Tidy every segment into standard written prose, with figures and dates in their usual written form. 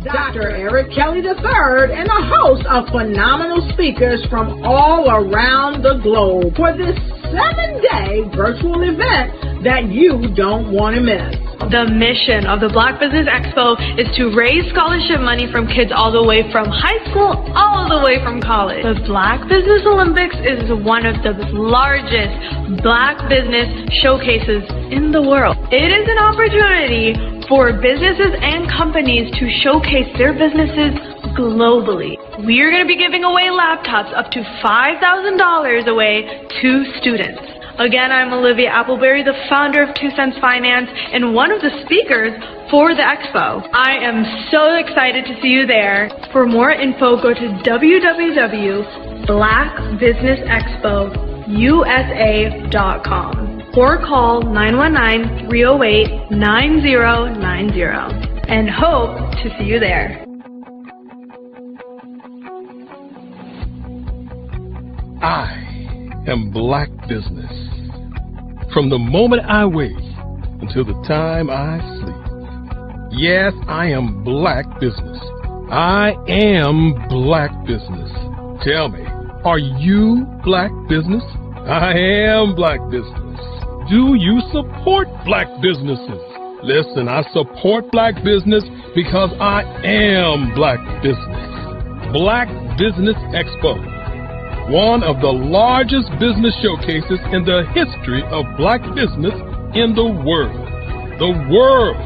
Dr. Eric Kelly III and a host of phenomenal speakers from all around the globe for this 7-day virtual event that you don't want to miss. The mission of the Black Business Expo is to raise scholarship money from kids all the way from high school all the way from college. The Black Business Olympics is one of the largest Black business showcases in the world. It is an opportunity for businesses and companies to showcase their businesses globally. We are going to be giving away laptops up to $5,000 away to students. Again, I'm Olivia Appleberry, the founder of 2 Cents Finance and one of the speakers for the expo. I am so excited to see you there. For more info, go to www.blackbusinessexpousa.com or call 919-308-9090 and hope to see you there. I am Black Business. From the moment I wake until the time I sleep. Yes, I am Black Business. I am Black Business. Tell me, are you Black Business? I am Black Business. Do you support Black businesses? Listen, I support Black business because I am Black Business. Black Business Expo, one of the largest business showcases in the history of Black business in the world. The world!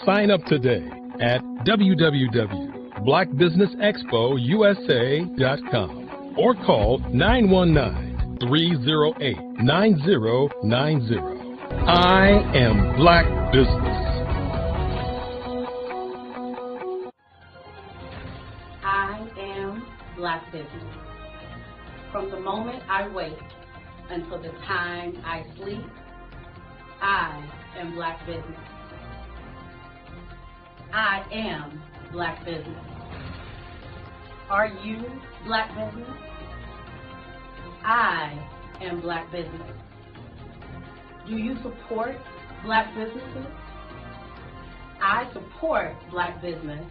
Sign up today at www.blackbusinessexpousa.com or call 919-308-9090. I am Black Business. I am Black Business. From the moment I wake until the time I sleep, I am Black Business. I am Black Business. Are you Black Business? I am Black Business. Do you support Black businesses? I support Black business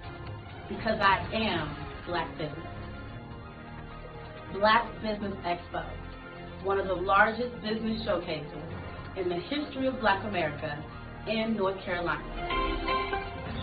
because I am Black Business. Black Business Expo, one of the largest business showcases in the history of Black America in North Carolina.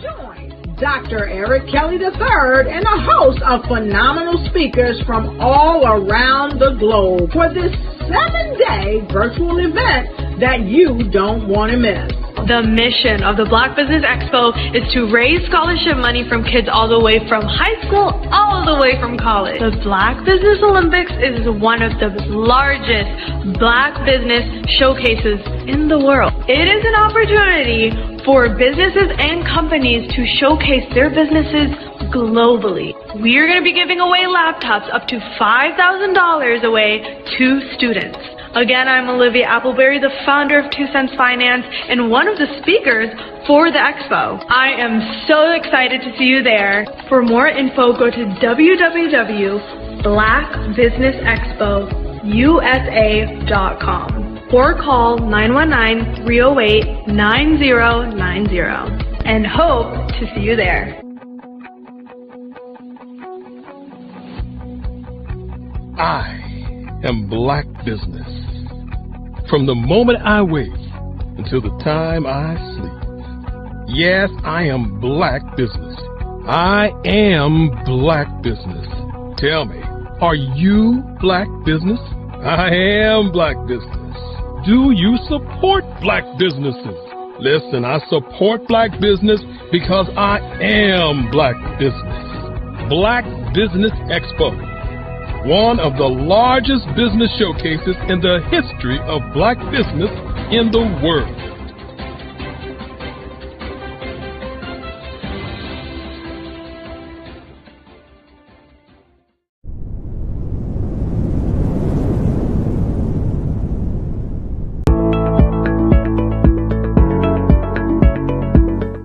Join Dr. Eric Kelly III and a host of phenomenal speakers from all around the globe for this 7-day virtual event that you don't want to miss. The mission of the Black Business Expo is to raise scholarship money from kids all the way from high school all the way from college. The Black Business Olympics is one of the largest Black business showcases in the world. It is an opportunity for businesses and companies to showcase their businesses globally. We are going to be giving away laptops up to $5,000 away to students. Again, I'm Olivia Appleberry, the founder of 2 Cents Finance and one of the speakers for the expo. I am so excited to see you there. For more info, go to www.blackbusinessexpousa.com or call 919-308-9090 and hope to see you there. I am Black Business. From the moment I wake until the time I sleep. Yes, I am Black Business. I am Black Business. Tell me, are you Black Business? I am Black Business. Do you support Black businesses? Listen, I support Black business because I am Black Business. Black Business Expo, one of the largest business showcases in the history of Black business in the world.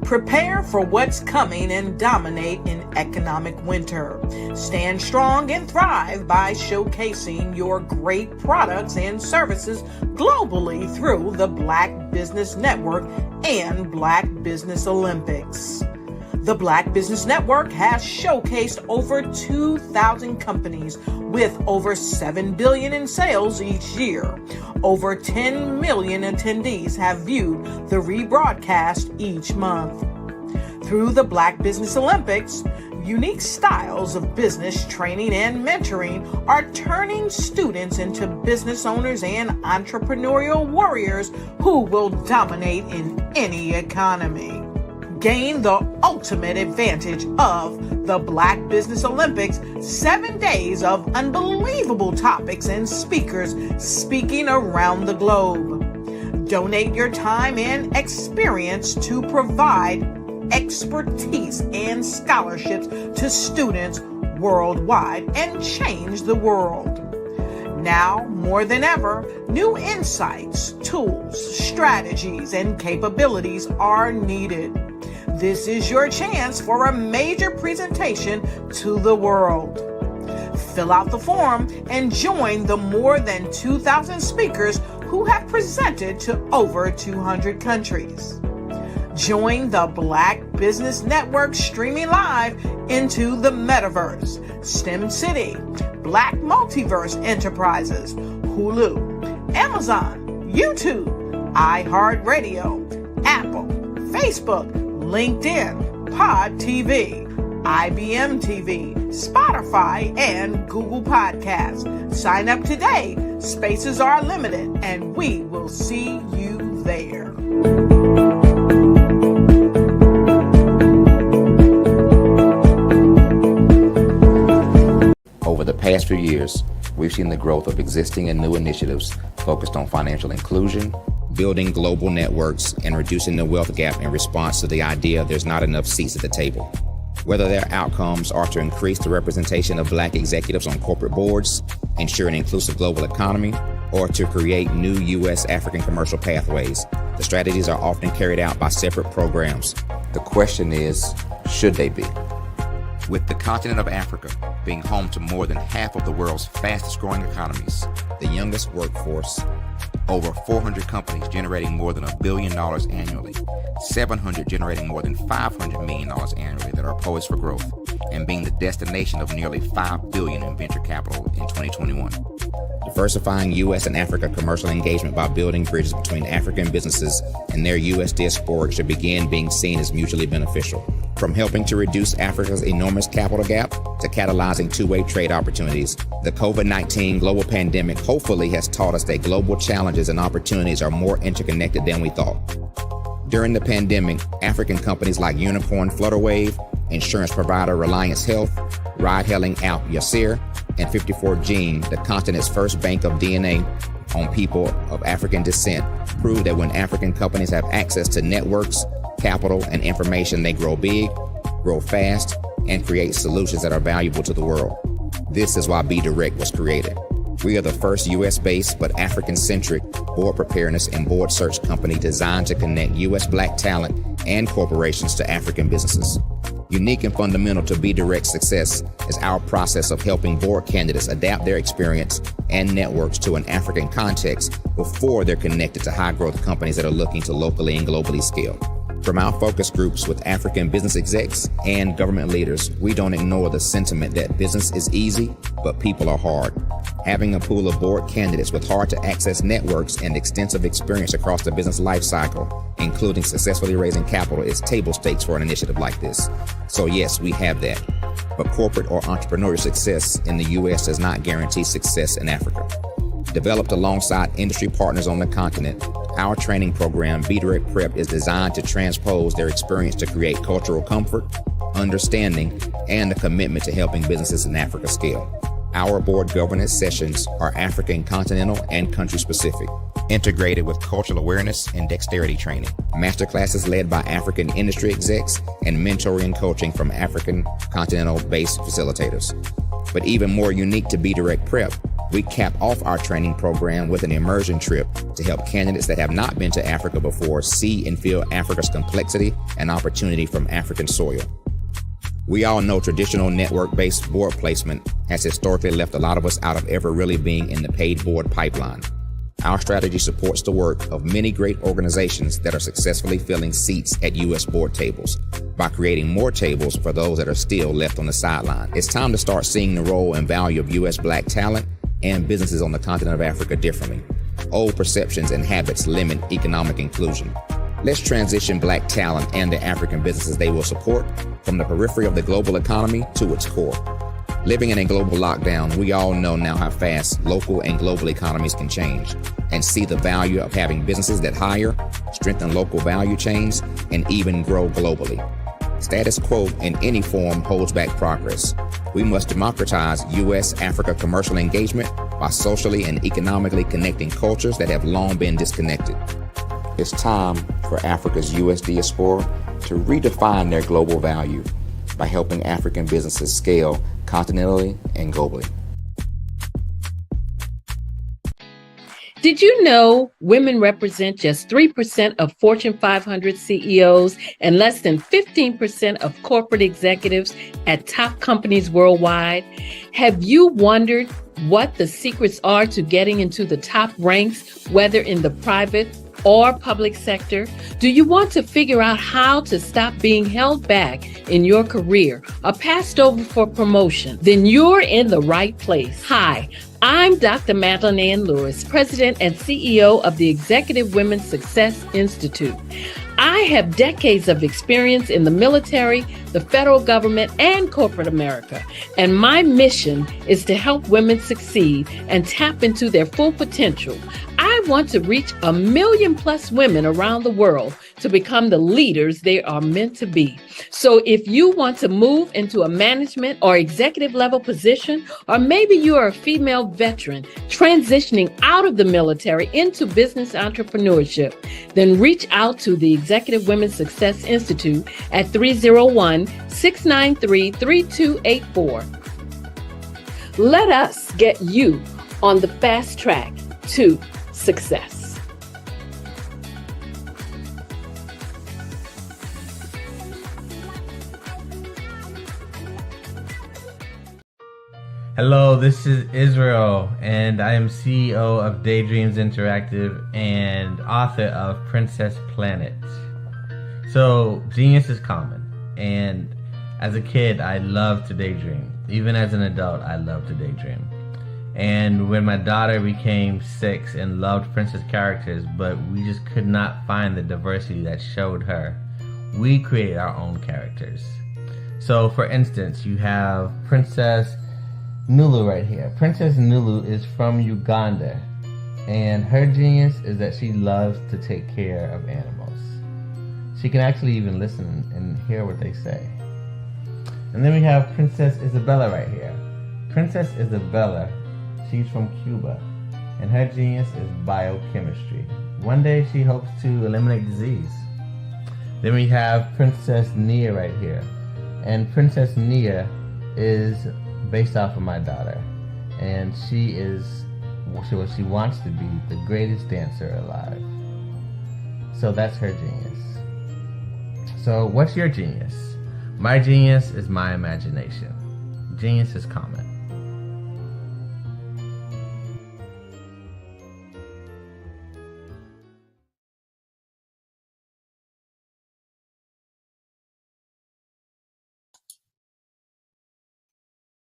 Prepare for what's coming and dominate in economic winter. Stand strong and thrive by showcasing your great products and services globally through the Black Business Network and Black Business Olympics. The Black Business Network has showcased over 2,000 companies with over $7 billion in sales each year. Over 10 million attendees have viewed the rebroadcast each month. Through the Black Business Olympics, unique styles of business training and mentoring are turning students into business owners and entrepreneurial warriors who will dominate in any economy. Gain the ultimate advantage of the Black Business Olympics, 7 days of unbelievable topics and speakers speaking around the globe. Donate your time and experience to provide expertise and scholarships to students worldwide and change the world. Now, more than ever, new insights, tools, strategies, and capabilities are needed. This is your chance for a major presentation to the world. Fill out the form and join the more than 2,000 speakers who have presented to over 200 countries. Join the Black Business Network streaming live into the Metaverse, STEM City, Black Multiverse Enterprises, Hulu, Amazon, YouTube, iHeartRadio, Apple, Facebook, LinkedIn, Pod TV, IBM TV, Spotify, and Google Podcasts. Sign up today. Spaces are limited, and we will see you there. Over the past few years, we've seen the growth of existing and new initiatives focused on financial inclusion, building global networks, and reducing the wealth gap in response to the idea there's not enough seats at the table. Whether their outcomes are to increase the representation of Black executives on corporate boards, ensure an inclusive global economy, or to create new U.S. African commercial pathways, the strategies are often carried out by separate programs. The question is, should they be? With the continent of Africa being home to more than half of the world's fastest growing economies, the youngest workforce, over 400 companies generating more than $1 billion annually, 700 generating more than $500 million annually that are poised for growth, and being the destination of nearly $5 billion in venture capital in 2021. Diversifying U.S. and Africa commercial engagement by building bridges between African businesses and their U.S. diaspora should begin being seen as mutually beneficial. From helping to reduce Africa's enormous capital gap to catalyzing two-way trade opportunities, the COVID-19 global pandemic hopefully has taught us that global challenges and opportunities are more interconnected than we thought. During the pandemic, African companies like Unicorn Flutterwave, insurance provider Reliance Health, ride-hailing app Yasir, and 54 Gene, the continent's first bank of DNA on people of African descent, proved that when African companies have access to networks, capital, and information, they grow big, grow fast, and create solutions that are valuable to the world. This is why Be Direct was created. We are the first U.S.-based but African-centric board preparedness and board search company designed to connect U.S. Black talent and corporations to African businesses. Unique and fundamental to Be Direct's success is our process of helping board candidates adapt their experience and networks to an African context before they're connected to high-growth companies that are looking to locally and globally scale. From our focus groups with African business execs and government leaders, we don't ignore the sentiment that business is easy, but people are hard. Having a pool of board candidates with hard-to-access networks and extensive experience across the business life cycle, including successfully raising capital, is table stakes for an initiative like this. So yes, we have that. But corporate or entrepreneurial success in the U.S. does not guarantee success in Africa. Developed alongside industry partners on the continent, our training program, Be Direct Prep, is designed to transpose their experience to create cultural comfort, understanding, and a commitment to helping businesses in Africa scale. Our board governance sessions are African continental and country specific, integrated with cultural awareness and dexterity training, masterclasses led by African industry execs, and mentoring coaching from African continental-based facilitators. But even more unique to Be Direct Prep, we cap off our training program with an immersion trip to help candidates that have not been to Africa before see and feel Africa's complexity and opportunity from African soil. We all know traditional network-based board placement has historically left a lot of us out of ever really being in the paid board pipeline. Our strategy supports the work of many great organizations that are successfully filling seats at U.S. board tables by creating more tables for those that are still left on the sideline. It's time to start seeing the role and value of U.S. Black talent and businesses on the continent of Africa differently. Old perceptions and habits limit economic inclusion. Let's transition Black talent and the African businesses they will support from the periphery of the global economy to its core. Living in a global lockdown, we all know now how fast local and global economies can change and see the value of having businesses that hire, strengthen local value chains, and even grow globally. Status quo in any form holds back progress. We must democratize U.S.-Africa commercial engagement by socially and economically connecting cultures that have long been disconnected. It's time for Africa's U.S. diaspora to redefine their global value by helping African businesses scale continentally and globally. Did you know women represent just 3% of Fortune 500 CEOs and less than 15% of corporate executives at top companies worldwide? Have you wondered what the secrets are to getting into the top ranks, whether in the private or public sector? Do you want to figure out how to stop being held back in your career or passed over for promotion? Then you're in the right place. Hi, I'm Dr. Madeline Ann Lewis, President and CEO of the Executive Women's Success Institute. I have decades of experience in the military, the federal government, and corporate America, and my mission is to help women succeed and tap into their full potential. I want to reach 1 million plus women around the world to become the leaders they are meant to be. So if you want to move into a management or executive level position, or maybe you are a female veteran transitioning out of the military into business entrepreneurship, then reach out to the Executive Women's Success Institute at 301-693-3284. Let us get you on the fast track to success. Hello, this is Israel, and I am CEO of Daydreams Interactive and author of Princess Planet. So, genius is common, and as a kid, I loved to daydream. Even as an adult, I love to daydream. And when my daughter became 6 and loved princess characters, but we just could not find the diversity that showed her, we created our own characters. So, for instance, you have Princess Nulu right here. Princess Nulu is from Uganda, and her genius is that she loves to take care of animals. She can actually even listen and hear what they say. And then we have Princess Isabella right here. Princess Isabella, she's from Cuba, and her genius is biochemistry. One day she hopes to eliminate disease. Then we have Princess Nia right here, and Princess Nia is based off of my daughter, and she is what she wants to be, the greatest dancer alive. So that's her genius. So what's your genius? My genius is my imagination. Genius is common.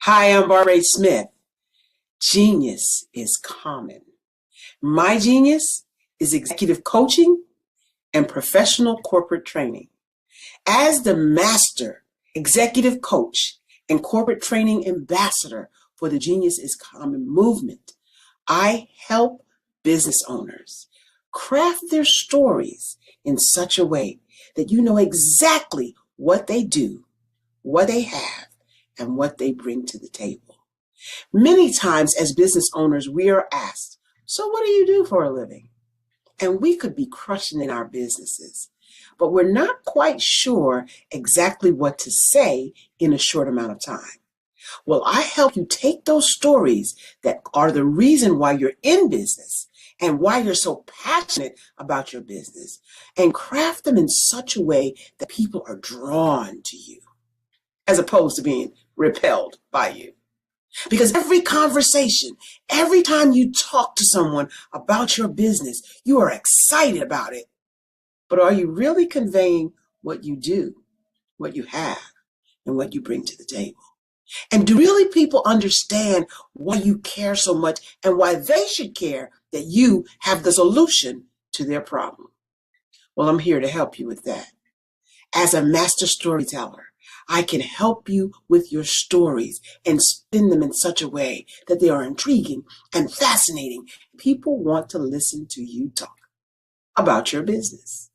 Hi, I'm Barbara H. Smith. Genius is common. My genius is executive coaching and professional corporate training. As the master executive coach and corporate training ambassador for the Genius is Common movement, I help business owners craft their stories in such a way that you know exactly what they do, what they have, and what they bring to the table. Many times as business owners, we are asked, so what do you do for a living? And we could be crushing in our businesses, but we're not quite sure exactly what to say in a short amount of time. Well, I help you take those stories that are the reason why you're in business and why you're so passionate about your business and craft them in such a way that people are drawn to you, as opposed to being repelled by you. Because every conversation, every time you talk to someone about your business, you are excited about it. But are you really conveying what you do, what you have, and what you bring to the table? And do really people understand why you care so much and why they should care that you have the solution to their problem? Well, I'm here to help you with that. As a master storyteller, I can help you with your stories and spin them in such a way that they are intriguing and fascinating. People want to listen to you talk about your business.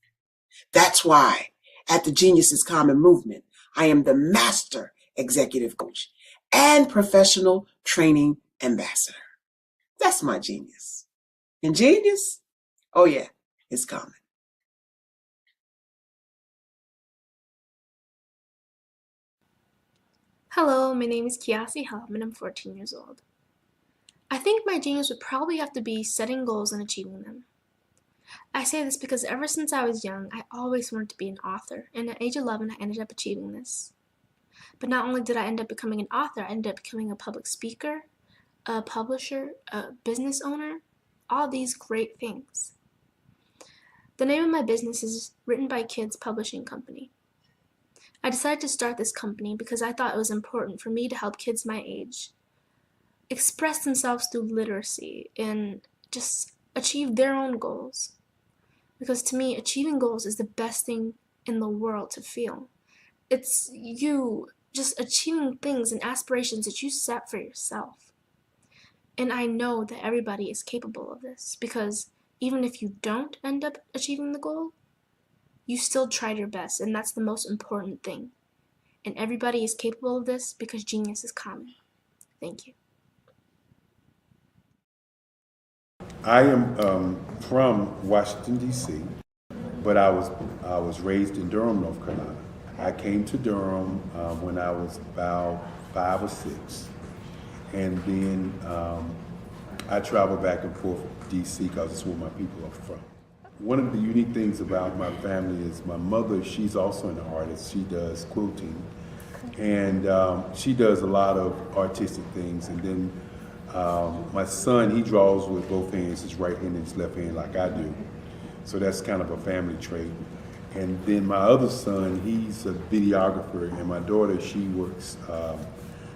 That's why at the Genius is Common movement, I am the master executive coach and professional training ambassador. That's my genius. And genius? Oh yeah, it's common. Hello, my name is Kiasi Helm and I'm 14 years old. I think my genius would probably have to be setting goals and achieving them. I say this because ever since I was young, I always wanted to be an author, and at age 11, I ended up achieving this. But not only did I end up becoming an author, I ended up becoming a public speaker, a publisher, a business owner, all these great things. The name of my business is Written by Kids Publishing Company. I decided to start this company because I thought it was important for me to help kids my age express themselves through literacy and just achieve their own goals. Because to me, achieving goals is the best thing in the world to feel. It's you just achieving things and aspirations that you set for yourself. And I know that everybody is capable of this because even if you don't end up achieving the goal, you still tried your best, and that's the most important thing. And everybody is capable of this because genius is common. Thank you. I am from Washington, D.C., but I was raised in Durham, North Carolina. I came to Durham when I was about 5 or 6, and then I traveled back and forth to D.C. because it's where my people are from. One of the unique things about my family is my mother, she's also an artist. She does quilting, and she does a lot of artistic things. And then my son, he draws with both hands, his right hand and his left hand like I do. So that's kind of a family trait. And then my other son, he's a videographer, and my daughter, she works,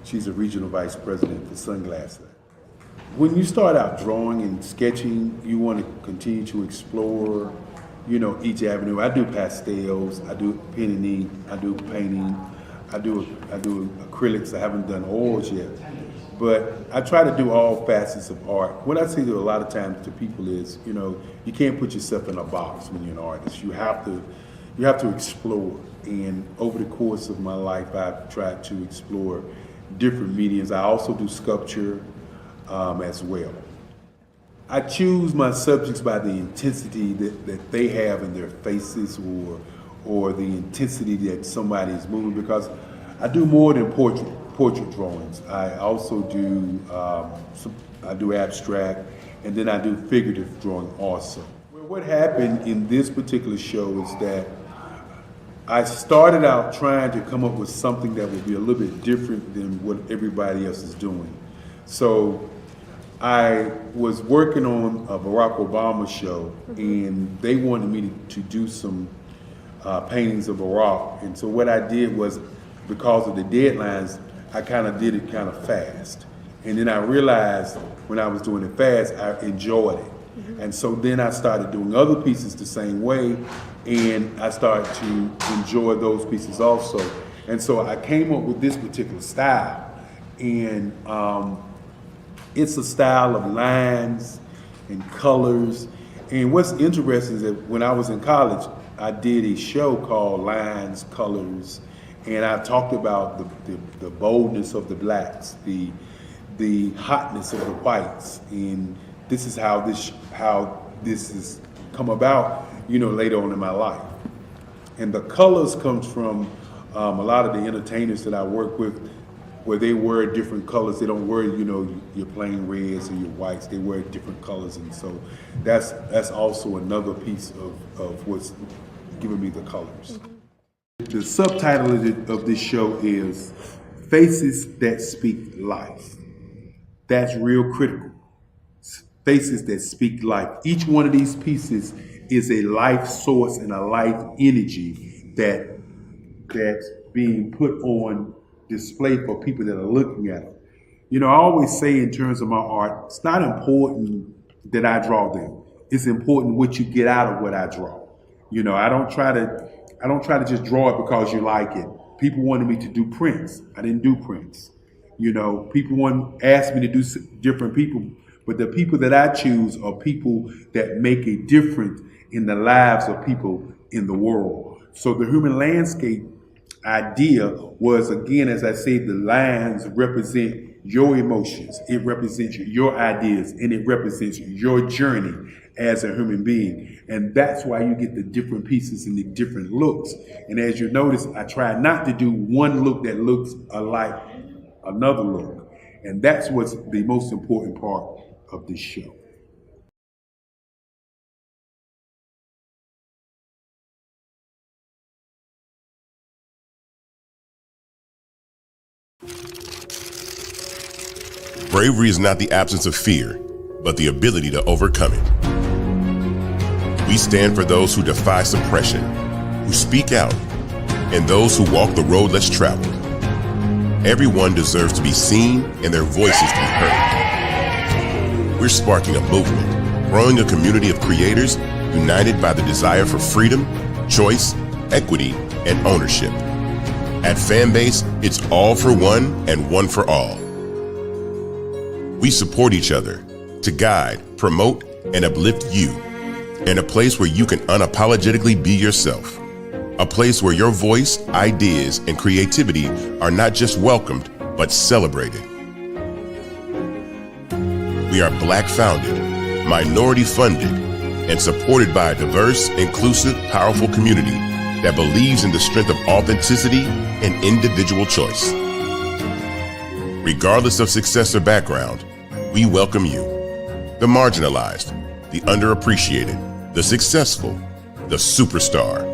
she's a regional vice president for Sunglasses. When you start out drawing and sketching, you want to continue to explore, each avenue. I do pastels, I do pen and ink, I do painting, I do acrylics. I haven't done oils yet, but I try to do all facets of art. What I say to a lot of times to people is, you can't put yourself in a box when you're an artist. You have to explore. And over the course of my life, I've tried to explore different mediums. I also do sculpture as well. I choose my subjects by the intensity that they have in their faces or the intensity that somebody is moving, because I do more than portrait drawings. I also do I do abstract, and then I do figurative drawing also. Well, what happened in this particular show is that I started out trying to come up with something that would be a little bit different than what everybody else is doing. So I was working on a Barack Obama show, and they wanted me to do some paintings of Barack. And so what I did was, because of the deadlines, I kind of did it kind of fast. And then I realized when I was doing it fast, I enjoyed it. And so then I started doing other pieces the same way, and I started to enjoy those pieces also. And so I came up with this particular style. And it's a style of lines and colors. And what's interesting is that when I was in college, I did a show called Lines, Colors, and I talked about the boldness of the blacks, the hotness of the whites, and this is how this has come about, later on in my life. And the colors comes from a lot of the entertainers that I work with, where they wear different colors. They don't wear, your plain reds or your whites. They wear different colors, and so that's also another piece of what's giving me the colors. The subtitle of this show is Faces That Speak Life. That's real critical. Spaces that speak life. Each one of these pieces is a life source and a life energy that's being put on display for people that are looking at them. You know, I always say in terms of my art, it's not important that I draw them. It's important what you get out of what I draw. You know, I don't try to just draw it because you like it. People wanted me to do prints. I didn't do prints. You know, people asked me to do different people, but the people that I choose are people that make a difference in the lives of people in the world. So the human landscape idea was, again, as I say, the lines represent your emotions, it represents your ideas, and it represents your journey as a human being. And that's why you get the different pieces and the different looks. And as you notice, I try not to do one look that looks alike another look. And that's what's the most important part of this show. Bravery is not the absence of fear, but the ability to overcome it. We stand for those who defy suppression, who speak out, and those who walk the road less traveled. Everyone deserves to be seen and their voices to be heard. We're sparking a movement, growing a community of creators united by the desire for freedom, choice, equity, and ownership. At Fanbase, it's all for one and one for all. We support each other to guide, promote, and uplift you in a place where you can unapologetically be yourself. A place where your voice, ideas, and creativity are not just welcomed, but celebrated. We are Black founded, minority funded, and supported by a diverse, inclusive, powerful community that believes in the strength of authenticity and individual choice. Regardless of success or background, we welcome you, the marginalized, the underappreciated, the successful, the superstar.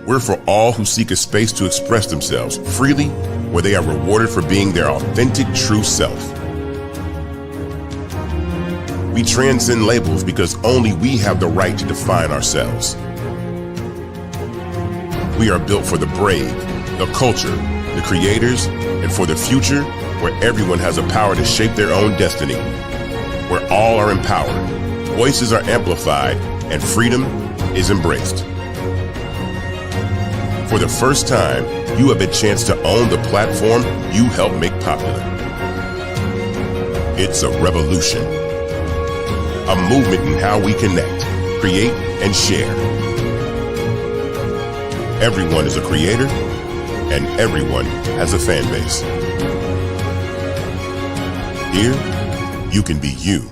We're for all who seek a space to express themselves freely, where they are rewarded for being their authentic, true self. We transcend labels because only we have the right to define ourselves. We are built for the brave, the culture, the creators, and for the future where everyone has the power to shape their own destiny, where all are empowered, voices are amplified, and freedom is embraced. For the first time, you have a chance to own the platform you helped make popular. It's a revolution, a movement in how we connect, create, and share. Everyone is a creator, and everyone has a fan base. Here, you can be you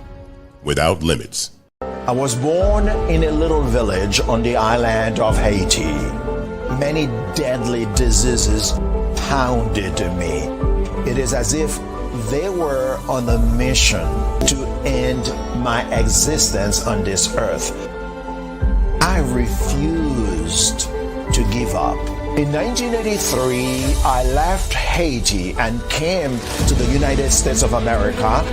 without limits. I was born in a little village on the island of Haiti. Many deadly diseases pounded me. It is as if they were on a mission to end my existence on this earth. I refused to give up. In 1983, I left Haiti and came to the United States of America.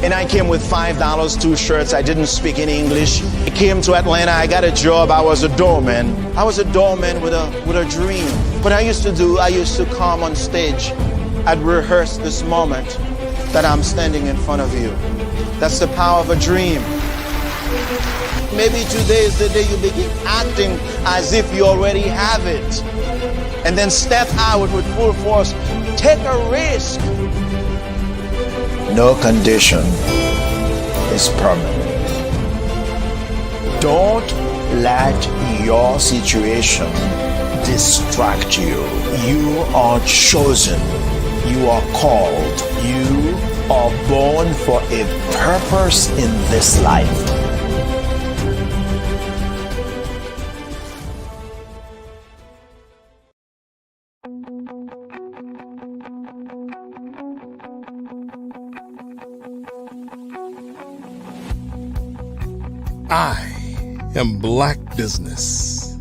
And I came with $5, 2 shirts. I didn't speak in English. I came to Atlanta. I got a job. I was a doorman. I was a doorman with a dream. What I used to come on stage. I'd rehearse this moment that I'm standing in front of you. That's the power of a dream. Maybe today is the day you begin acting as if you already have it. And then step out with full force. Take a risk. No condition is permanent. Don't let your situation distract you. You are chosen. You are called. You are born for a purpose in this life. I am Black Business.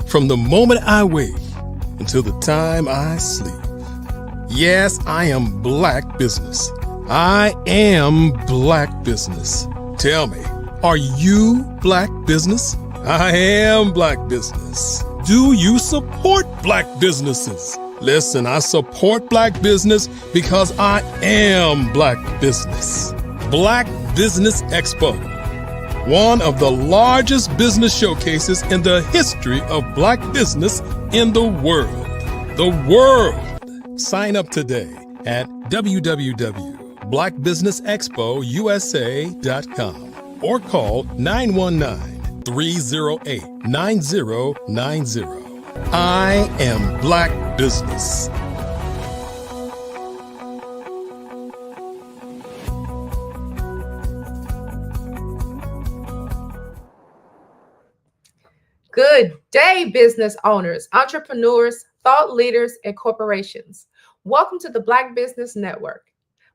From the moment I wake until the time I sleep. Yes, I am Black Business. I am Black Business. Tell me, are you Black Business? I am Black Business. Do you support Black businesses? Listen, I support Black business because I am Black Business. Black Business Expo, one of the largest business showcases in the history of Black business in the world. The world! Sign up today at www.blackbusinessexpousa.com or call 919-308-9090. I am Black Business. Good day, business owners, entrepreneurs, thought leaders, and corporations. Welcome to the Black Business Network.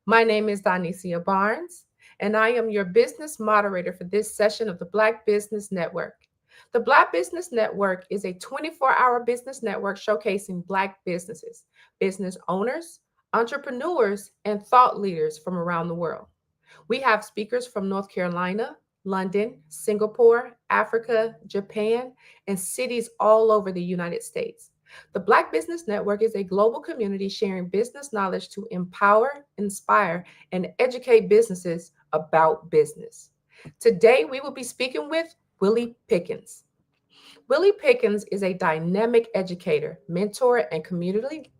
My name is Donicia Barnes, and I am your business moderator for this session of the Black Business Network. The Black Business Network is a 24-hour business network showcasing Black businesses, business owners, entrepreneurs, and thought leaders from around the world. We have speakers from North Carolina, London, Singapore, Africa, Japan, and cities all over the United States. The Black Business Network is a global community sharing business knowledge to empower, inspire, and educate businesses about business. Today, we will be speaking with Willie Pickens. Willie Pickens is a dynamic educator, mentor, and community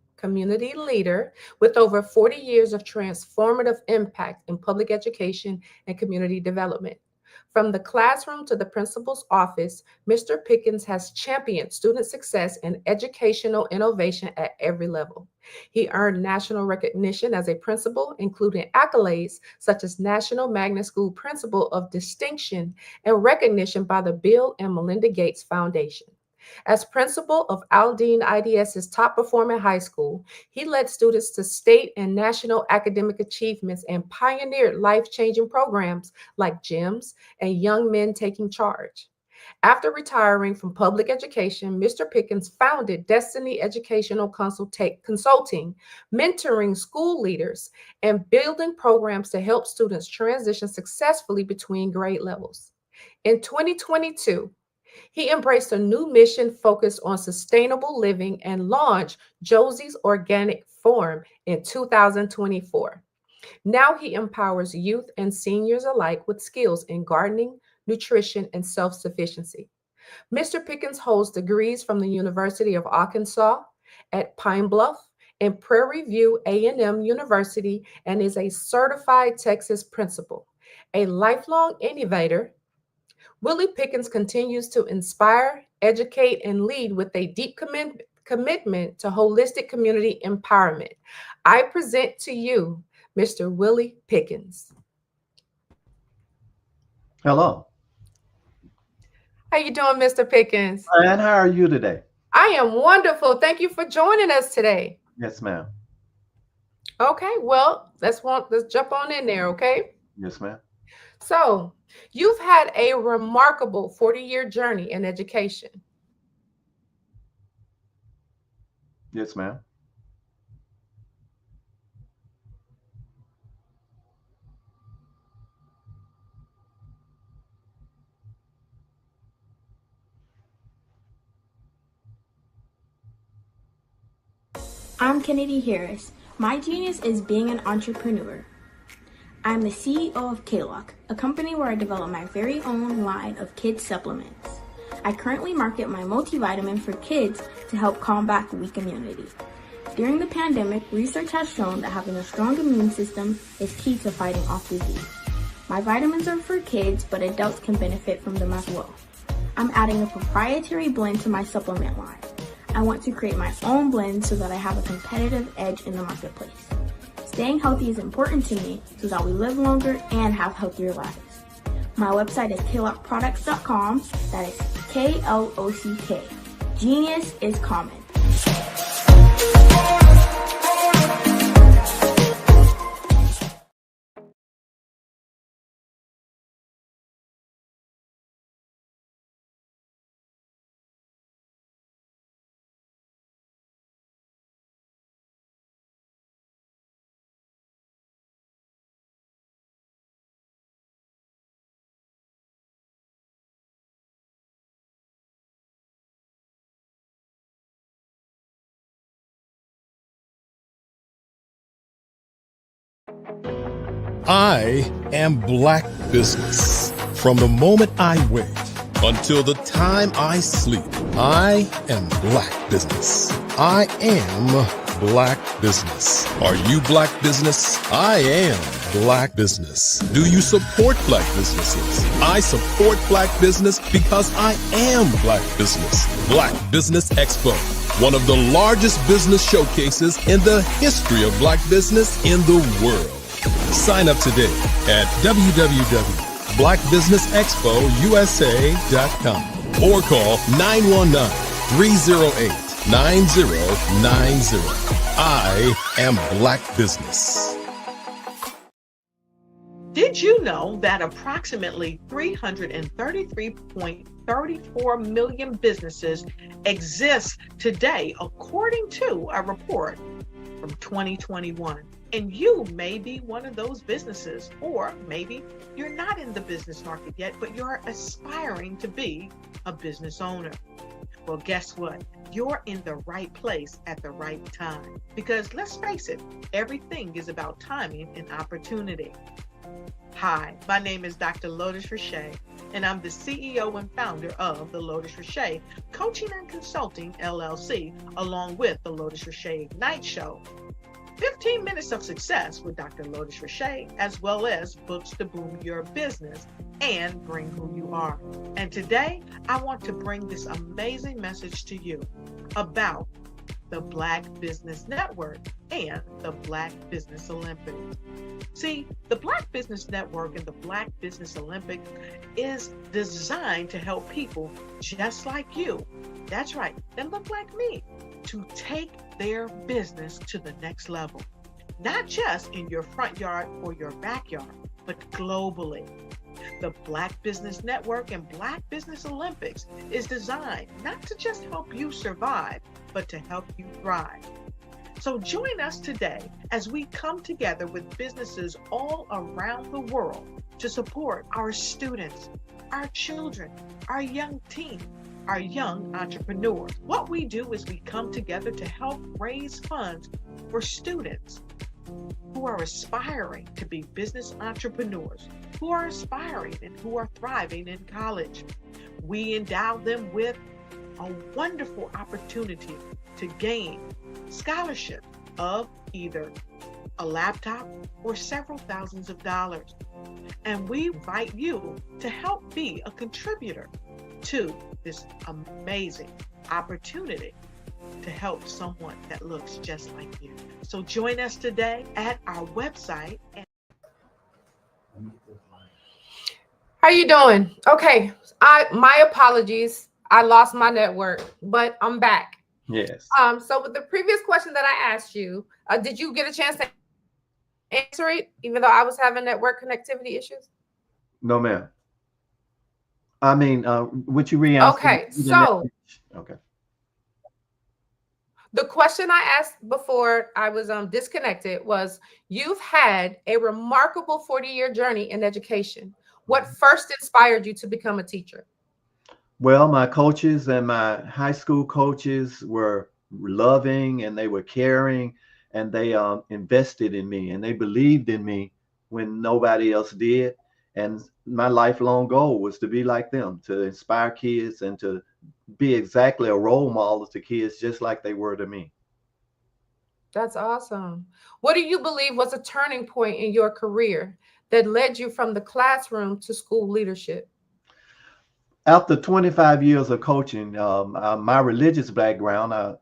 leader with over 40 years of transformative impact in public education and community development. From the classroom to the principal's office, Mr. Pickens has championed student success and educational innovation at every level. He earned national recognition as a principal, including accolades such as National Magnet School Principal of Distinction and recognition by the Bill and Melinda Gates Foundation. As principal of Aldine IDS's top performing high school, he led students to state and national academic achievements and pioneered life-changing programs like GEMS and Young Men Taking Charge. After retiring from public education, Mr. Pickens founded Destiny Educational Consulting, mentoring school leaders and building programs to help students transition successfully between grade levels. In 2022, he embraced a new mission focused on sustainable living and launched Josie's Organic Farm in 2024. Now he empowers youth and seniors alike with skills in gardening, nutrition, and self-sufficiency. Mr. Pickens holds degrees from the University of Arkansas at Pine Bluff and Prairie View A&M University and is a certified Texas principal. A lifelong innovator, Willie Pickens continues to inspire, educate, and lead with a deep commitment to holistic community empowerment. I present to you Mr. Willie Pickens. Hello. How you doing, Mr. Pickens? And how are you today? I am wonderful. Thank you for joining us today. Yes, ma'am. Okay, well, let's jump on in there, okay? Yes, ma'am. So, you've had a remarkable 40-year journey in education. Yes, ma'am. I'm Kennedy Harris. My genius is being an entrepreneur. I'm the CEO of K-Lock, a company where I develop my very own line of kids supplements. I currently market my multivitamin for kids to help combat weak immunity. During the pandemic, research has shown that having a strong immune system is key to fighting off disease. My vitamins are for kids, but adults can benefit from them as well. I'm adding a proprietary blend to my supplement line. I want to create my own blend so that I have a competitive edge in the marketplace. Staying healthy is important to me so that we live longer and have healthier lives. My website is klockproducts.com. That is Klock. Genius is common. I am Black Business. From the moment I wake until the time I sleep, I am Black Business. I am Black Business. Are you Black Business? I am Black Business. Do you support Black businesses? I support Black business because I am Black Business. Black Business Expo, one of the largest business showcases in the history of Black business in the world. Sign up today at www.blackbusinessexpousa.com or call 919-308-9090. I am Black Business. Did you know that approximately 333.34 million businesses exist today, according to a report from 2021? And you may be one of those businesses, or maybe you're not in the business market yet, but you're aspiring to be a business owner. Well, guess what? You're in the right place at the right time. Because let's face it, everything is about timing and opportunity. Hi, my name is Dr. Lotus Richey, and I'm the CEO and founder of the Lotus Richey Coaching and Consulting LLC, along with the Lotus Richey Ignite Show. 15 minutes of success with Dr. Lotus Richey, as well as books to boom your business and bring who you are. And today, I want to bring this amazing message to you about the Black Business Network and the Black Business Olympics. See, the Black Business Network and the Black Business Olympics is designed to help people just like you, that's right, that look like me, to take their business to the next level. Not just in your front yard or your backyard, but globally. The Black Business Network and Black Business Olympics is designed not to just help you survive, but to help you thrive. So join us today as we come together with businesses all around the world to support our students, our children, our young teens, our young entrepreneurs. What we do is we come together to help raise funds for students who are aspiring to be business entrepreneurs, who are aspiring and who are thriving in college. We endow them with a wonderful opportunity to gain scholarship of either a laptop or several thousands of dollars. And we invite you to help be a contributor to this amazing opportunity to help someone that looks just like you. So join us today at our website. How you doing? Okay, my apologies. I lost my network, but I'm back. Yes. So with the previous question that I asked you, did you get a chance to answer it, even though I was having network connectivity issues? No, ma'am. I mean, would you re-answer? Okay, so okay. The question I asked before I was disconnected was, you've had a remarkable 40-year journey in education. What first inspired you to become a teacher? Well, my coaches and my high school coaches were loving and they were caring, and they invested in me and they believed in me when nobody else did. And my lifelong goal was to be like them, to inspire kids and to be exactly a role model to kids just like they were to me. That's awesome. What do you believe was a turning point in your career that led you from the classroom to school leadership? After 25 years of coaching, my religious background, I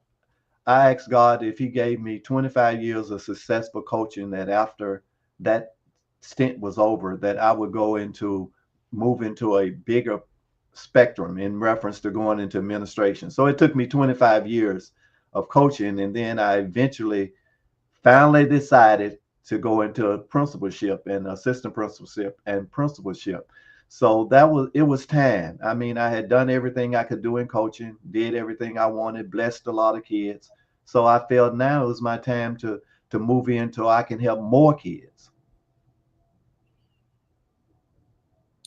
asked God if he gave me 25 years of successful coaching, that after that stint was over, that I would move into a bigger spectrum in reference to going into administration. So it took me 25 years of coaching, and then I eventually finally decided to go into principalship and assistant principalship and principalship. So it was time. I mean, I had done everything I could do in coaching, did everything I wanted, blessed a lot of kids. So I felt now it was my time to move into I can help more kids.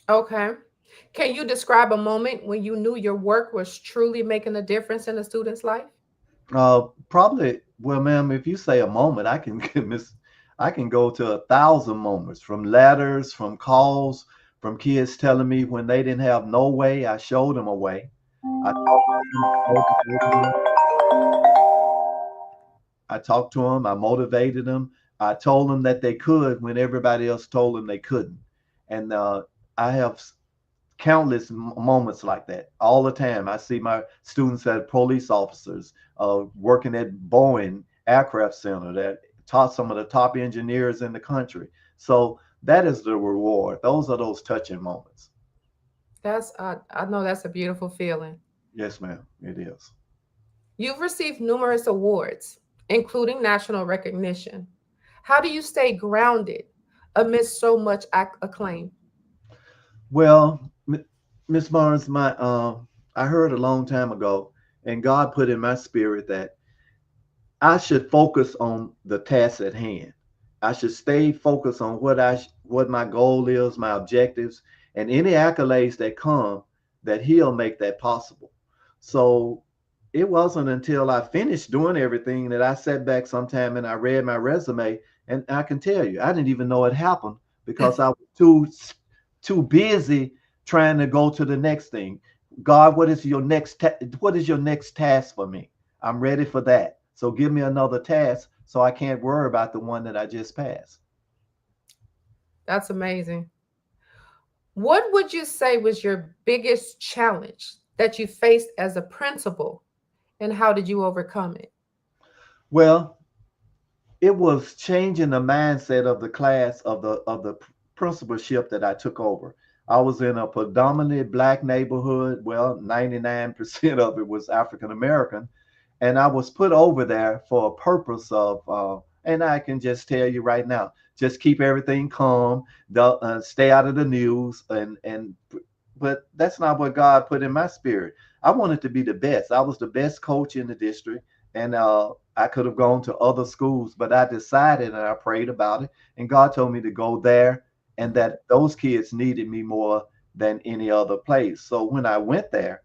Okay. Can you describe a moment when you knew your work was truly making a difference in a student's life? Probably, well, ma'am, if you say a moment, I can go to 1,000 moments, from letters, from calls, from kids telling me when they didn't have no way, I showed them a way. I talked to them, I motivated them. I told them that they could when everybody else told them they couldn't. And I have countless moments like that all the time. I see my students as police officers, working at Boeing Aircraft Center that taught some of the top engineers in the country. So that is the reward. Those are those touching moments. That's I know that's a beautiful feeling. Yes, ma'am, it is. You've received numerous awards, including national recognition. How do you stay grounded amidst so much acclaim? Well, Miss Barnes, I heard a long time ago, and God put in my spirit that I should focus on the task at hand. I should stay focused on what my goal is, my objectives, and any accolades that come, that He'll make that possible. So it wasn't until I finished doing everything that I sat back sometime and I read my resume, and I can tell you, I didn't even know it happened because I was too busy trying to go to the next thing. God, what is your next task for me? I'm ready for that. So give me another task so I can't worry about the one that I just passed. That's amazing. What would you say was your biggest challenge that you faced as a principal, and how did you overcome it? Well, it was changing the mindset of the class of the principalship that I took over. I was in a predominantly Black neighborhood. Well, 99% of it was African American, and I was put over there for a purpose of, and I can just tell you right now, just keep everything calm, stay out of the news, but that's not what God put in my spirit. I wanted to be the best. I was the best coach in the district, and I could have gone to other schools, but I decided and I prayed about it, and God told me to go there, and that those kids needed me more than any other place. So when I went there,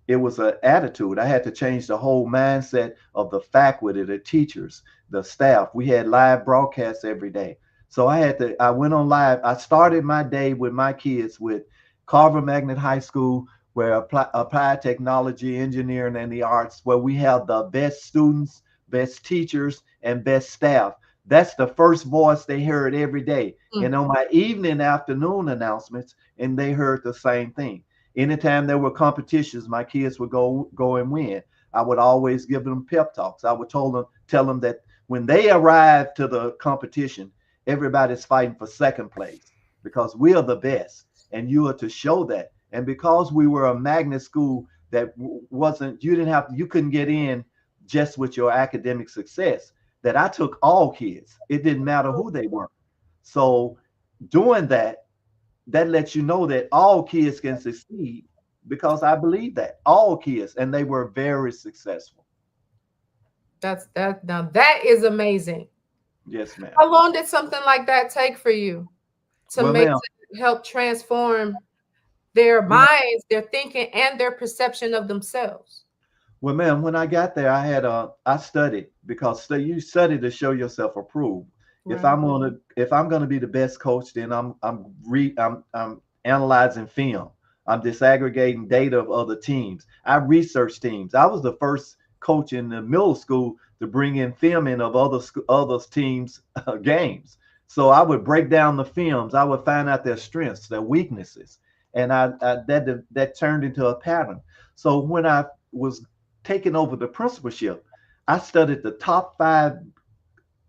it was an attitude. I had to change the whole mindset of the faculty, the teachers, the staff. We had live broadcasts every day. So I went on live. I started my day with my kids with Carver Magnet High School, where applied technology, engineering, and the arts, where we have the best students, best teachers, and best staff. That's the first voice they heard every day. And on my evening, afternoon announcements, and they heard the same thing. Anytime there were competitions, my kids would go and win. I would always give them pep talks. I would tell them that when they arrive to the competition, everybody's fighting for second place because we are the best, and you are to show that. And because we were a magnet school that you couldn't get in just with your academic success, that I took all kids. It didn't matter who they were. So doing that lets you know that all kids can succeed, because I believe that all kids, and they were very successful. Now that is amazing. Yes, ma'am. How long did something like that take for you to help transform their minds, their thinking, and their perception of themselves? Well, ma'am, when I got there, I studied, because you study to show yourself approved. Right. If I'm gonna be the best coach, then I'm analyzing film. I'm disaggregating data of other teams. I research teams. I was the first coach in the middle school to bring in filming of other teams' games. So I would break down the films. I would find out their strengths, their weaknesses, and that turned into a pattern. So when I was taking over the principalship, I studied the top 5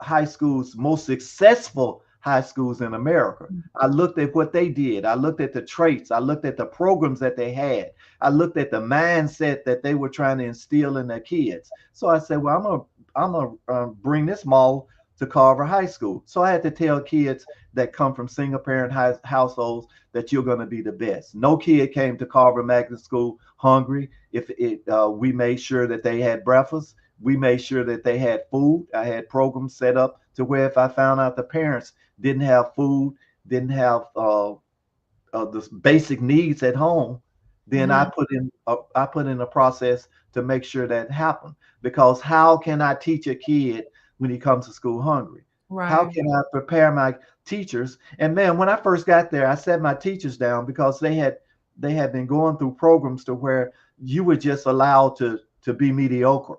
high schools, most successful high schools in America. I looked at what they did. I looked at the traits. I looked at the programs that they had. I looked at the mindset that they were trying to instill in their kids. So I said, well, I'm gonna bring this model to Carver High School. So I had to tell kids that come from single parent households that you're going to be the best. No kid came to Carver Magnet School hungry. We made sure that they had breakfast. We made sure that they had food. I had programs set up to where if I found out the parents didn't have food, didn't have the basic needs at home, then I put in a process to make sure that happened. Because how can I teach a kid when he comes to school hungry? How Right. can I prepare my teachers? And man, when I first got there, I set my teachers down because they had been going through programs to where you were just allowed to be mediocre.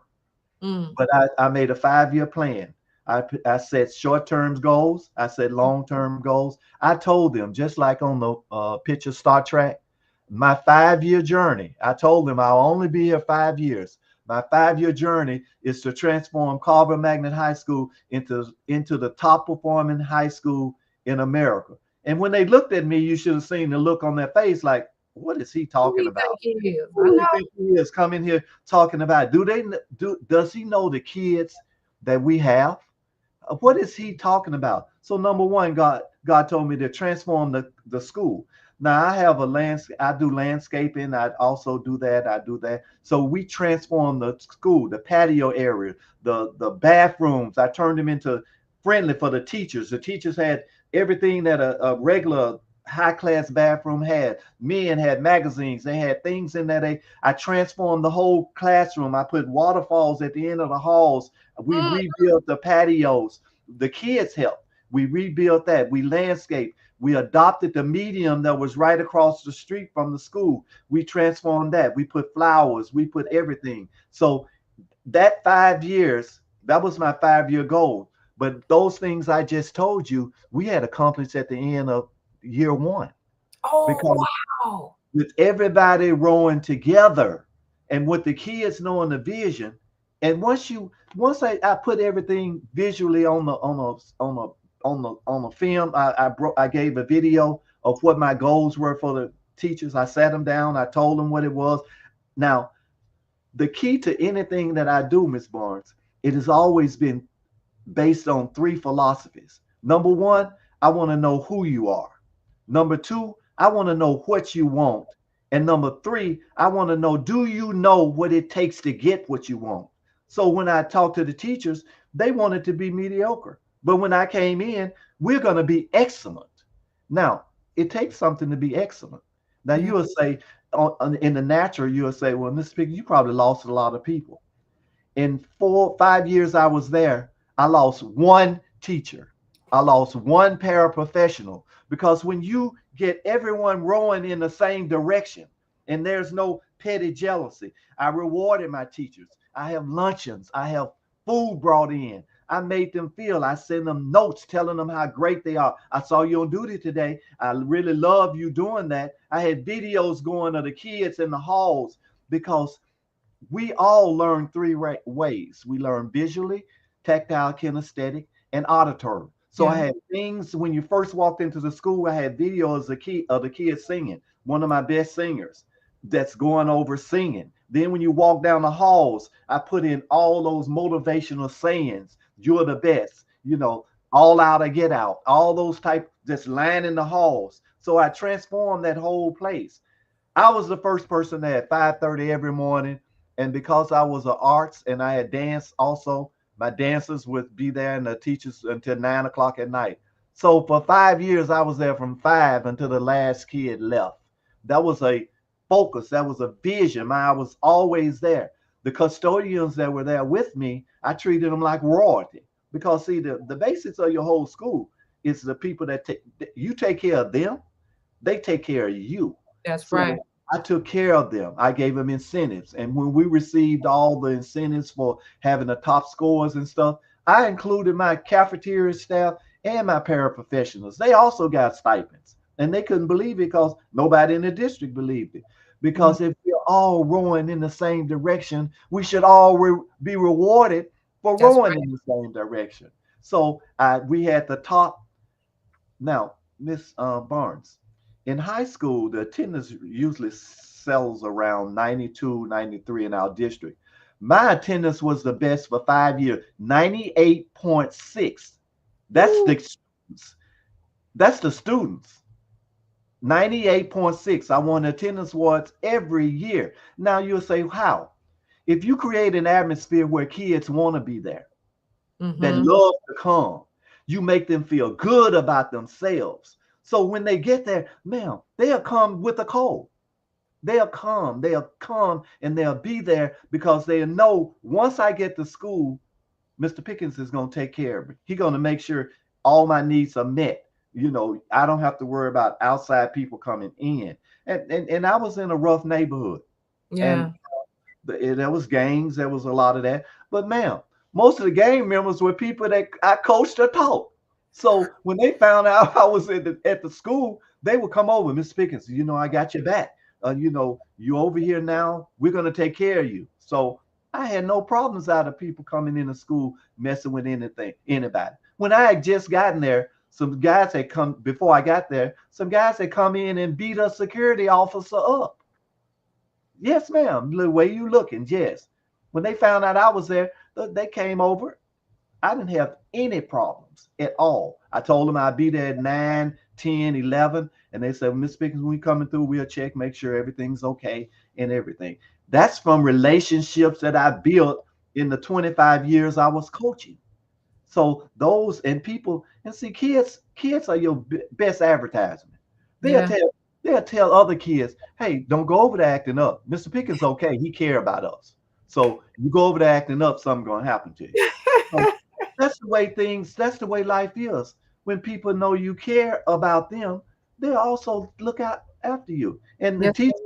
Mm. But I made a 5-year plan. I set short-term goals. I set long-term goals. I told them, just like on the picture Star Trek, my 5-year journey, I told them I'll only be here 5 years. My 5-year journey is to transform Carver Magnet High School into the top performing high school in America. And when they looked at me, you should have seen the look on their face like, what is he Who do talking you about? think he is? Who I do know. you think he is coming here talking about? Does he know the kids that we have? What is he talking about? So number one, God told me to transform the school. Now I have I do landscaping. I also do that. I do that. So we transform the school, the patio area, the bathrooms. I turned them into friendly for the teachers. The teachers had everything that a regular high class bathroom had. Men had magazines. They had things in there. I transformed the whole classroom. I put waterfalls at the end of the halls. We rebuilt the patios. The kids helped. We rebuilt that. We landscaped. We adopted the medium that was right across the street from the school. We transformed that. We put flowers. We put everything. So that 5 years, that was my 5-year goal. But those things I just told you, we had accomplished at the end of year one. Oh, Because wow. with everybody rowing together and with the kids knowing the vision, and once I put everything visually on the film, I gave a video of what my goals were for the teachers. I sat them down, I told them what it was. Now, the key to anything that I do, Miss Barnes, it has always been based on 3 philosophies. Number one, I want to know who you are. Number two, I want to know what you want. And number three, I want to know, do you know what it takes to get what you want? So when I talked to the teachers, they wanted to be mediocre. But when I came in, we're going to be excellent. Now, it takes something to be excellent. Now, Yeah. you will say, in the natural, you will say, well, Mr. Speaker, you probably lost a lot of people. In 5 years I was there, I lost one teacher. I lost one paraprofessional because when you get everyone rowing in the same direction and there's no petty jealousy, I rewarded my teachers. I have luncheons. I have food brought in. I made them feel. I send them notes telling them how great they are. I saw you on duty today. I really love you doing that. I had videos going of the kids in the halls because we all learn 3 ways. We learn visually, tactile, kinesthetic, and auditory. So I Yeah. had things when you first walked into the school. I had videos of the kids singing. One of my best singers that's going over singing. Then when you walk down the halls, I put in all those motivational sayings. You're the best. All out or get out. All those type just lining the halls. So I transformed that whole place. I was the first person there at 5:30 every morning. And because I was an arts and I had dance also, my dancers would be there and the teachers until 9 o'clock at night. So for 5 years, I was there from 5 until the last kid left. That was a focus. That was a vision. I was always there. The custodians that were there with me, I treated them like royalty because see, the basics of your whole school is the people that you take care of them, they take care of you. That's So right. I took care of them. I gave them incentives. And when we received all the incentives for having the top scores and stuff, I included my cafeteria staff and my paraprofessionals. They also got stipends. And they couldn't believe it because nobody in the district believed it. Because if we're all rowing in the same direction, we should all be rewarded for That's rowing right. in the same direction. So we had the top. Now, Miss Barnes, in high school, the attendance usually sells around 92, 93 in our district. My attendance was the best for 5 years, 98.6. That's Ooh. the students. That's the students. 98.6. I won attendance awards every year. Now you'll say, how? If you create an atmosphere where kids want to be there, that Mm-hmm. love to come. You make them feel good about themselves. So when they get there, ma'am, they'll come with a cold. They'll come and they'll be there because they know once I get to school, Mr. Pickens is going to take care of me. He's going to make sure all my needs are met. You know, I don't have to worry about outside people coming in. And I was in a rough neighborhood. Yeah. And there was gangs, there was a lot of that. But ma'am, most of the gang members were people that I coached or taught. So when they found out I was at the school, they would come over, Mr. Pickens, you know, I got your back. You know, you over here now, we're going to take care of you. So I had no problems out of people coming into school messing with anybody. When I had just gotten there, some guys had come before I got there. Some guys had come in and beat a security officer up. Yes, ma'am. The way you looking, yes. When they found out I was there, they came over. I didn't have any problems at all. I told them I'd be there at 9, 10, 11. And they said, Miss Pickens, when we coming through, we'll check, make sure everything's okay and everything. That's from relationships that I built in the 25 years I was coaching. So those and people, and see, kids are your best advertisement. They'll tell other kids, hey, don't go over there acting up. Mr. Pickens, okay, he care about us. So you go over there acting up, something's gonna happen to you. So that's the way life is. When people know you care about them, they'll also look out after you. And the teachers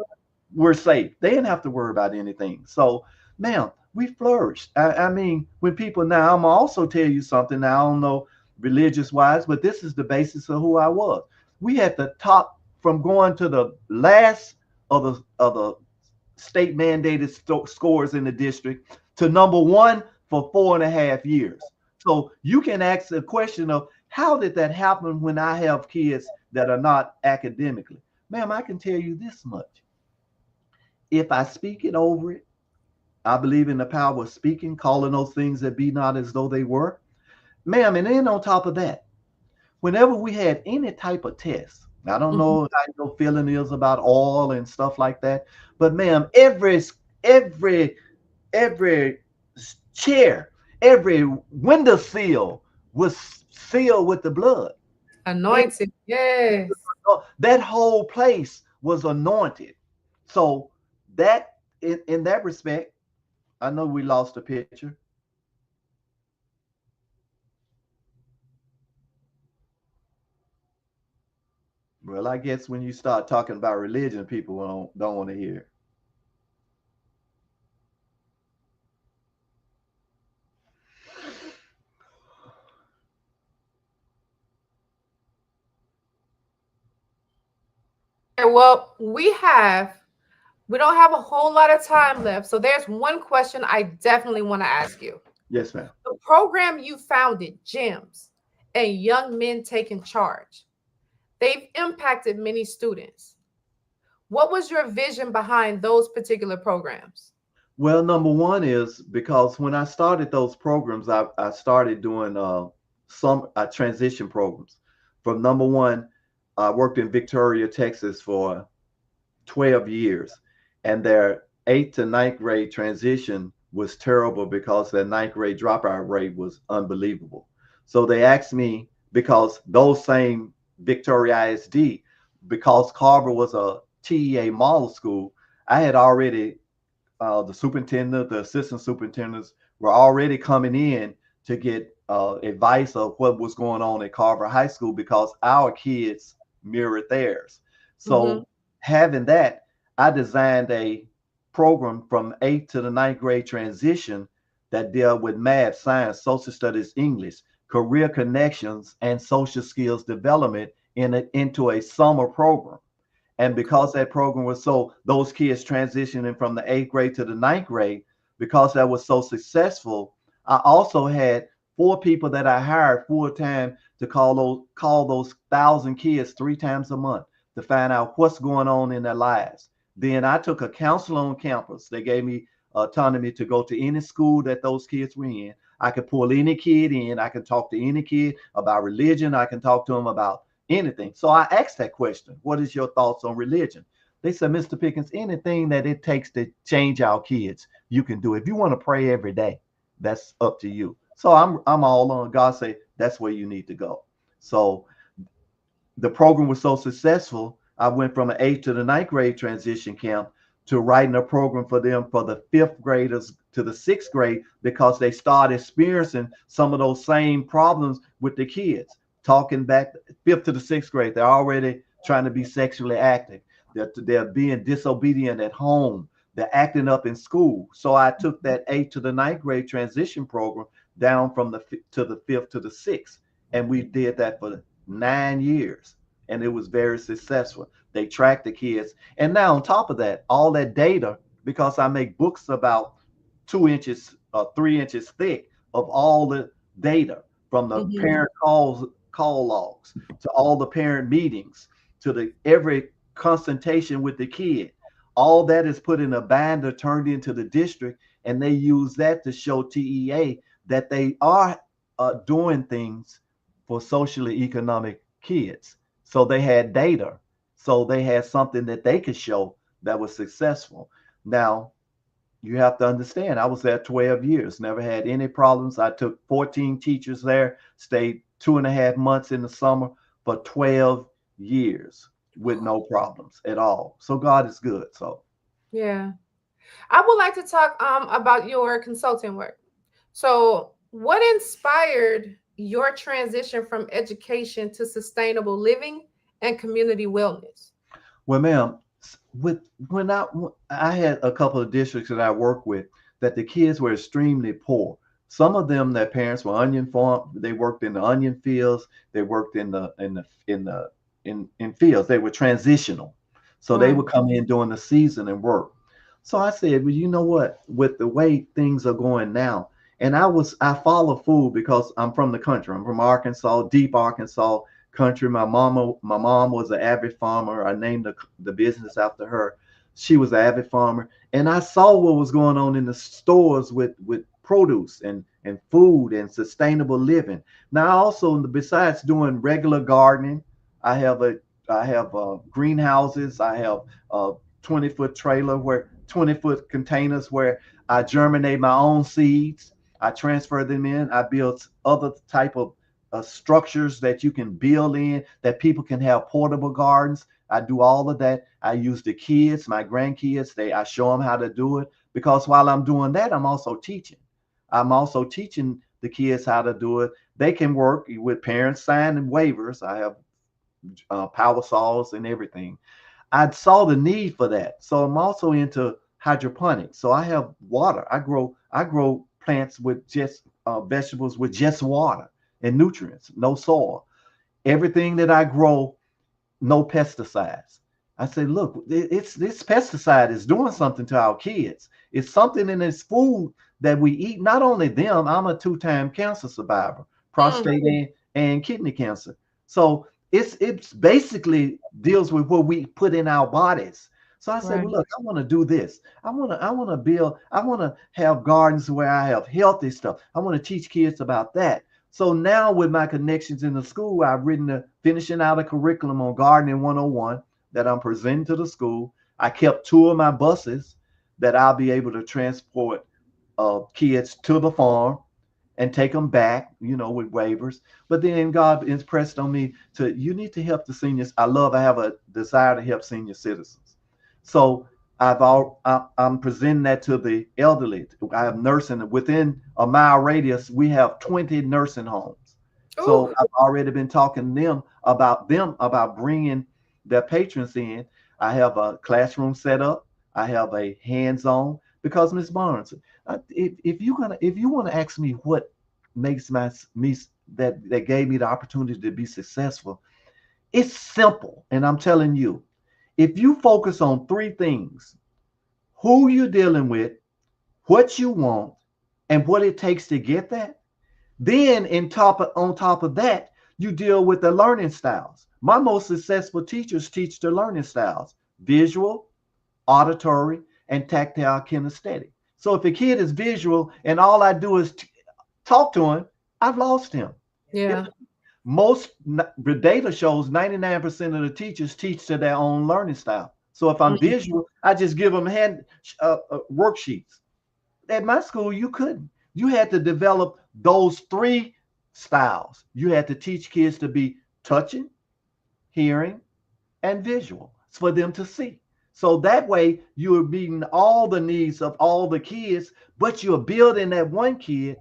were safe. They didn't have to worry about anything. So ma'am, we flourished. I mean, when people now, I'm gonna also tell you something. Now I don't know religious wise, but this is the basis of who I was. We had the top from going to the last of the state mandated scores in the district to number 1 for 4.5 years. So you can ask the question of how did that happen when I have kids that are not academically? Ma'am, I can tell you this much. If I speak it over it, I believe in the power of speaking, calling those things that be not as though they were. Ma'am, and then on top of that, whenever we had any type of test, I don't know how your feeling is about oil and stuff like that, but ma'am, every chair, every windowsill was sealed with the blood. Anointed, yes. That whole place was anointed. So that in that respect, I know we lost a picture. Well, I guess when you start talking about religion, people don't want to hear. Well, we don't have a whole lot of time left. So there's one question I definitely want to ask you. Yes, ma'am. The program you founded, GEMS, and Young Men Taking Charge, they've impacted many students. What was your vision behind those particular programs? Well, number one is because when I started those programs, I started doing some transition programs. From number one, I worked in Victoria, Texas for 12 years, and their 8th to 9th grade transition was terrible because their 9th grade dropout rate was unbelievable. So they asked me, because those same Victoria ISD, because Carver was a TEA model school, I had already, the superintendent, the assistant superintendents were already coming in to get advice of what was going on at Carver High School because our kids mirrored theirs. So having that, I designed a program from 8th to the 9th grade transition that dealt with math, science, social studies, English, career connections, and social skills development into a summer program. And because that program was those kids transitioning from the 8th grade to the 9th grade, because that was so successful, I also had 4 people that I hired full time to call those 1,000 kids 3 times a month to find out what's going on in their lives. Then I took a counselor on campus. They gave me autonomy to go to any school that those kids were in. I could pull any kid in. I could talk to any kid about religion. I can talk to them about anything. So I asked that question, what is your thoughts on religion? They said, Mr. Pickens, anything that it takes to change our kids, you can do. If you want to pray every day, that's up to you. So I'm all on. God say that's where you need to go. So the program was so successful, I went from an 8th to the 9th grade transition camp to writing a program for them for the 5th graders to the 6th grade, because they start experiencing some of those same problems with the kids. Talking back 5th to the 6th grade, they're already trying to be sexually active. They're being disobedient at home. They're acting up in school. So I took that 8th to the 9th grade transition program down from the 5th to the 6th. And we did that for 9 years. And it was very successful. They tracked the kids. And now on top of that, all that data, because I make books about 2 inches, 3 inches thick of all the data from the parent call logs to all the parent meetings to the every consultation with the kid. All that is put in a binder, turned into the district, and they use that to show TEA that they are doing things for socially economic kids. So they had data. So they had something that they could show that was successful. Now, you have to understand, I was there 12 years, never had any problems. I took 14 teachers there, stayed 2.5 months in the summer for 12 years with no problems at all. So God is good. So yeah, I would like to talk about your consulting work. So what inspired your transition from education to sustainable living and community wellness? Well, ma'am, when I had a couple of districts that I worked with that the kids were extremely poor. Some of them, their parents were onion farm. They worked in the onion fields. They worked in fields. They were transitional, so they would come in during the season and work. So I said, well, you know what? With the way things are going now, and I follow food because I'm from the country. I'm from Arkansas, deep Arkansas country. My mom was an avid farmer. I named the business after her. She was an avid farmer, and I saw what was going on in the stores with produce and food and sustainable living. Now, also, besides doing regular gardening, I have greenhouses. I have 20-foot trailer 20-foot containers where I germinate my own seeds. I transfer them in. I build other type of structures that you can build in, that people can have portable gardens. I do all of that. I use the kids, my grandkids. I show them how to do it, because while I'm doing that, I'm also teaching. I'm also teaching the kids how to do it. They can work with parents signing waivers. I have power saws and everything. I saw the need for that. So I'm also into hydroponics. So I have water. I grow plants with just vegetables with just water and nutrients, no soil. Everything that I grow, no pesticides. I say, look, this pesticide is doing something to our kids. It's something in this food that we eat. Not only them, I'm a 2-time cancer survivor, prostate and kidney cancer. So it's basically deals with what we put in our bodies. So I said, well, look, I want to do this. I want to have gardens where I have healthy stuff. I want to teach kids about that. So now with my connections in the school, I've finishing out a curriculum on Gardening 101 that I'm presenting to the school. I kept 2 of my buses that I'll be able to transport kids to the farm and take them back, with waivers. But then God impressed on me you need to help the seniors. I have a desire to help senior citizens. So I'm presenting that to the elderly. I have nursing within a mile radius. We have 20 nursing homes. Ooh. So I've already been talking to them about bringing their patrons in. I have a classroom set up. I have a hands-on, because Ms. Barnes, if you want to ask me what makes that gave me the opportunity to be successful, it's simple. And I'm telling you, if you focus on 3 things: who you're dealing with, what you want, and what it takes to get that, then on top of that, you deal with the learning styles. My most successful teachers teach the learning styles: visual, auditory, and tactile kinesthetic. So if a kid is visual and all I do is talk to him, I've lost him. Yeah. The data shows 99% of the teachers teach to their own learning style. So if I'm visual, I just give them hand worksheets. At my school, you couldn't. You had to develop those 3 styles. You had to teach kids to be touching, hearing, and visual for them to see. So that way you're meeting all the needs of all the kids, but you're building that one kid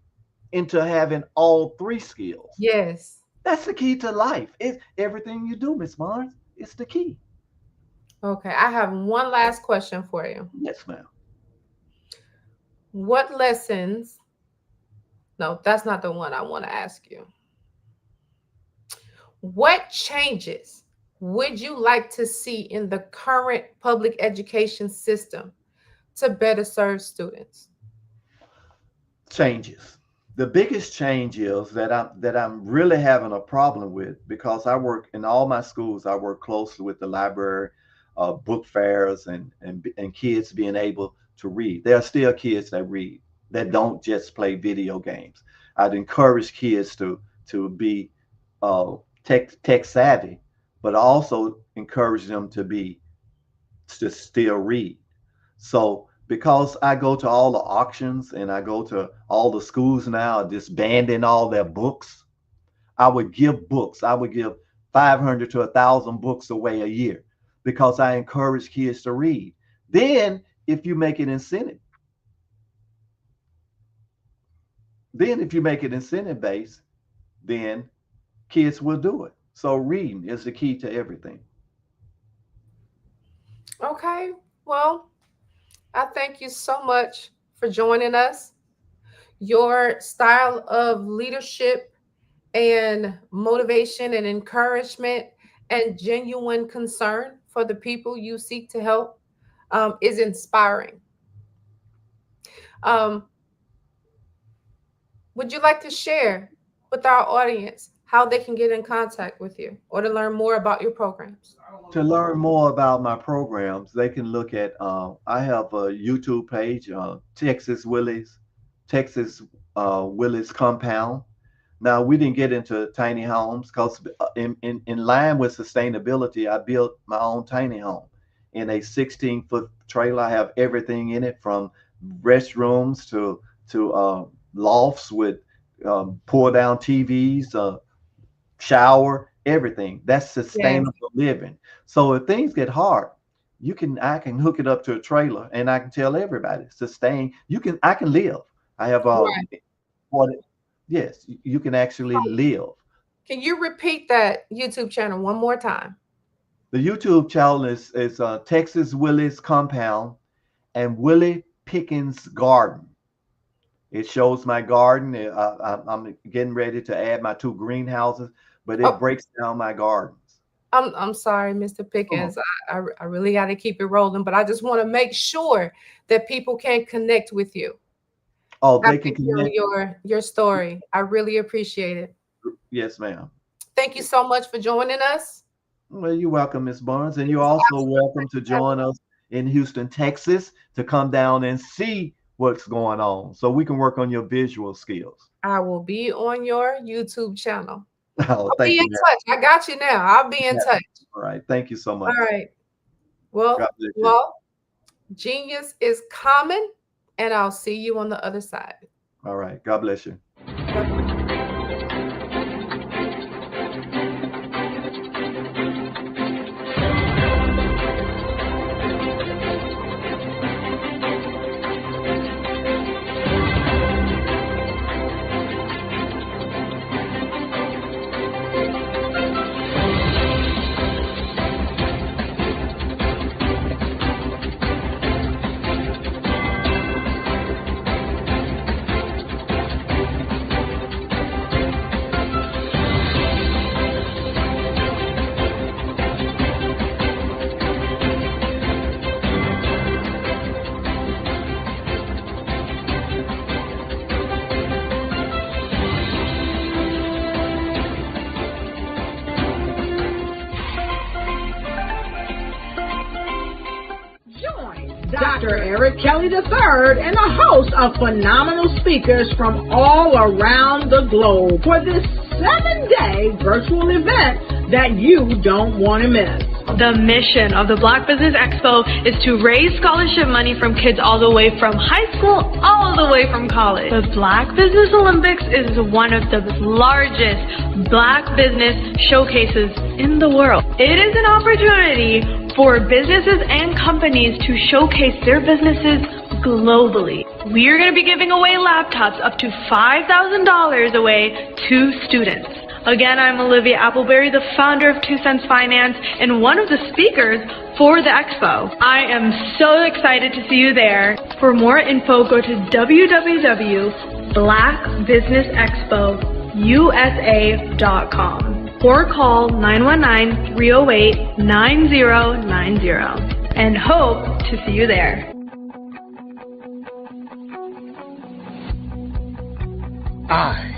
into having all three skills. Yes. That's the key to life. It's everything you do, Miss Barnes. It's the key. Okay, I have one last question for you. Yes, ma'am. What lessons? No, that's not the one I want to ask you. What changes would you like to see in the current public education system to better serve students? Changes. The biggest change is that I'm really having a problem with, because I work in all my schools. I work closely with the library, book fairs, and kids being able to read. There are still kids that read, that don't just play video games. I'd encourage kids to be tech savvy, but also encourage them to still read. So because I go to all the auctions and I go to all the schools now disbanding all their books, I would give books. I would give 500 to 1,000 books away a year, because I encourage kids to read. Then if you make it incentive, based, then kids will do it. So reading is the key to everything. Okay, well, I thank you so much for joining us. Your style of leadership and motivation and encouragement and genuine concern for the people you seek to help is inspiring. Would you like to share with our audience how they can get in contact with you or to learn more about your programs? To learn more about my programs, they can look at, I have a YouTube page, Texas Willis Compound. Now, we didn't get into tiny homes because in line with sustainability, I built my own tiny home in a 16-foot trailer. I have everything in it, from restrooms to lofts with pull-down TVs, shower, everything. That's sustainable living. So if things get hard, I can hook it up to a trailer, and I can tell everybody, sustain. I can live. I have yes, you can actually live. Can you repeat that YouTube channel one more time? The YouTube channel is Texas Willis Compound and Willie Pickens Garden. It shows my garden. I'm getting ready to add my 2 greenhouses, but it breaks down my gardens. I'm sorry, Mr. Pickens. I really got to keep it rolling, but I just want to make sure that people can connect with you. Oh, they can connect. Your story. I really appreciate it. Yes, ma'am. Thank you so much for joining us. Well, you're welcome, Ms. Barnes, and you're also welcome to join us in Houston, Texas, to come down and see what's going on, so we can work on your visual skills. I will be on your YouTube channel. Oh, I'll be in touch. I got you now. I'll be in touch. All right. Thank you so much. All right. Well, genius is common, and I'll see you on the other side. All right. God bless you. Dr. Eric Kelly III and a host of phenomenal speakers from all around the globe for this 7-day virtual event that you don't want to miss. The mission of the Black Business Expo is to raise scholarship money from kids all the way from high school, all the way from college. The Black Business Olympics is one of the largest Black business showcases in the world. It is an opportunity for businesses and companies to showcase their businesses globally. We are going to be giving away laptops up to $5,000 away to students. Again, I'm Olivia Appleberry, the founder of 2 Cents Finance and one of the speakers for the expo. I am so excited to see you there. For more info, go to www.blackbusinessexpousa.com or call 919-308-9090 and hope to see you there. I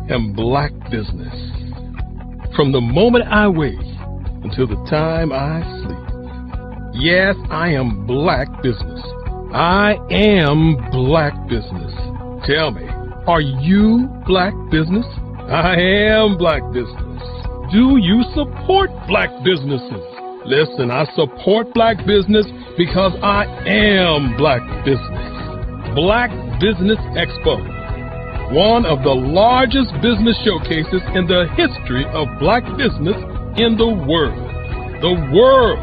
am Black Business. From the moment I wake until the time I sleep. Yes, I am Black Business. I am Black Business. Tell me, are you Black Business? I am Black Business. Do you support Black businesses? Listen, I support Black business because I am Black Business. Black Business Expo, one of the largest business showcases in the history of Black business in the world. The world!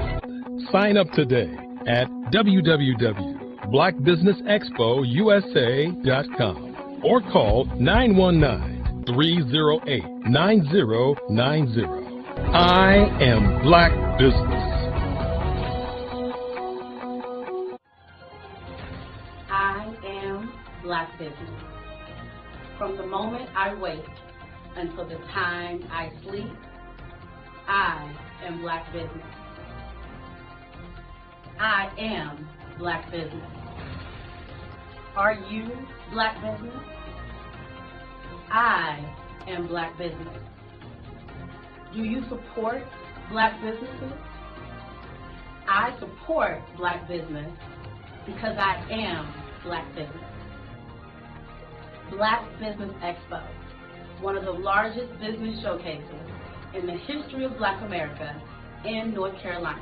Sign up today at www.blackbusinessexpousa.com or call 919-308-9090. I am Black Business. I am Black Business. From the moment I wake until the time I sleep, I am Black Business. I am Black Business. Are you Black Business? I am Black Business. Do you support Black businesses? I support Black business because I am Black Business. Black Business Expo, one of the largest business showcases in the history of Black America in North Carolina.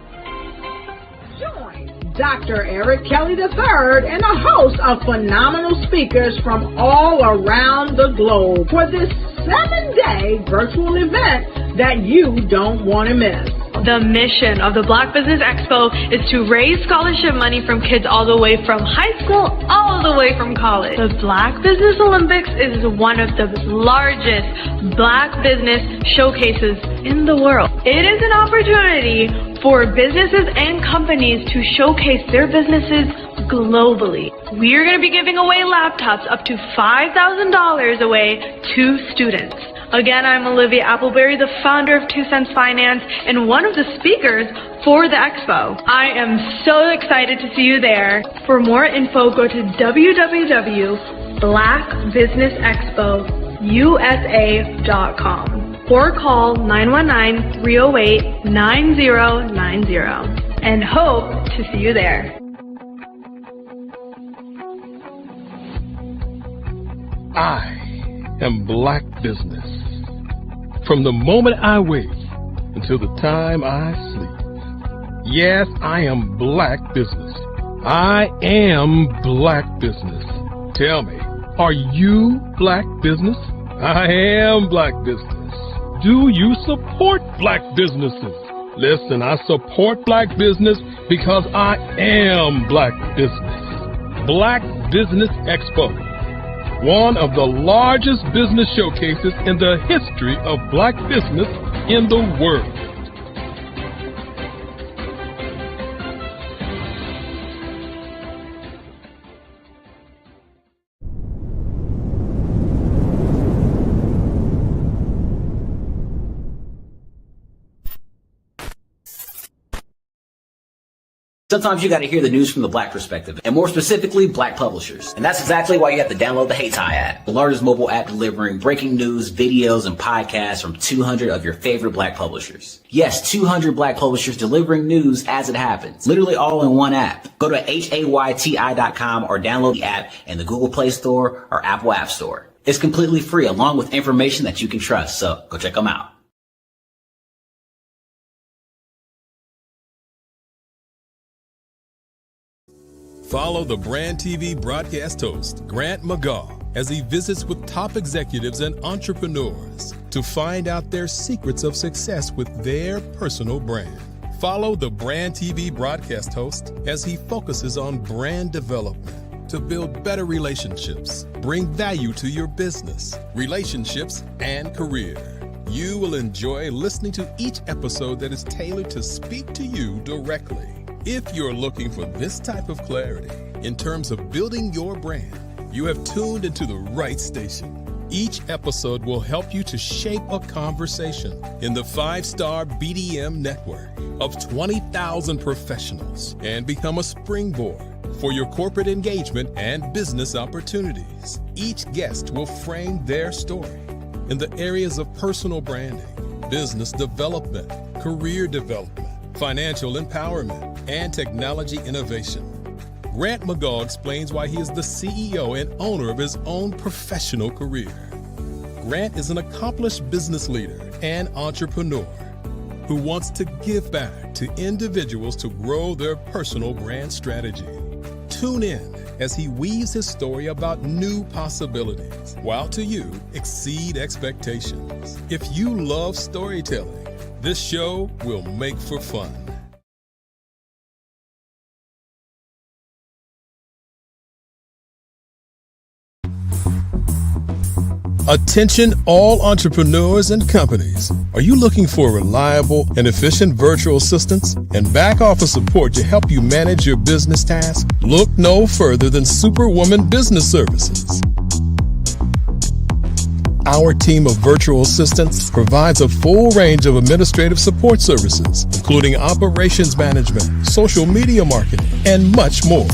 Join Dr. Eric Kelly III and a host of phenomenal speakers from all around the globe for this 7-day virtual event that you don't want to miss. The mission of the Black Business Expo is to raise scholarship money from kids all the way from high school, all the way from college. The Black Business Olympics is one of the largest Black business showcases in the world. It is an opportunity for businesses and companies to showcase their businesses globally. We are going to be giving away laptops up to $5,000 away to students. Again, I'm Olivia Appleberry, the founder of 2 Cents Finance and one of the speakers for the expo. I am so excited to see you there. For more info, go to www.blackbusinessexpousa.com or call 919-308-9090 and hope to see you there. I am Black Business. From the moment I wake until the time I sleep. Yes, I am Black Business. I am Black Business. Tell me, are you Black Business? I am Black Business. Do you support Black businesses? Listen, I support Black business because I am Black Business. Black Business Expo, one of the largest business showcases in the history of Black business in the world. Sometimes you got to hear the news from the Black perspective, and more specifically, Black publishers. And that's exactly why you have to download the HeyTie app, the largest mobile app delivering breaking news, videos, and podcasts from 200 of your favorite Black publishers. Yes, 200 Black publishers delivering news as it happens, literally all in one app. Go to HAYTI.com or download the app in the Google Play Store or Apple App Store. It's completely free, along with information that you can trust, so go check them out. Follow the Brand TV broadcast host, Grant McGaw, as he visits with top executives and entrepreneurs to find out their secrets of success with their personal brand. Follow the Brand TV broadcast host as he focuses on brand development to build better relationships, bring value to your business, relationships, and career. You will enjoy listening to each episode that is tailored to speak to you directly. If you're looking for this type of clarity in terms of building your brand, you have tuned into the right station. Each episode will help you to shape a conversation in the 5-star BDM network of 20,000 professionals and become a springboard for your corporate engagement and business opportunities. Each guest will frame their story in the areas of personal branding, business development, career development, financial empowerment, and technology innovation. Grant McGaugh explains why he is the CEO and owner of his own professional career. Grant is an accomplished business leader and entrepreneur who wants to give back to individuals to grow their personal brand strategy. Tune in as he weaves his story about new possibilities, while to you exceed expectations. If you love storytelling, this show will make for fun. Attention all entrepreneurs and companies. Are you looking for reliable and efficient virtual assistants and back office support to help you manage your business tasks? Look no further than Superwoman Business Services. Our team of virtual assistants provides a full range of administrative support services, including operations management, social media marketing, and much more.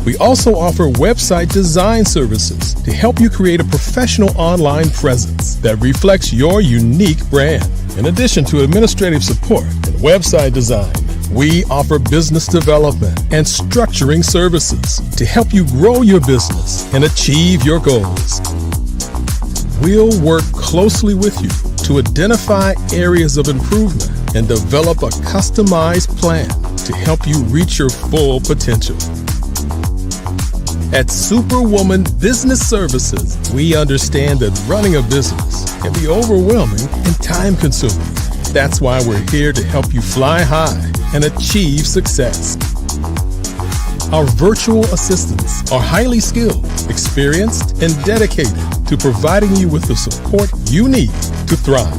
We also offer website design services to help you create a professional online presence that reflects your unique brand. In addition to administrative support and website design, we offer business development and structuring services to help you grow your business and achieve your goals. We'll work closely with you to identify areas of improvement and develop a customized plan to help you reach your full potential. At Superwoman Business Services, we understand that running a business can be overwhelming and time-consuming. That's why we're here to help you fly high and achieve success. Our virtual assistants are highly skilled, experienced, and dedicated to providing you with the support you need to thrive.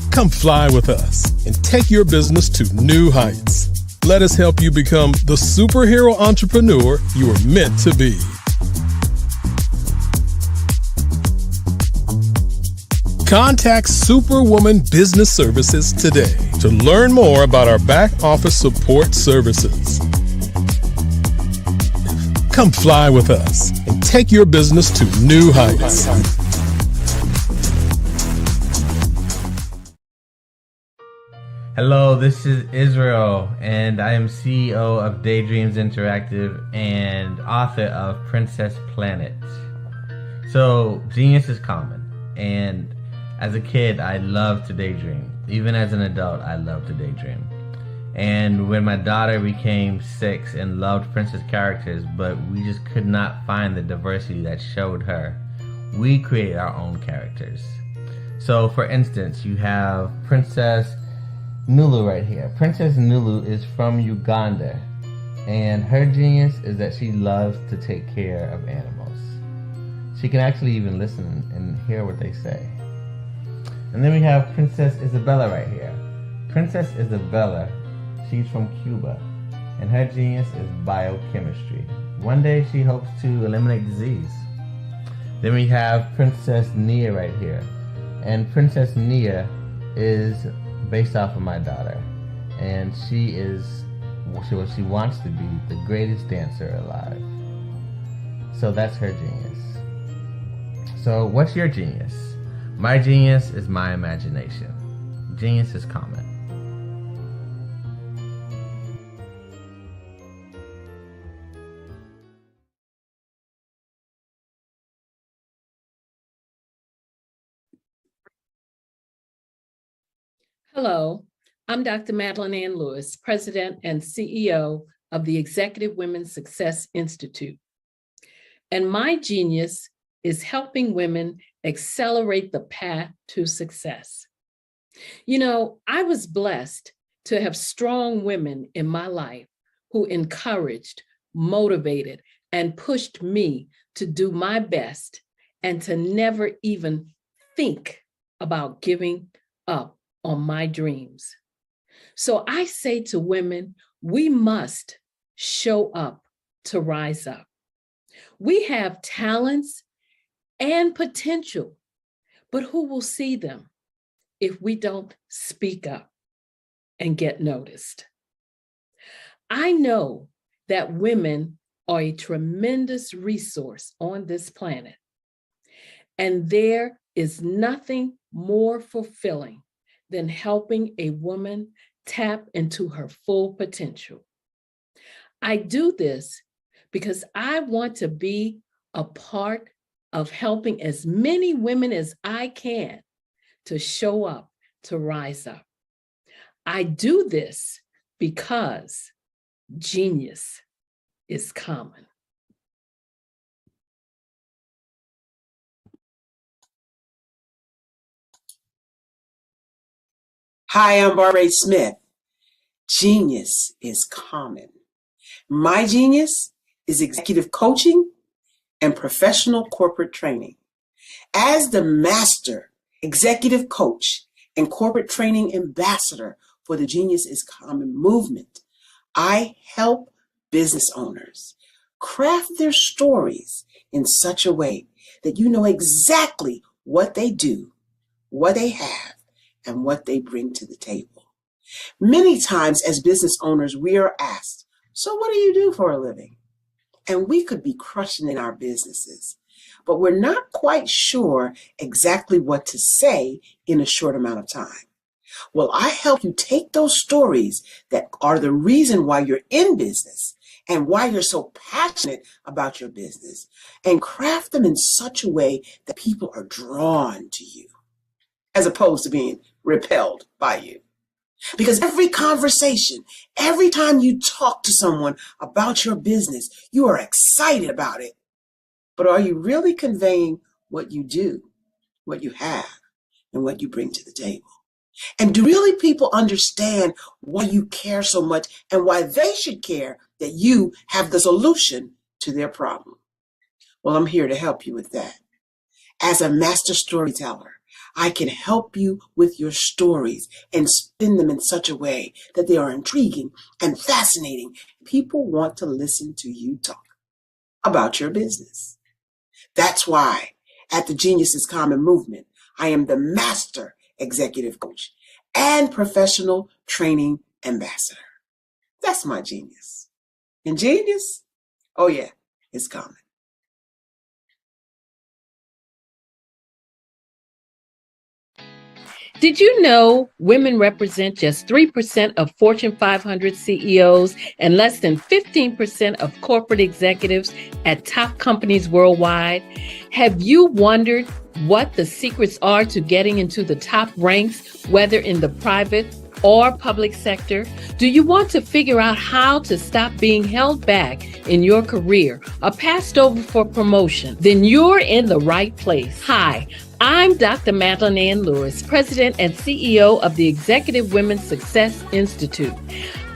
Come fly with us and take your business to new heights. Let us help you become the superhero entrepreneur you are meant to be. Contact Superwoman Business Services today to learn more about our back office support services. Come fly with us and take your business to new heights. Hello, this is Israel, and I am CEO of Daydreams Interactive and author of Princess Planet. So, genius is common, and as a kid, I loved to daydream. Even as an adult, I loved to daydream. And when my daughter became 6 and loved princess characters, but we just could not find the diversity that showed her, we created our own characters. So, for instance, you have Princess Nulu right here. Princess Nulu is from Uganda, and her genius is that she loves to take care of animals. She can actually even listen and hear what they say. And then we have Princess Isabella right here. Princess Isabella, she's from Cuba, and her genius is biochemistry. One day she hopes to eliminate disease. Then we have Princess Nia right here, and Princess Nia is based off of my daughter, and she wants to be the greatest dancer alive. So that's her genius. So what's your genius? My genius is my imagination. Genius is common. Hello, I'm Dr. Madeline Ann Lewis, President and CEO of the Executive Women's Success Institute. And my genius is helping women accelerate the path to success. You know, I was blessed to have strong women in my life who encouraged, motivated, and pushed me to do my best and to never even think about giving up on my dreams. So I say to women, we must show up to rise up. We have talents and potential, but who will see them if we don't speak up and get noticed? I know that women are a tremendous resource on this planet, and there is nothing more fulfilling than helping a woman tap into her full potential. I do this because I want to be a part of helping as many women as I can to show up, to rise up. I do this because genius is common. Hi, I'm Barbara Smith. Genius is common. My genius is executive coaching and professional corporate training. As the master executive coach and corporate training ambassador for the Genius is Common movement, I help business owners craft their stories in such a way that you know exactly what they do, what they have, and what they bring to the table. Many times as business owners, we are asked, so what do you do for a living? And we could be crushing in our businesses, but we're not quite sure exactly what to say in a short amount of time. Well, I help you take those stories that are the reason why you're in business and why you're so passionate about your business and craft them in such a way that people are drawn to you as opposed to being repelled by you. Because every conversation, every time you talk to someone about your business, you are excited about it. But are you really conveying what you do, what you have, and what you bring to the table? And do really people understand why you care so much and why they should care that you have the solution to their problem? Well, I'm here to help you with that. As a master storyteller, I can help you with your stories and spin them in such a way that they are intriguing and fascinating. People want to listen to you talk about your business. That's why at the Genius is Common movement, I am the master executive coach and professional training ambassador. That's my genius. And genius? Oh yeah, it's common. Did you know women represent just 3% of Fortune 500 CEOs and less than 15% of corporate executives at top companies worldwide? Have you wondered what the secrets are to getting into the top ranks, whether in the private or public sector? Do you want to figure out how to stop being held back in your career or passed over for promotion? Then you're in the right place. Hi, I'm Dr. Madeline Ann Lewis, President and CEO of the Executive Women's Success Institute.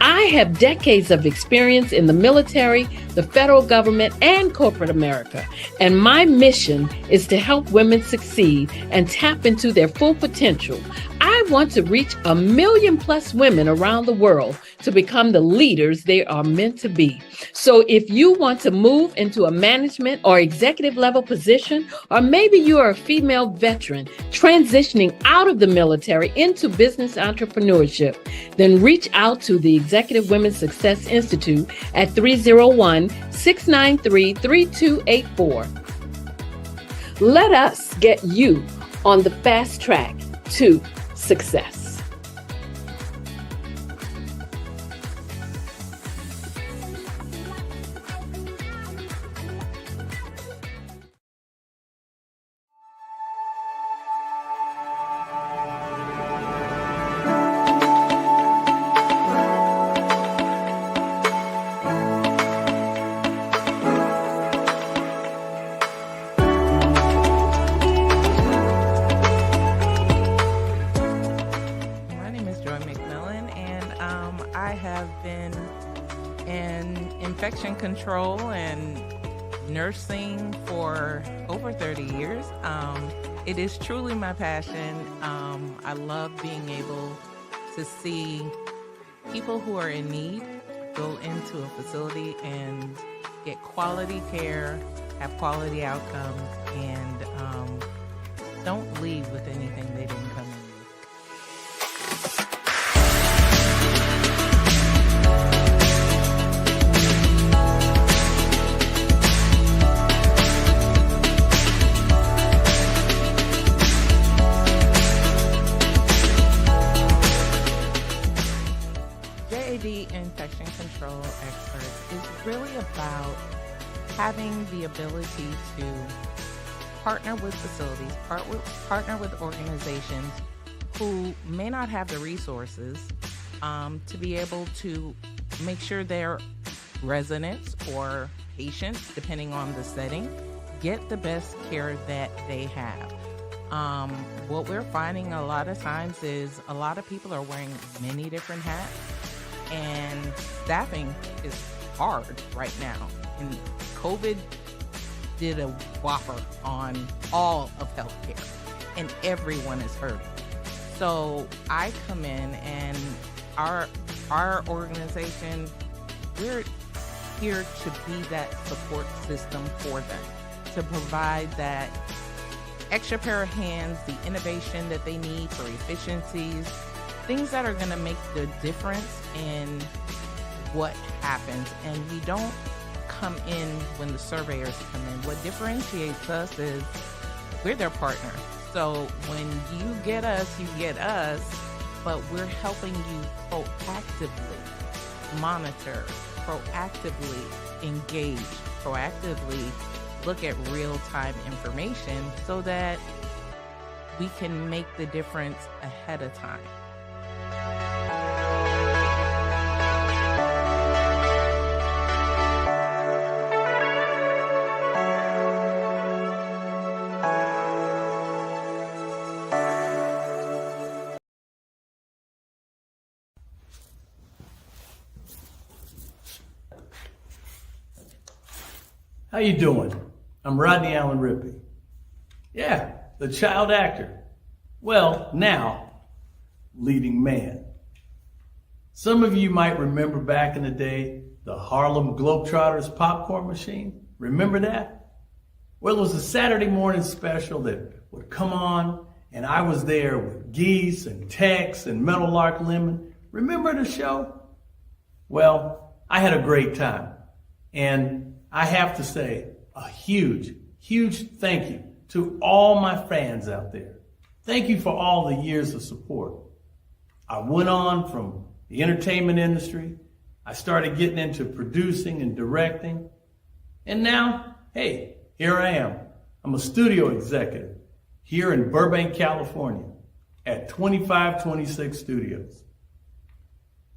I have decades of experience in the military, the federal government, and corporate America, and my mission is to help women succeed and tap into their full potential. I want to reach 1 million+ women around the world to become the leaders they are meant to be. So if you want to move into a management or executive level position, or maybe you are a female veteran transitioning out of the military into business entrepreneurship, then reach out to the Executive Women's Success Institute at 301-693-3284. Let us get you on the fast track to success. infection control and nursing for over 30 years. It is truly my passion. I love being able to see people who are in need go into a facility and get quality care, have quality outcomes, and don't leave with anything they didn't come in with. Infection control experts is really about having the ability to partner with facilities, partner with organizations who may not have the resources to be able to make sure their residents or patients, depending on the setting, get the best care that they have. What we're finding a lot of times is a lot of people are wearing many different hats, and staffing is hard right now. And COVID did a whopper on all of healthcare, and everyone is hurting. So I come in, and our organization, we're here to be that support system for them, to provide that extra pair of hands, the innovation that they need for efficiencies, things that are going to make the difference in what happens. And we don't come in when the surveyors come in. What differentiates us is we're their partner. So when you get us, but we're helping you proactively monitor, proactively engage, proactively look at real-time information so that we can make the difference ahead of time. How you doing? I'm Rodney Allen Rippey. Yeah, the child actor. Well, now, leading man. Some of you might remember back in the day, the Harlem Globetrotters popcorn machine. Remember that? Well, it was a Saturday morning special that would come on, and I was there with Geese and Tex and Meadowlark Lemon. Remember the show? Well, I had a great time. And I have to say a huge, huge thank you to all my fans out there. Thank you for all the years of support. I went on from the entertainment industry. I started getting into producing and directing. And now, hey, here I am. I'm a studio executive here in Burbank, California at 2526 Studios.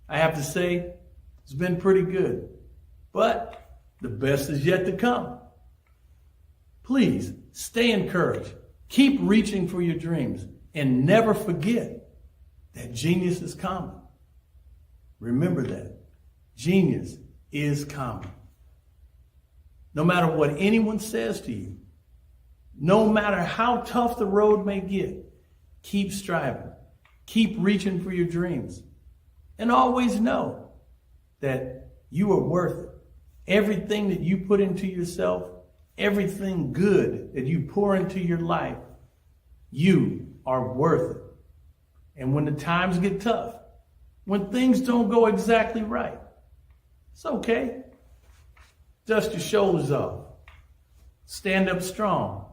I have to say, it's been pretty good, but the best is yet to come. Please stay encouraged. Keep reaching for your dreams and never forget that genius is common. Remember that. Genius is common. No matter what anyone says to you, no matter how tough the road may get, keep striving. Keep reaching for your dreams. And always know that you are worth it. Everything that you put into yourself, everything good that you pour into your life, you are worth it. And when the times get tough, when things don't go exactly right, it's okay. Dust your shoulders off. Stand up strong.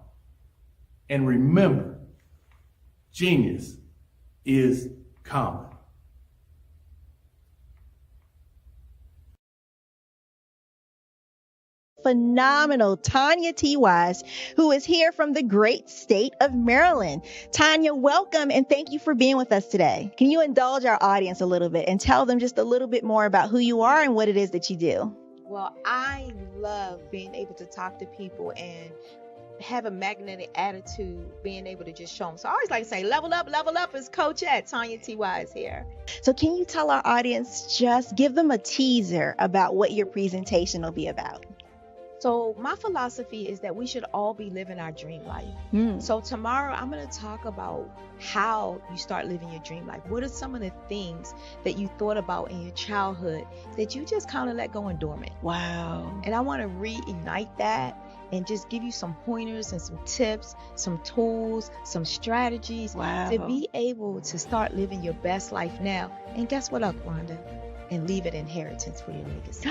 And remember, genius is common. Phenomenal Tanya T. Wise, who is here from the great state of Maryland. Tanya, welcome and thank you for being with us today. Can you indulge our audience a little bit and tell them just a little bit more about who you are and what it is that you do? Well, I love being able to talk to people and have a magnetic attitude, being able to just show them. So I always like to say, level up is Coach at Tanya T.Y. is here. So can you tell our audience, just give them a teaser about what your presentation will be about? So my philosophy is that we should all be living our dream life. So tomorrow I'm going to talk about how you start living your dream life. What are some of the things that you thought about in your childhood that you just kind of let go and dormant? Wow. And I want to reignite that and just give you some pointers and some tips, some tools, some strategies to be able to start living your best life now. And guess what, Wanda? And leave an inheritance for your legacy.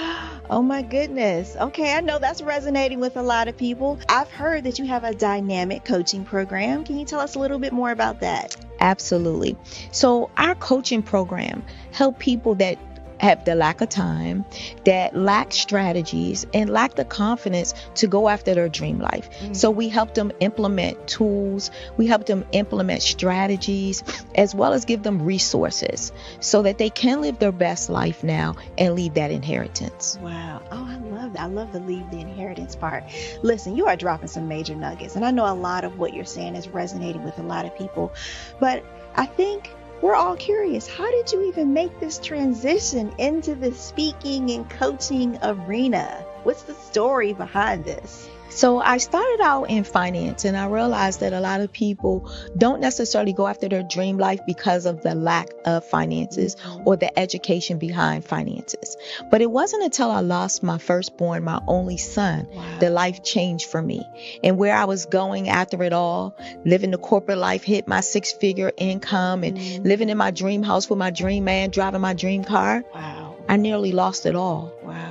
Oh my goodness. Okay, I know that's resonating with a lot of people. I've heard that you have a dynamic coaching program. Can you tell us a little bit more about that? Absolutely. So our coaching program help people that have the lack of time, that lack strategies, and lack the confidence to go after their dream life. So we help them implement tools, we help them implement strategies, as well as give them resources so that they can live their best life now and leave that inheritance. Wow. Oh, I love that. I love the leave the inheritance part. Listen, you are dropping some major nuggets, and I know a lot of what you're saying is resonating with a lot of people, but I think we're all curious. How did you even make this transition into the speaking and coaching arena? What's the story behind this? So I started out in finance, and I realized that a lot of people don't necessarily go after their dream life because of the lack of finances or the education behind finances. But it wasn't until I lost my firstborn, my only son, that life changed for me. And where I was going after it all, living the corporate life, hit my 6-figure income and living in my dream house with my dream man, driving my dream car. I nearly lost it all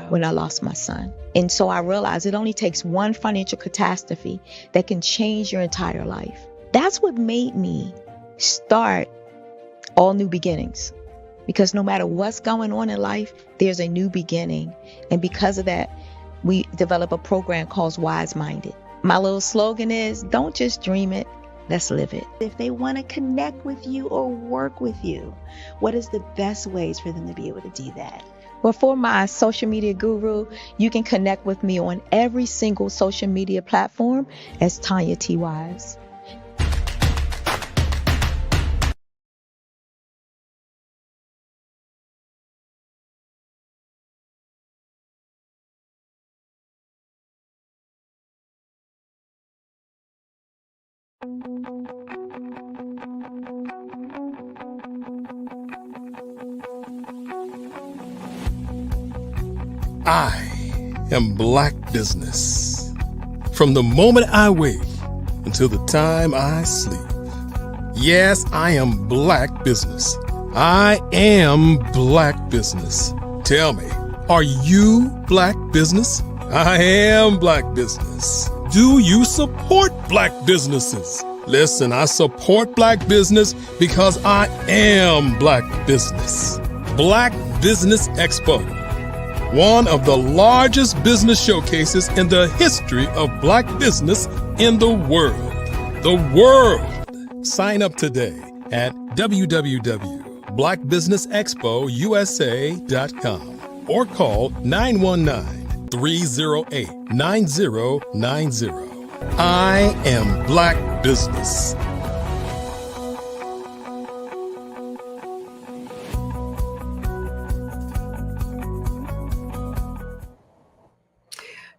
when I lost my son. And so I realized it only takes one financial catastrophe that can change your entire life. That's what made me start All New Beginnings. Because no matter what's going on in life, there's a new beginning. And because of that, we develop a program called Wise Minded. My little slogan is, don't just dream it, let's live it. If they want to connect with you or work with you, what is the best ways for them to be able to do that? Well, for my social media guru, you can connect with me on every single social media platform as Tanya T. Wise. I am Black Business. From the moment I wake until the time I sleep. Yes, I am Black Business. I am Black Business. Tell me, are you Black Business? I am Black Business. Do you support Black businesses? Listen, I support Black business because I am Black Business. Black Business Expo, one of the largest business showcases in the history of Black business in the world. The world! Sign up today at www.blackbusinessexpousa.com or call 919-308-9090. I am Black Business.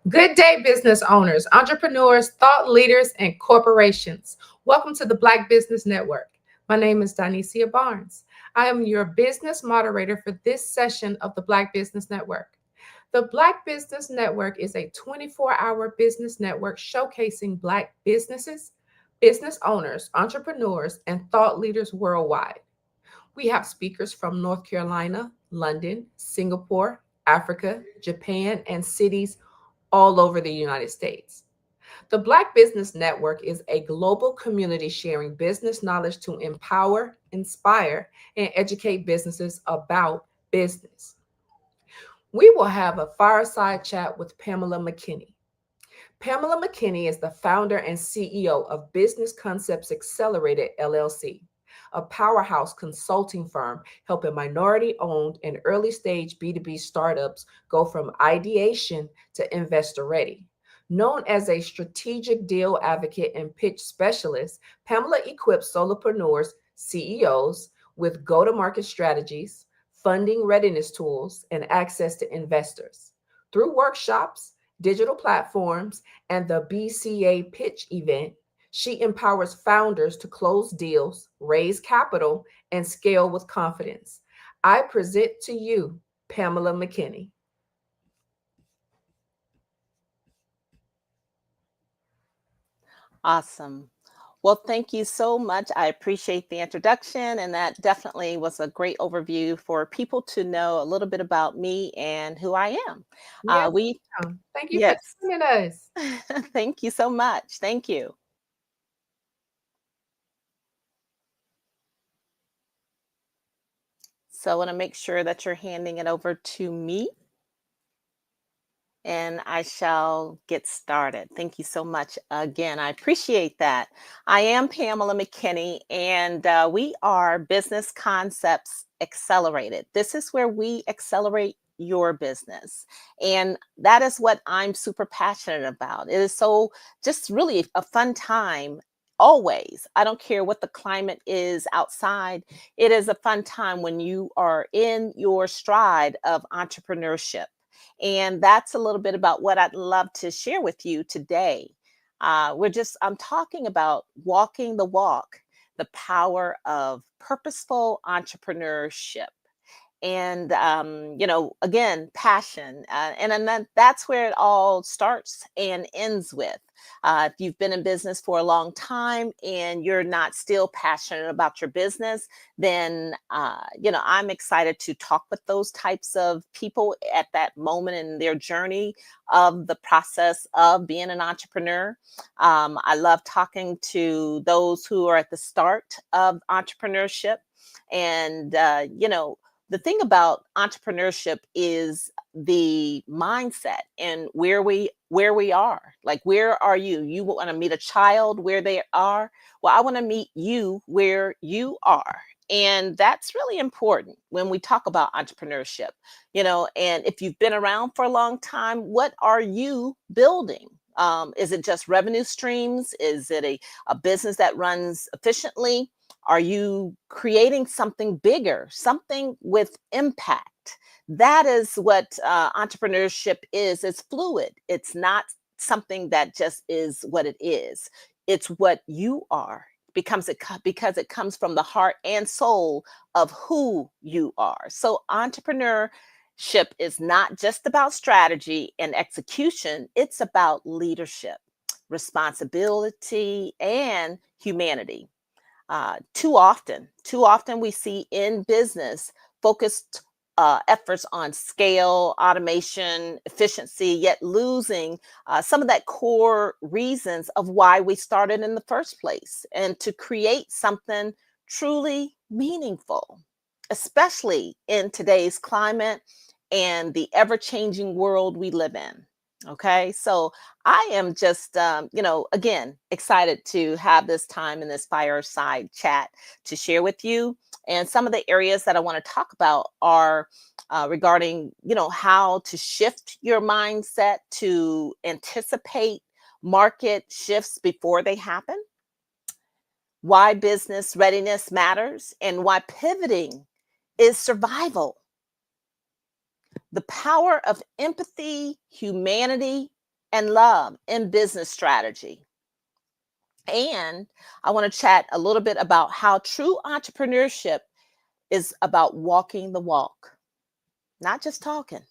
Good day, business owners, entrepreneurs, thought leaders, and corporations. Welcome to the Black Business Network. My name is Donicia Barnes. I am your business moderator for this session of the Black Business Network. The Black Business Network is a 24-hour business network showcasing Black businesses, business owners, entrepreneurs, and thought leaders worldwide. We have speakers from North Carolina, London, Singapore, Africa, Japan, and cities all over the United States. The Black Business Network is a global community sharing business knowledge to empower, inspire, and educate businesses about business. We will have a fireside chat with Pamela McKinney. Pamela McKinney is the founder and CEO of Business Concepts Accelerated, LLC, a powerhouse consulting firm helping minority-owned and early-stage B2B startups go from ideation to investor ready. Known as a strategic deal advocate and pitch specialist, Pamela equips solopreneurs, CEOs, with go-to-market strategies, funding readiness tools, and access to investors. Through workshops, digital platforms, and the BCA Pitch event, she empowers founders to close deals, raise capital, and scale with confidence. I present to you Pamela McKinney. Awesome. Well, thank you so much. I appreciate the introduction, and that definitely was a great overview for people to know a little bit about me and who I am. Yes, We, thank you for yes, joining us. thank you so much. Thank you. So I want to make sure that you're handing it over to me, and I shall get started. Thank you so much again. I appreciate that. I am Pamela McKinney, and we are Business Concepts Accelerated. This is where we accelerate your business. And that is what I'm super passionate about. It is so just really a fun time. Always. I don't care what the climate is outside. It is a fun time when you are in your stride of entrepreneurship. And that's a little bit about what I'd love to share with you today. I'm talking about walking the walk, the power of purposeful entrepreneurship. And, again, passion. And then that's where it all starts and ends with. If you've been in business for a long time and you're not still passionate about your business, then, I'm excited to talk with those types of people at that moment in their journey of the process of being an entrepreneur. I love talking to those who are at the start of entrepreneurship. And, the thing about entrepreneurship is the mindset and where we are. Like, where are you? You want to meet a child where they are? Well, I want to meet you where you are. And that's really important when we talk about entrepreneurship. And if you've been around for a long time, what are you building? Is it just revenue streams? Is it a business that runs efficiently? Are you creating something bigger, something with impact? That is what entrepreneurship is. It's fluid. It's not something that just is what it is. It's what you are. Because it comes from the heart and soul of who you are. So entrepreneurship is not just about strategy and execution. It's about leadership, responsibility, and humanity. Too often we see in business focused efforts on scale, automation, efficiency, yet losing some of that core reasons of why we started in the first place, and to create something truly meaningful, especially in today's climate and the ever-changing world we live in. Okay, so I am just, again, excited to have this time in this fireside chat to share with you. And some of the areas that I want to talk about are regarding, how to shift your mindset to anticipate market shifts before they happen, why business readiness matters, and why pivoting is survival. The power of empathy, humanity, and love in business strategy. And I want to chat a little bit about how true entrepreneurship is about walking the walk, not just talking.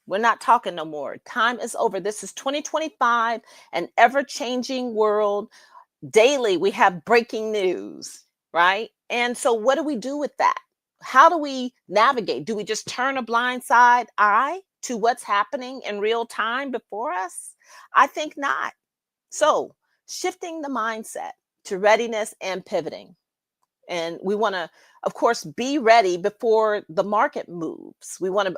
We're not talking no more. Time is over. This is 2025, an ever-changing world. Daily, we have breaking news, right? And so what do we do with that? How do we navigate? Do we just turn a blind eye to what's happening in real time before us? I think not. So shifting the mindset to readiness and pivoting. And we want to, of course, be ready before the market moves. We want to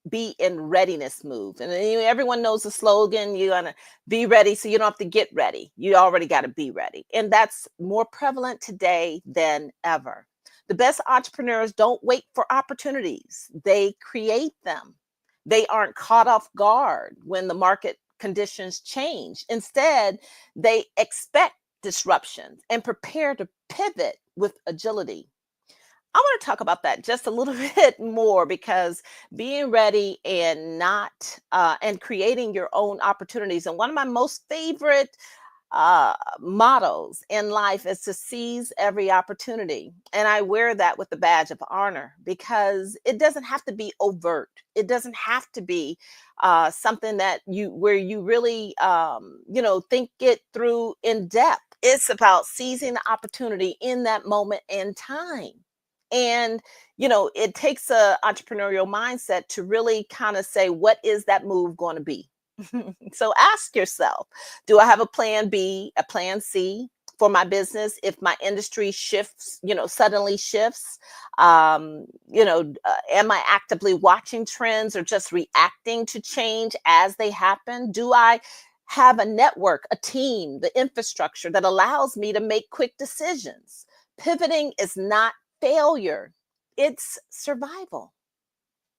be in readiness move. And everyone knows the slogan, you want to be ready so you don't have to get ready. You already got to be ready. And that's more prevalent today than ever. The best entrepreneurs don't wait for opportunities. They create them. They aren't caught off guard when the market conditions change. Instead, they expect disruptions and prepare to pivot with agility. I want to talk about that just a little bit more, because being ready and not and creating your own opportunities. And one of my most favorite mottos in life is to seize every opportunity. And I wear that with the badge of honor, because it doesn't have to be overt. It doesn't have to be something that where you really, think it through in depth. It's about seizing the opportunity in that moment in time. And, it takes a entrepreneurial mindset to really kind of say, what is that move going to be? So ask yourself, do I have a plan B, a plan C for my business if my industry shifts, suddenly shifts? Am I actively watching trends or just reacting to change as they happen? Do I have a network, a team, the infrastructure that allows me to make quick decisions? Pivoting is not failure, it's survival.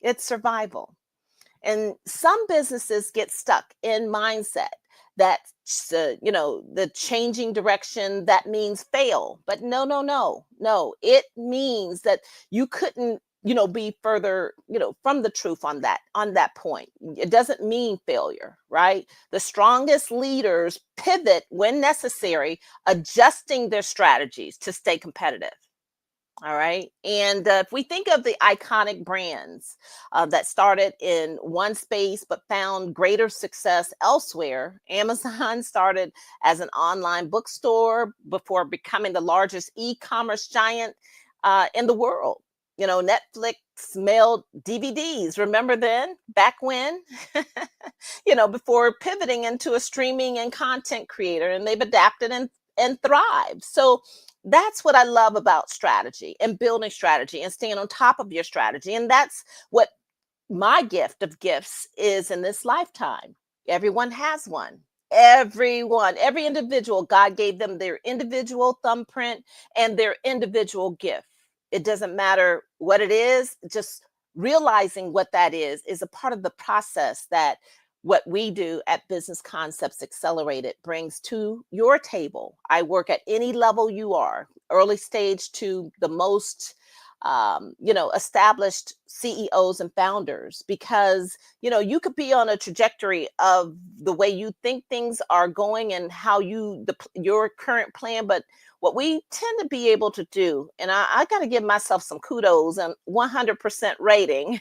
It's survival. And some businesses get stuck in mindset that the changing direction, that means fail. But no, it means that you couldn't be further from the truth on that point. It doesn't mean failure, right? The strongest leaders pivot when necessary, adjusting their strategies to stay competitive. All right. And if we think of the iconic brands that started in one space but found greater success elsewhere, Amazon started as an online bookstore before becoming the largest e-commerce giant in the world. Netflix mailed DVDs. Remember then, back when, before pivoting into a streaming and content creator, and they've adapted and thrived. So that's what I love about strategy and building strategy and staying on top of your strategy. And that's what my gift of gifts is in this lifetime. Everyone has one. Everyone, every individual, God gave them their individual thumbprint and their individual gift. It doesn't matter what it is, just realizing what that is a part of the process that what we do at Business Concepts Accelerated brings to your table. I work at any level you are, early stage to the most established CEOs and founders, because you could be on a trajectory of the way you think things are going and how your current plan. But what we tend to be able to do, and I got to give myself some kudos and 100% rating.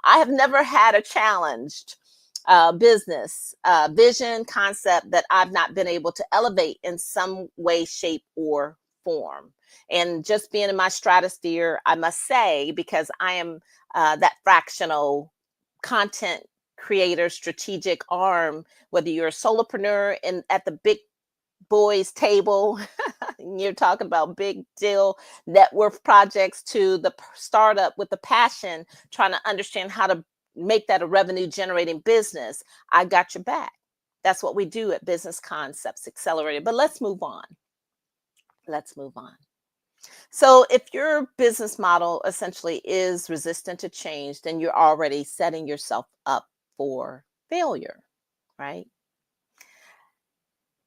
I have never had a challenged business vision concept that I've not been able to elevate in some way, shape, or form. And just being in my stratosphere, I must say, because I am that fractional content creator, strategic arm, whether you're a solopreneur and at the big boys table, you're talking about big deal net worth projects, to the startup with the passion, trying to understand how to make that a revenue generating business. I got your back. That's what we do at Business Concepts Accelerated. But let's move on. So if your business model essentially is resistant to change, then you're already setting yourself up for failure, right?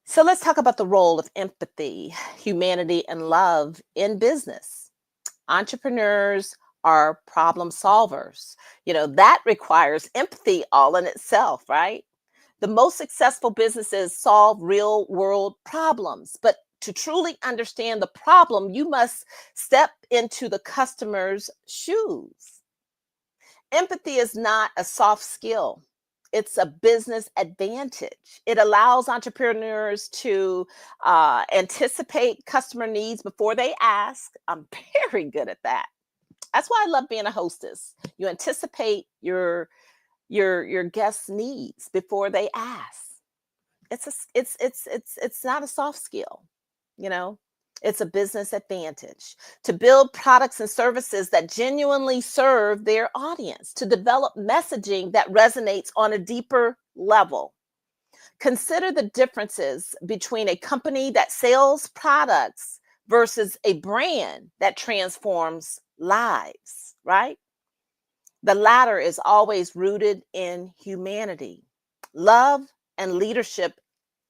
So let's talk about the role of empathy, humanity, and love in business. Entrepreneurs are problem solvers. That requires empathy all in itself, right? The most successful businesses solve real world problems, but to truly understand the problem, you must step into the customer's shoes. Empathy is not a soft skill. It's a business advantage. It allows entrepreneurs to anticipate customer needs before they ask. I'm very good at that. That's why I love being a hostess. You anticipate your guests' needs before they ask. It's not a soft skill, It's a business advantage to build products and services that genuinely serve their audience, to develop messaging that resonates on a deeper level. Consider the differences between a company that sells products versus a brand that transforms lives, right? The latter is always rooted in humanity, love, and leadership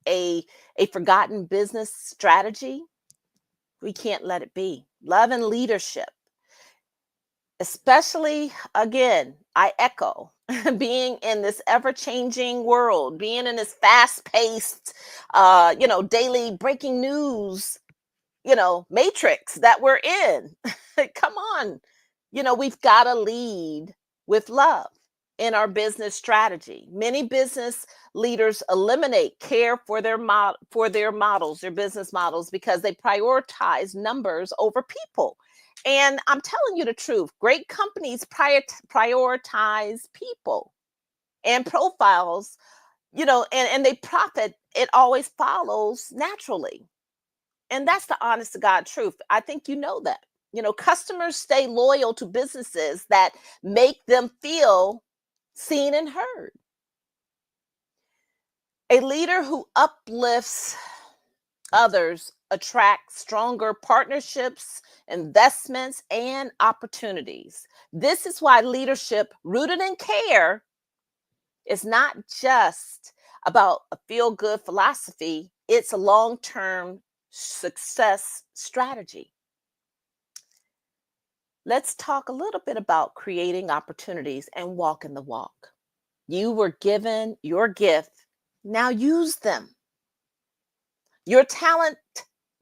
a forgotten business strategy? We can't let it be. Love and leadership, especially, again, I echo, being in this ever-changing world, being in this fast-paced, daily breaking news, matrix that we're in. Come on. We've got to lead with love in our business strategy. Many business leaders eliminate care for their models, their business models, because they prioritize numbers over people. And I'm telling you the truth, great companies prioritize people and profiles, and they profit. It always follows naturally. And that's the honest to God truth. I think you know that. Customers stay loyal to businesses that make them feel seen and heard. A leader who uplifts others attracts stronger partnerships, investments, and opportunities. This is why leadership rooted in care is not just about a feel-good philosophy, it's a long-term success strategy. Let's talk a little bit about creating opportunities and walking the walk. You were given your gift, now use them. Your talent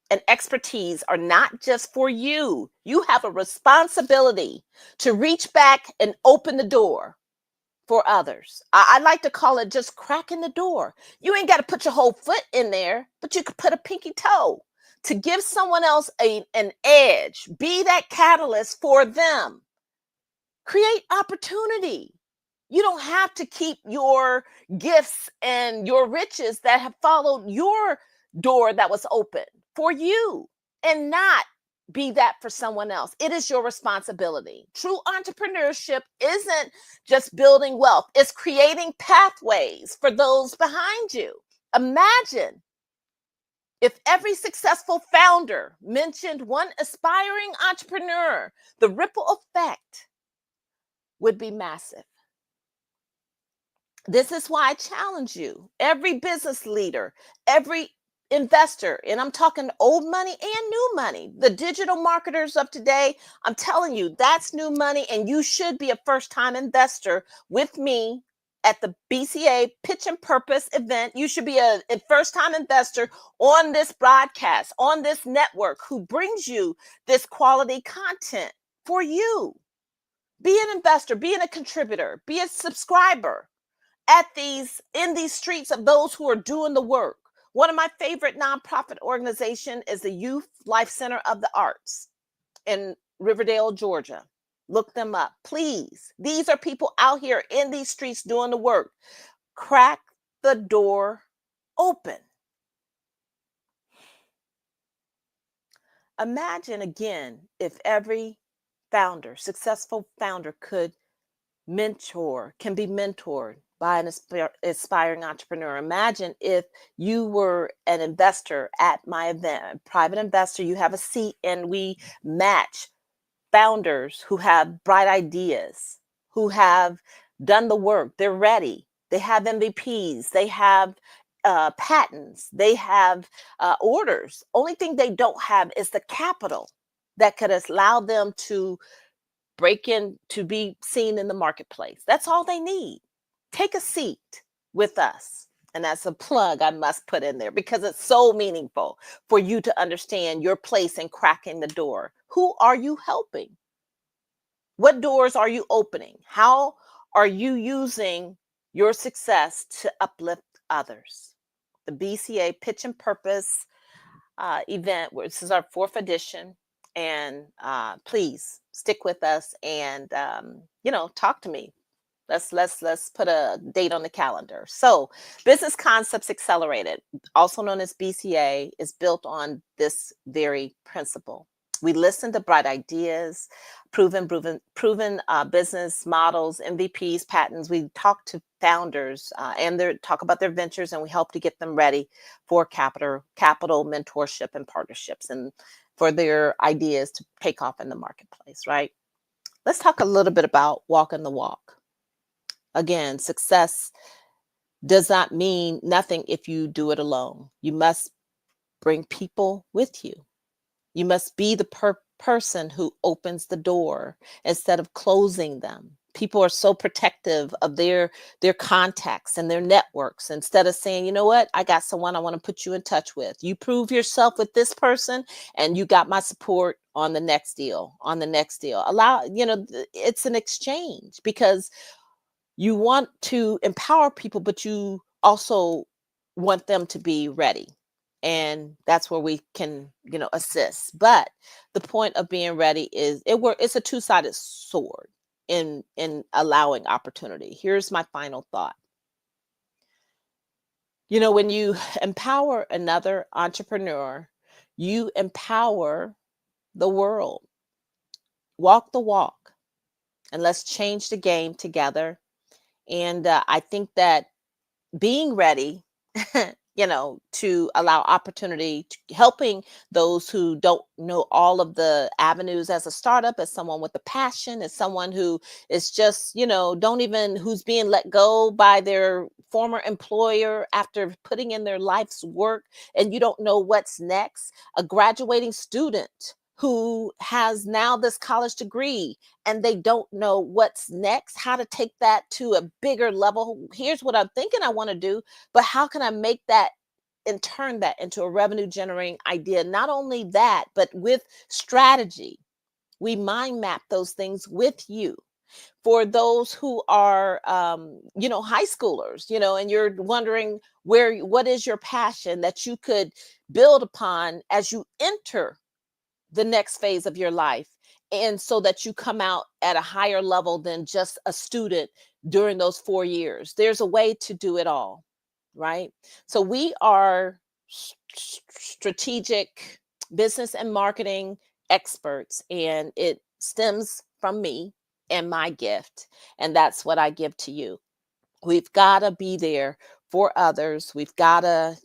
and expertise are not just for you. You have a responsibility to reach back and open the door for others. I like to call it just cracking the door. You ain't got to put your whole foot in there, but you could put a pinky toe to give someone else an edge. Be that catalyst for them. Create opportunity. You don't have to keep your gifts and your riches that have followed your door that was open for you and not be that for someone else. It is your responsibility. True entrepreneurship isn't just building wealth, it's creating pathways for those behind you. Imagine if every successful founder mentioned one aspiring entrepreneur, the ripple effect would be massive. This is why I challenge you, every business leader, every investor, and I'm talking old money and new money, the digital marketers of today, I'm telling you, that's new money, and you should be a first-time investor with me at the BCA Pitch and Purpose event. You should be a first-time investor on this broadcast, on this network, who brings you this quality content for you. Be an investor, be a contributor, be a subscriber in these streets of those who are doing the work. One of my favorite nonprofit organizations is the Youth Life Center of the Arts in Riverdale, Georgia. Look them up, please. These are people out here in these streets doing the work. Crack the door open. Imagine again if every successful founder can be mentored by an aspiring entrepreneur. Imagine if you were an investor at my event, a private investor, you have a seat, and we match founders who have bright ideas, who have done the work, they're ready, they have MVPs, they have patents, they have orders. Only thing they don't have is the capital that could allow them to break in, to be seen in the marketplace. That's all they need. Take a seat with us. And that's a plug I must put in there because it's so meaningful for you to understand your place in cracking the door. Who are you helping? What doors are you opening? How are you using your success to uplift others? The BCA Pitch and Purpose event, this is our 4th edition. And please stick with us and, talk to me. Let's put a date on the calendar. So Business Concepts Accelerated, also known as BCA, is built on this very principle. We listen to bright ideas, proven business models, MVPs, patents. We talk to founders and talk about their ventures, and we help to get them ready for capital, mentorship, and partnerships, and for their ideas to take off in the marketplace, right? Let's talk a little bit about walking the walk. Again, success does not mean nothing if you do it alone. You must bring people with you. You must be the person who opens the door instead of closing them. People are so protective of their contacts and their networks. Instead of saying, you know what, I got someone I want to put you in touch with. You prove yourself with this person and you got my support on the next deal, on the next deal. Allow, it's an exchange, because you want to empower people, but you also want them to be ready. And that's where we can, assist. But the point of being ready is it's a two-sided sword in allowing opportunity. Here's my final thought. When you empower another entrepreneur, you empower the world. Walk the walk, and let's change the game together. And I think that being ready, to allow opportunity, to helping those who don't know all of the avenues as a startup, as someone with a passion, as someone who is just, who's being let go by their former employer after putting in their life's work, and you don't know what's next. A graduating student who has now this college degree and they don't know what's next, how to take that to a bigger level. Here's what I'm thinking I want to do, but how can I make that and turn that into a revenue generating idea? Not only that, but with strategy. We mind map those things with you. For those who are, high schoolers, and you're wondering what is your passion that you could build upon as you enter the next phase of your life, and so that you come out at a higher level than just a student during those 4 years. There's a way to do it all, right? So we are strategic business and marketing experts, and it stems from me and my gift, and that's what I give to you. We've got to be there for others. We've got to,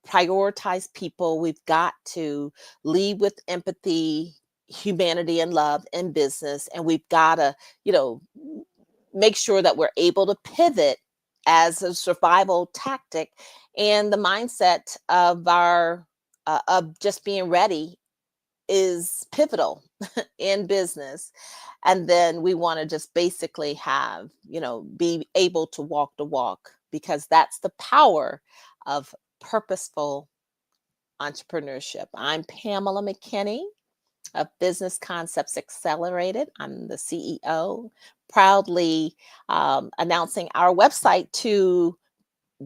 prioritize people. We've got to lead with empathy, humanity, and love in business. And we've got to, make sure that we're able to pivot as a survival tactic, and the mindset of of just being ready is pivotal in business. And then we want to just basically have, be able to walk the walk, because that's the power of purposeful entrepreneurship. I'm Pamela McKinney of Business Concepts Accelerated. I'm the CEO, proudly announcing our website to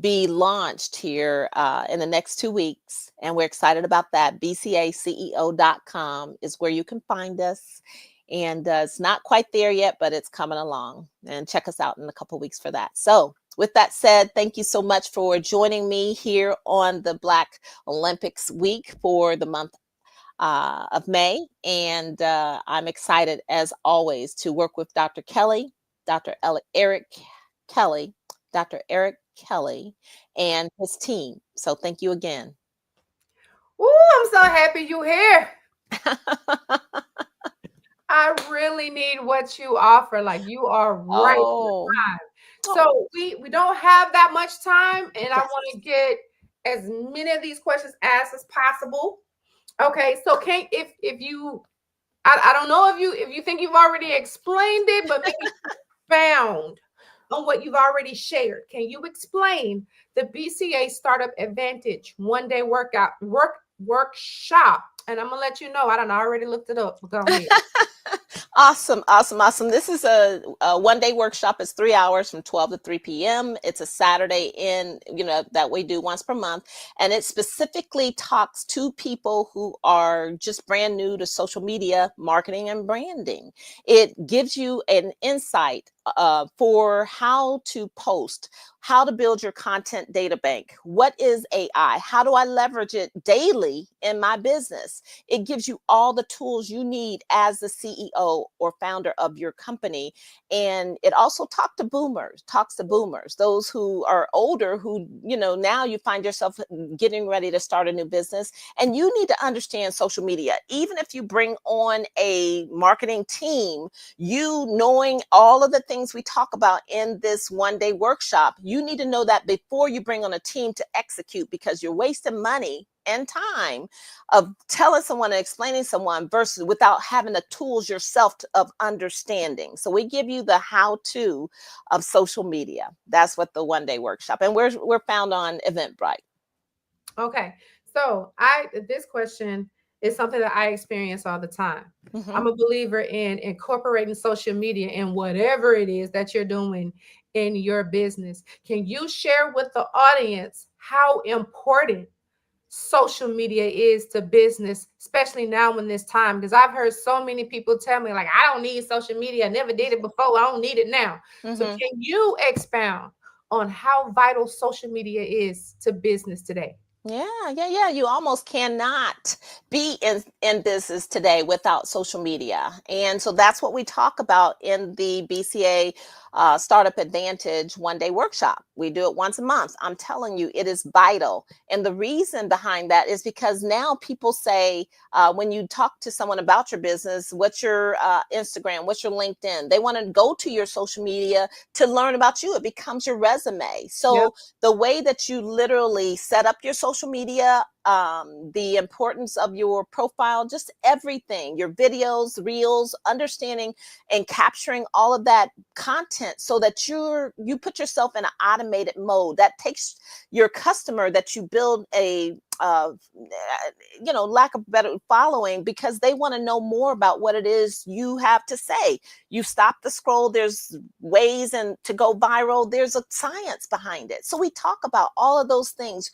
be launched here in the next 2 weeks. And we're excited about that. bcaceo.com is where you can find us. And it's not quite there yet, but it's coming along. And check us out in a couple of weeks for that. So with that said, thank you so much for joining me here on the Black Olympics week for the month of May. And I'm excited, as always, to work with Dr. Eric Kelly, and his team. So thank you again. I'm so happy you're here. I really need what you offer. Like, you are right on time. So we don't have that much time, and I want to get as many of these questions asked as possible. Okay, so if you I don't know if you think you've already explained it, but maybe found on what you've already shared. Can you explain the BCA Startup Advantage one-day workshop? And I'm gonna let you know, I done already looked it up. Go ahead. Awesome. This is a one-day workshop. It's 3 hours from 12 to 3 p.m. It's a Saturday that we do once per month. And it specifically talks to people who are just brand new to social media marketing and branding. It gives you an insight for how to post, how to build your content data bank. What is AI? How do I leverage it daily in my business? It gives you all the tools you need as the CEO CEO or founder of your company. And it also talks to boomers, those who are older, who, now you find yourself getting ready to start a new business, and you need to understand social media. Even if you bring on a marketing team, you knowing all of the things we talk about in this one-day workshop, you need to know that before you bring on a team to execute, because you're wasting money and time of telling someone and explaining someone versus without having the tools yourself of understanding. So we give you the how-to of social media. That's what the one-day workshop, and we're found on Eventbrite. Okay, so this question is something that I experience all the time. I'm a believer in incorporating social media in whatever it is that you're doing in your business. Can you share with the audience how important social media is to business, especially now in this time? Because I've heard so many people tell me, like, I don't need social media. I never did it before. I don't need it now. So can you expound on how vital social media is to business today? Yeah. You almost cannot be in business today without social media. And so that's what we talk about in the BCA Startup Advantage one-day workshop. We do it once a month. I'm telling you, it is vital. And the reason behind that is because now people say, when you talk to someone about your business, what's your Instagram, what's your LinkedIn? They want to go to your social media to learn about you. It becomes your resume. So the way that you literally set up your social media, the importance of your profile, just everything, your videos, reels, understanding and capturing all of that content so that you put yourself in an automated mode that takes your customer that you build a lack of better following, because they want to know more about what it is you have to say. You stop the scroll. There's ways to go viral. There's a science behind it. So we talk about all of those things,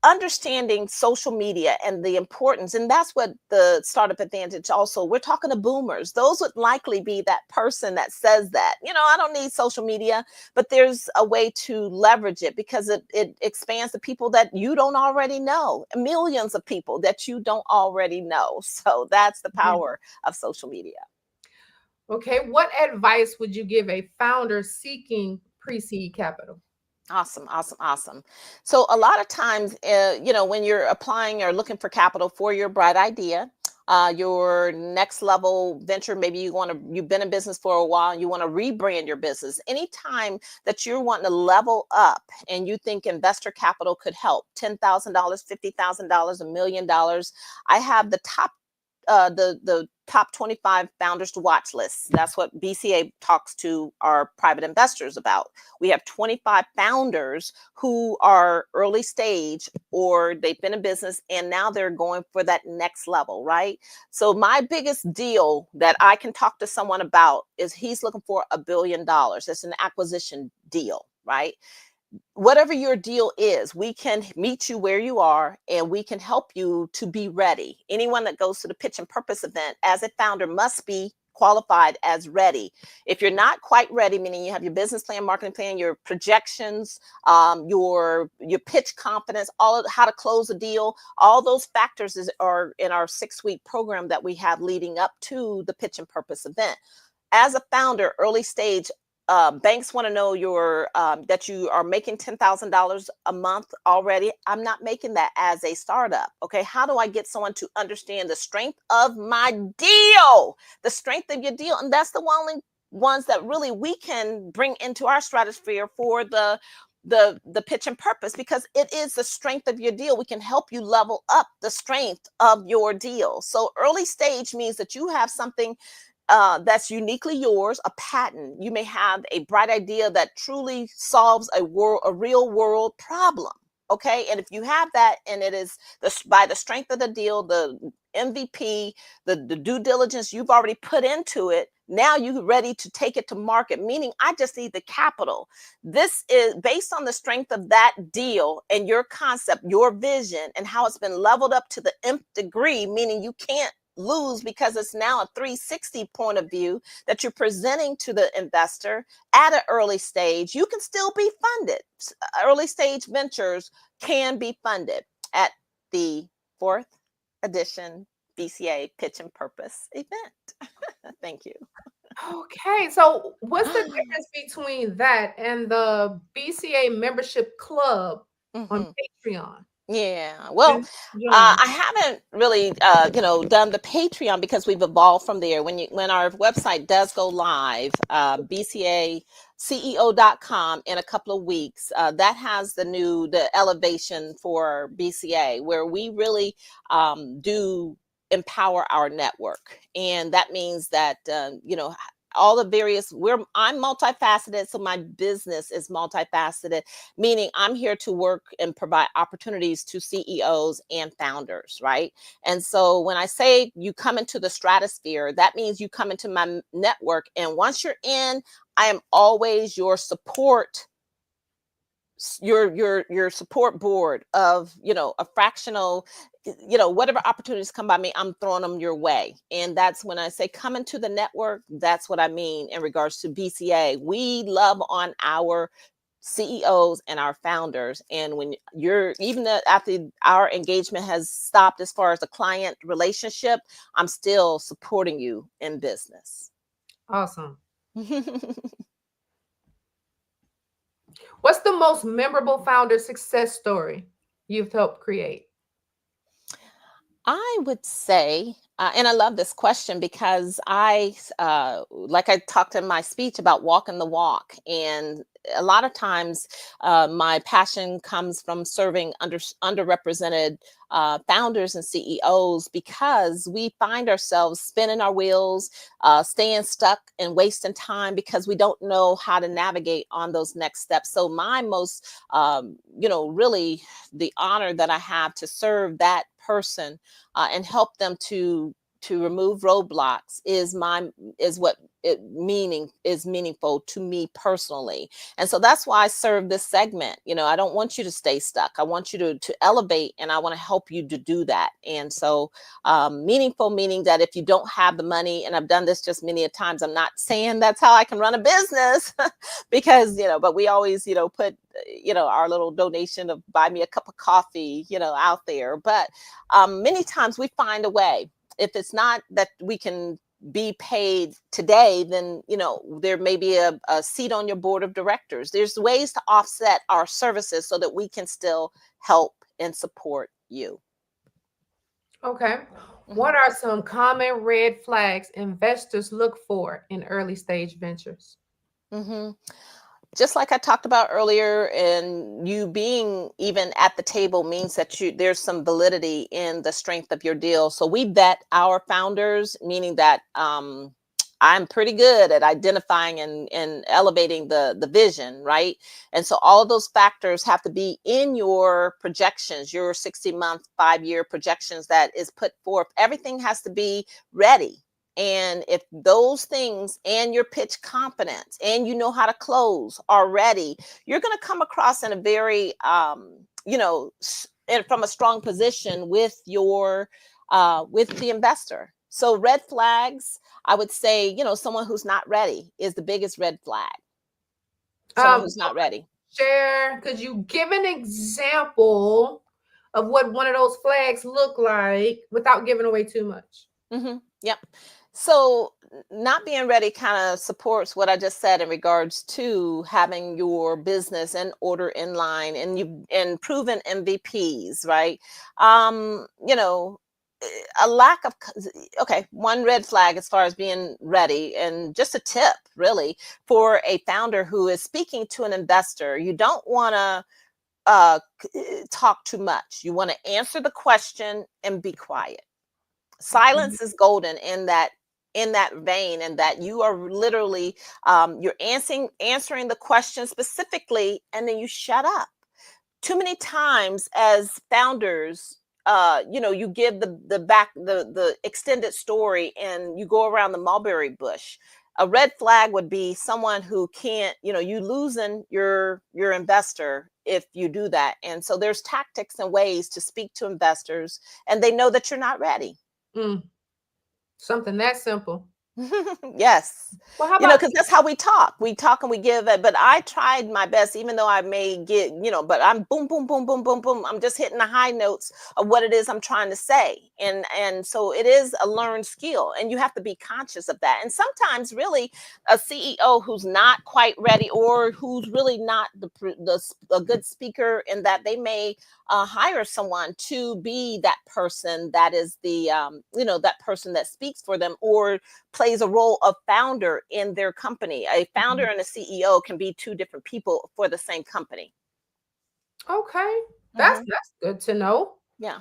understanding social media and the importance. And that's what the Startup Advantage also, we're talking to boomers. Those would likely be that person that says that, I don't need social media, but there's a way to leverage it because it expands the people that you don't already know, millions of people that you don't already know. So that's the power of social media. Okay. What advice would you give a founder seeking pre-seed capital? Awesome. So a lot of times, when you're applying or looking for capital for your bright idea, your next level venture, maybe you've been in business for a while and you want to rebrand your business. Anytime that you're wanting to level up and you think investor capital could help, $10,000, $50,000, $1 million, I have the top the top 25 founders to watch lists. That's what BCA talks to our private investors about. We have 25 founders who are early stage or they've been in business and now they're going for that next level, right? So my biggest deal that I can talk to someone about is he's looking for $1 billion. It's an acquisition deal, right? Whatever your deal is, we can meet you where you are and we can help you to be ready. Anyone that goes to the Pitch and Purpose event as a founder must be qualified as ready. If you're not quite ready, meaning you have your business plan, marketing plan, your projections, your pitch confidence, all of how to close a deal, all those factors are in our 6-week program that we have leading up to the Pitch and Purpose event. As a founder, early stage, banks want to know that you are making $10,000 a month already. I'm not making that as a startup. Okay. How do I get someone to understand the strength of my deal, the strength of your deal? And that's the only ones that really we can bring into our stratosphere for the Pitch and Purpose, because it is the strength of your deal. We can help you level up the strength of your deal. So early stage means that you have something that's uniquely yours, a patent. You may have a bright idea that truly solves a real world problem. Okay. And if you have that, and it is by the strength of the deal, the MVP, the due diligence you've already put into it, now you're ready to take it to market, meaning I just need the capital. This is based on the strength of that deal and your concept, your vision, and how it's been leveled up to the nth degree, meaning you can't lose because it's now a 360 point of view that you're presenting to the investor at an early stage. You can still be funded. Early stage ventures can be funded at the 4th edition BCA Pitch and Purpose event. Thank you. Okay, so what's the difference between that and the BCA membership club on Patreon? Yeah, well, And join. I haven't really, done the Patreon because we've evolved from there. When our website does go live, bcaceo.com in a couple of weeks, that has the elevation for BCA, where we really do empower our network, and that means that all the various I'm multifaceted, so my business is multifaceted, meaning I'm here to work and provide opportunities to CEOs and founders, right? And so when I say you come into the stratosphere, that means you come into my network, and once you're in, I am always your support, your support board of a fractional, whatever opportunities come by me, I'm throwing them your way. And that's when I say come into the network, that's what I mean in regards to BCA. We love on our CEOs and our founders, and when after our engagement has stopped as far as the client relationship, I'm still supporting you in business. Awesome. What's the most memorable founder success story you've helped create? I would say, and I love this question because like I talked in my speech about walking the walk, and a lot of times my passion comes from serving underrepresented founders and CEOs, because we find ourselves spinning our wheels, staying stuck and wasting time because we don't know how to navigate on those next steps. So my most, really the honor that I have to serve that person and help them to remove roadblocks is what it is meaningful to me personally. And so that's why I serve this segment. I don't want you to stay stuck. I want you to elevate, and I want to help you to do that. And so meaningful, meaning that if you don't have the money, and I've done this just many a times, I'm not saying that's how I can run a business because, but we always, put, our little donation of buy me a cup of coffee, out there. But many times we find a way. If it's not that we can be paid today, then there may be a seat on your board of directors. There's ways to offset our services so that we can still help and support you. Okay. What are some common red flags investors look for in early stage ventures? Just like I talked about earlier, and you being even at the table means that there's some validity in the strength of your deal. So we vet our founders, meaning that I'm pretty good at identifying and elevating the vision, right? And so all of those factors have to be in your projections, your 60-month, 5-year projections that is put forth. Everything has to be ready. And if those things and your pitch confidence and how to close are ready, you're going to come across in a very, from a strong position with the investor. So red flags, I would say, someone who's not ready is the biggest red flag. Someone who's not ready. Could you give an example of what one of those flags look like without giving away too much? Yep. So not being ready kind of supports what I just said in regards to having your business in order, in line, and proven MVPs, right? A lack of, one red flag as far as being ready, and just a tip really for a founder who is speaking to an investor. You don't want to talk too much. You want to answer the question and be quiet. Silence is golden in that vein, and that you are literally you're answering the question specifically, and then you shut up. Too many times as founders, you give the extended story, and you go around the mulberry bush. A red flag would be someone who can't, you losing your investor if you do that. And so there's tactics and ways to speak to investors, and they know that you're not ready. Something that simple. Yes. Well, how You know, about because that's how we talk. We talk and we give it. But I tried my best, even though I may get, but I'm boom, boom, boom, boom, boom, boom. I'm just hitting the high notes of what it is I'm trying to say. And so it is a learned skill, and you have to be conscious of that. And sometimes really a CEO who's not quite ready, or who's really not a good speaker, in that they may hire someone to be that person that is the that person that speaks for them, or plays a role of founder in their company. A founder and a CEO can be two different people for the same company. Okay, that's good to know. Yeah.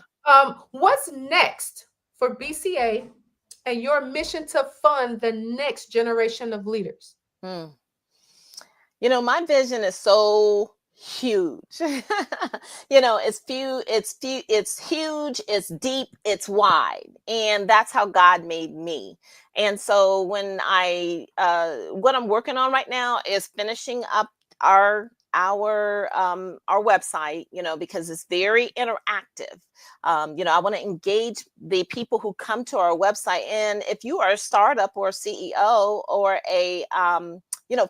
What's next for BCA and your mission to fund the next generation of leaders? My vision is so huge. It's huge, it's deep, it's wide. And that's how God made me. And so when what I'm working on right now is finishing up our website, because it's very interactive. I want to engage the people who come to our website. And if you are a startup or a CEO or a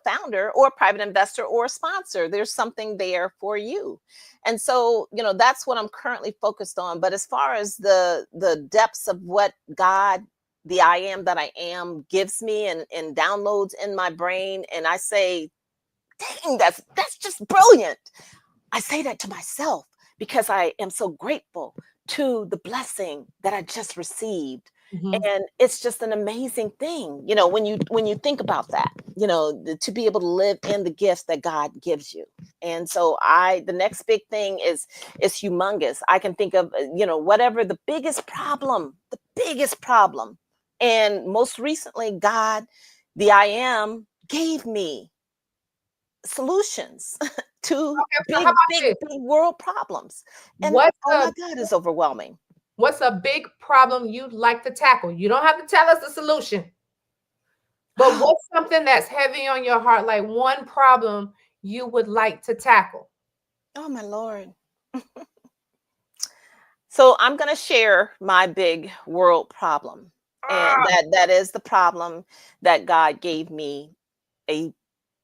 founder or private investor or sponsor, there's something there for you. And so, that's what I'm currently focused on. But as far as the depths of what God, the I am that I am, gives me and downloads in my brain, and I say, dang, that's just brilliant. I say that to myself because I am so grateful to the blessing that I just received. And it's just an amazing thing, when you think about that, to be able to live in the gifts that God gives you. And so the next big thing is humongous. I can think of, whatever the biggest problem. And most recently, God, the I am, gave me solutions to big world problems. And oh my God, it's overwhelming. What's a big problem you'd like to tackle? You don't have to tell us the solution, but what's something that's heavy on your heart, like one problem you would like to tackle? Oh my Lord. So I'm going to share my big world problem. And that is the problem that God gave me a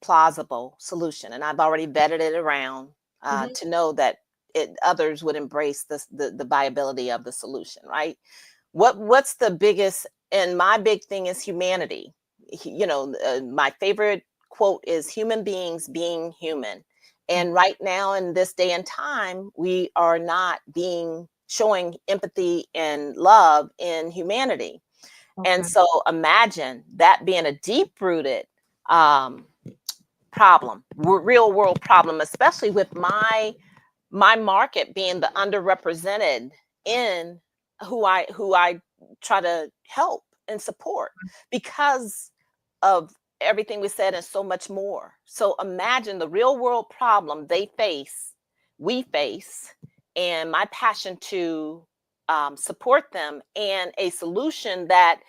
plausible solution. And I've already vetted it around to know that others would embrace the viability of the solution, right? What's the biggest, and my big thing is humanity. My favorite quote is human beings being human. And right now in this day and time, we are not showing empathy and love in humanity. And so imagine that being a deep-rooted problem, real world problem, especially with my market being the underrepresented in who I try to help and support because of everything we said and so much more. So imagine the real world problem we face, and my passion to support them, and a solution that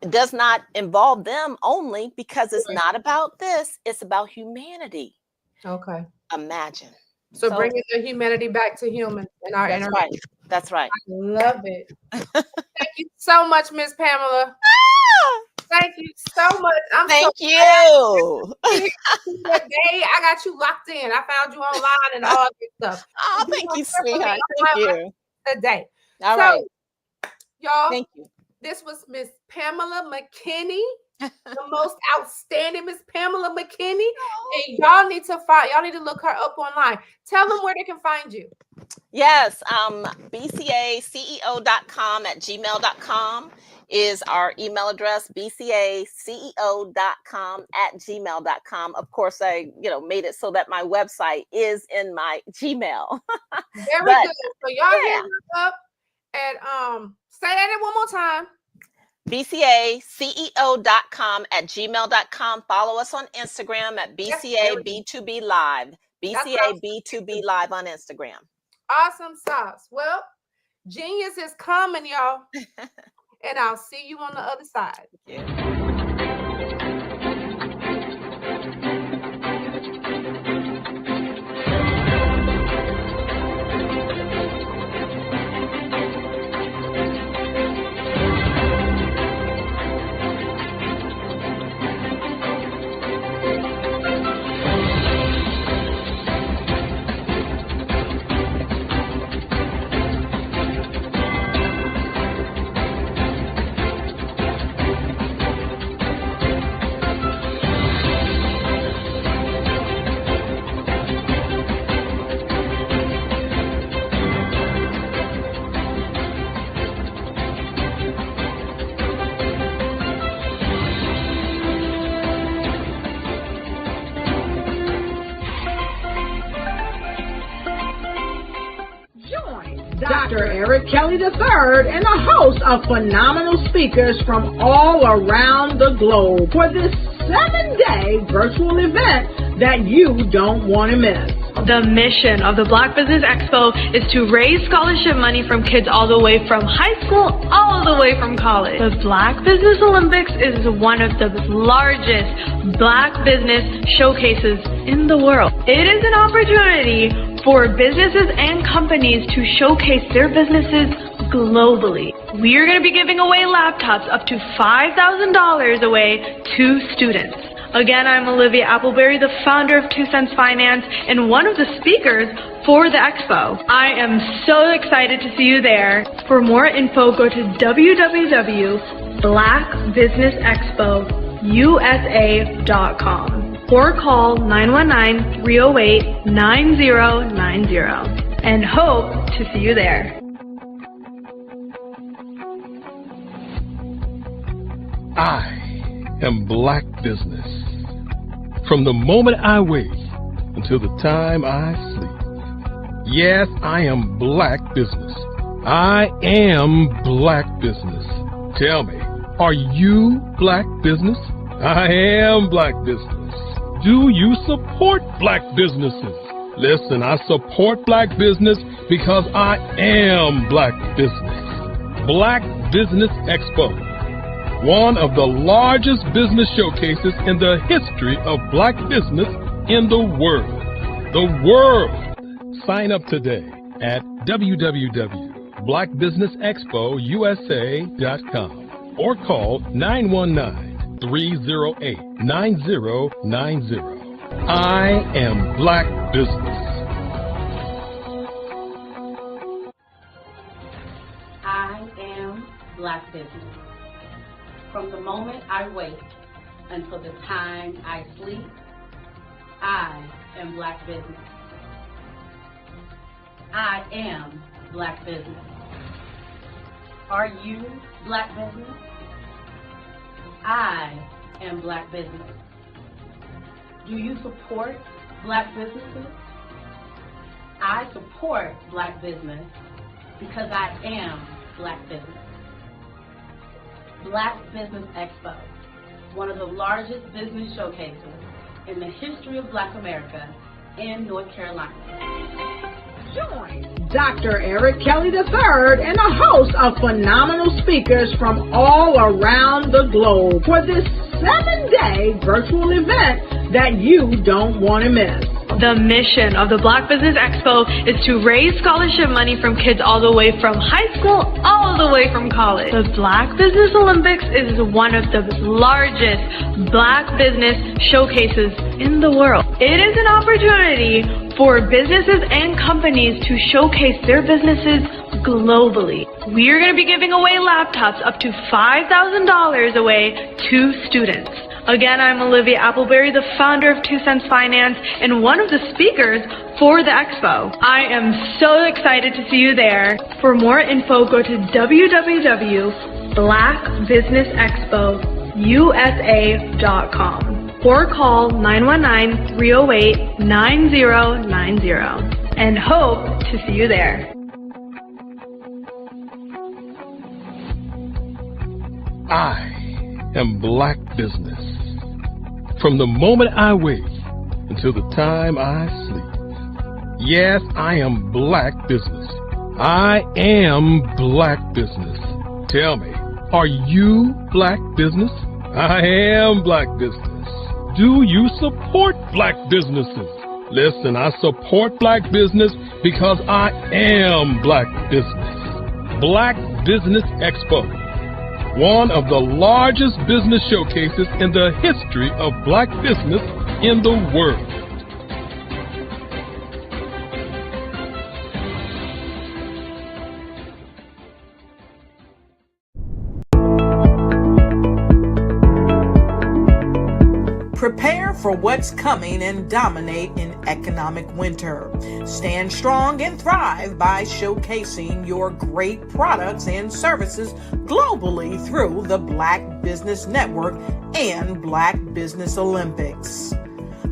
does not involve them only, because it's not about this, it's about humanity. Okay. Imagine. So bringing the humanity back to humans in our That's right. That's right. I love it. Thank you so much, Miss Pamela. Thank you so much. Thank you. Today, I got you locked in. I found you online and all this stuff. Oh, thank you, sweetheart. Thank you. Today. All right. Y'all, thank you. This was Miss Pamela McKinney, the most outstanding Miss Pamela McKinney. And y'all need to look her up online. Tell them where they can find you. Yes, bcaceo.com at gmail.com is our email address, bcaceo.com at gmail.com. Of course, I made it so that my website is in my Gmail. Very good. So y'all hit her up and say that one more time. bcaceo.com at gmail.com. Follow us on Instagram at bcab2b live. bcab2b live on Instagram. Awesome sauce. Well, genius is coming, y'all. And I'll see you on the other side. Dr. Eric Kelly III and a host of phenomenal speakers from all around the globe for this 7-day virtual event that you don't want to miss. The mission of the Black Business Expo is to raise scholarship money from kids all the way from high school, all the way from college. The Black Business Olympics is one of the largest Black business showcases in the world. It is an opportunity for businesses and companies to showcase their businesses globally. We are going to be giving away laptops up to $5,000 away to students. Again, I'm Olivia Appleberry, the founder of 2 Cents Finance and one of the speakers for the expo. I am so excited to see you there. For more info, go to www.blackbusinessexpousa.com or call 919-308-9090 and hope to see you there. I am Black Business. From the moment I wake until the time I sleep. Yes, I am Black Business. I am Black Business. Tell me, are you Black Business? I am Black Business. Do you support Black businesses? Listen, I support Black business because I am Black Business. Black Business Expo, one of the largest business showcases in the history of Black business in the world. The world! Sign up today at www.blackbusinessexpousa.com or call 919-308-9090. I am Black Business. I am Black Business. From the moment I wake until the time I sleep, I am Black Business. I am Black Business. Are you Black Business? I am Black Business. Do you support Black businesses? I support Black business because I am Black business. Black Business Expo, one of the largest business showcases in the history of Black America in North Carolina. Join Dr. Eric Kelly III and a host of phenomenal speakers from all around the globe for this 7-day virtual event that you don't want to miss. The mission of the Black Business Expo is to raise scholarship money from kids all the way from high school, all the way from college. The Black Business Olympics is one of the largest Black business showcases in the world. It is an opportunity for businesses and companies to showcase their businesses globally. We are going to be giving away laptops up to $5,000 away to students. Again, I'm Olivia Appleberry, the founder of 2 Cents Finance and one of the speakers for the expo. I am so excited to see you there. For more info, go to www.blackbusinessexpousa.com or call 919-308-9090 and hope to see you there. I am Black Business. From the moment I wake until the time I sleep. Yes, I am Black Business. I am Black Business. Tell me, are you Black Business? I am Black Business. Do you support Black businesses? Listen, I support Black business because I am Black Business. Black Business Expo, one of the largest business showcases in the history of Black business in the world. Prepare for what's coming and dominate in economic winter. Stand strong and thrive by showcasing your great products and services globally through the Black Business Network and Black Business Olympics.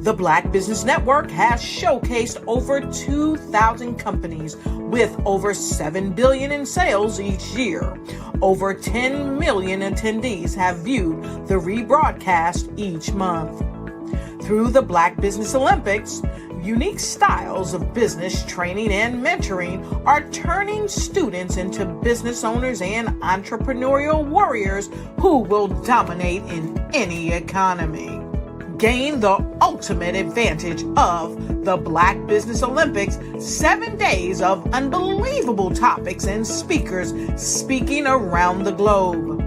The Black Business Network has showcased over 2,000 companies with over $7 billion in sales each year. Over 10 million attendees have viewed the rebroadcast each month. Through the Black Business Olympics, unique styles of business training and mentoring are turning students into business owners and entrepreneurial warriors who will dominate in any economy. Gain the ultimate advantage of the Black Business Olympics, 7 days of unbelievable topics and speakers speaking around the globe.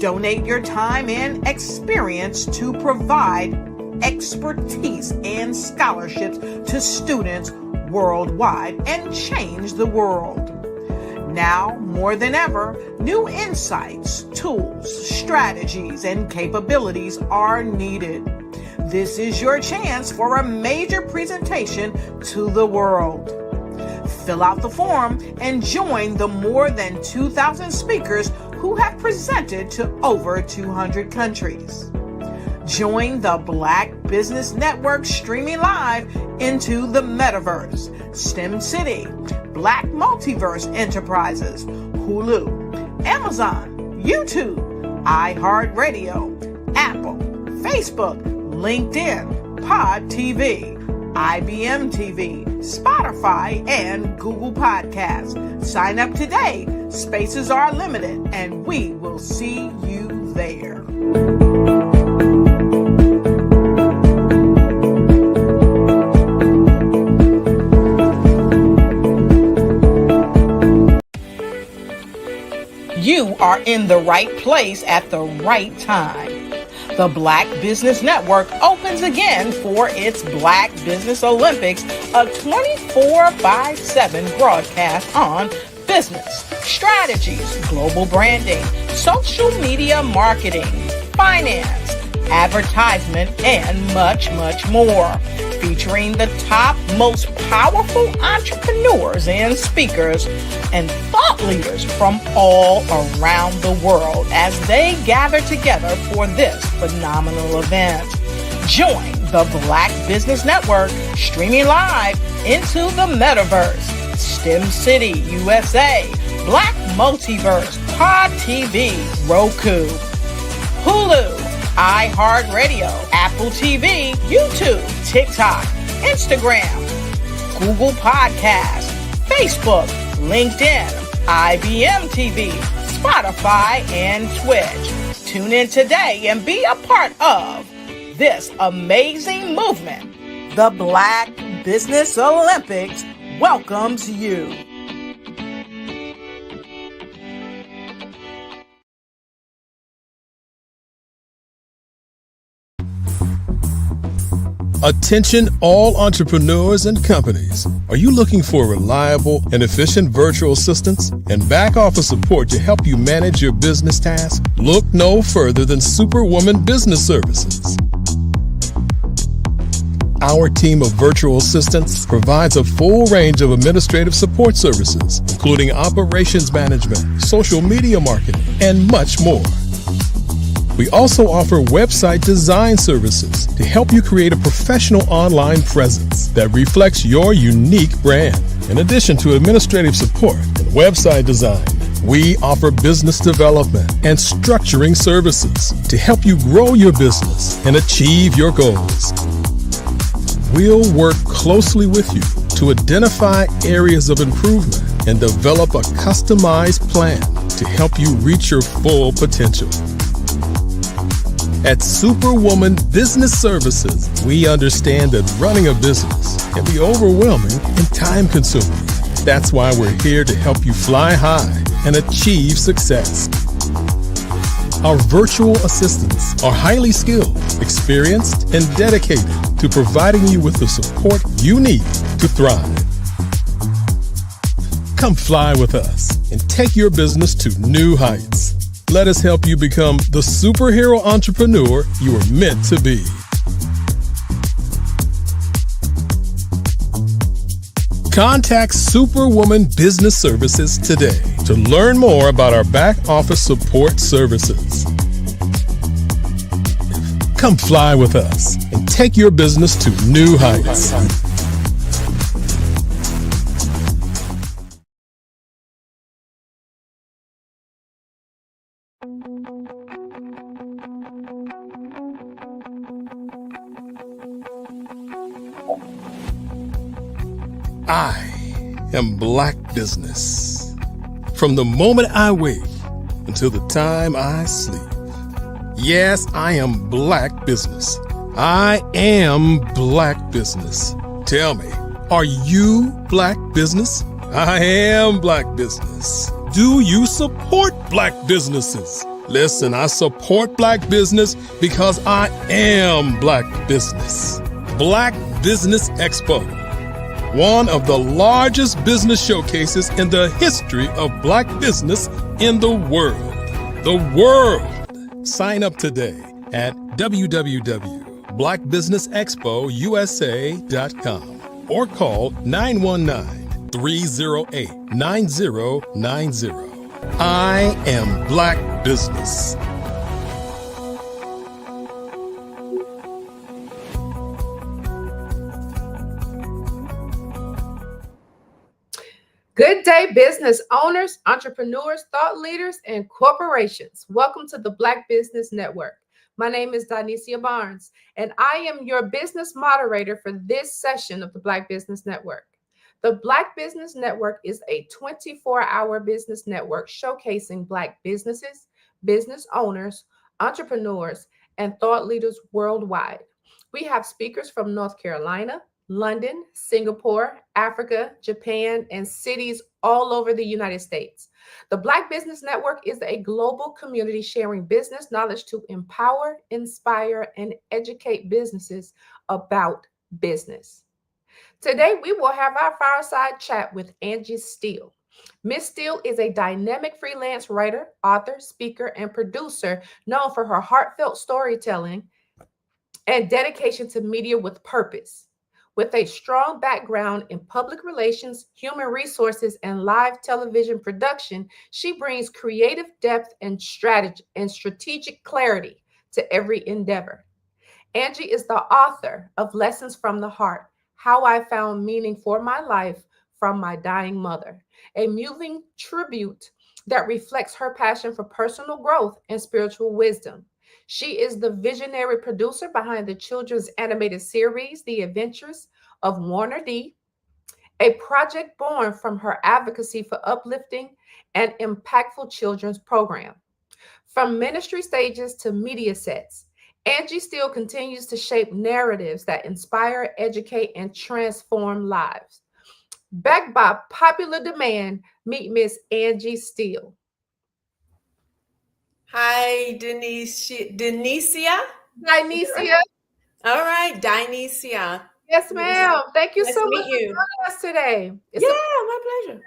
Donate your time and experience to provide expertise and scholarships to students worldwide and change the world. Now, more than ever, new insights, tools, strategies, and capabilities are needed. This is your chance for a major presentation to the world. Fill out the form and join the more than 2,000 speakers who have presented to over 200 countries. Join the Black Business Network streaming live into the metaverse, STEM City, Black Multiverse Enterprises, Hulu, Amazon, YouTube, iHeartRadio, Apple, Facebook, LinkedIn, Pod TV, IBM TV, Spotify, and Google Podcasts. Sign up today. Spaces are limited, and we will see you there. You are in the right place at the right time. The Black Business Network opens again for its Black Business Olympics, a 24/7 broadcast on business, strategies, global branding, social media marketing, finance, advertisement, and much, much more. Featuring the top, most powerful entrepreneurs and speakers and thought leaders from all around the world as they gather together for this phenomenal event. Join the Black Business Network streaming live into the metaverse, STEM City USA, Black Multiverse, Pod TV, Roku, Hulu, iHeartRadio, Apple TV, YouTube, TikTok, Instagram, Google Podcasts, Facebook, LinkedIn, IBM TV, Spotify, and Twitch. Tune in today and be a part of this amazing movement. The Black Business Olympics welcomes you. Attention all entrepreneurs and companies. Are you looking for reliable and efficient virtual assistants and back office support to help you manage your business tasks? Look no further than Superwoman Business Services. Our team of virtual assistants provides a full range of administrative support services, including operations management, social media marketing, and much more. We also offer website design services to help you create a professional online presence that reflects your unique brand. In addition to administrative support and website design, we offer business development and structuring services to help you grow your business and achieve your goals. We'll work closely with you to identify areas of improvement and develop a customized plan to help you reach your full potential. At Superwoman Business Services, we understand that running a business can be overwhelming and time-consuming. That's why we're here to help you fly high and achieve success. Our virtual assistants are highly skilled, experienced, and dedicated to providing you with the support you need to thrive. Come fly with us and take your business to new heights. Let us help you become the superhero entrepreneur you were meant to be. Contact Superwoman Business Services today to learn more about our back office support services. Come fly with us and take your business to new heights. I am Black Business. From the moment I wake until the time I sleep. Yes, I am Black Business. I am Black Business. Tell me, are you Black Business? I am Black Business. Do you support Black businesses? Listen, I support Black business because I am Black Business. Black Business Expo, one of the largest business showcases in the history of Black business in the world. The world! Sign up today at www.blackbusinessexpousa.com or call 919-308-9090. I am Black Business. Good day, business owners, entrepreneurs, thought leaders, and corporations. Welcome to the Black Business Network. My name is Donicia Barnes, and I am your business moderator for this session of the Black Business Network. The Black Business Network is a 24-hour business network showcasing Black businesses, business owners, entrepreneurs, and thought leaders worldwide. We have speakers from North Carolina, London, Singapore, Africa, Japan, and cities all over the United States. The Black Business Network is a global community sharing business knowledge to empower, inspire, and educate businesses about business. Today, we will have our fireside chat with Angie Steele. Miss Steele is a dynamic freelance writer, author, speaker, and producer known for her heartfelt storytelling and dedication to media with purpose. With a strong background in public relations, human resources, and live television production, she brings creative depth and strategic clarity to every endeavor. Angie is the author of Lessons from the Heart: How I Found Meaning for My Life from My Dying Mother, a moving tribute that reflects her passion for personal growth and spiritual wisdom. She is the visionary producer behind the children's animated series, The Adventures of Warner D., a project born from her advocacy for uplifting and impactful children's program. From ministry stages to media sets, Angie Steele continues to shape narratives that inspire, educate, and transform lives. Backed by popular demand, meet Miss Angie Steele. Hi, Donicia. Dinesia. All right, Dinesia. Yes, ma'am. Thank you Nice so to much meet for you. joining us today. My pleasure.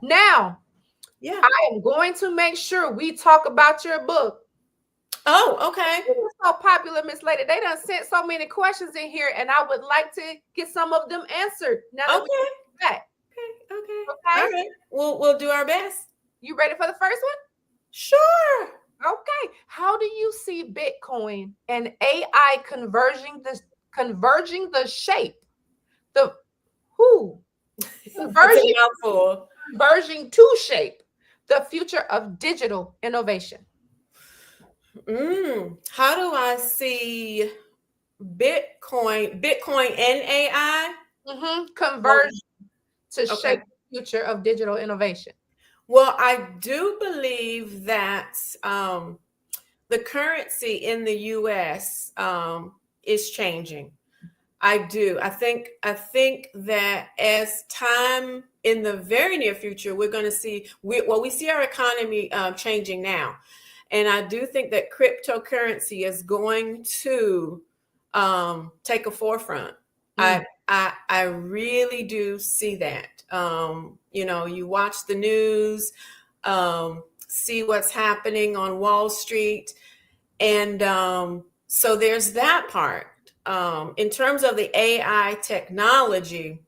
Now, Yeah. I am going to make sure we talk about your book. Oh, okay. It's so popular, Miss Lady. They done sent so many questions in here, and I would like to get some of them answered. Now that we get back. Okay. Okay. All right. We'll do our best. You ready for the first one? Sure. Okay. How do you see Bitcoin and AI converging the shape? Converging to shape the future of digital innovation. How do I see Bitcoin and AI converge to shape the future of digital innovation? Well, I do believe that the currency in the U.S. Is changing. I do. I think that as time in the very near future, we're going to see, we see our economy changing now. And I do think that cryptocurrency is going to take a forefront. I really do see that. You watch the news, see what's happening on Wall Street. And so there's that part. In terms of the AI technology,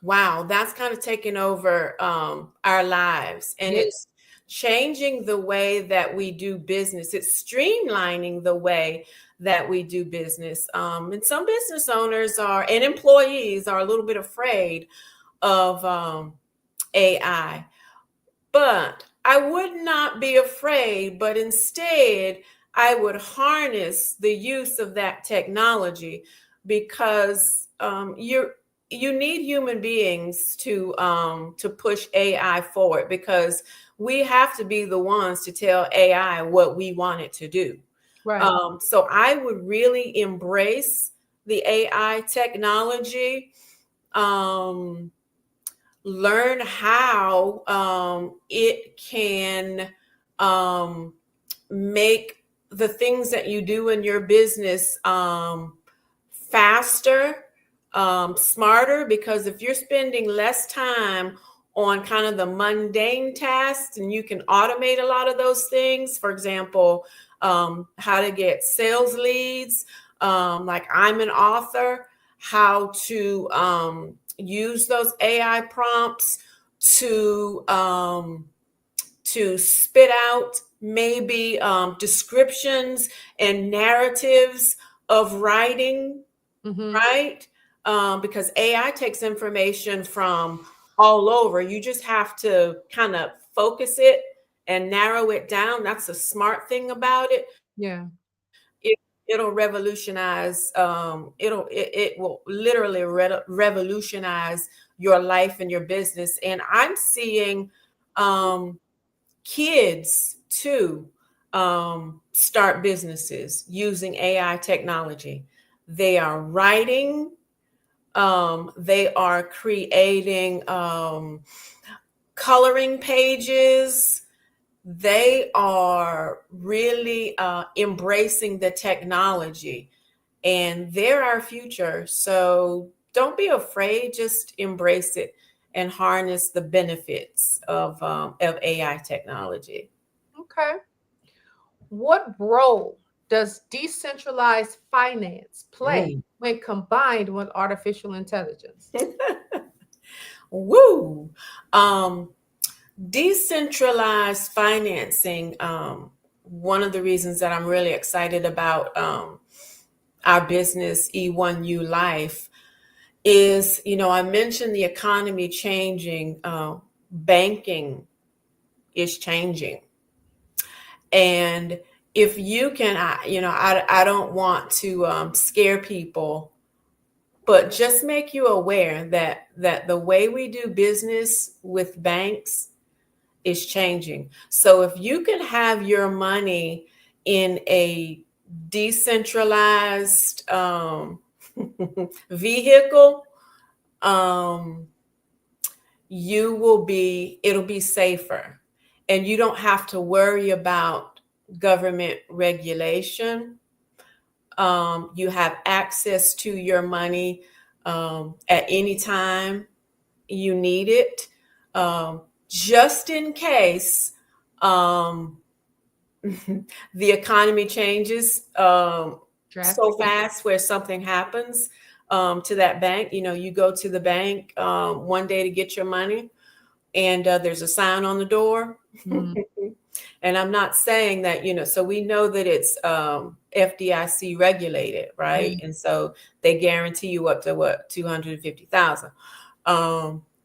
wow, that's kind of taken over our lives. And it's changing the way that we do business. It's streamlining the way that we do business. And some business owners and employees are a little bit afraid of AI. But I would not be afraid, but instead I would harness the use of that technology, because you need human beings to push AI forward, because we have to be the ones to tell AI what we want it to do. Right. So I would really embrace the AI technology. Learn how it can make the things that you do in your business faster, smarter, because if you're spending less time on kind of the mundane tasks, and you can automate a lot of those things, for example, how to get sales leads, like I'm an author, how to use those AI prompts to spit out maybe descriptions and narratives of writing, right? Because AI takes information from all over. You just have to kind of focus it and narrow it down. That's the smart thing about it. Yeah. It'll revolutionize. It will literally revolutionize your life and your business. And I'm seeing kids too start businesses using AI technology. They are writing. They are creating coloring pages. They are really embracing the technology, and they're our future. So don't be afraid, just embrace it and harness the benefits of AI technology. Okay. What role does decentralized finance play when combined with artificial intelligence? Woo! Decentralized financing, one of the reasons that I'm really excited about our business, E1U Life, is, I mentioned the economy changing, banking is changing. And if you can, I don't want to scare people, but just make you aware that the way we do business with banks is changing. So if you can have your money in a decentralized vehicle, it'll be safer, and you don't have to worry about government regulation. You have access to your money at any time you need it, just in case the economy changes so fast where something happens to that bank. You go to the bank one day to get your money, and there's a sign on the door. And I'm not saying that, so we know that it's FDIC regulated, right? And so they guarantee you up to what, 250,000.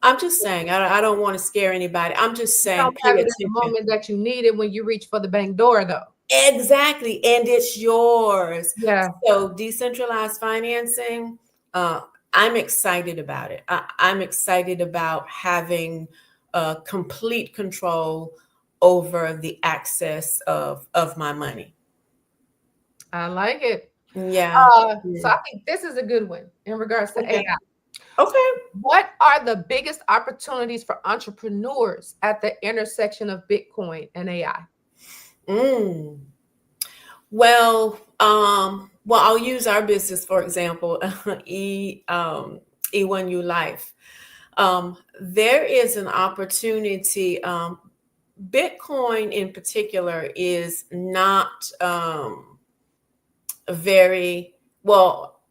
I'm just saying, I don't want to scare anybody. I'm just saying, don't have it at the moment that you need it when you reach for the bank door, though. Exactly. And it's yours. Yeah. So decentralized financing, I'm excited about it. I'm excited about having complete control over the access of my money. I like it. Yeah. So I think this is a good one in regards to AI. Okay. What are the biggest opportunities for entrepreneurs at the intersection of Bitcoin and AI? Well, I'll use our business, for example, E1U Life. There is an opportunity. Bitcoin in particular is not very well.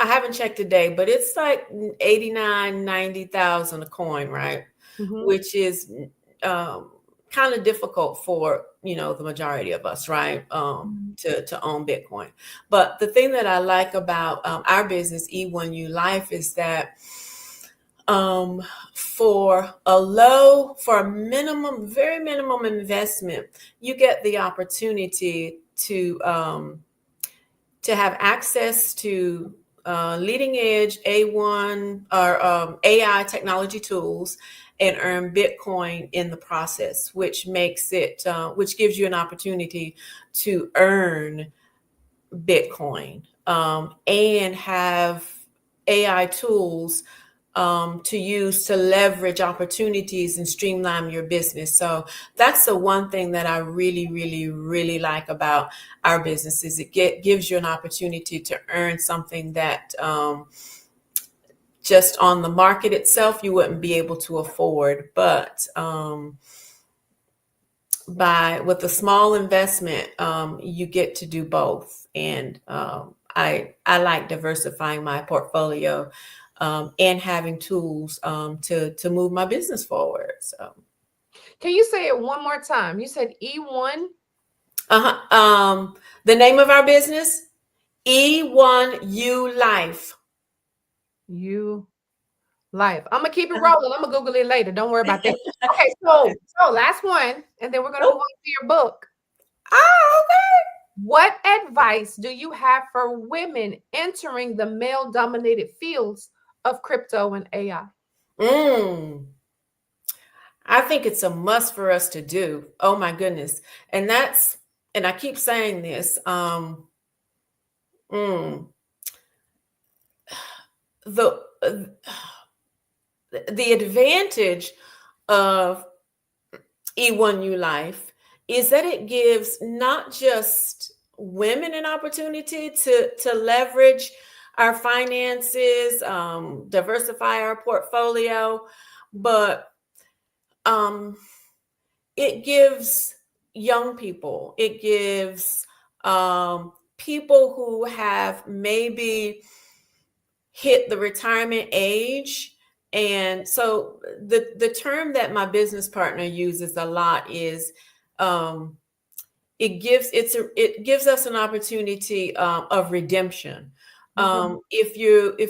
I haven't checked today, but it's like 89,000, 90,000 a coin, right? Which is kind of difficult for, the majority of us, right? To own Bitcoin. But the thing that I like about our business, E1U Life, is that for a minimum, very minimum investment, you get the opportunity to have access to leading edge A1 or AI technology tools and earn Bitcoin in the process, which makes it, which gives you an opportunity to earn Bitcoin and have AI tools to use to leverage opportunities and streamline your business. So that's the one thing that I really, really, really like about our business is it gives you an opportunity to earn something that just on the market itself you wouldn't be able to afford. But with a small investment, you get to do both. And I like diversifying my portfolio and having tools to move my business forward. So, can you say it one more time? You said E1. The name of our business, E1U Life. U Life. I'm gonna keep it rolling. I'm gonna Google it later. Don't worry about that. Okay, so last one, and then we're gonna move on to your book. Okay. What advice do you have for women entering the male-dominated fields of crypto and AI? I think it's a must for us to do. Oh my goodness. And I keep saying this, the advantage of E1U Life is that it gives not just women an opportunity to leverage our finances, diversify our portfolio, but it gives young people, it gives people who have maybe hit the retirement age. And so the term that my business partner uses a lot is it gives us an opportunity of redemption. If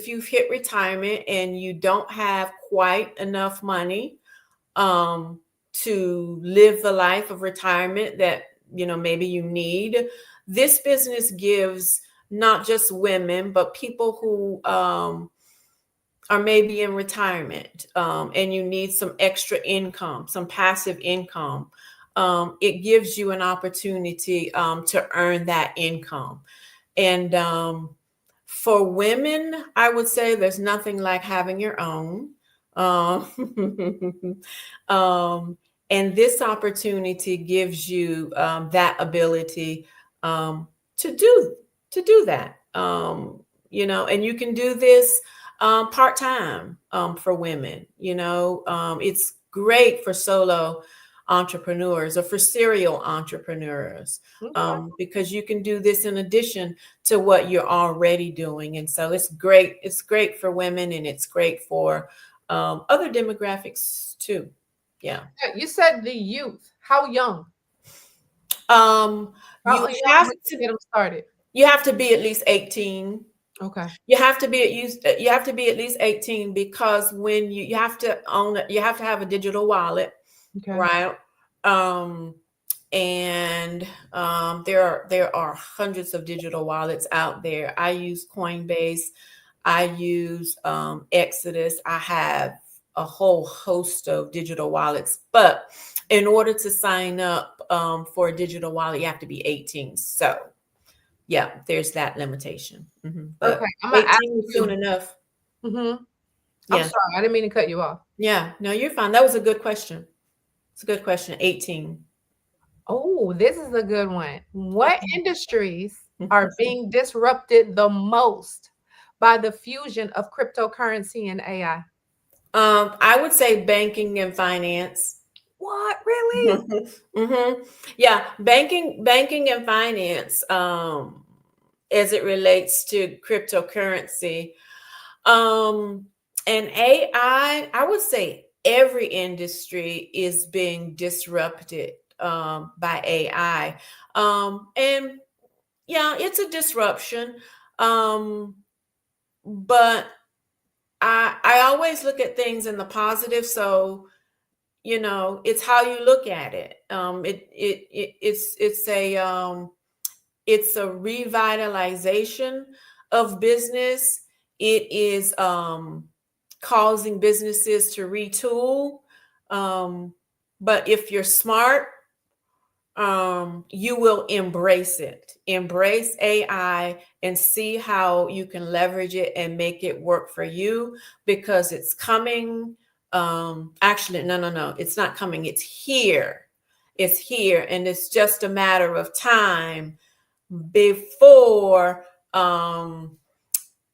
you've hit retirement and you don't have quite enough money to live the life of retirement that maybe you need, this business gives not just women but people who are maybe in retirement and you need some extra income, some passive income. It gives you an opportunity to earn that income. And for women, I would say there's nothing like having your own. And this opportunity gives you that ability to do that. And you can do this part-time for women. It's great for solo entrepreneurs or for serial entrepreneurs because you can do this in addition to what you're already doing. And so it's great. It's great for women and it's great for other demographics too. Yeah. You said the youth. How young? You have to get them started. You have to be at least 18. Okay. You have to be at least 18 because when you have to own it, you have to have a digital wallet, right? And there are hundreds of digital wallets out there. I use Coinbase. I use Exodus. I have a whole host of digital wallets, but in order to sign up for a digital wallet, you have to be 18. So yeah, there's that limitation. Okay, I'm 18 soon enough. I'm sorry, I didn't mean to cut you off. Yeah, no, you're fine. That was a good question. It's a good question. 18. Oh, this is a good one. What industries are being disrupted the most by the fusion of cryptocurrency and AI? I would say banking and finance. What, really? Yeah, banking and finance as it relates to cryptocurrency. And AI, I would say every industry is being disrupted by AI. And yeah, it's a disruption. But I always look at things in the positive. So, it's how you look at it. It's a revitalization of business. It is causing businesses to retool. But if you're smart, you will embrace it. Embrace AI and see how you can leverage it and make it work for you, because it's coming. Actually, no, it's not coming. It's here. It's here, and it's just a matter of time before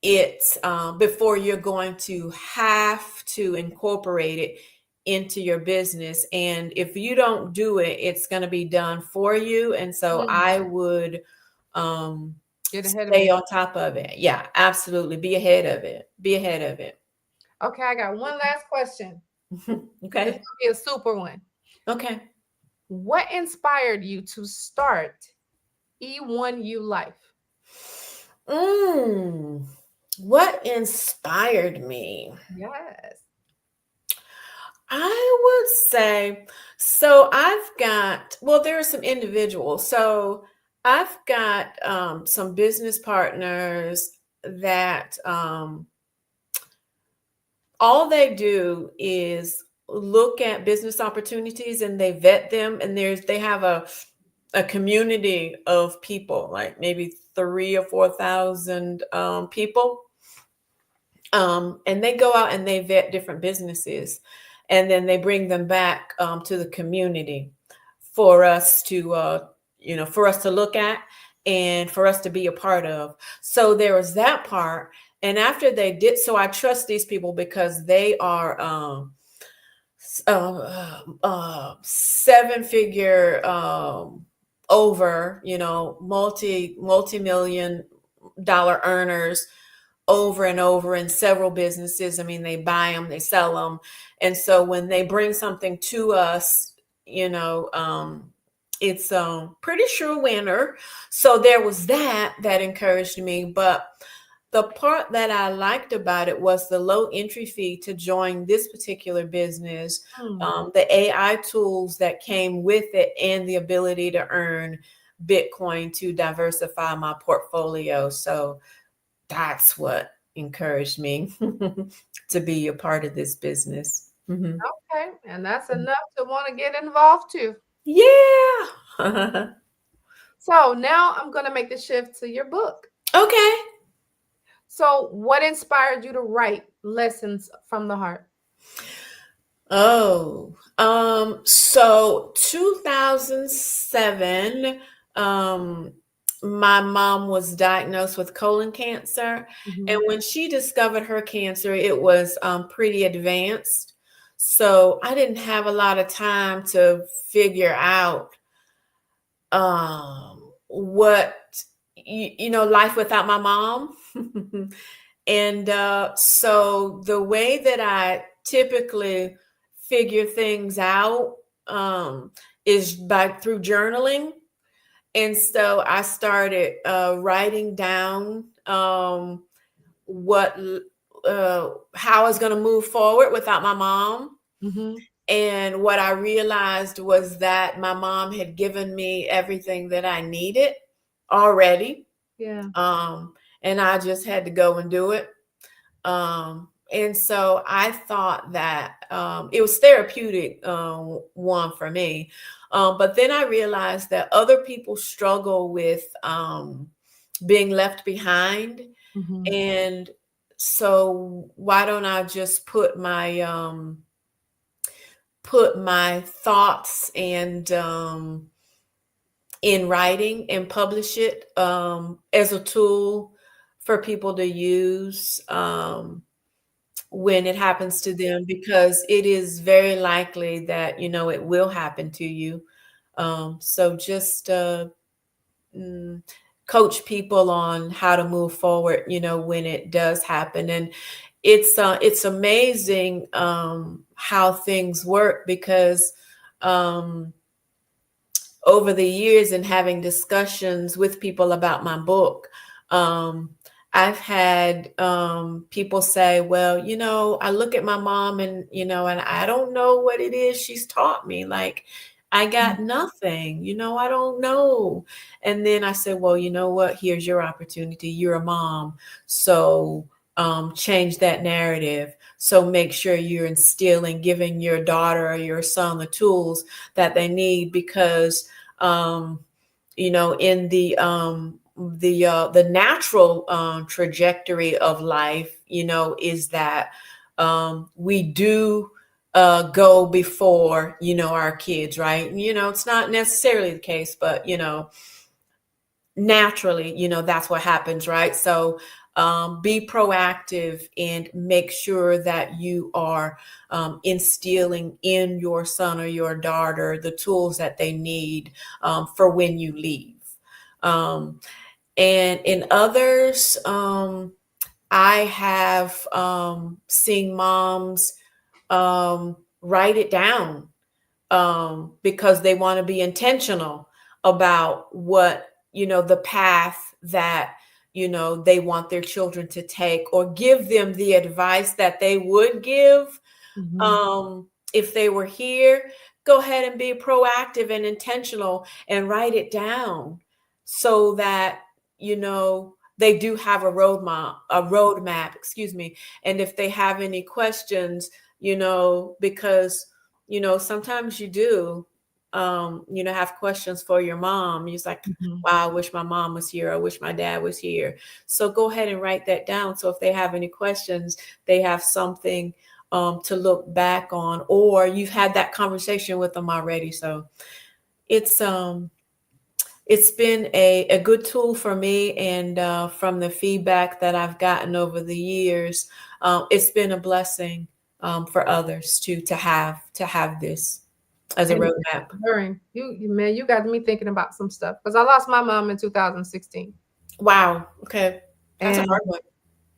before you're going to have to incorporate it into your business. And if you don't do it, it's going to be done for you. And so I would Get ahead of stay it. on top of it. Yeah, absolutely. Be ahead of it. Be ahead of it. Okay, I got one last question. Okay. This will be a super one. Okay. What inspired you to start E1U Life? What inspired me? Yes. I would say, so there are some individuals. So I've got some business partners that all they do is look at business opportunities and they vet them. And they have a community of people, like maybe 3,000 or 4,000 people. And they go out and they vet different businesses, and then they bring them back to the community for us to, for us to look at and for us to be a part of. So there was that part. And after they did, so I trust these people because they are 7-figure over, multi-million dollar earners over and over in several businesses. I mean, they buy them, they sell them. And so when they bring something to us, it's a pretty sure winner. So there was that encouraged me. But the part that I liked about it was the low entry fee to join this particular business, the AI tools that came with it, and the ability to earn Bitcoin to diversify my portfolio. So that's what encouraged me to be a part of this business. Okay, and that's enough to want to get involved too. Yeah. So now I'm going to make the shift to your book. Okay. So what inspired you to write Lessons from the Heart? So 2007, my mom was diagnosed with colon cancer. And when she discovered her cancer, it was pretty advanced. So I didn't have a lot of time to figure out what, life without my mom. And so the way that I typically figure things out is through journaling. And so I started writing down how I was going to move forward without my mom. And what I realized was that my mom had given me everything that I needed already. Yeah. And I just had to go and do it. And so I thought that it was therapeutic, one for me. But then I realized that other people struggle with being left behind. And so why don't I just put my thoughts and in writing and publish it as a tool for people to use when it happens to them, because it is very likely that, it will happen to you. So just coach people on how to move forward, when it does happen. And it's amazing how things work, because over the years and having discussions with people about my book, I've had people say, well, I look at my mom and, and I don't know what it is she's taught me. Like, I got nothing, I don't know. And then I said, well, you know what? Here's your opportunity. You're a mom. So change that narrative. So make sure you're instilling, giving your daughter or your son the tools that they need, because in the natural trajectory of life, is that we do go before, our kids, right? It's not necessarily the case, but, naturally, that's what happens, right? So be proactive and make sure that you are instilling in your son or your daughter the tools that they need for when you leave. And in others, I have seen moms write it down because they want to be intentional about what, the path that, they want their children to take, or give them the advice that they would give if they were here. Go ahead and be proactive and intentional and write it down, so that, they do have a roadmap, excuse me. And if they have any questions, because, sometimes you do, have questions for your mom. You're like, wow, I wish my mom was here. I wish my dad was here. So go ahead and write that down. So if they have any questions, they have something to look back on, or you've had that conversation with them already. So it's been a good tool for me, and from the feedback that I've gotten over the years, it's been a blessing for others to have this as a roadmap. Man, you got me thinking about some stuff, because I lost my mom in 2016. Wow. Okay. That's a hard one.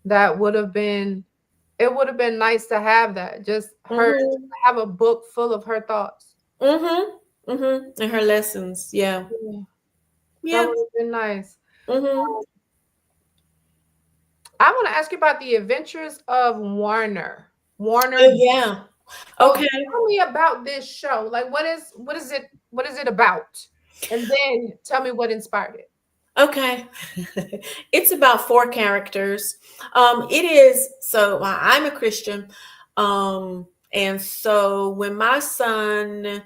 That would have been nice to have that. Just her to have a book full of her thoughts. And her lessons. Yeah. That would have been nice. I want to ask you about the Adventures of Warner. Oh, yeah. Okay. Tell me about this show. Like, what is it about? And then tell me what inspired it. Okay. It's about 4 characters. It is, so I'm a Christian. And so when my son's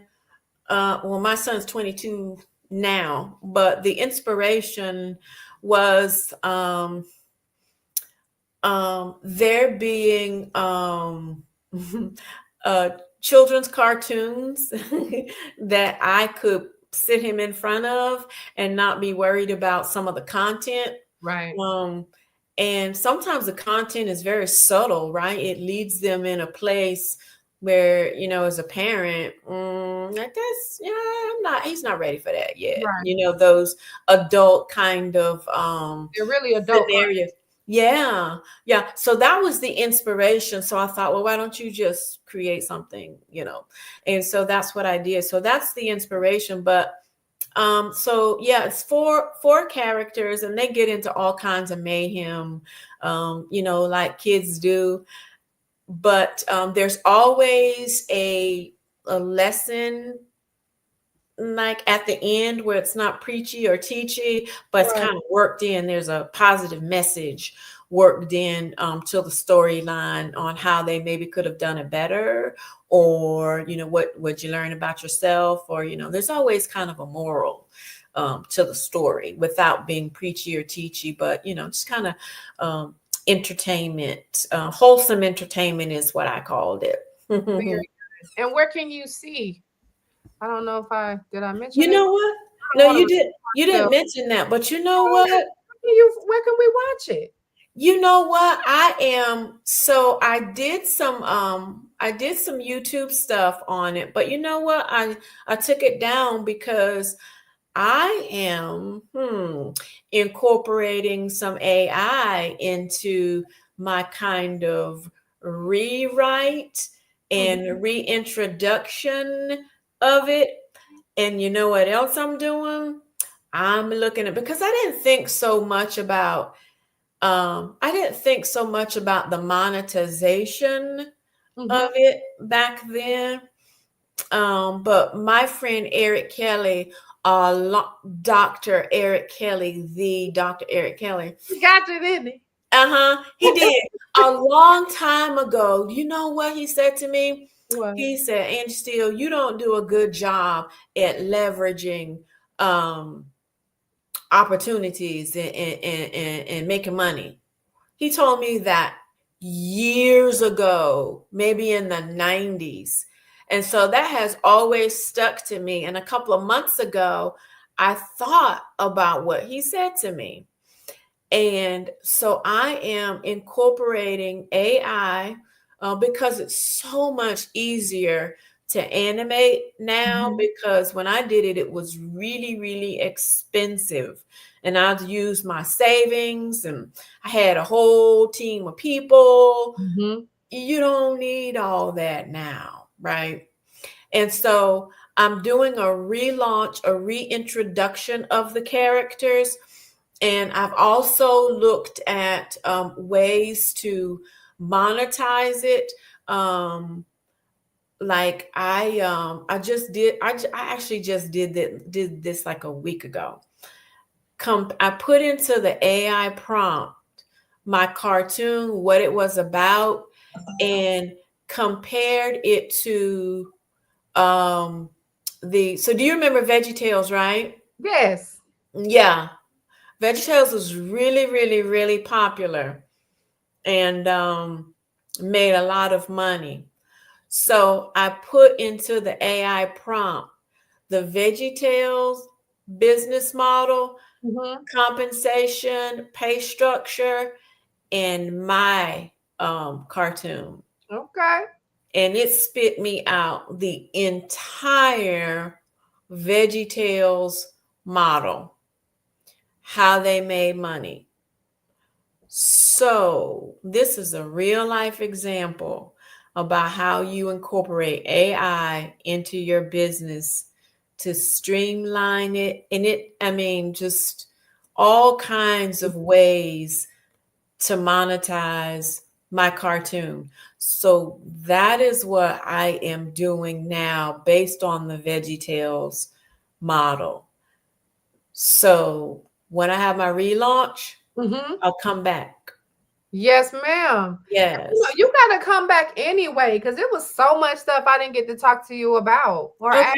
22 now, but the inspiration was there being children's cartoons that I could sit him in front of and not be worried about some of the content. Right. And sometimes the content is very subtle, right? It leads them in a place where, as a parent, like this, he's not ready for that yet. Right. Those adult kind of they're really adult scenarios. Yeah. So that was the inspiration. So I thought, well, why don't you just create something, And so that's what I did. So that's the inspiration. But so yeah, it's four characters, and they get into all kinds of mayhem, like kids do. But there's always a lesson, like at the end, where it's not preachy or teachy, but it's kind of worked in. There's a positive message worked in to the storyline on how they maybe could have done it better, or what you learn about yourself, or there's always kind of a moral to the story without being preachy or teachy, but just kind of entertainment, wholesome entertainment is what I called it. Very good. And where can you see? I don't know if I mention. You know what? No, you did. You didn't mention that, but you know what? Where can we watch it? You know what? I did some YouTube stuff on it, but you know what? I took it down because I am incorporating some AI into my kind of rewrite and reintroduction of it. And you know what else I'm doing? I'm looking at, because I didn't think so much about the monetization of it back then. But my friend Eric Kelly, Dr. Eric Kelly, the Dr. Eric Kelly. He got you, didn't he? He did. A long time ago. You know what he said to me? What? He said, Angie Steele, you don't do a good job at leveraging opportunities and making money. He told me that years ago, maybe in the 90s. And so that has always stuck to me. And a couple of months ago, I thought about what he said to me. And so I am incorporating AI because it's so much easier to animate now, because when I did it, it was really, really expensive. And I'd used my savings and I had a whole team of people. You don't need all that now, right? And so I'm doing a relaunch, a reintroduction of the characters. And I've also looked at ways to monetize it. Like I actually just did this like a week ago. I put into the AI prompt my cartoon, what it was about, and compared it to so do you remember VeggieTales, right? Yes. Yeah. VeggieTales was really, really, really popular and made a lot of money. So I put into the AI prompt the VeggieTales business model, compensation, pay structure, and my cartoon. Okay. And it spit me out the entire VeggieTales model, how they made money. So this is a real life example about how you incorporate AI into your business to streamline it. And just all kinds of ways to monetize my cartoon. So that is what I am doing now based on the VeggieTales model. So when I have my relaunch, I'll come back. Yes, ma'am. Yes. You got to come back anyway, because it was so much stuff I didn't get to talk to you about. Okay.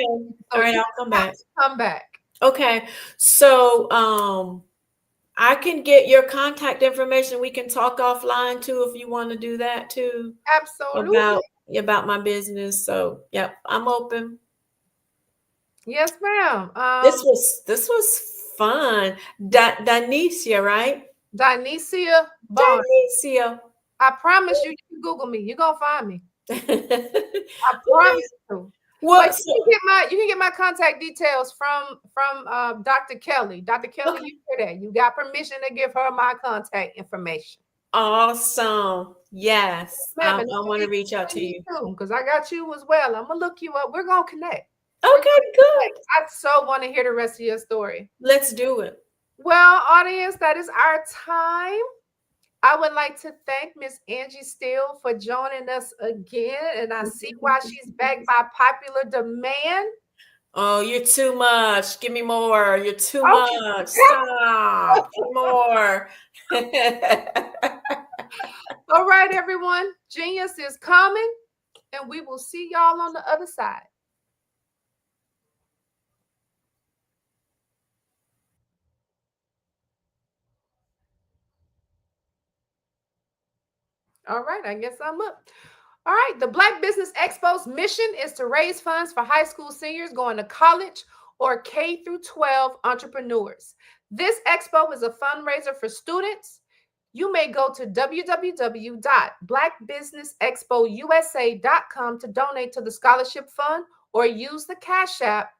All right, I'll come back. Come back. Okay. So I can get your contact information. We can talk offline too if you want to do that too. Absolutely. About my business. So yep, I'm open. Yes, ma'am. This was fun. Danicia, right? Danicia Barnes. Danicia. I promise you, you can Google me. You're gonna find me. I promise you. But you can get my contact details from Dr. Kelly. Dr. Kelly, you hear that? You got permission to give her my contact information. Awesome. Yes. I want to reach out to you. Because I got you as well. I'm gonna look you up. We're gonna connect. Okay, good. I so want to hear the rest of your story. Let's do it. Well, audience, that is our time. I would like to thank Miss Angie Steele for joining us again. And I see why she's back by popular demand. Oh, you're too much. Give me more. You're too much. Stop. More. All right, everyone. Genius is coming, and we will see y'all on the other side. All right, I guess I'm up. All right, the Black Business Expo's mission is to raise funds for high school seniors going to college or K through 12 entrepreneurs. This expo is a fundraiser for students. You may go to www.blackbusinessexpousa.com to donate to the scholarship fund or use the Cash App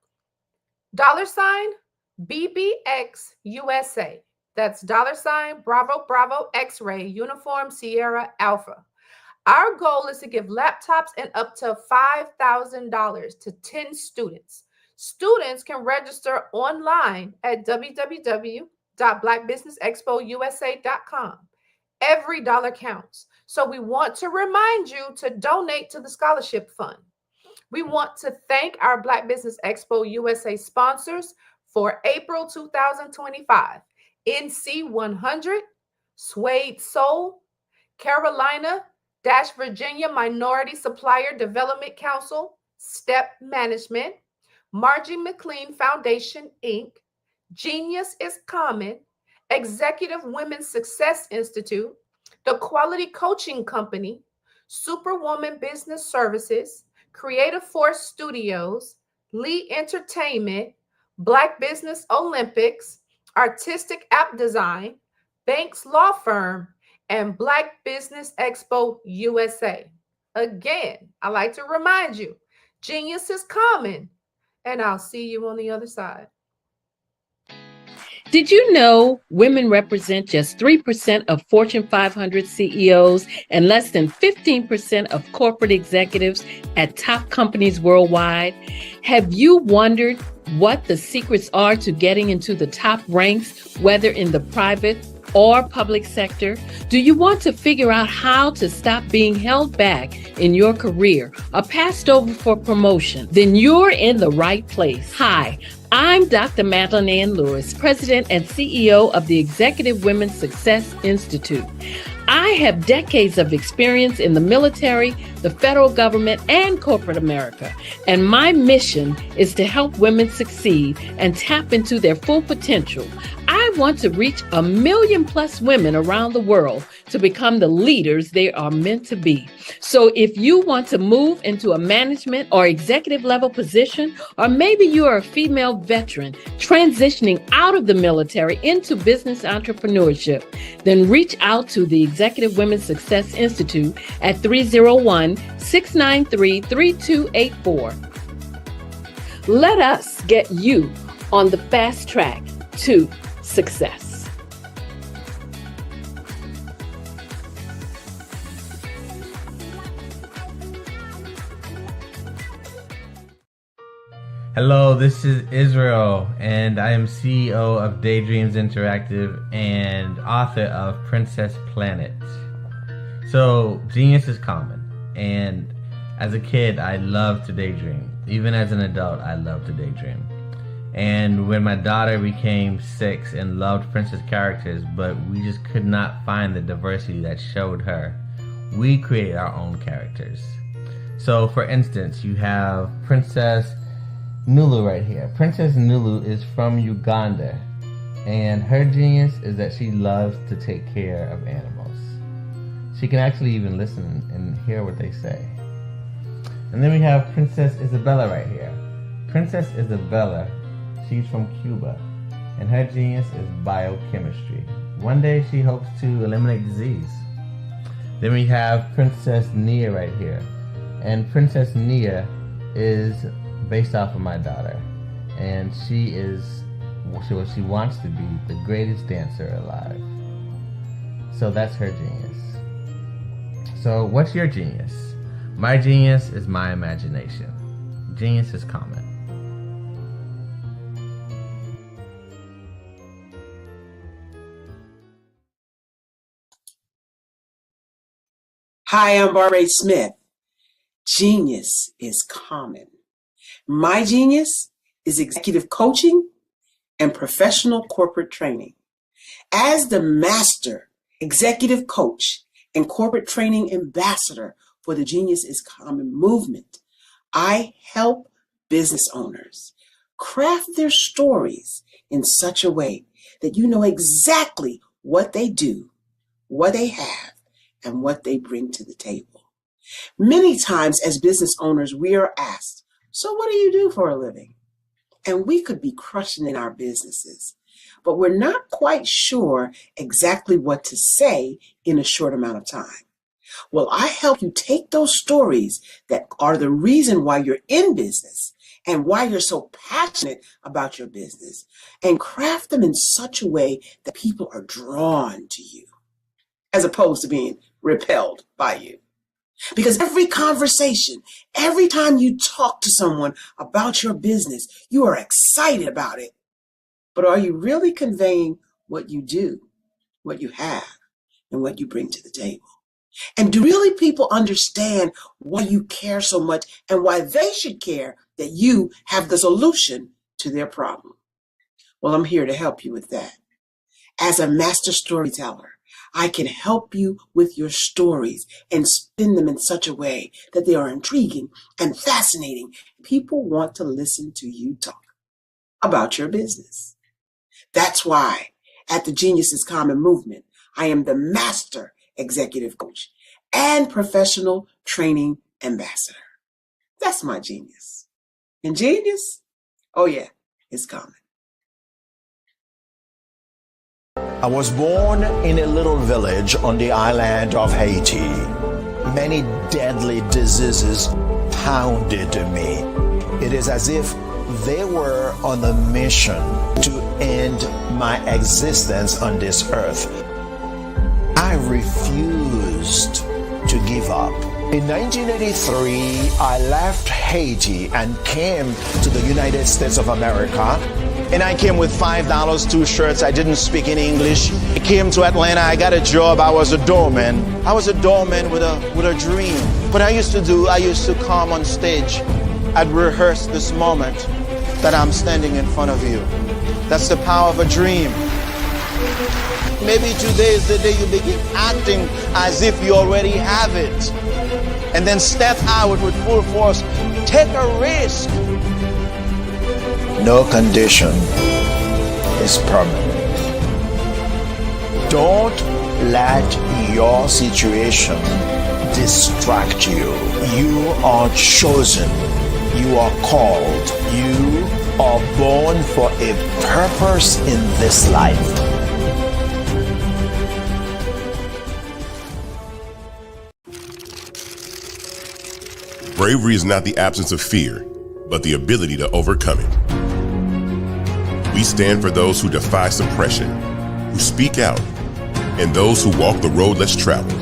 $BBXUSA. That's $Bravo Bravo X-ray Uniform Sierra Alpha. Our goal is to give laptops and up to $5,000 to 10 students. Students can register online at www.blackbusinessexpousa.com. Every dollar counts. So we want to remind you to donate to the scholarship fund. We want to thank our Black Business Expo USA sponsors for April 2025. NC 100, Suede Soul, Carolina-Virginia Minority Supplier Development Council, STEP Management, Margie McLean Foundation, Inc., Genius is Common, Executive Women's Success Institute, The Quality Coaching Company, Superwoman Business Services, Creative Force Studios, Lee Entertainment, Black Business Olympics, Artistic App Design, Banks Law Firm, and Black Business Expo USA. Again, I like to remind you, genius is common, and I'll see you on the other side. Did you know women represent just 3% of Fortune 500 CEOs and less than 15% of corporate executives at top companies worldwide? Have you wondered what the secrets are to getting into the top ranks, whether in the private or public sector? Do you want to figure out how to stop being held back in your career or passed over for promotion? Then you're in the right place. Hi, I'm Dr. Madeline Ann Lewis, President and CEO of the Executive Women's Success Institute. I have decades of experience in the military, the federal government, and corporate America, and my mission is to help women succeed and tap into their full potential. I want to reach 1 million+ women around the world to become the leaders they are meant to be. So if you want to move into a management or executive level position, or maybe you are a female veteran transitioning out of the military into business entrepreneurship, then reach out to the Executive Women's Success Institute at 301-693-3284. Let us get you on the fast track to success. Hello, this is Israel, and I am CEO of Daydreams Interactive and author of Princess Planet. So, genius is common, and as a kid, I loved to daydream. Even as an adult, I love to daydream. And when my daughter became 6 and loved princess characters, but we just could not find the diversity that showed her, we created our own characters. So, for instance, you have Princess Nulu right here. Princess Nulu is from Uganda, and her genius is that she loves to take care of animals. She can actually even listen and hear what they say. And then we have Princess Isabella right here. Princess Isabella, she's from Cuba, and her genius is biochemistry. One day she hopes to eliminate disease. Then we have Princess Nia right here, and Princess Nia is based off of my daughter, and she wants to be the greatest dancer alive. So that's her genius. So what's your genius? My genius is my imagination. Genius is common. Hi, I'm Barbara Smith. Genius is common. My genius is executive coaching and professional corporate training. As the master executive coach and corporate training ambassador for the Genius is Common movement, I help business owners craft their stories in such a way that you know exactly what they do, what they have, and what they bring to the table. Many times as business owners, we are asked, so what do you do for a living? And we could be crushing in our businesses, but we're not quite sure exactly what to say in a short amount of time. Well, I help you take those stories that are the reason why you're in business and why you're so passionate about your business, and craft them in such a way that people are drawn to you as opposed to being repelled by you. Because every conversation, every time you talk to someone about your business, you are excited about it. But are you really conveying what you do, what you have, and what you bring to the table? And do really people understand why you care so much and why they should care that you have the solution to their problem? Well, I'm here to help you with that. As a master storyteller, I can help you with your stories and spin them in such a way that they are intriguing and fascinating. People want to listen to you talk about your business. That's why at the Genius is Common movement, I am the master executive coach and professional training ambassador. That's my genius. And genius? Oh yeah, it's common. I was born in a little village on the island of Haiti. Many deadly diseases pounded me. It is as if they were on a mission to end my existence on this earth. I refused to give up. In 1983, I left Haiti and came to the United States of America. And I came with $5, 2 shirts. I didn't speak in English. I came to Atlanta. I got a job. I was a doorman. I was a doorman with a dream. What I used to come on stage. I'd rehearse this moment that I'm standing in front of you. That's the power of a dream. Maybe today is the day you begin acting as if you already have it. And then step out with full force. Take a risk. No condition is permanent. Don't let your situation distract you. You are chosen. You are called. You are born for a purpose in this life. Bravery is not the absence of fear, but the ability to overcome it. We stand for those who defy suppression, who speak out, and those who walk the road less traveled.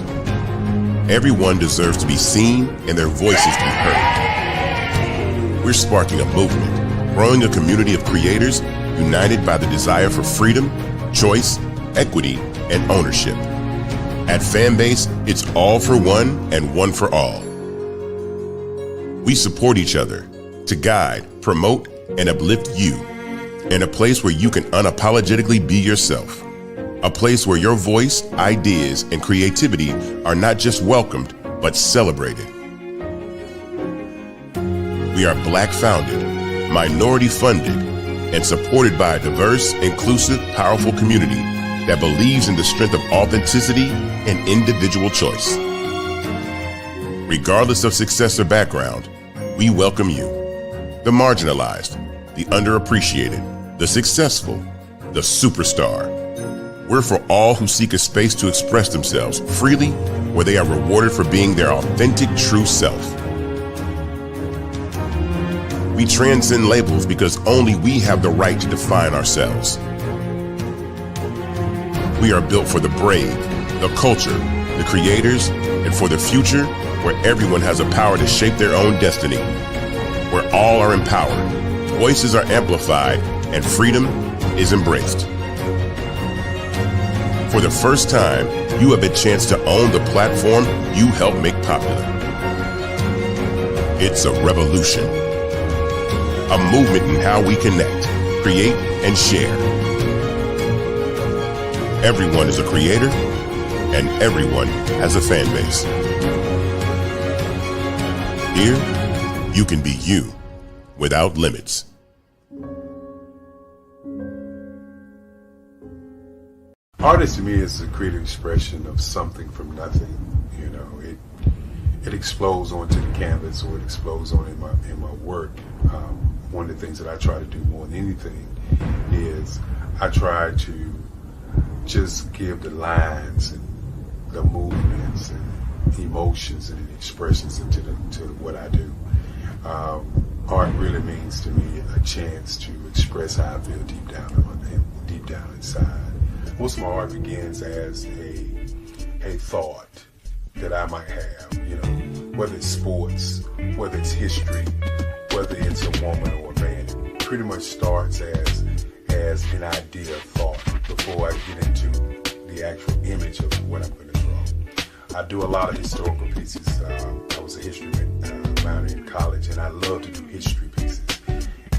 Everyone deserves to be seen and their voices to be heard. We're sparking a movement, growing a community of creators united by the desire for freedom, choice, equity, and ownership. At Fanbase, it's all for one and one for all. We support each other to guide, promote, and uplift you in a place where you can unapologetically be yourself. A place where your voice, ideas, and creativity are not just welcomed, but celebrated. We are Black-founded, minority-funded, and supported by a diverse, inclusive, powerful community that believes in the strength of authenticity and individual choice. Regardless of success or background, we welcome you, the marginalized, the underappreciated, the successful, the superstar. We're for all who seek a space to express themselves freely, where they are rewarded for being their authentic, true self. We transcend labels because only we have the right to define ourselves. We are built for the brave, the culture, the creators, and for the future where everyone has a power to shape their own destiny, where all are empowered, voices are amplified, and freedom is embraced. For the first time, you have a chance to own the platform you helped make popular. It's a revolution, a movement in how we connect, create, and share. Everyone is a creator, and everyone has a fan base. Here, you can be you without limits. Artist to me is a creative expression of something from nothing. You know, it explodes onto the canvas, or it explodes on in my work. One of the things that I try to do more than anything is I try to just give the lines and the movements and emotions and expressions into what I do. art really means to me a chance to express how I feel deep down inside. Most of my art begins as a thought that I might have, whether it's sports, whether it's history, whether it's a woman or a man. It pretty much starts as an idea of thought before I get into the actual image of what I'm going to draw. I do a lot of historical pieces. I was a history minor in college, and I love to do history pieces.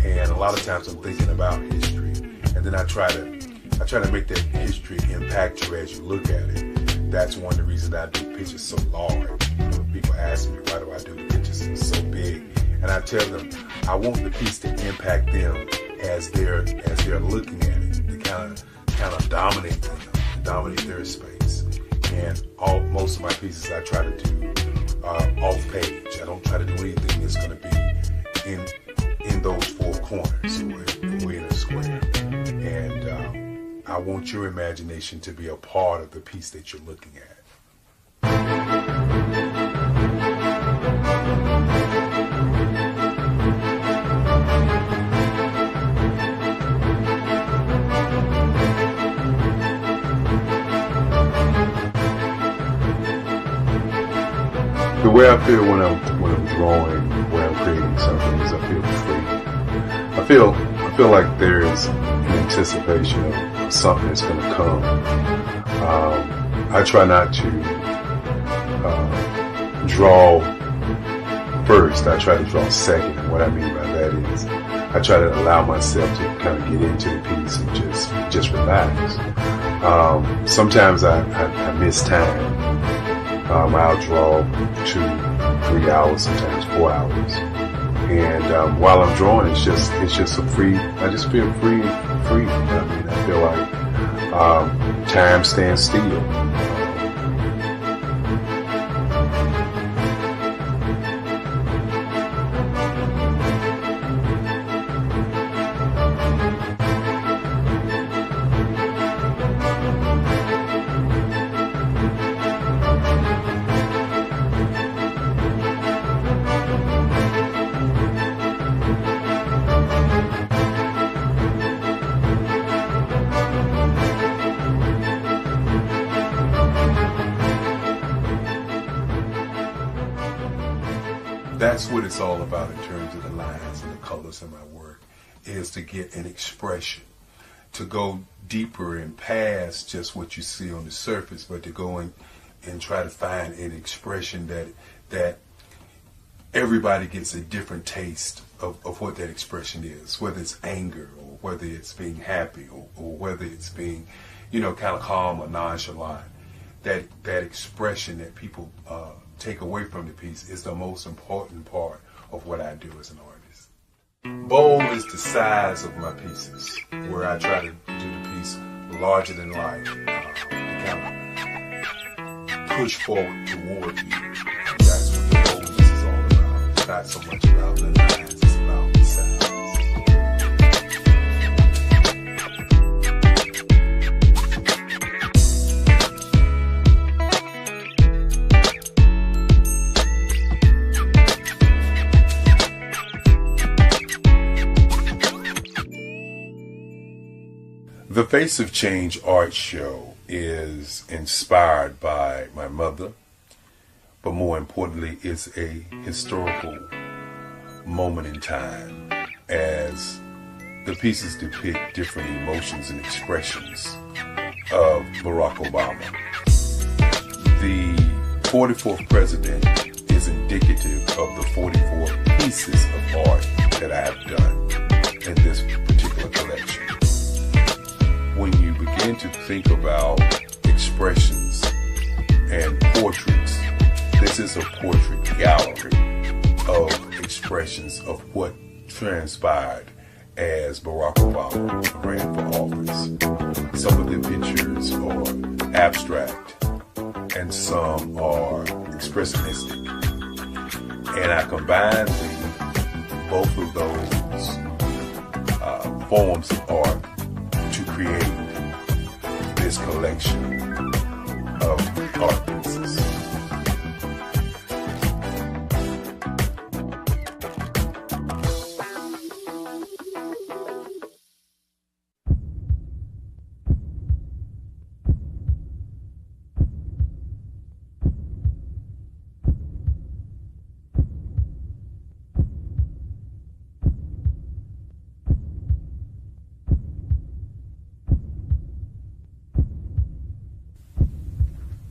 And a lot of times I'm thinking about history, and then I try to make that history impact you as you look at it. That's one of the reasons I do pictures so large. People ask me, why do I do the pictures so big? And I tell them, I want the piece to impact them as they're looking at it, to kind of dominate them, dominate their space. And most of my pieces I try to do off page. I don't try to do anything that's going to be in those four corners or in a square. And I want your imagination to be a part of the piece that you're looking at. The way I feel when I'm drawing, when I'm creating something, is I feel free. I feel like there is an anticipation of something that's going to come. I try not to draw first. I try to draw second. And what I mean by that is I try to allow myself to kind of get into the piece and just relax. Sometimes I miss time. I'll draw 2, 3 hours, sometimes 4 hours. And while I'm drawing, it's just a free. I just feel free. I mean, I feel like time stands still. That's what it's all about in terms of the lines and the colors in my work, is to get an expression, to go deeper and past just what you see on the surface, but to go in and try to find an expression that everybody gets a different taste of what that expression is, whether it's anger or whether it's being happy or whether it's being, kind of calm or nonchalant. That expression that people take away from the piece is the most important part of what I do as an artist. Bold is the size of my pieces, where I try to do the piece larger than life, to kind of push forward toward you. That's what the boldness is all about. It's not so much about the lines, it's about the size. The Face of Change art show is inspired by my mother, but more importantly, it's a historical moment in time as the pieces depict different emotions and expressions of Barack Obama. The 44th president is indicative of the 44 pieces of art that I have done in this particular collection. When you begin to think about expressions and portraits, this is a portrait gallery of expressions of what transpired as Barack Obama ran for office. Some of the pictures are abstract and some are expressionistic. And I combine both of those forms of art to create this collection of art pieces.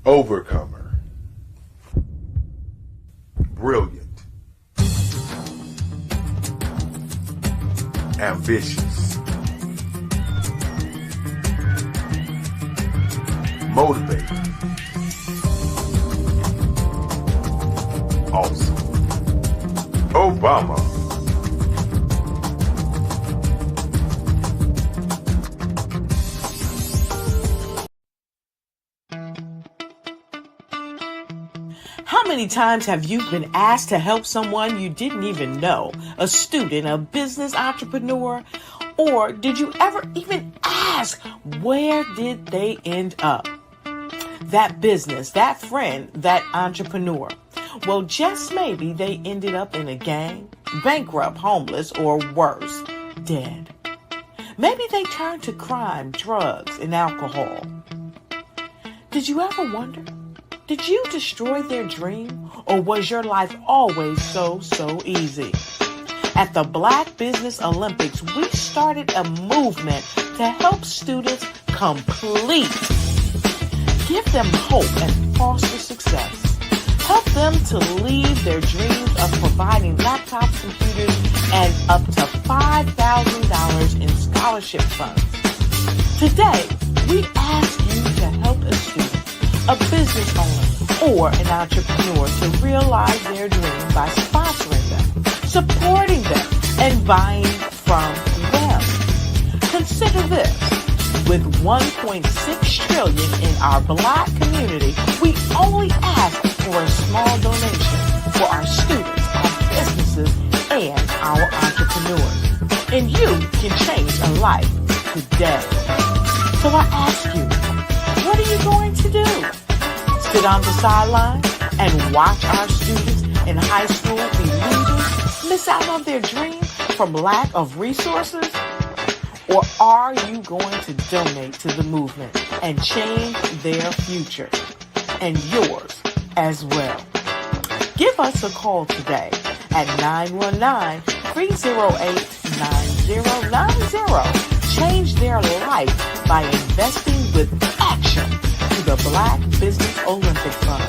overcomer, brilliant, ambitious, motivated, awesome, Obama. How many times have you been asked to help someone you didn't even know, a student, a business entrepreneur? Or did you ever even ask, where did they end up? That business, that friend, that entrepreneur. Well, just maybe they ended up in a gang, bankrupt, homeless, or worse, dead. Maybe they turned to crime, drugs, and alcohol. Did you ever wonder? Did you destroy their dream, or was your life always so easy? At the Black Business Olympics, we started a movement to help students complete. Give them hope and foster success. Help them to leave their dreams of providing laptops, computers, and up to $5,000 in scholarship funds. Today, we ask you to help a student, a business owner, or an entrepreneur to realize their dream by sponsoring them, supporting them, and buying from them. Consider this. With $1.6 trillion in our Black community, we only ask for a small donation for our students, our businesses, and our entrepreneurs. And you can change a life today. So I ask you, what are you going to do? Sit on the sideline and watch our students in high school be leaders, miss out on their dream from lack of resources? Or are you going to donate to the movement and change their future and yours as well? Give us a call today at 919-308-9090. Change their life by investing with action to the Black Business Olympic Fund.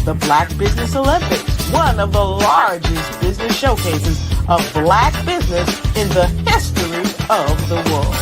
The Black Business Olympics, one of the largest business showcases of Black business in the history of the world.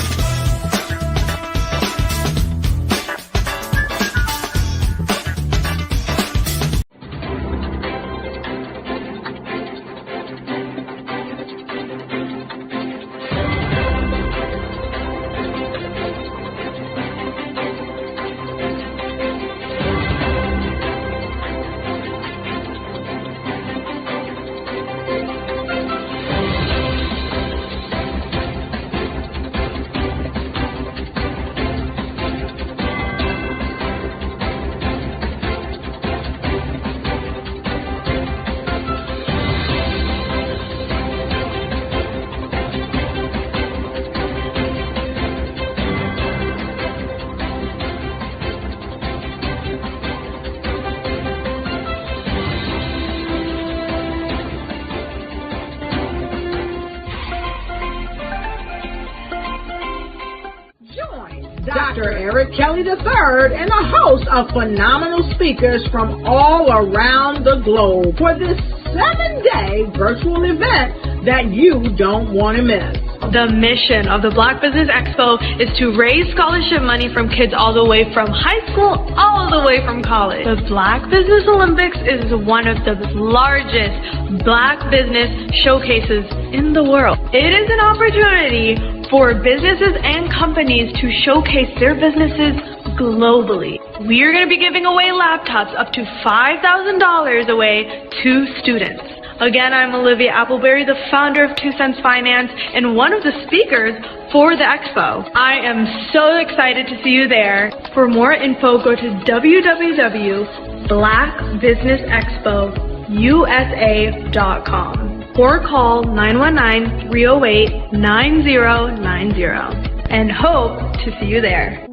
Dr. Eric Kelly III and a host of phenomenal speakers from all around the globe for this 7-day virtual event that you don't want to miss. The mission of the Black Business Expo is to raise scholarship money from kids all the way from high school, all the way from college. The Black Business Olympics is one of the largest Black business showcases in the world. It is an opportunity for businesses and companies to showcase their businesses globally. We are going to be giving away laptops up to $5,000 away to students. Again, I'm Olivia Appleberry, the founder of 2 Cents Finance and one of the speakers for the expo. I am so excited to see you there. For more info, go to www.blackbusinessexpousa.com or call 919-308-9090 and hope to see you there.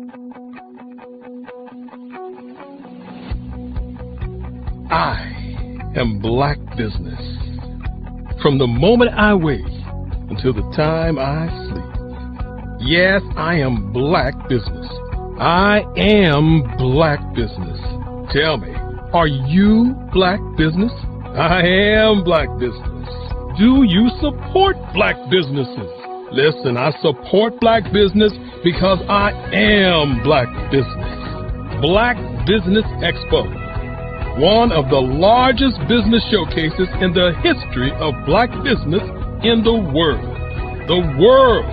I am Black Business. From the moment I wake until the time I sleep. Yes, I am Black Business. I am Black Business. Tell me, are you Black business? I am Black business. Do you support Black businesses? Listen, I support Black business because I am Black business. Black Business Expo, one of the largest business showcases in the history of Black business in the world. The world!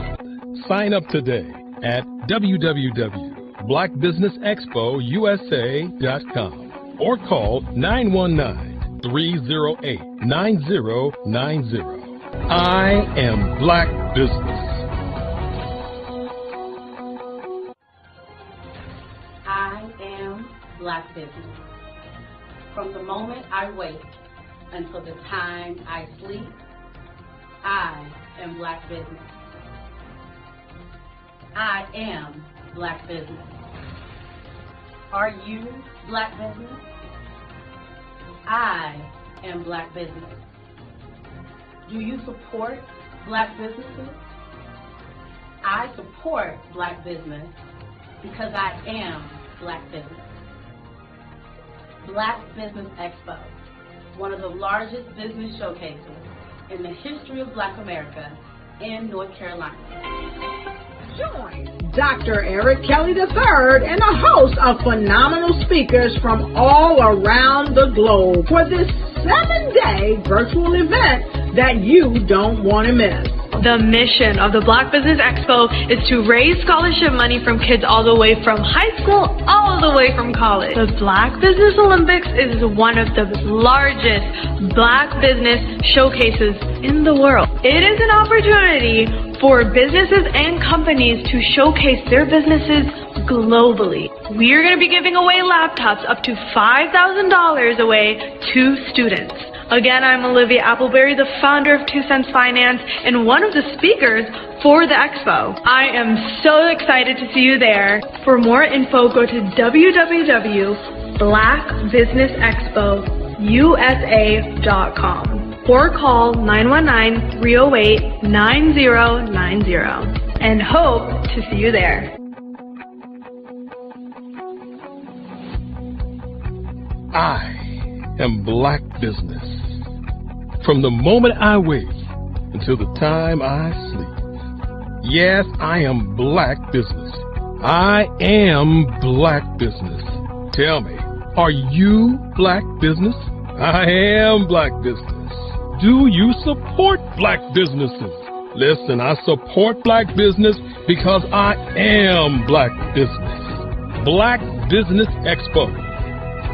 Sign up today at www.blackbusinessexpousa.com or call 919-308-9090. I am Black business. I am Black business. From the moment I wake until the time I sleep, I am Black business. I am Black business. Are you Black business? I am Black business. Do you support Black businesses? I support Black business because I am Black business. Black Business Expo, one of the largest business showcases in the history of Black America in North Carolina. Join Dr. Eric Kelly III and a host of phenomenal speakers from all around the globe for this 7-day virtual event that you don't want to miss. The mission of the Black Business Expo is to raise scholarship money from kids all the way from high school, all the way from college. The Black Business Olympics is one of the largest Black business showcases in the world. It is an opportunity for businesses and companies to showcase their businesses globally. We are going to be giving away laptops up to $5,000 away to students. Again, I'm Olivia Appleberry, the founder of 2 Cents Finance and one of the speakers for the expo. I am so excited to see you there. For more info, go to www.blackbusinessexpousa.com or call 919-308-9090 and hope to see you there. I am Black business. From the moment I wake until the time I sleep. Yes, I am Black business. I am Black business. Tell me, are you Black business? I am Black business. Do you support Black businesses? Listen, I support Black business because I am Black business. Black Business Expo,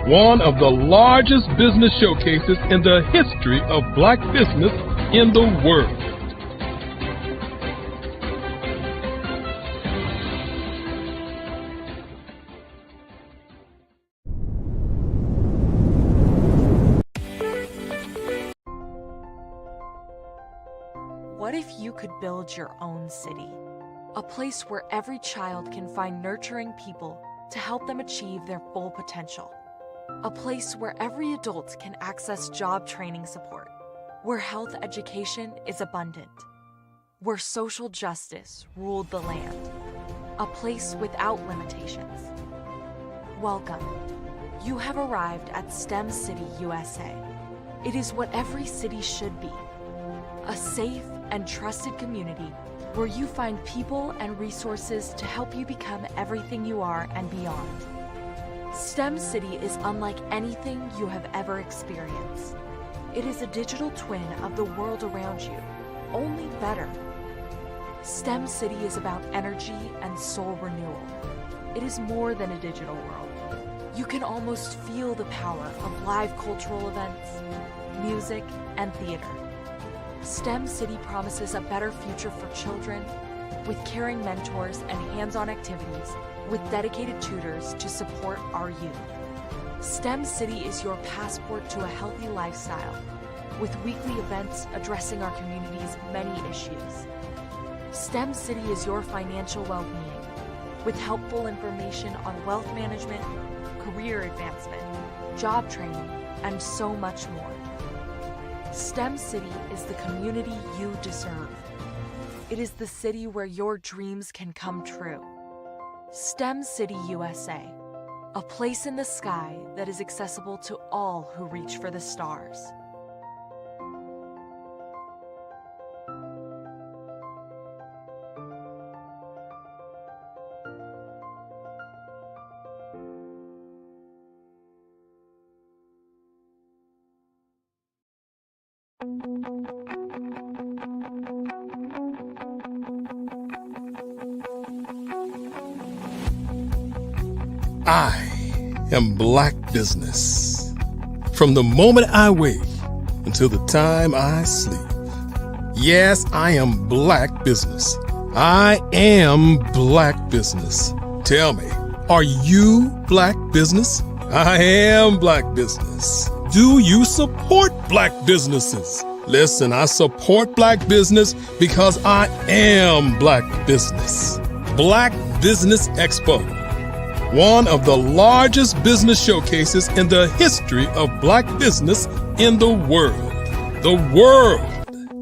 one of the largest business showcases in the history of Black business in the world. What if you could build your own city? A place where every child can find nurturing people to help them achieve their full potential. A place where every adult can access job training support, where health education is abundant, where social justice ruled the land. A place without limitations. Welcome. You have arrived at STEM City USA. It is what every city should be. A safe and trusted community where you find people and resources to help you become everything you are and beyond. STEM City is unlike anything you have ever experienced. It is a digital twin of the world around you, only better. STEM City is about energy and soul renewal. It is more than a digital world. You can almost feel the power of live cultural events, music, and theater. STEM City promises a better future for children with caring mentors and hands-on activities with dedicated tutors to support our youth. STEM City is your passport to a healthy lifestyle with weekly events addressing our community's many issues. STEM City is your financial well-being with helpful information on wealth management, career advancement, job training, and so much more. STEM City is the community you deserve. It is the city where your dreams can come true. STEM City USA. A place in the sky that is accessible to all who reach for the stars. I am Black Business. From the moment I wake until the time I sleep. Yes, I am Black Business. I am Black Business. Tell me, are you Black Business? I am Black Business. Do you support Black businesses? Listen, I support Black business because I am Black Business. Black Business Expo, one of the largest business showcases in the history of Black business in the world. The world!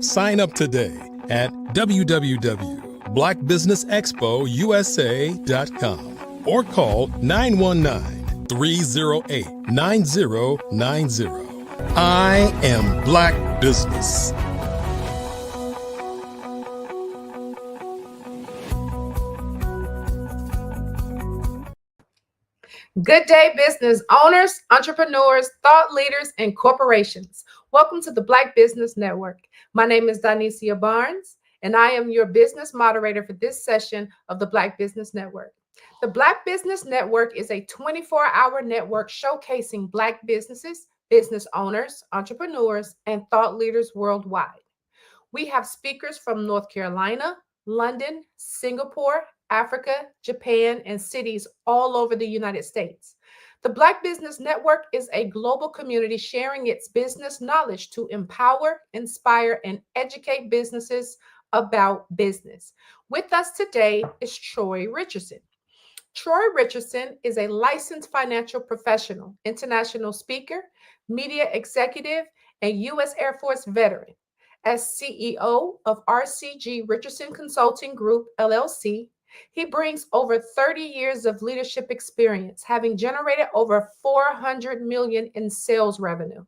Sign up today at www.blackbusinessexpousa.com or call 919-308-9090. I am Black Business. Good day, business owners, entrepreneurs, thought leaders, and corporations. Welcome to the Black Business Network. My name is Donicia Barnes, and I am your business moderator for this session of the Black Business Network. The Black Business Network is a 24-hour network showcasing Black businesses, business owners, entrepreneurs, and thought leaders worldwide. We have speakers from North Carolina, London, Singapore, Africa, Japan, and cities all over the United States. The Black Business Network is a global community sharing its business knowledge to empower, inspire, and educate businesses about business. With us today is Troy Richardson. Troy Richardson is a licensed financial professional, international speaker, media executive, and U.S. Air Force veteran. As CEO of RCG Richardson Consulting Group, LLC, he brings over 30 years of leadership experience, having generated over $400 million in sales revenue.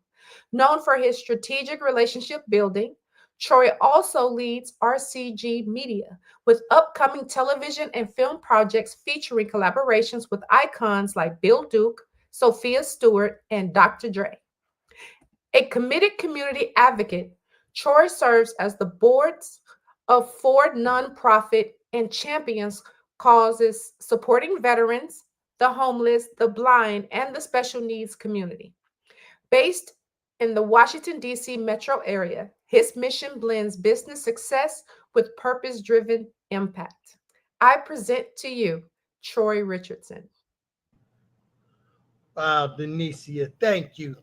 Known for his strategic relationship building, Troy also leads RCG Media with upcoming television and film projects featuring collaborations with icons like Bill Duke, Sophia Stewart, and Dr. Dre. A committed community advocate, Troy serves as the boards of 4 nonprofit and champions causes supporting veterans, the homeless, the blind, and the special needs community. Based in the Washington, D.C. metro area, his mission blends business success with purpose-driven impact. I present to you Troy Richardson. Wow, Donicia, thank you,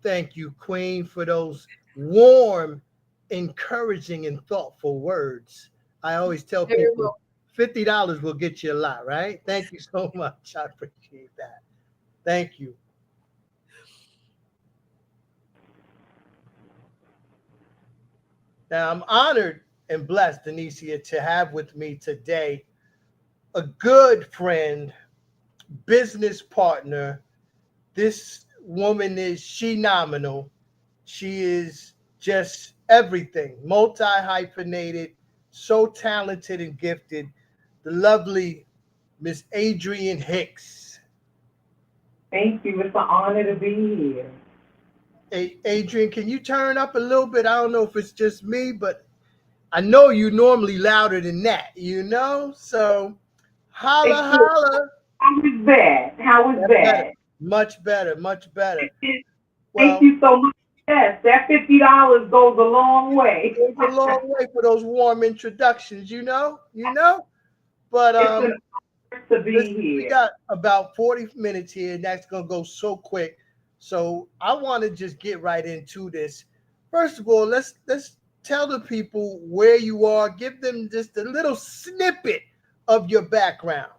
Queen, for those warm, encouraging, and thoughtful words. I always tell people $50 will get you a lot, right? Thank you so much. I appreciate that. Thank you. Now, I'm honored and blessed, Donicia, to have with me today a good friend, business partner. This woman is phenomenal. She is just everything, multi-hyphenated, so talented and gifted. The lovely Miss Adrienne Hicks. Thank you. It's an honor to be here. Hey, Adrienne, can you turn up a little bit? I don't know if it's just me, but I know you normally louder than that, you know? So holla, holla. How was that? How was that? Much better, much better. Thank you so much. Yes, that $50 goes a long way. It goes a long way for those warm introductions, you know? But it's an honor to be here. We got about 40 minutes here, and that's gonna go so quick. So I want to just get right into this. First of all, let's tell the people where you are. Give them just a little snippet of your background.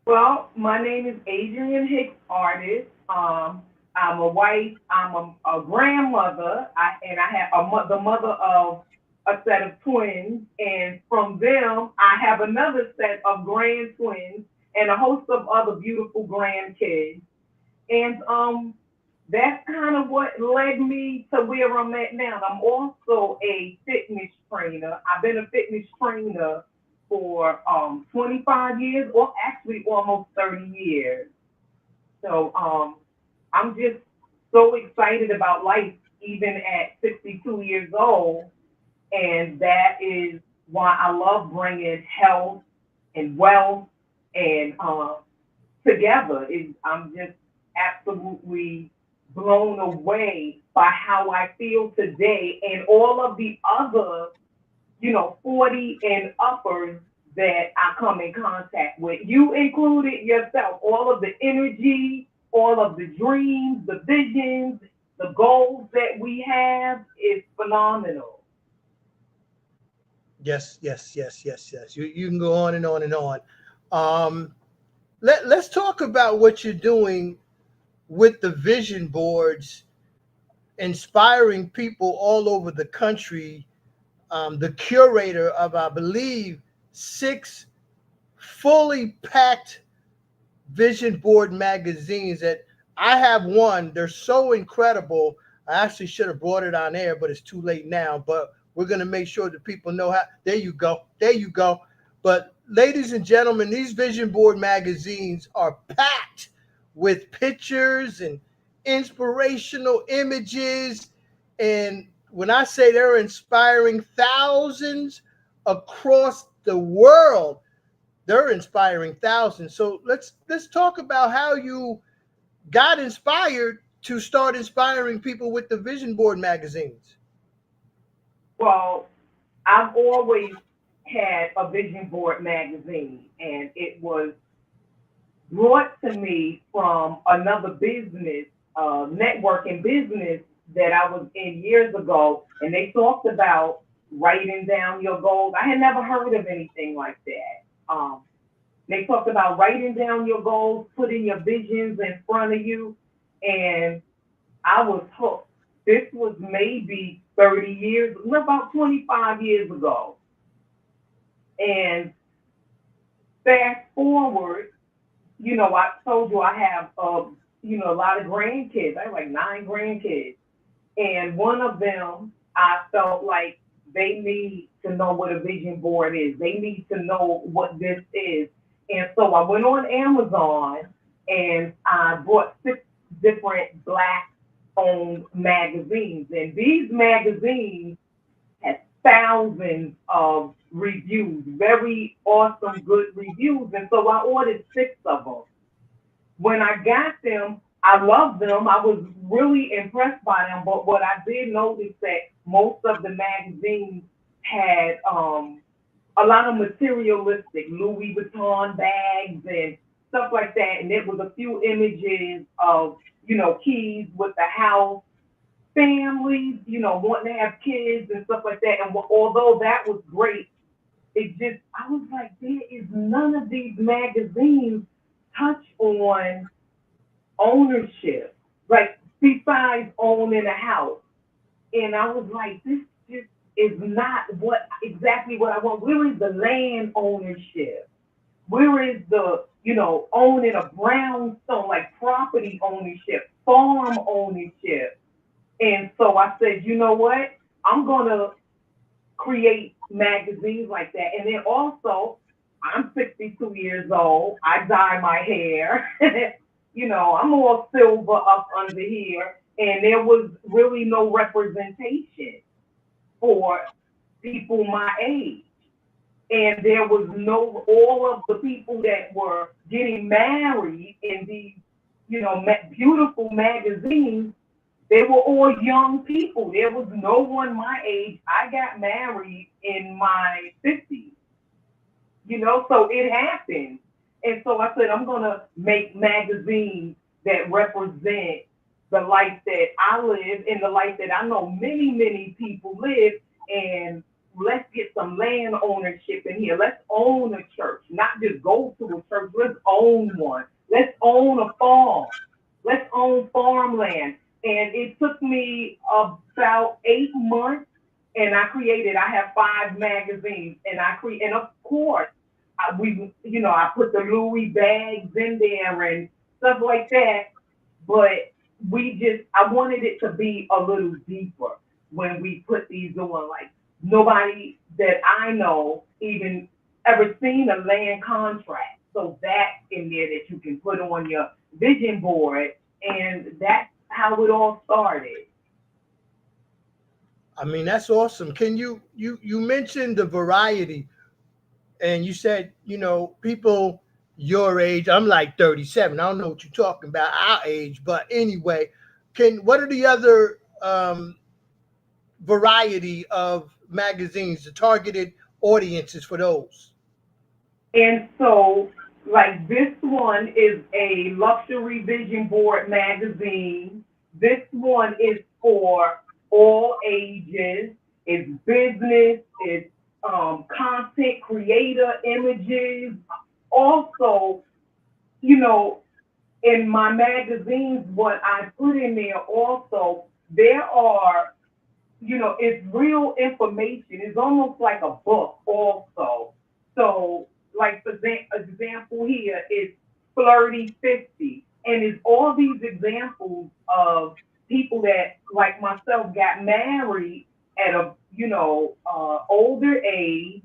Well, my name is Adrienne Hicks, artist. I'm a wife. I'm a grandmother. I have the mother of a set of twins, and from them I have another set of grand twins, and a host of other beautiful grandkids. And that's kind of what led me to where I'm at now. I'm also a fitness trainer. I've been a fitness trainer for 25 years, or actually almost 30 years. So I'm just so excited about life, even at 62 years old. And that is why I love bringing health and wealth and together. I'm just absolutely blown away by how I feel today and all of the other, 40 and uppers that I come in contact with. You included yourself, all of the energy, all of the dreams, the visions, the goals that we have is phenomenal. Yes. You can go on and on and on. Let's talk about what you're doing with the vision boards, inspiring people all over the country. The curator of, I believe, 6 fully packed vision board magazines that I have one. They're so incredible. I actually should have brought it on air, but it's too late now. But we're going to make sure that people know how. There you go. But ladies and gentlemen, these vision board magazines are packed with pictures and inspirational images. And when I say they're inspiring thousands across the world, they're inspiring thousands. So let's talk about how you got inspired to start inspiring people with the vision board magazines. Well, I've always had a vision board magazine, and it was brought to me from another business, networking business that I was in years ago, and they talked about writing down your goals. I had never heard of anything like that. They talked about writing down your goals, putting your visions in front of you, and I was hooked. This was maybe 30 years, about 25 years ago. And fast forward, I told you I have, a lot of grandkids. I have like 9 grandkids. And one of them, I felt like they need to know what a vision board is. They need to know what this is. And so I went on Amazon and I bought 6 different Black-owned magazines. And these magazines had thousands of reviews, very awesome, good reviews. And so I ordered 6 of them. When I got them, I loved them. I was really impressed by them. But what I did notice that most of the magazines had a lot of materialistic Louis Vuitton bags and stuff like that. And there was a few images of, kids with the house, families, wanting to have kids and stuff like that. And although that was great, I was like, there is none of these magazines touch on ownership, like besides owning a house. And I was like, this just is not exactly what I want. Where is the land ownership? Where is the, owning a brownstone, like property ownership, farm ownership? And so I said, you know what? I'm going to create magazines like that. And then also, I'm 62 years old. I dye my hair. I'm all silver up under here. And there was really no representation for people my age. And there was all of the people that were getting married in these, beautiful magazines, they were all young people. There was no one my age. I got married in my 50s, so it happened. And so I said, I'm going to make magazines that represent the life that I live and the life that I know many, many people live. And let's get some land ownership in here. Let's own a church, not just go to a church. Let's own one. Let's own a farm. Let's own farmland. And it took me about 8 months, and I have 5 magazines, and of course, we I put the Louis bags in there and stuff like that. But I wanted it to be a little deeper when we put these on. Like, nobody that I know even ever seen a land contract. So that's in there that you can put on your vision board, and that's how it all started. I mean, that's awesome. Can you mentioned the variety, and you said, people your age. I'm like 37. I don't know what you're talking about, our age, but anyway, what are the other variety of magazines, the targeted audiences for those? And so, like, this one is a luxury vision board magazine. This one is for all ages. It's business, it's content creator images. Also, in my magazines, what I put in there also, there are, it's real information. It's almost like a book also. So, like, for example here is Flirty 50. And it's all these examples of people that, like myself, got married at a, older age.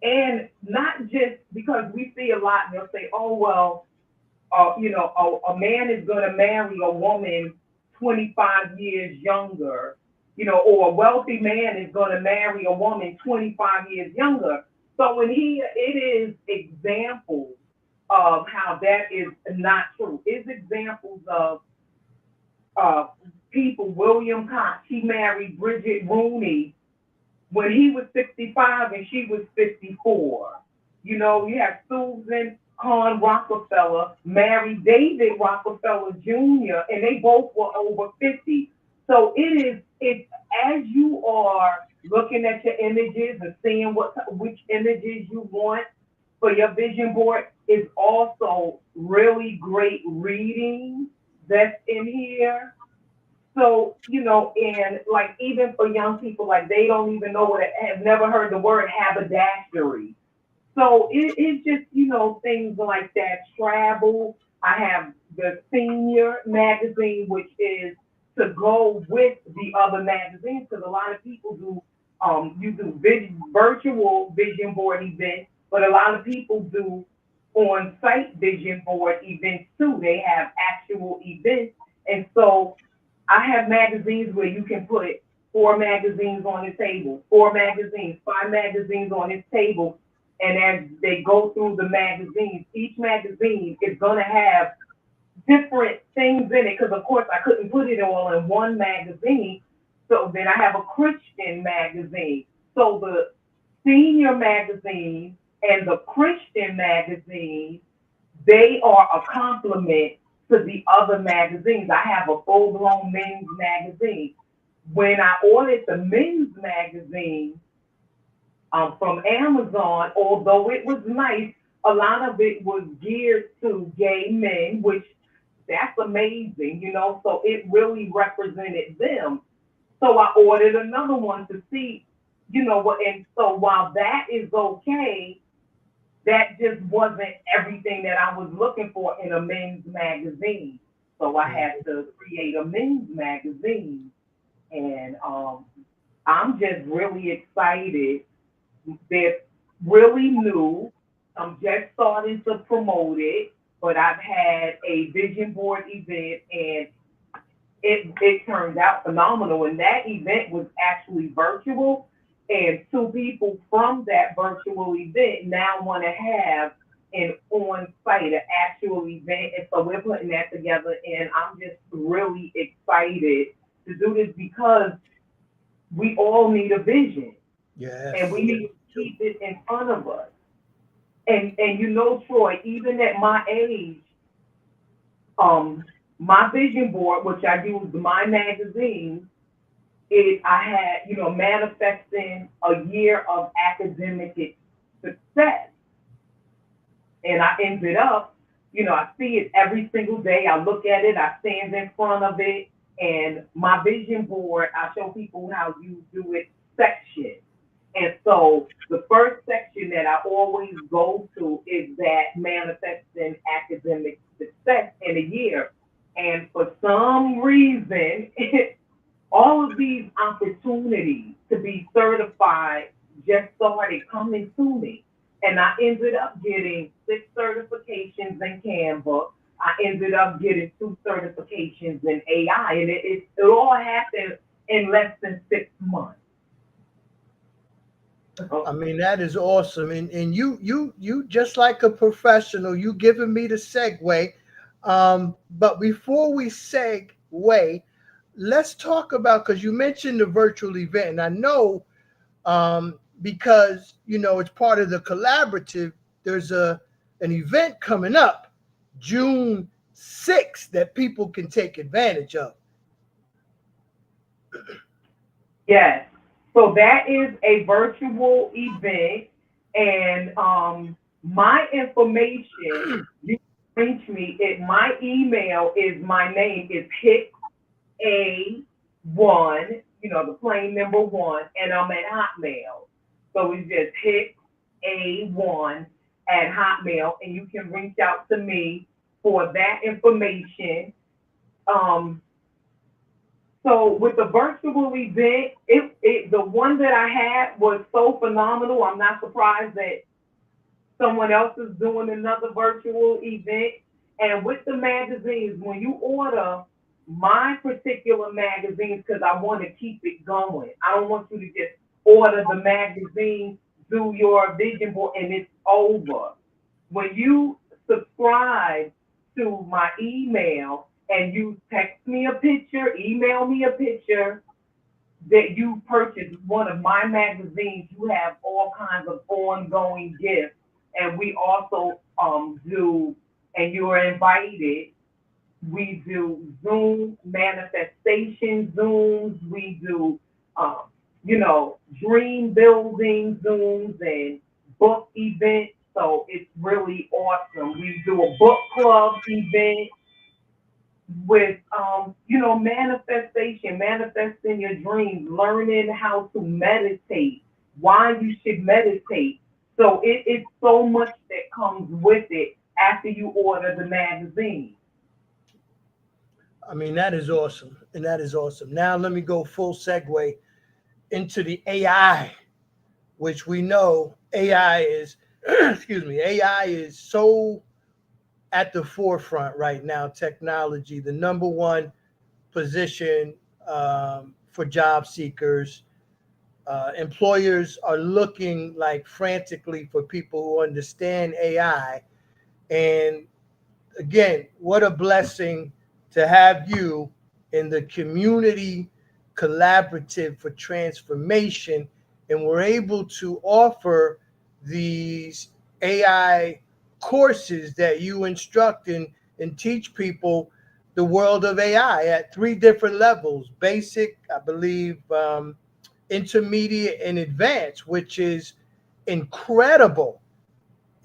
And not just because we see a lot, and they'll say, oh, well, a man is going to marry a woman 25 years younger, or a wealthy man is going to marry a woman 25 years younger. So in here, it is examples of how that is not true. It's examples of people. William Cox, he married Bridget Rooney when he was 65 and she was 54. You have Susan Kahn Rockefeller married David Rockefeller Jr., and they both were over 50. So it's as you are looking at your images and seeing which images you want for your vision board, is also really great reading that's in here. So, and like, even for young people, like, they don't even know have never heard the word haberdashery. So it's just, things like that. Travel. I have the senior magazine, which is to go with the other magazines, because a lot of people do, you do virtual vision board events, but a lot of people do on-site vision board events too. They have actual events. And so I have magazines where you can put 4 magazines on the table, 4 magazines, 5 magazines on this table. And as they go through the magazines, each magazine is going to have different things in it, because of course I couldn't put it all in one magazine. So then I have a Christian magazine. So the senior magazine and the Christian magazine, they are a complement to the other magazines. I have a full-blown men's magazine. When I ordered the men's magazine from Amazon, although it was nice, a lot of it was geared to gay men, which that's amazing, so it really represented them. So I ordered another one to see, what, and so while that is okay, that just wasn't everything that I was looking for in a men's magazine. So I had to create a men's magazine, and I'm just really excited. They're really new. I'm just starting to promote it, but I've had a vision board event, and it turned out phenomenal. And that event was actually virtual, and 2 people from that virtual event now want to have an on-site, an actual event. And so we're putting that together, and I'm just really excited to do this, because we all need a vision. Yes. And we need to keep it in front of us. And Troy, even at my age, my vision board, which I used my magazine, I had, manifesting a year of academic success. And I ended up, I see it every single day. I look at it, I stand in front of it, and my vision board, I show people how you do it section. And so the first section that I always go to is that manifesting academic success in a year. And for some reason, all of these opportunities to be certified just started coming to me. And I ended up getting 6 certifications in Canva. I ended up getting 2 certifications in AI. And it all happened in less than 6 months. I mean, that is awesome. And you just like a professional, you giving me the segue. But before we segue, let's talk about, because you mentioned the virtual event, and I know because it's part of the collaborative. There's an event coming up June 6th that people can take advantage of. Yes. So that is a virtual event, and my information, you can reach me. My email is my name is HicksA1, the plain number 1, and I'm at Hotmail. So it's just HicksA1 at Hotmail, and you can reach out to me for that information. So with the virtual event, the one that I had was so phenomenal. I'm not surprised that someone else is doing another virtual event. And with the magazines, when you order my particular magazines, because I want to keep it going, I don't want you to just order the magazine, do your vision board, and it's over. When you subscribe to my email, and you text me a picture, email me a picture that you purchased one of my magazines, you have all kinds of ongoing gifts. And we also do, and you are invited, we do Zoom manifestation Zooms, we do, dream building Zooms and book events. So it's really awesome. We do a book club event with manifestation, manifesting your dreams, learning how to meditate, why you should meditate. So it's so much that comes with it after you order the magazine. I mean, that is awesome. And that is awesome. Now let me go full segue into the AI, which we know AI is, AI is so at the forefront right now. Technology, the number one position for job seekers. Employers are looking like frantically for people who understand AI. And again, what a blessing to have you in the community collaborative for transformation. And we're able to offer these AI courses that you instruct and teach people the world of AI at 3 different levels: basic, I believe, intermediate, and advanced, which is incredible.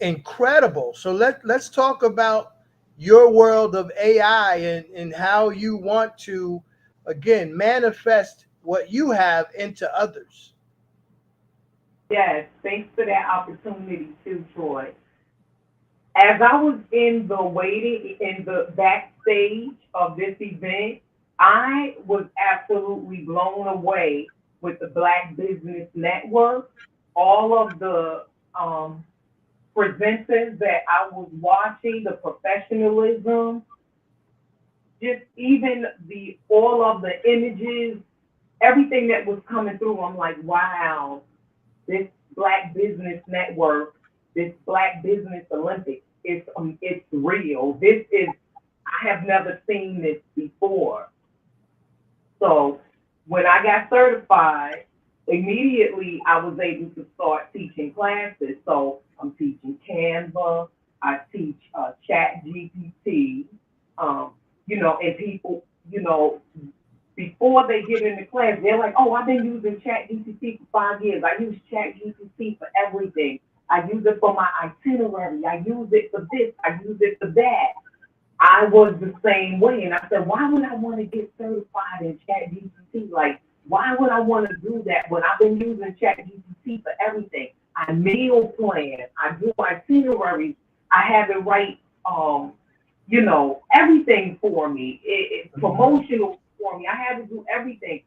So let's talk about your world of AI and how you want to, again, manifest what you have into others. Yes, thanks for that opportunity too, Troy. As I was in the backstage of this event, I was absolutely blown away with the Black Business Network, all of the presenters that I was watching, the professionalism, just even all of the images, everything that was coming through. I'm like, wow, this Black Business Network, this Black Business Olympics, it's real. I have never seen this before. So when I got certified, immediately I was able to start teaching classes. So I'm teaching Canva, I teach Chat GPT, and people, before they get into class, they're like, oh, I've been using Chat GPT for 5 years. I use Chat GPT for everything. I use it for my itinerary. I use it for this. I use it for that. I was the same way. And I said, why would I want to get certified in Chat GPT? Like, why would I want to do that when I've been using Chat GPT GPT for everything. I meal plan. I do itineraries. I have it write, everything for me. It's promotional for me. I had to do everything.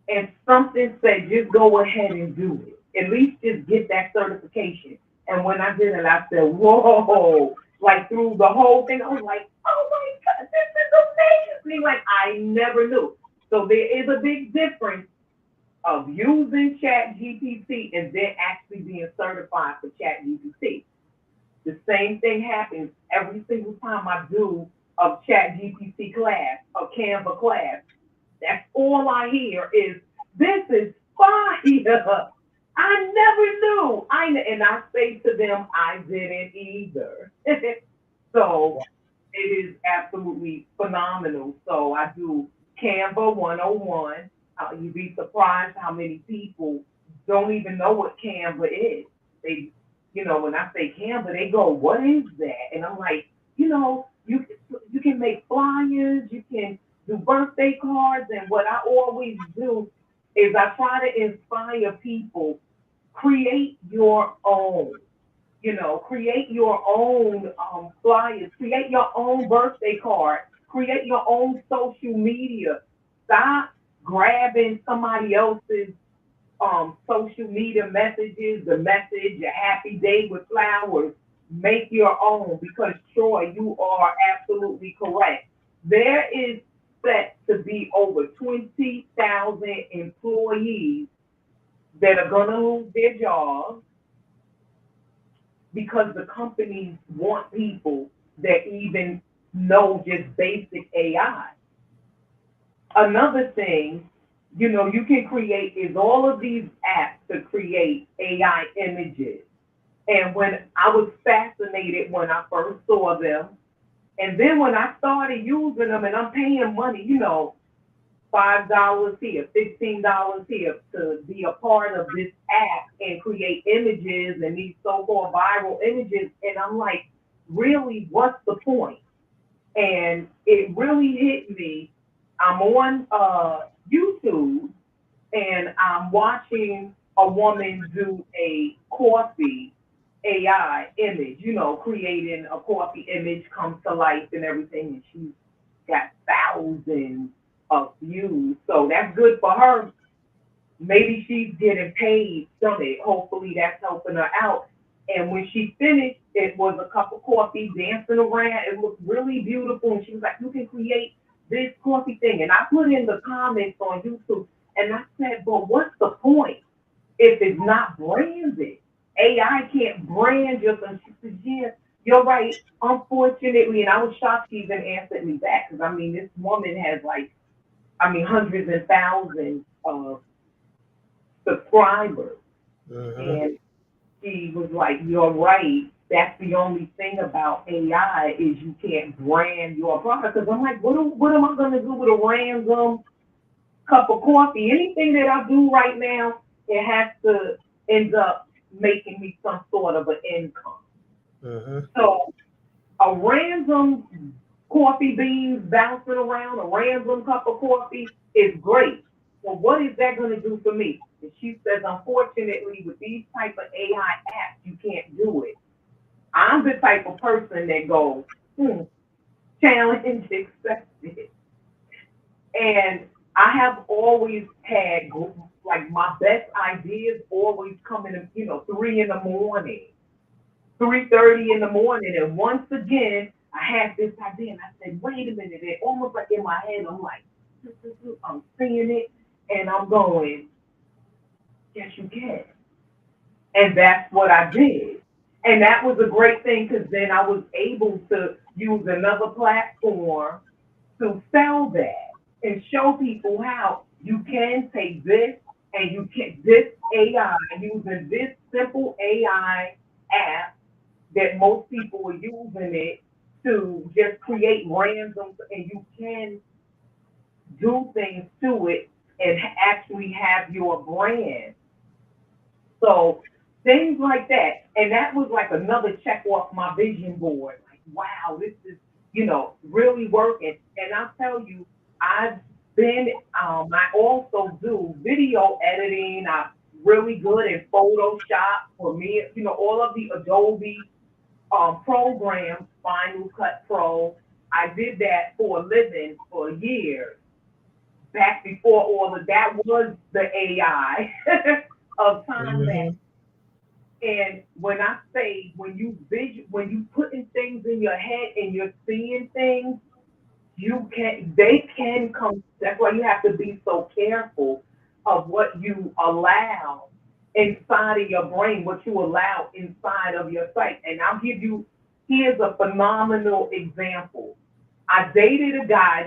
And something said, just go ahead and do it. At least just get that certification. And when I did it, I said, whoa. Like through the whole thing, I was like, oh my God, this is amazing. Like I never knew. So there is a big difference of using ChatGPT and then actually being certified for ChatGPT. The same thing happens every single time I do a ChatGPT class, a Canva class. That's all I hear is, this is fire. I never knew. And I say to them, I didn't either. So it is absolutely phenomenal. So I do Canva 101. You'd be surprised how many people don't even know what Canva is. They, when I say Canva, they go, what is that? And I'm like, you can make flyers, you can do birthday cards. And what I always do is I try to inspire people, create your own. Create your own flyers, create your own birthday card, create your own social media. Stop grabbing somebody else's social media messages, the message, a happy day with flowers. Make your own, because Troy, you are absolutely correct. There is set to be over 20,000 employees that are going to lose their jobs, because the companies want people that even know just basic AI. Another thing, you can create is all of these apps to create AI images. And when I was fascinated when I first saw them, and then when I started using them and I'm paying money, $5 here, $15 here to be a part of this app and create images and these so-called viral images. And I'm like, really, what's the point? And it really hit me. I'm on YouTube and I'm watching a woman do a coffee AI image, creating a coffee image comes to life and everything. And she's got thousands of views. So that's good for her. Maybe she's getting paid from it. Hopefully that's helping her out. And when she finished, it was a cup of coffee dancing around. It looked really beautiful. And she was like, you can create this coffee thing. And I put in the comments on YouTube and I said, but what's the point if it's not branded? AI can't brand yourself. She said, yeah, you're right. Unfortunately, and I was shocked she even answered me back, because this woman has hundreds and thousands of subscribers. And she was like, you're right. That's the only thing about AI is you can't brand your product. Because I'm like, what am I going to do with a random cup of coffee? Anything that I do right now, it has to end up making me some sort of an income. So a random coffee beans bouncing around, a random cup of coffee is great. Well, what is that going to do for me? And she says, unfortunately, with these type of AI apps, you can't do it. I'm the type of person that goes, challenge accepted. And I have always had, my best ideas always come in, 3 in the morning, 3:30 in the morning. And once again, I had this idea and I said, wait a minute. It almost like in my head, I'm like, I'm seeing it and I'm going, yes, you can. And that's what I did. And that was a great thing, because then I was able to use another platform to sell that and show people how you can take this and you can, this AI, using this simple AI app that most people are using it to just create random, and you can do things to it and actually have your brand. So things like that. And that was like another check off my vision board. Like, wow, this is, really working. And I'll tell you, I also do video editing. I really good in Photoshop for me. You know, all of the Adobe programs, Final Cut Pro. I did that for a living for years. Back before all of that was the AI of time that. And when I say when you putting things in your head and you're seeing things, they can come. That's why you have to be so careful of what you allow inside of your brain, what you allow inside of your sight. And here's a phenomenal example. I dated a guy,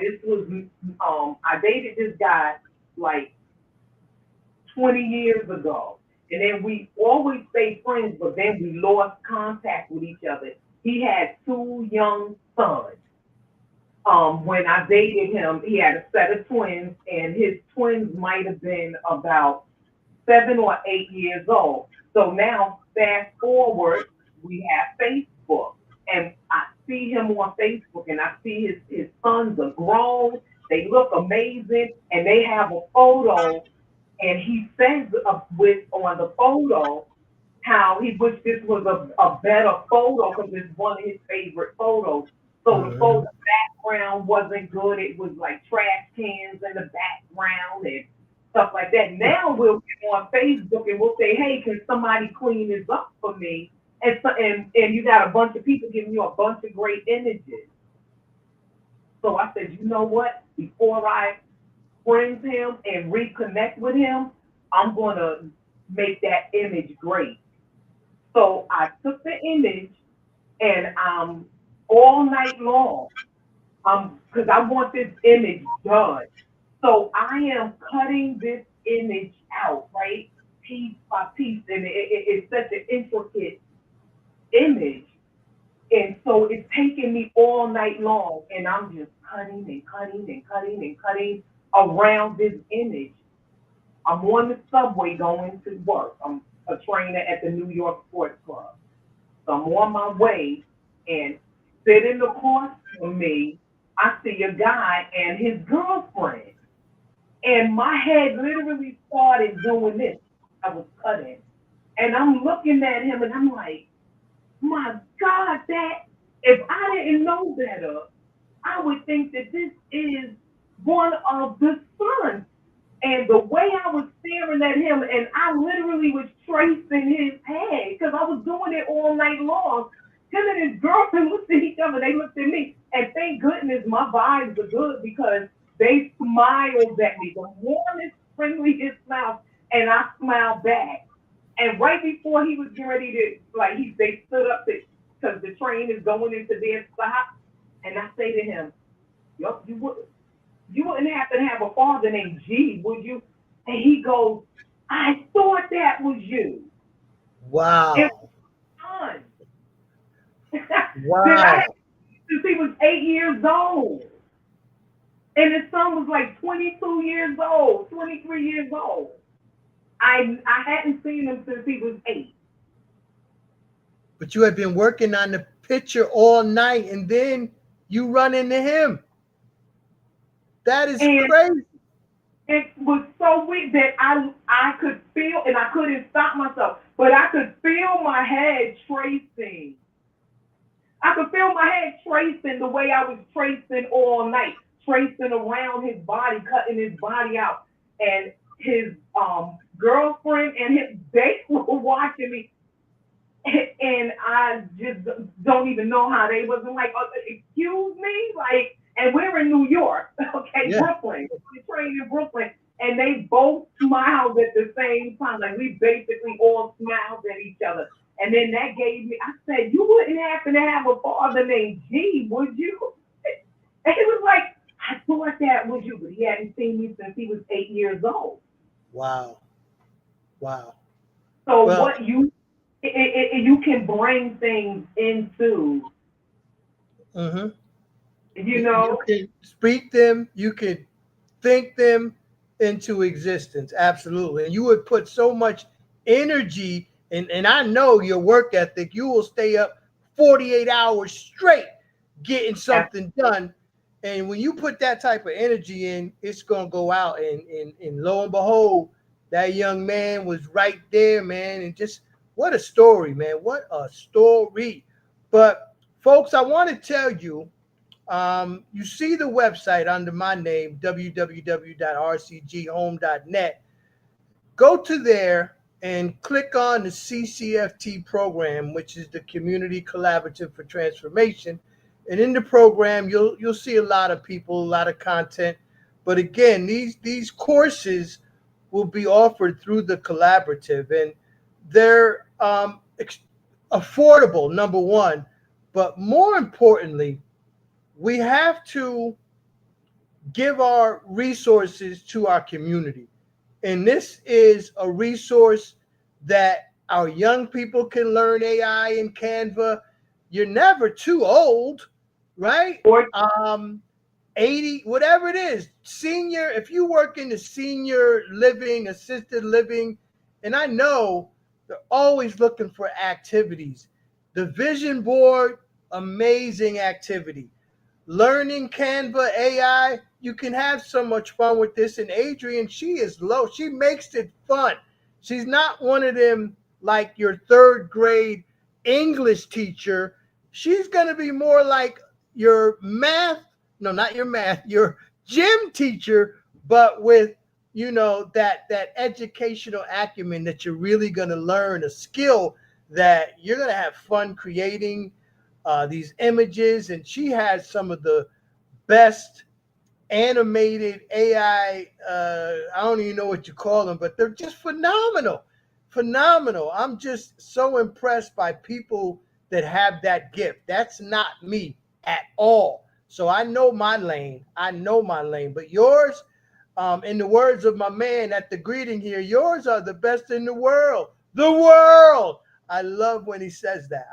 I dated this guy like 20 years ago. And then we always stayed friends, but then we lost contact with each other. He had 2 young sons. When I dated him, he had a set of twins, and his twins might have been about 7 or 8 years old. So now, fast forward, we have Facebook, and I see him on Facebook, and I see his sons are grown, they look amazing, and they have a photo, and he says on the photo how he wished this was a better photo because it's one of his favorite photos. So the photo background wasn't good. It was like trash cans in the background and stuff like that. Now we'll get on Facebook and we'll say, hey, can somebody clean this up for me? And you got a bunch of people giving you a bunch of great images. So I said, you know what? Before I friend him and reconnect with him, I'm going to make that image great. So I took the image and all night long, because I want this image done. So I am cutting this image out, right? Piece by piece, and it's such an intricate image. And so it's taking me all night long, and I'm just cutting and cutting and cutting and cutting around this image. I'm on the subway going to work. I'm a trainer at the New York Sports Club. So I'm on my way, and sitting across from me, I see a guy and his girlfriend. And my head literally started doing this. I was cutting. And I'm looking at him, and I'm like, my God, if I didn't know better, I would think that this is one of the sons. And the way I was staring at him, and I literally was tracing his head because I was doing it all night long. Him and his girlfriend looked at each other, they looked at me, and thank goodness my vibes are good because they smiled at me, the warmest, friendliest smile, and I smiled back. And right before he was getting ready to, they stood up because the train is going into their stop, and I say to him, you wouldn't happen to have a father named G, would you? And he goes, I thought that was you. Wow. It was son. Wow. That I had since he was 8 years old. And his son was like 22 years old, 23 years old. I hadn't seen him since he was 8. But you had been working on the picture all night, and then you run into him. That is crazy. It was so weird that I could feel, and I couldn't stop myself, but I could feel my head tracing. I could feel my head tracing the way I was tracing all night, tracing around his body, cutting his body out. And his girlfriend and they were watching me. And I just don't even know how they wasn't like, excuse me? Like, and we're in New York, okay, yeah. Brooklyn. We trained in Brooklyn. And they both smiled at the same time. Like, we basically all smiled at each other. And then that gave me, I said, you wouldn't happen to have a father named G, would you? And he was like, I thought that was you, but he hadn't seen me since he was 8 years old. Wow. Wow. So what you can bring things into, you know. You can speak them, you can think them into existence. Absolutely. And you would put so much energy, and I know your work ethic, you will stay up 48 hours straight getting something done. And when you put that type of energy in, it's going to go out, and lo and behold, That young man was right there, man. And just what a story, man. What a story. But folks, I want to tell you, you see the website under my name, www.rcghome.net. Go to there and click on the CCFT program, which is the Community Collaborative for Transformation. And in the program, you'll see a lot of people, a lot of content. But again, these courses will be offered through the collaborative, and they're affordable, number one. But more importantly, we have to give our resources to our community. And this is a resource that our young people can learn AI in Canva. You're never too old, right? 80, whatever it is, senior, if you work in the senior living, assisted living, and I know they're always looking for activities. The vision board, amazing activity. Learning Canva AI, you can have so much fun with this. And Adrienne, she is low. She makes it fun. She's not one of them like your third grade English teacher. She's going to be more like your your gym teacher, but with, that educational acumen that you're really going to learn, a skill that you're going to have fun creating these images. And she has some of the best animated AI, I don't even know what you call them, but they're just phenomenal. I'm just so impressed by people that have that gift. That's not me at all. So I know my lane. But yours, in the words of my man at the greeting here, yours are the best in the world. I love when he says that.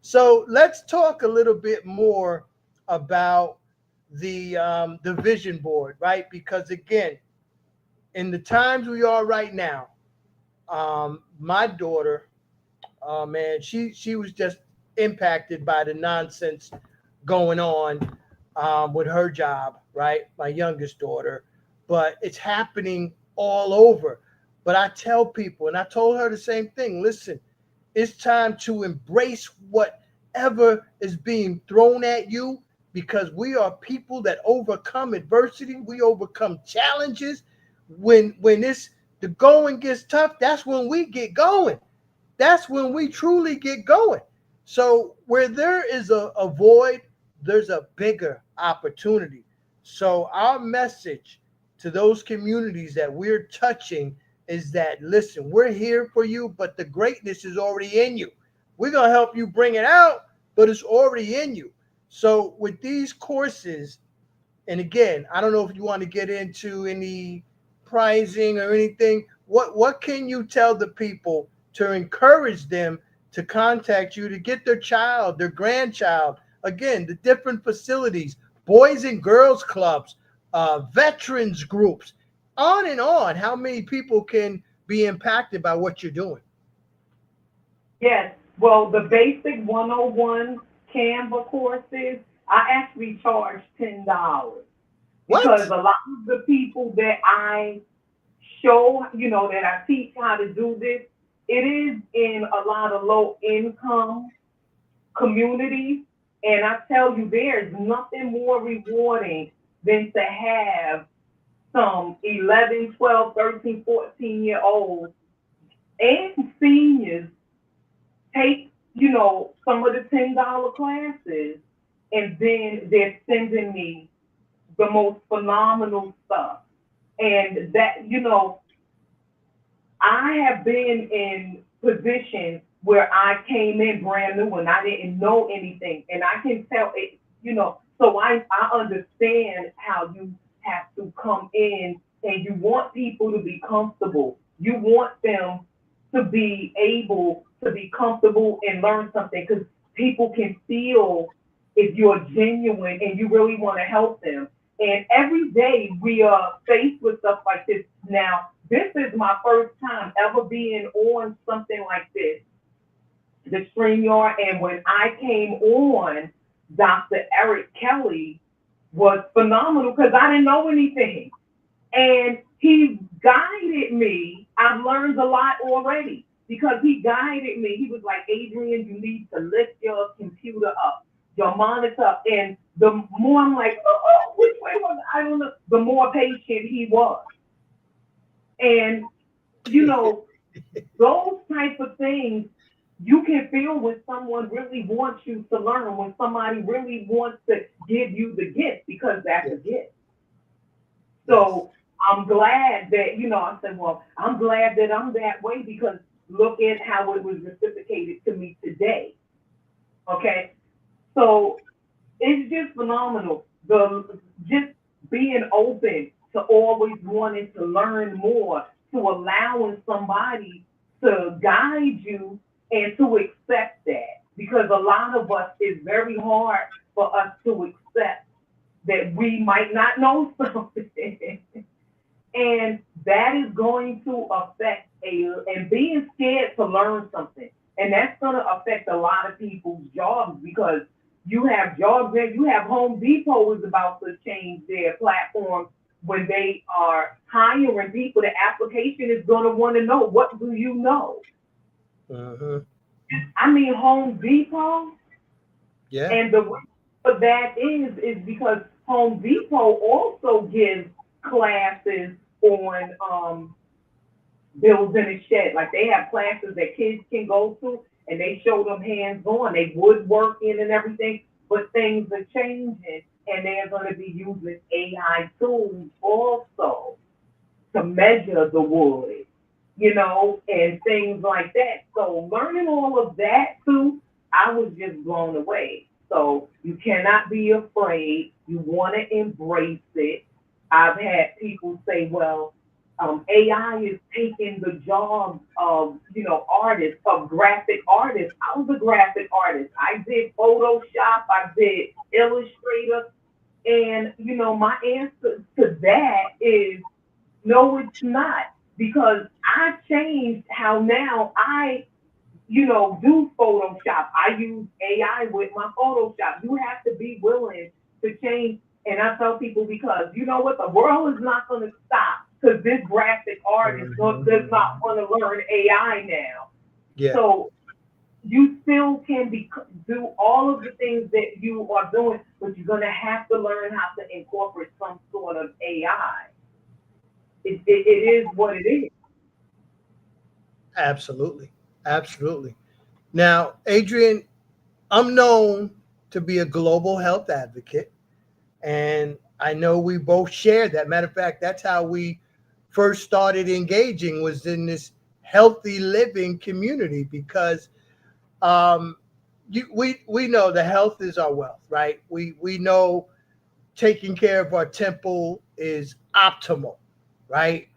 So let's talk a little bit more about the vision board, right? Because again, in the times we are right now, my daughter, man, she was just impacted by the nonsense going on with her job, right? My youngest daughter, but it's happening all over. But I tell people, and I told her the same thing, listen, it's time to embrace whatever is being thrown at you, because we are people that overcome adversity. We overcome challenges. When the going gets tough, that's when we get going. That's when we truly get going. So where there is a void, there's a bigger opportunity. So our message to those communities that we're touching is that, listen, we're here for you, but the greatness is already in you. We're going to help you bring it out, but it's already in you. So with these courses, and again, I don't know if you want to get into any pricing or anything. What can you tell the people to encourage them to contact you to get their child, their grandchild, again, the different facilities, boys and girls clubs, veterans groups, on and on, how many people can be impacted by what you're doing? Yes. Well, the basic 101 Canva courses, I actually charge $10. Because a lot of the people that I show, that I teach how to do this, it is in a lot of low income communities. And I tell you, there's nothing more rewarding than to have some 11, 12, 13, 14-year-olds and seniors take, some of the $10 classes, and then they're sending me the most phenomenal stuff. And that, I have been in positions where I came in brand new and I didn't know anything. And I can tell it, so I understand how you have to come in, and you want people to be comfortable. You want them to be able to be comfortable and learn something, because people can feel if you're genuine and you really want to help them. And every day we are faced with stuff like this. Now, this is my first time ever being on something like this, the StreamYard. And when I came on, Dr. Eric Kelly was phenomenal because I didn't know anything. And he guided me. I've learned a lot already because he guided me. He was like, Adrian, you need to lift your computer up, your monitor up. And the more I'm like, oh, which way was I don't know, the more patient he was. And, you know, those types of things you can feel when someone really wants you to learn, when somebody really wants to give you the gift, because that's a gift. So I'm glad that, you know, I said, well, I'm glad that I'm that way because look at how it was reciprocated to me today. Okay. So it's just phenomenal. Just being open to always wanting to learn more, to allowing somebody to guide you and to accept that. Because a lot of us, it's very hard for us to accept that we might not know something. And that is going to affect and being scared to learn something. And that's going to affect a lot of people's jobs because you have jobs there. You have Home Depot is about to change their platform when they are hiring people. The application is going to want to know, what do you know? I mean, Home Depot. Yeah. And the reason for that is because Home Depot also gives classes on building a shed. Like they have classes that kids can go to, and they show them hands-on. They woodworking and everything, but things are changing, and they're going to be using AI tools also to measure the wood, you know, and things like that. So learning all of that too, I was just blown away. So you cannot be afraid. You want to embrace it. I've had people say, well, AI is taking the jobs of, you know, artists, of graphic artists. I was a graphic artist. I did Photoshop. I did Illustrator. And, you know, my answer to that is, no, it's not. Because I changed how now I, you know, do Photoshop. I use AI with my Photoshop. You have to be willing to change. And I tell people, because you know what, the world is not going to stop because this graphic artist does not want to learn AI now. Yeah. So you still can do all of the things that you are doing, but you're going to have to learn how to incorporate some sort of AI. It is what it is. Absolutely. Absolutely. Now, Adrian, I'm known to be a global health advocate, and I know we both share that. Matter of fact, that's how we first started engaging, was in this healthy living community, because we know the health is our wealth, right? We know taking care of our temple is optimal, right?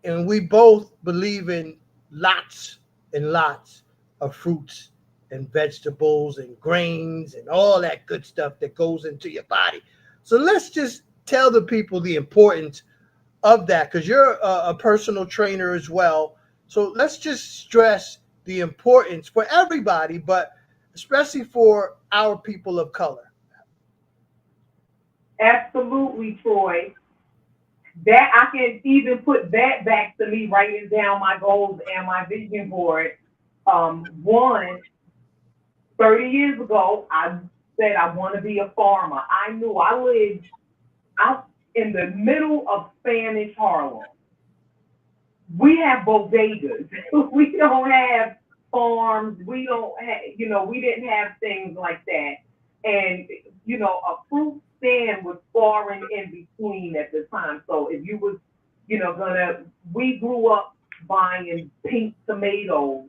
And we both believe in lots and lots of fruits and vegetables and grains and all that good stuff that goes into your body. So let's just tell the people the importance of that, because you're a personal trainer as well. So let's just stress the importance for everybody, but especially for our people of color. Absolutely, Troy. That I can even put that back to me writing down my goals and my vision board. 30 years ago, I said I want to be a farmer. I knew I lived out in the middle of Spanish Harlem. We have bodegas. We don't have farms. We don't have, you know, we didn't have things like that. And, you know, a fruit stand was far and in between at the time. So if you was, you know, we grew up buying pink tomatoes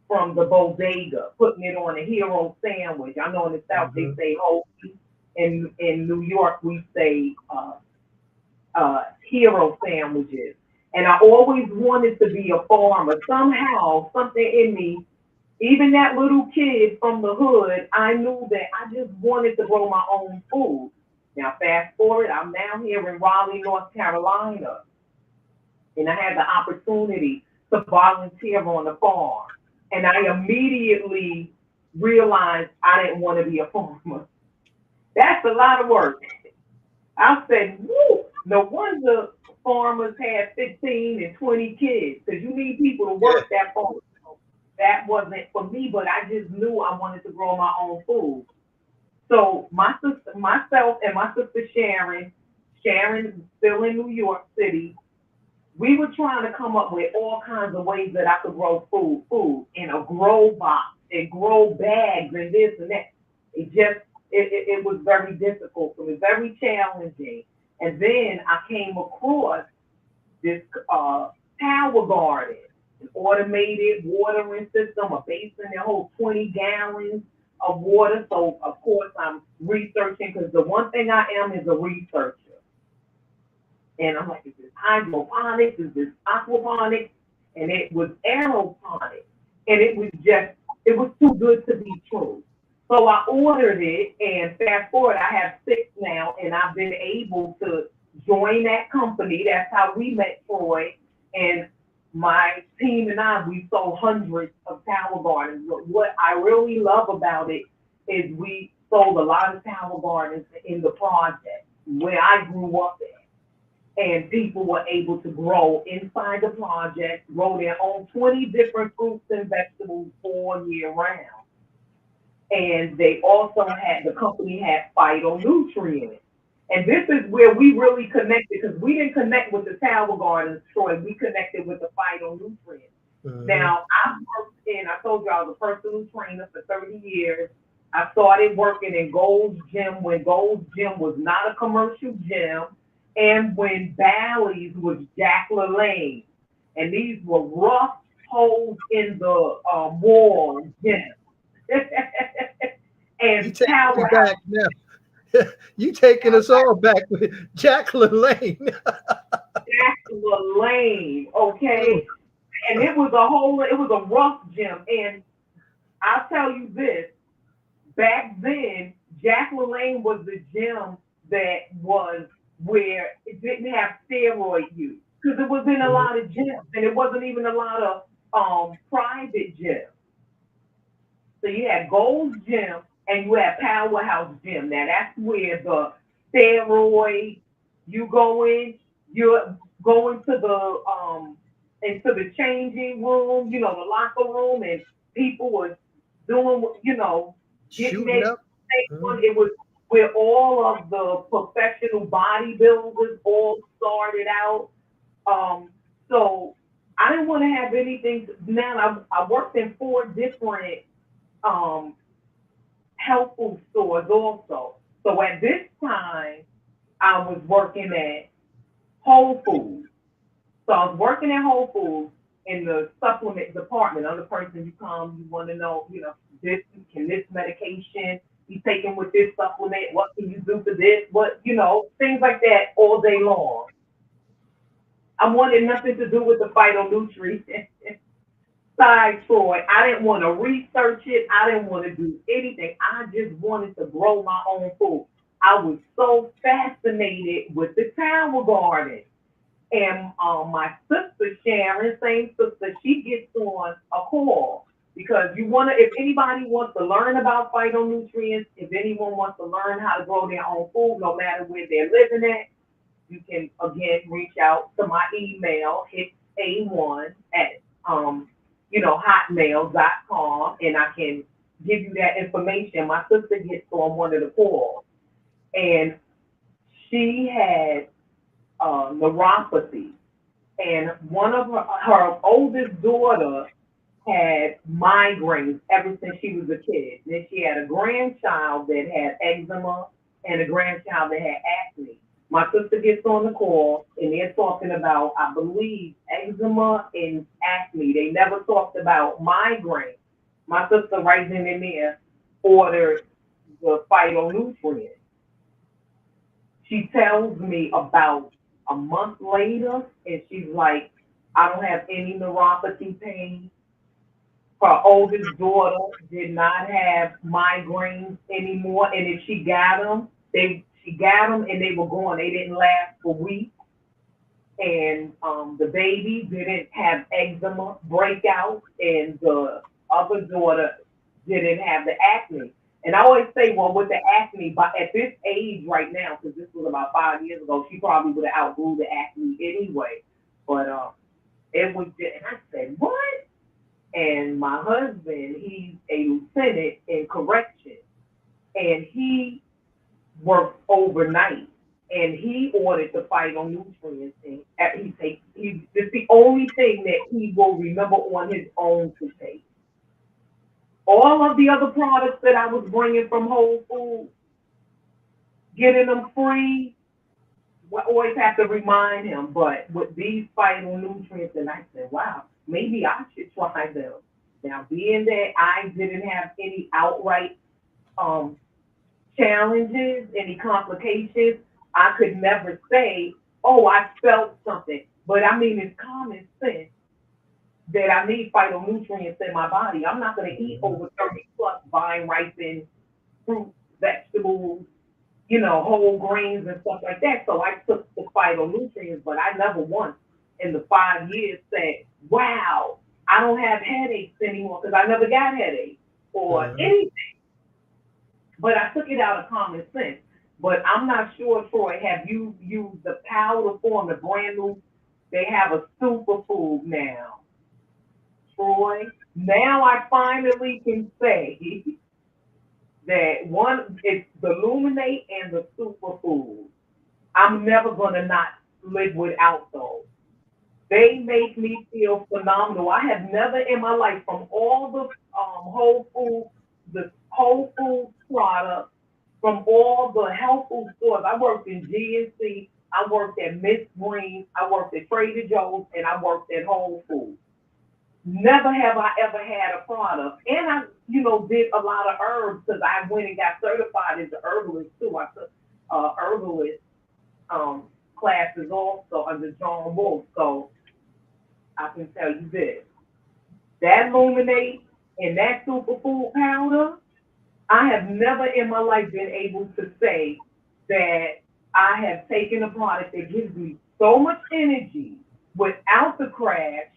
from the bodega, putting it on a hero sandwich. I know in the South they say hoagie. In New York we say hero sandwiches. And I always wanted to be a farmer. Somehow, something in me, even that little kid from the hood, I knew that I just wanted to grow my own food. Now, fast forward, I'm now here in Raleigh, North Carolina. And I had the opportunity to volunteer on a farm. And I immediately realized I didn't want to be a farmer. That's a lot of work. I said, woo, no wonder farmers had 15 and 20 kids because you need people to work that farm. That wasn't for me, but I just knew I wanted to grow my own food. So my sister, myself, and my sister Sharon still in New York City, we were trying to come up with all kinds of ways that I could grow food in a grow box and grow bags and this and that. It was very difficult for me, very challenging. And then I came across this tower garden, an automated watering system, a basin that holds 20 gallons of water. So of course I'm researching because the one thing I am is a researcher. And I'm like, is this hydroponics? Is this aquaponics? And it was aeroponics. And it was too good to be true. So I ordered it, and fast forward, I have 6 now, and I've been able to join that company. That's how we met Troy. And my team and I, we sold hundreds of tower gardens. What I really love about it is we sold a lot of tower gardens in the project where I grew up in. And people were able to grow inside the project, grow their own 20 different fruits and vegetables all year round. And they also the company had phytonutrients. And this is where we really connected, because we didn't connect with the tower gardens, Troy. We connected with the phytonutrients. Now, I told you I was a personal trainer for 30 years. I started working in Gold's Gym when Gold's Gym was not a commercial gym, and when Bally's was Jack LaLanne. And these were rough holes in the wall gym. And Tower back now. You taking us all back with Jack LaLanne. Jack LaLanne, okay? And it was a rough gym. And I'll tell you this, back then, Jack LaLanne was the gym that was where it didn't have steroid use, because it was in a lot of gyms, and it wasn't even a lot of private gyms. So you had Gold's Gym and you had Powerhouse Gym. Now that's where the steroid, you go in, you're going to the into the changing room, the locker room, and people were doing, getting their on. It was where all of the professional bodybuilders all started out. So I didn't want to have anything. Now I worked in 4 different health food stores also. So at this time, I was working at Whole Foods. So I was working at Whole Foods in the supplement department. I'm the person you come, you want to know, this medication be taken with this supplement? What can you do for this? What, things like that all day long. I wanted nothing to do with the phytonutrients. Side, Troy, I didn't want to research it. I didn't want to do anything. I just wanted to grow my own food. I was so fascinated with the tower garden. And my sister Sharon, same sister, she gets on a call, because if anybody wants to learn about phytonutrients, if anyone wants to learn how to grow their own food, no matter where they're living at, you can again reach out to my email, hit A1 at hotmail.com, and I can give you that information. My sister gets on one of the calls, and she had neuropathy, and one of her oldest daughter had migraines ever since she was a kid. Then she had a grandchild that had eczema and a grandchild that had acne. My sister gets on the call, and they're talking about, I believe, eczema and acne. They never talked about migraine. My sister right then and there ordered the phytonutrients. She tells me about a month later, and she's like, I don't have any neuropathy pain. Her oldest daughter did not have migraines anymore, and if she got them, she got them and they were gone. They didn't last for weeks. And the baby didn't have eczema breakout, and the other daughter didn't have the acne. And I always say, well, with the acne, but at this age right now, because this was about 5 years ago, she probably would have outgrew the acne anyway. But it was just, and I said, what? And my husband, he's a lieutenant in corrections, and he works overnight, and he ordered the phytonutrients, and it's the only thing that he will remember on his own to take. All of the other products that I was bringing from Whole Foods, getting them free, I always have to remind him. But with these phytonutrients, and I said, wow, maybe I should try them. Now, being that I didn't have any outright challenges, any complications, I could never say, oh, I felt something. But I mean, it's common sense that I need phytonutrients in my body. I'm not going to eat over 30 plus vine ripened fruits, vegetables, whole grains and stuff like that. So I took the phytonutrients, but I never once in the 5 years said, wow, I don't have headaches anymore, because I never got headaches or anything. But I took it out of common sense. But I'm not sure, Troy, have you used the powder form, the brand new, they have a superfood now. Troy, now I finally can say that one, it's the Luminate and the Superfood. I'm never going to not live without those. They make me feel phenomenal. I have never in my life, from all the Whole Foods products, from all the health food stores. I worked in GNC, I worked at Miss Green, I worked at Trader Joe's, and I worked at Whole Foods. Never have I ever had a product. And I, did a lot of herbs, because I went and got certified as an herbalist too. I took herbalist classes also under John Wolf. So I can tell you this, that Luminate and that superfood powder, I have never in my life been able to say that I have taken a product that gives me so much energy without the crash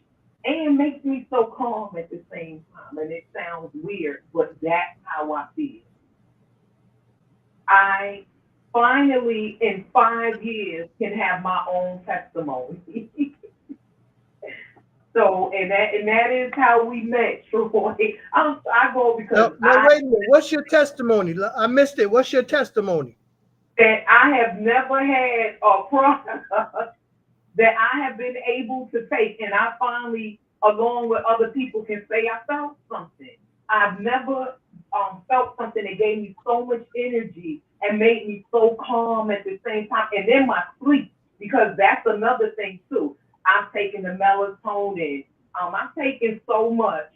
and makes me so calm at the same time. And it sounds weird, but that's how I feel. I finally, in 5 years, can have my own testimony. So, and that is how we met, Troy. I go because no, wait a minute. What's your testimony? I missed it. What's your testimony? That I have never had a product that I have been able to take, and I finally, along with other people, can say I felt something. I've never felt something that gave me so much energy and made me so calm at the same time, and then my sleep, because that's another thing too. I'm taking the melatonin. I'm taking so much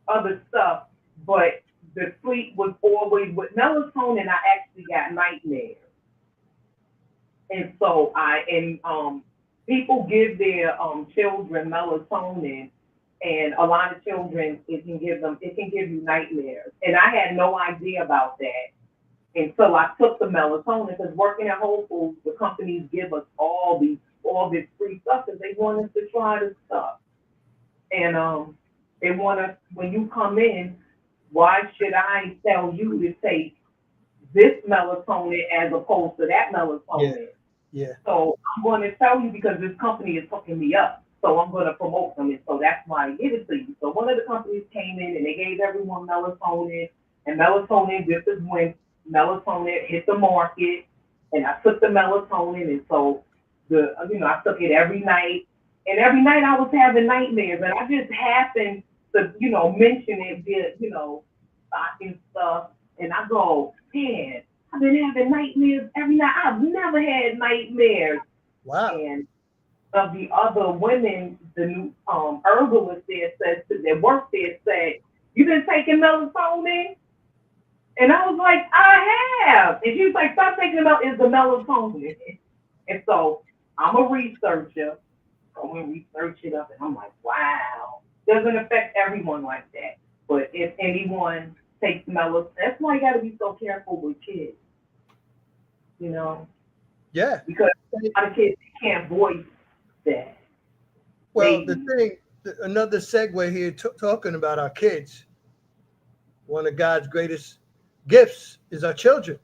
other stuff, but the sleep was always with melatonin. I actually got nightmares, and so people give their children melatonin, and a lot of children it can give you nightmares. And I had no idea about that until I took the melatonin, because working at Whole Foods, the companies give us all this free stuff because they want us to try this stuff. And they want us, when you come in, why should I tell you to take this melatonin as opposed to that melatonin? Yeah. So I'm going to tell you because this company is hooking me up. So I'm going to promote them. And so that's why I give it to you. So one of the companies came in and they gave everyone melatonin. And melatonin, this is when melatonin hit the market. And I took the melatonin. And so I took it every night. And every night I was having nightmares. And I just happened to, mention it via, stocking stuff. And I go, man, I've been having nightmares every night. I've never had nightmares. Wow. And of the other women, the new herbalist there that worked there said, "You been taking melatonin?" And I was like, "I have." And she was like, "Stop taking it's the melatonin." And so I'm a researcher. So we research it up, and I'm like, wow. Doesn't affect everyone like that. But if anyone takes melatonin, that's why you got to be so careful with kids. Yeah. Because a lot of kids can't voice that. Well, another segue here, talking about our kids. One of God's greatest gifts is our children,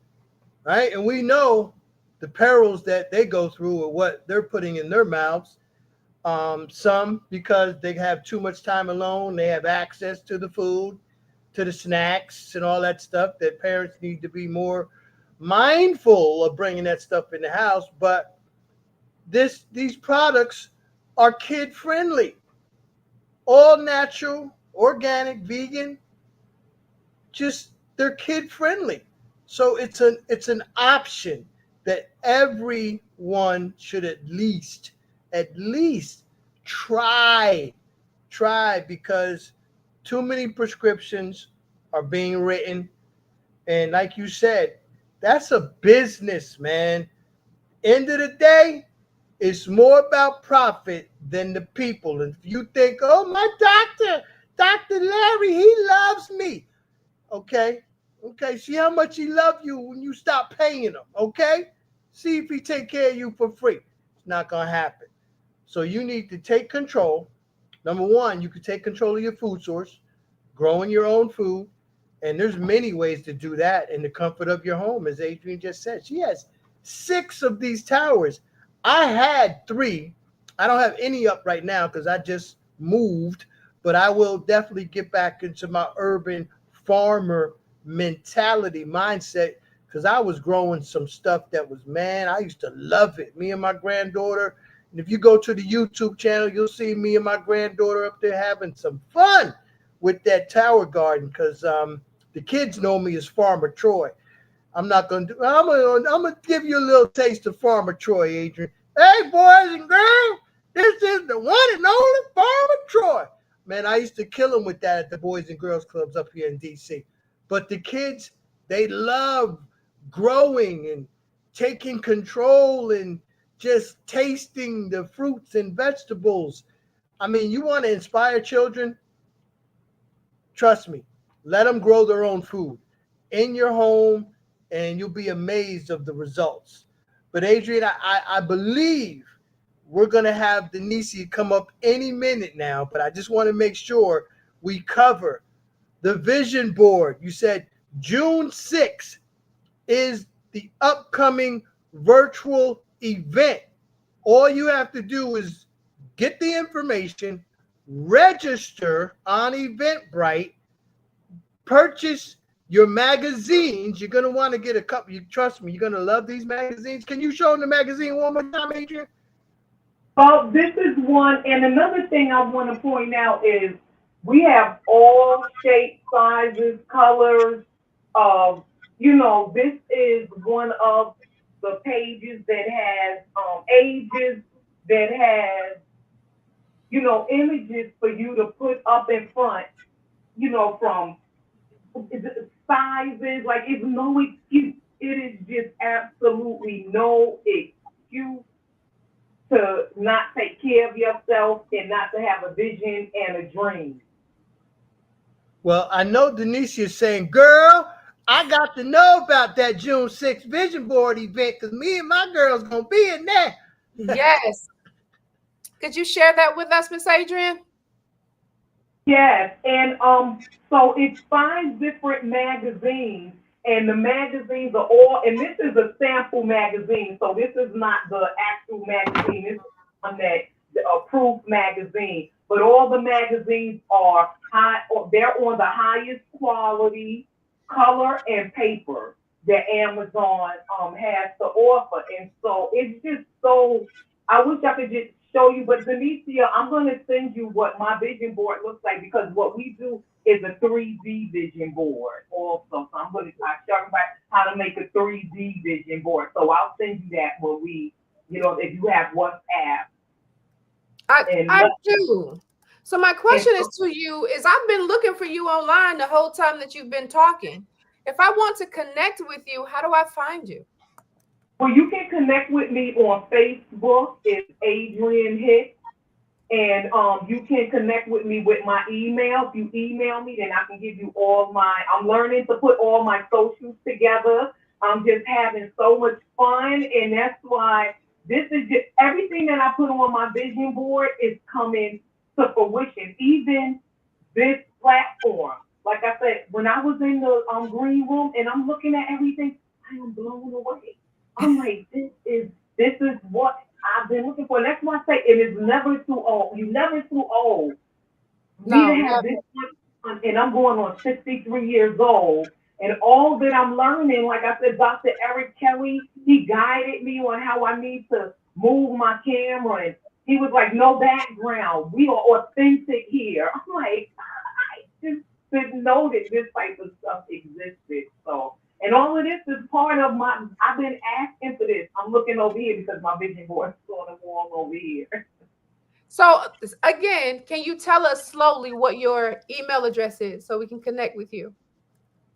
right? And we know the perils that they go through or what they're putting in their mouths. Some because they have too much time alone, they have access to the food, to the snacks and all that stuff that parents need to be more mindful of bringing that stuff in the house. But these products are kid friendly, all natural, organic, vegan, just they're kid friendly. So it's an option that everyone should at least try because too many prescriptions are being written. And like you said, that's a business, man. End of the day, it's more about profit than the people. And if you think, oh, my doctor, Dr. Larry, he loves me. Okay. Okay. See how much he loves you when you stop paying him. Okay. See if he take care of you for free. It's not going to happen. So you need to take control. Number one, you can take control of your food source, growing your own food. And there's many ways to do that in the comfort of your home. As Adrienne just said, she has 6 of these towers. I had 3. I don't have any up right now because I just moved, but I will definitely get back into my urban farmer mentality mindset because I was growing some stuff that was, man, I used to love it. Me and my granddaughter. And if you go to the YouTube channel, you'll see me and my granddaughter up there having some fun with that tower garden because the kids know me as Farmer Troy. I'm gonna give you a little taste of Farmer Troy, Adrienne. Hey, boys and girls, this is the one and only Farmer Troy. Man, I used to kill him with that at the Boys and Girls Clubs up here in D.C. But the kids, they love growing and taking control and just tasting the fruits and vegetables. I mean, you want to inspire children? Trust me, let them grow their own food in your home, and you'll be amazed of the results. But Adrienne, I believe we're going to have Denicia come up any minute now, but I just want to make sure we cover the vision board. You said June 6th is the upcoming virtual event. All you have to do is get the information, register on Eventbrite, purchase your magazines. You're going to want to get a couple. You trust me, you're going to love these magazines. Can you show them the magazine one more time, Adrienne? Well, this is one. And another thing I want to point out is we have all shapes, sizes, colors. This is one of the pages that has ages, that has, images for you to put up in front, from sizes. Like, it's no excuse. It is just absolutely no excuse to not take care of yourself and not to have a vision and a dream. Well, I know Denicia is saying, girl, I got to know about that June 6th vision board event because me and my girl's going to be in there. Yes. Could you share that with us, Miss Adrienne? Yes, and so it's 5 different magazines, and the magazines are all, and this is a sample magazine, so this is not the actual magazine. This is one that the approved magazine, but all the magazines are high. They're on the highest quality color and paper that Amazon has to offer, and so it's just so. I wish I could just show you, but Denicia, I'm going to send you what my vision board looks like because what we do is a 3D vision board also. So I'm going to show everybody how to make a 3D vision board. So I'll send you that when we, if you have WhatsApp. I do. So my question is to you is I've been looking for you online the whole time that you've been talking. If I want to connect with you, how do I find you? Well, you can connect with me on Facebook. It's Adrienne Hicks. And you can connect with me with my email. If you email me, then I can give you I'm learning to put all my socials together. I'm just having so much fun. And that's why this is just everything that I put on my vision board is coming to fruition. Even this platform. like I said, when I was in the green room and I'm looking at everything, I am blown away. I'm like, this is what I've been looking for. And that's why I say it is never too old. You're never too old. No, We have this much, and I'm going on 63 years old. And all that I'm learning, like I said, Dr. Eric Kelly, he guided me on how I need to move my camera. And he was like, no background. We are authentic here. I'm like, I just didn't know that this type of stuff existed. So, and all of this is part of I've been asking for this. I'm looking over here because my vision board is on the wall over here. So again, can you tell us slowly what your email address is so we can connect with you?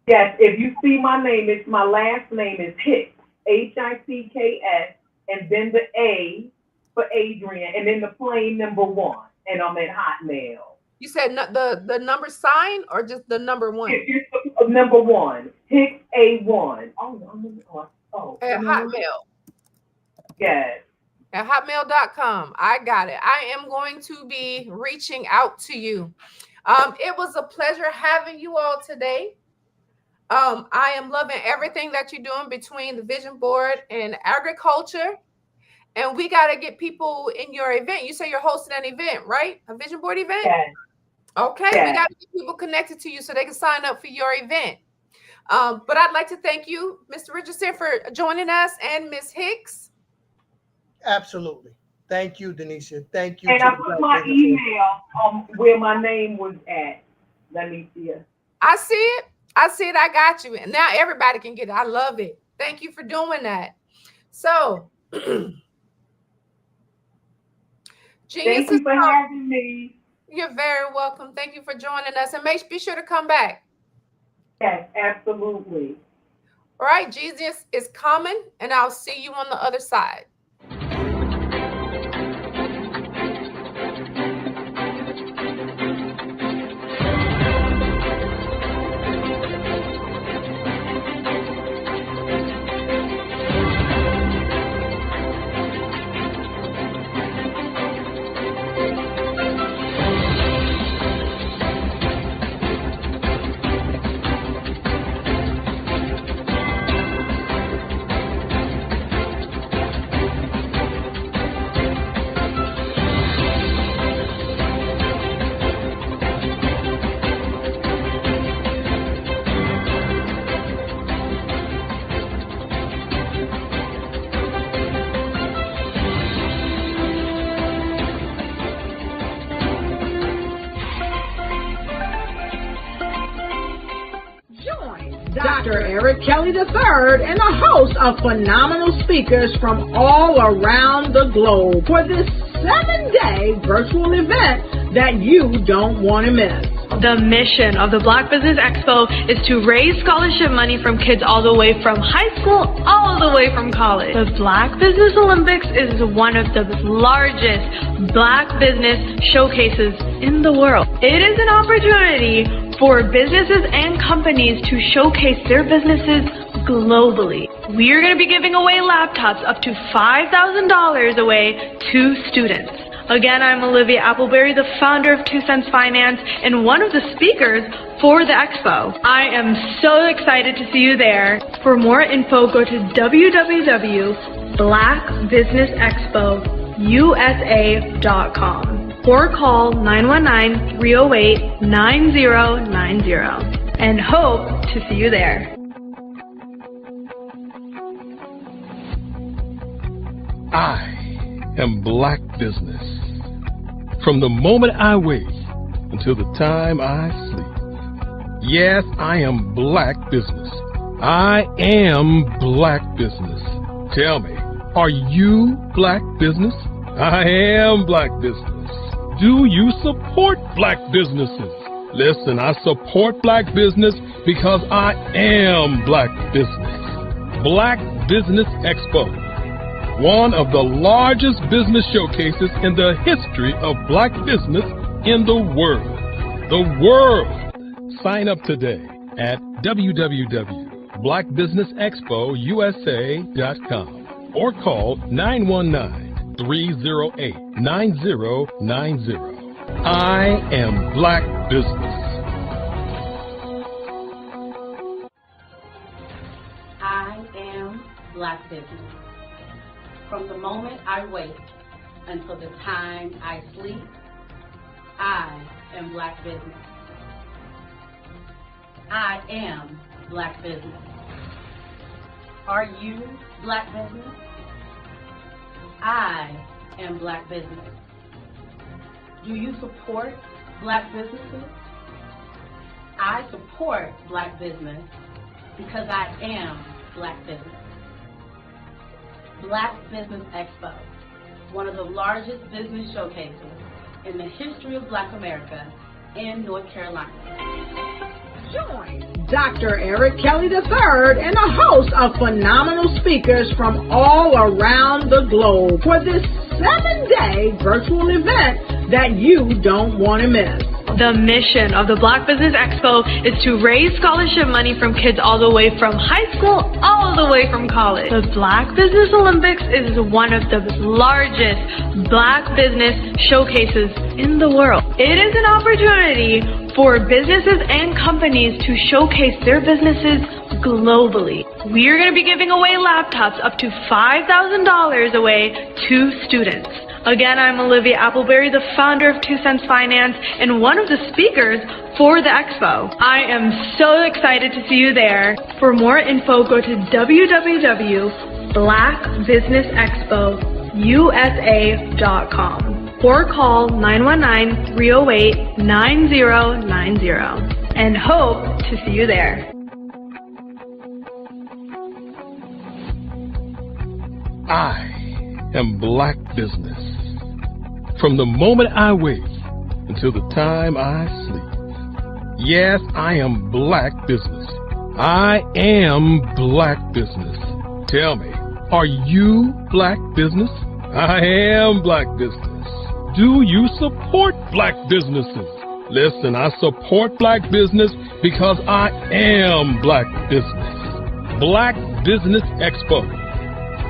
Yes, if you see my name, it's my last name is Hicks, Hicks, and then the A for Adrian, and then the plain number 1, and I'm at Hotmail. You said the number sign or just the number 1? It's number 1, Hicks A1. At Hotmail. Yes. At hotmail.com. I got it. I am going to be reaching out to you. It was a pleasure having you all today. I am loving everything that you're doing between the vision board and agriculture. And we got to get people in your event. You say you're hosting an event, right? A vision board event? Yes. Okay. Yes. We got to get people connected to you so they can sign up for your event. But I'd like to thank you, Mr. Richardson, for joining us, and Ms. Hicks. Absolutely. Thank you, Denisha. Thank you. And I put my email where my name was at. Let me see it. I see it. I see it. I got you. And now everybody can get it. I love it. Thank you for doing that. So, thank you for having me. You're very welcome. Thank you for joining us. And be sure to come back. Yes, absolutely. All right. Jesus is coming, and I'll see you on the other side. Dr. Eric Kelly III and a host of phenomenal speakers from all around the globe for this 7-day virtual event that you don't want to miss. The mission of the Black Business Expo is to raise scholarship money from kids all the way from high school all the way from college. The Black Business Olympics is one of the largest Black business showcases in the world. It is an opportunity for businesses and companies to showcase their businesses globally. We are going to be giving away laptops up to $5,000 away to students. Again, I'm Olivia Appleberry, the founder of 2 Cents Finance and one of the speakers for the expo. I am so excited to see you there. For more info, go to www.blackbusinessexpousa.com or call 919-308-9090 and hope to see you there. I am Black Business. From the moment I wake until the time I sleep. Yes, I am Black Business. I am Black Business. Tell me, are you Black Business? I am Black Business. Do you support Black businesses? Listen, I support Black business because I am Black Business. Black Business Expo, one of the largest business showcases in the history of Black business in the world. The world! Sign up today at www.blackbusinessexpousa.com or call 919-308-9090. I am Black Business. Black business. From the moment I wake until the time I sleep, I am Black business. I am Black business. Are you Black business? I am Black business. Do you support Black businesses? I support Black business because I am Black business. Black Business Expo, one of the largest business showcases in the history of Black America in North Carolina. Join Dr. Eric Kelly III and a host of phenomenal speakers from all around the globe for this 7-day virtual event that you don't want to miss. The mission of the Black Business Expo is to raise scholarship money from kids all the way from high school, all the way from college. The Black Business Olympics is one of the largest Black business showcases in the world. It is an opportunity for businesses and companies to showcase their businesses globally. We are going to be giving away laptops up to $5,000 away to students. Again, I'm Olivia Appleberry, the founder of 2 Cents Finance and one of the speakers for the expo. I am so excited to see you there. For more info, go to www.blackbusinessexpousa.com or call 919-308-9090 and hope to see you there. I am Black business. From the moment I wake until the time I sleep. Yes, I am Black business. I am Black business. Tell me, are you Black business? I am Black business. Do you support Black businesses? Listen, I support Black business because I am Black business. Black Business Expo,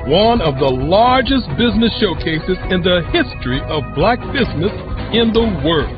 one of the largest business showcases in the history of Black business in the world.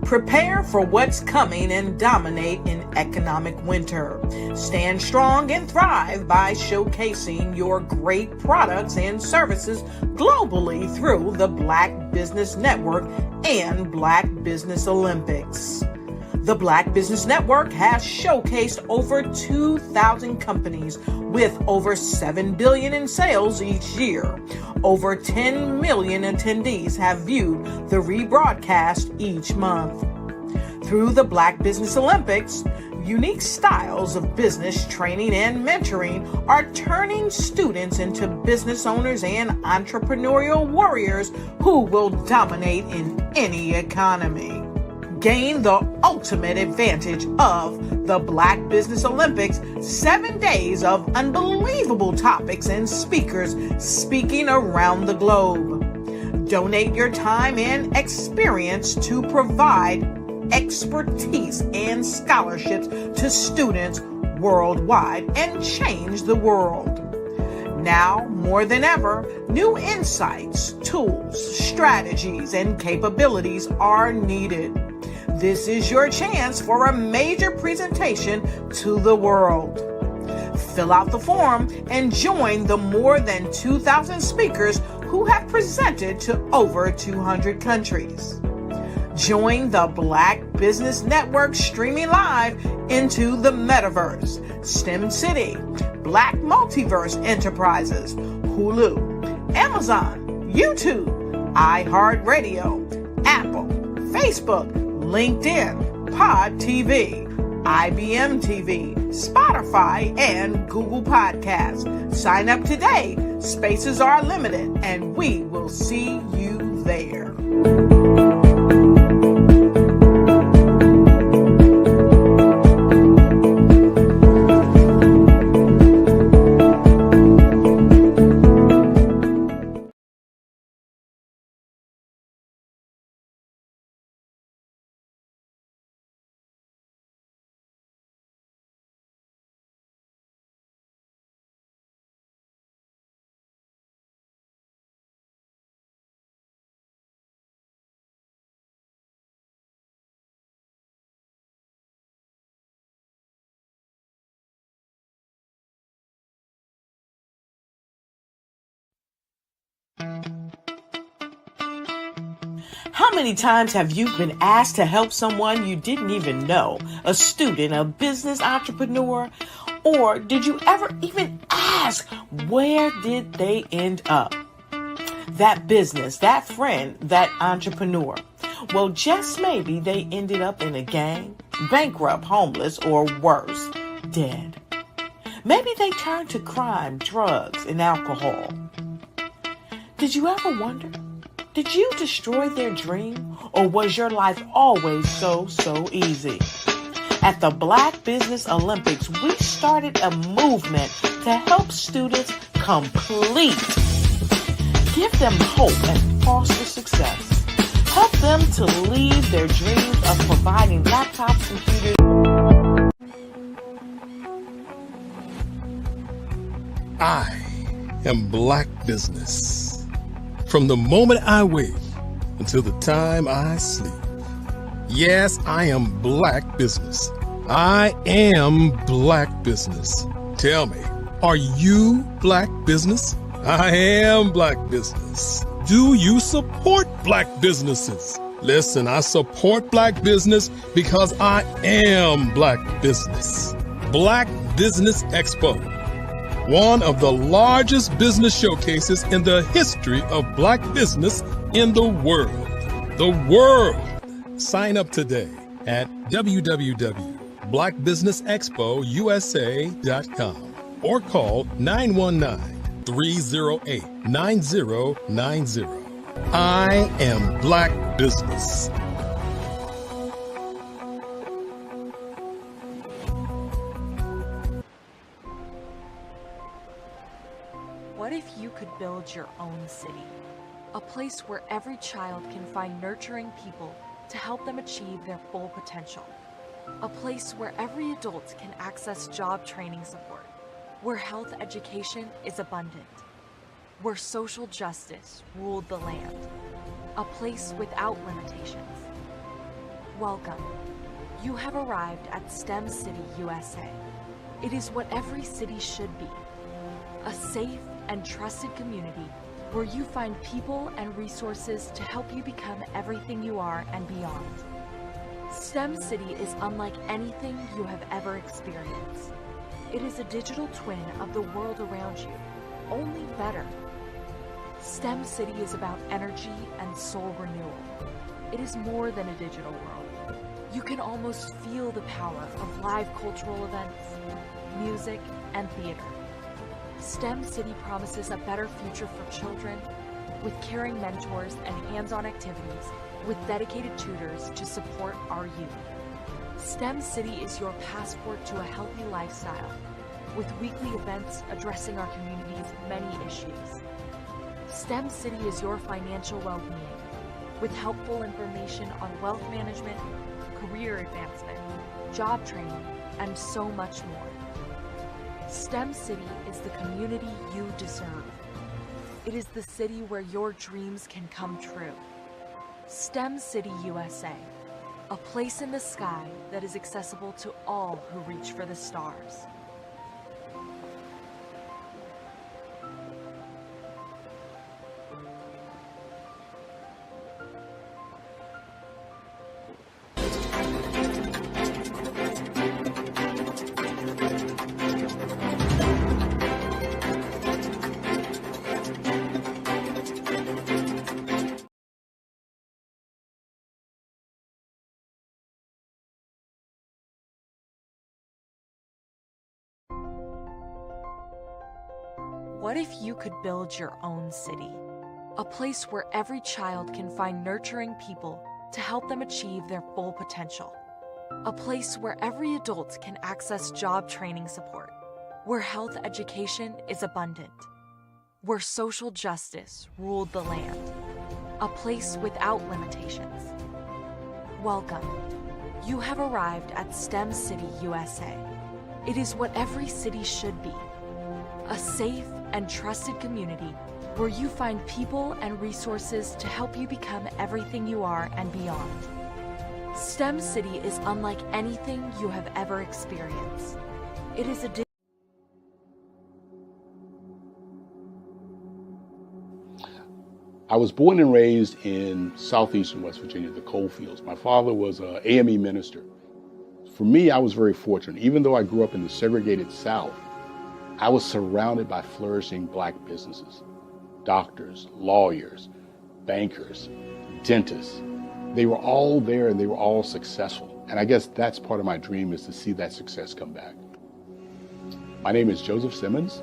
Prepare for what's coming and dominate in economic winter. Stand strong and thrive by showcasing your great products and services globally through the Black Business Network and Black Business Olympics. The Black Business Network has showcased over 2,000 companies with over $7 billion in sales each year. Over 10 million attendees have viewed the rebroadcast each month. Through the Black Business Olympics, unique styles of business training and mentoring are turning students into business owners and entrepreneurial warriors who will dominate in any economy. Gain the ultimate advantage of the Black Business Olympics, 7 days of unbelievable topics and speakers speaking around the globe. Donate your time and experience to provide expertise and scholarships to students worldwide and change the world. Now, more than ever, new insights, tools, strategies, and capabilities are needed. This is your chance for a major presentation to the world. Fill out the form and join the more than 2,000 speakers who have presented to over 200 countries. Join the Black Business Network streaming live into the metaverse, STEM City, Black Multiverse Enterprises, Hulu, Amazon, YouTube, iHeartRadio, Apple, Facebook, LinkedIn, Pod TV, IBM TV, Spotify, and Google Podcasts. Sign up today. Spaces are limited, and we will see you there. How many times have you been asked to help someone you didn't even know, a student, a business entrepreneur, or did you ever even ask, where did they end up? That business, that friend, that entrepreneur. Well, just maybe they ended up in a gang, bankrupt, homeless, or worse, dead. Maybe they turned to crime, drugs, and alcohol. Did you ever wonder? Did you destroy their dream, or was your life always so easy? At the Black Business Olympics, we started a movement to help students complete. Give them hope and foster success. Help them to leave their dreams of providing laptops, computers. I am Black Business. From the moment I wake until the time I sleep. Yes, I am Black Business. I am Black Business. Tell me, are you Black Business? I am Black Business. Do you support Black businesses? Listen, I support Black business because I am Black Business. Black Business Expo. One of the largest business showcases in the history of Black business in the world. The world! Sign up today at www.blackbusinessexpousa.com or call 919-308-9090. I am Black Business. What if you could build your own city? A place where every child can find nurturing people to help them achieve their full potential. A place where every adult can access job training support, where health education is abundant, where social justice ruled the land. A place without limitations. Welcome. You have arrived at STEM City USA. It is what every city should be. A safe and trusted community where you find people and resources to help you become everything you are and beyond. STEM City is unlike anything you have ever experienced. It is a digital twin of the world around you, only better. STEM City is about energy and soul renewal. It is more than a digital world. You can almost feel the power of live cultural events, music, and theater. STEM City promises a better future for children with caring mentors and hands-on activities with dedicated tutors to support our youth. STEM City is your passport to a healthy lifestyle with weekly events addressing our community's many issues. STEM City is your financial well-being with helpful information on wealth management, career advancement, job training, and so much more. STEM City is the community you deserve. It is the city where your dreams can come true. STEM City USA, a place in the sky that is accessible to all who reach for the stars. What if you could build your own city? A place where every child can find nurturing people to help them achieve their full potential. A place where every adult can access job training support, where health education is abundant, where social justice ruled the land. A place without limitations. Welcome. You have arrived at STEM City USA. It is what every city should be. A safe and trusted community where you find people and resources to help you become everything you are and beyond. STEM City is unlike anything you have ever experienced. It is a I was born and raised in southeastern West Virginia, the coal fields. My father was an AME minister. For me, I was very fortunate. Even though I grew up in the segregated South, I was surrounded by flourishing Black businesses. Doctors, lawyers, bankers, dentists. They were all there and they were all successful. And I guess that's part of my dream, is to see that success come back. My name is Joseph Simmons,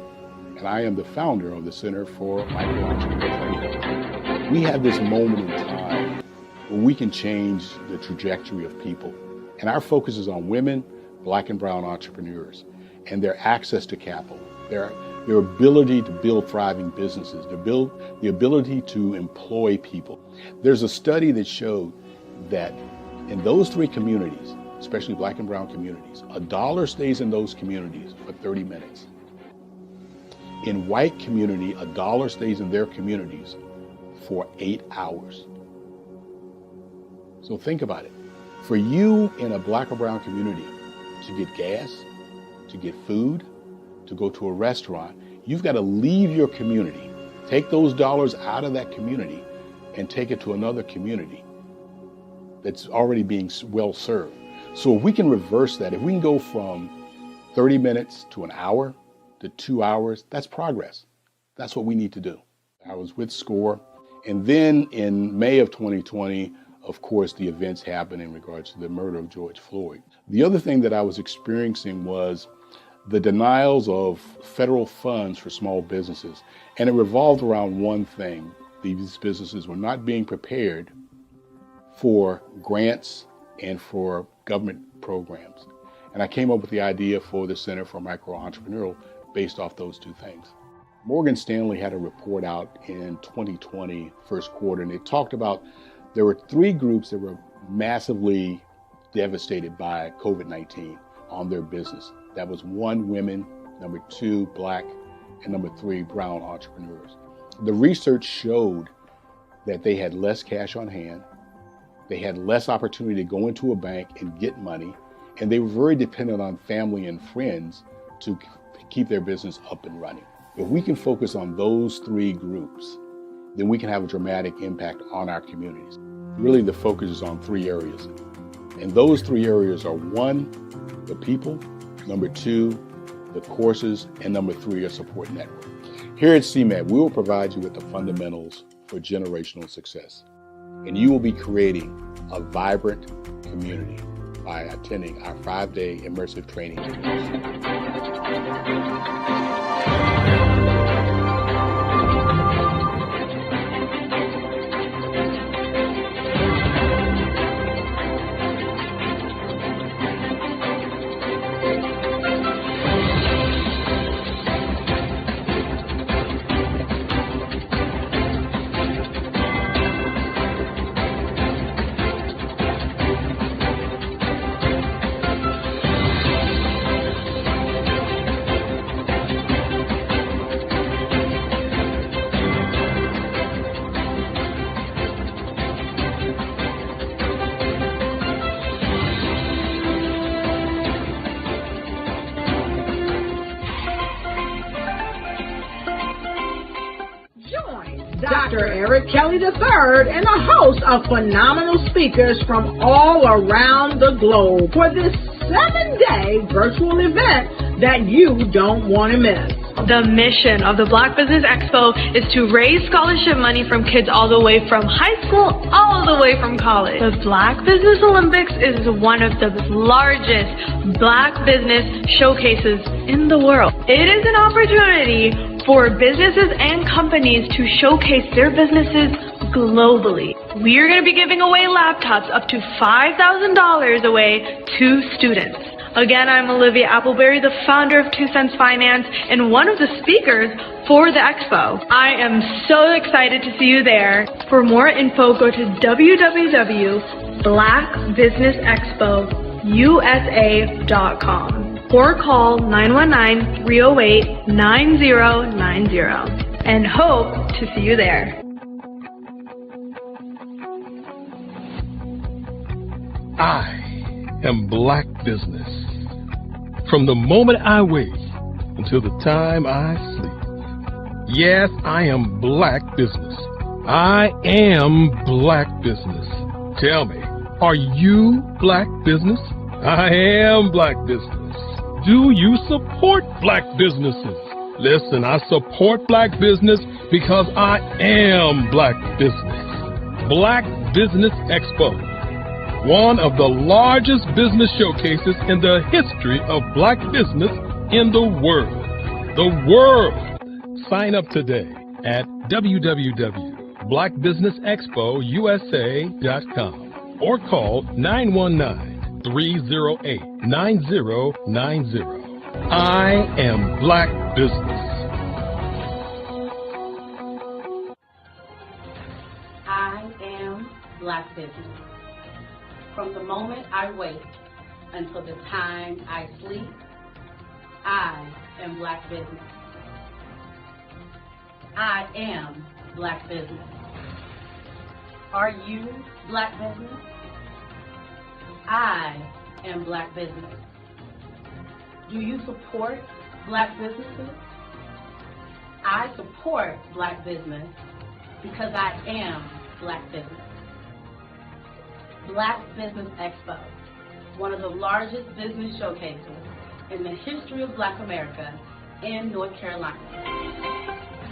and I am the founder of the Center for Micro-Entrepreneur Training. We have this moment in time where we can change the trajectory of people. And our focus is on women, Black and brown entrepreneurs, and their access to capital, their ability to build thriving businesses, the ability to employ people. There's a study that showed that in those three communities, especially Black and brown communities, $1 stays in those communities for 30 minutes. In white community, $1 stays in their communities for 8 hours. So think about it. For you in a Black or brown community to get gas, to get food, to go to a restaurant, you've got to leave your community, take those dollars out of that community and take it to another community that's already being well served. So if we can reverse that, if we can go from 30 minutes to an hour to 2 hours, that's progress. That's what we need to do. I was with SCORE, and then in May of 2020, of course, the events happened in regards to the murder of George Floyd. The other thing that I was experiencing was the denials of federal funds for small businesses. And it revolved around one thing. These businesses were not being prepared for grants and for government programs. And I came up with the idea for the Center for Micro-Entrepreneurial based off those two things. Morgan Stanley had a report out in 2020, first quarter, and it talked about there were 3 groups that were massively devastated by COVID-19 on their business. That was 1, women, number 2, Black, and number 3, brown entrepreneurs. The research showed that they had less cash on hand, they had less opportunity to go into a bank and get money, and they were very dependent on family and friends to keep their business up and running. If we can focus on those 3 groups, then we can have a dramatic impact on our communities. Really, the focus is on 3 areas. And those 3 areas are 1, the people, number 2, the courses, and number 3, a support network. Here at CMAT, we will provide you with the fundamentals for generational success. And you will be creating a vibrant community by attending our 5-day immersive training course. Dr. Eric Kelly III and a host of phenomenal speakers from all around the globe for this 7-day virtual event that you don't want to miss. The mission of the Black Business Expo is to raise scholarship money from kids all the way from high school, all the way from college. The Black Business Olympics is one of the largest Black business showcases in the world. It is an opportunity for businesses and companies to showcase their businesses globally. We are going to be giving away laptops up to $5,000 away to students. Again, I'm Olivia Appleberry, the founder of 2 Cents Finance and one of the speakers for the expo. I am so excited to see you there. For more info, go to www.blackbusinessexpousa.com or call 919-308-9090 and hope to see you there. I am Black Business. From the moment I wake until the time I sleep. Yes, I am Black Business. I am Black Business. Tell me, are you Black Business? I am Black Business. Do you support Black businesses? Listen, I support Black business because I am Black Business. Black Business Expo, one of the largest business showcases in the history of Black business in the world. The world! Sign up today at www.blackbusinessexpousa.com or call 919-308-9090. I am Black Business. I am Black Business. From the moment I wake until the time I sleep, I am Black Business. I am Black Business. Are you Black Business? I am Black Business. Do you support Black businesses? I support Black business because I am Black Business. Black Business Expo, one of the largest business showcases in the history of Black America in North Carolina.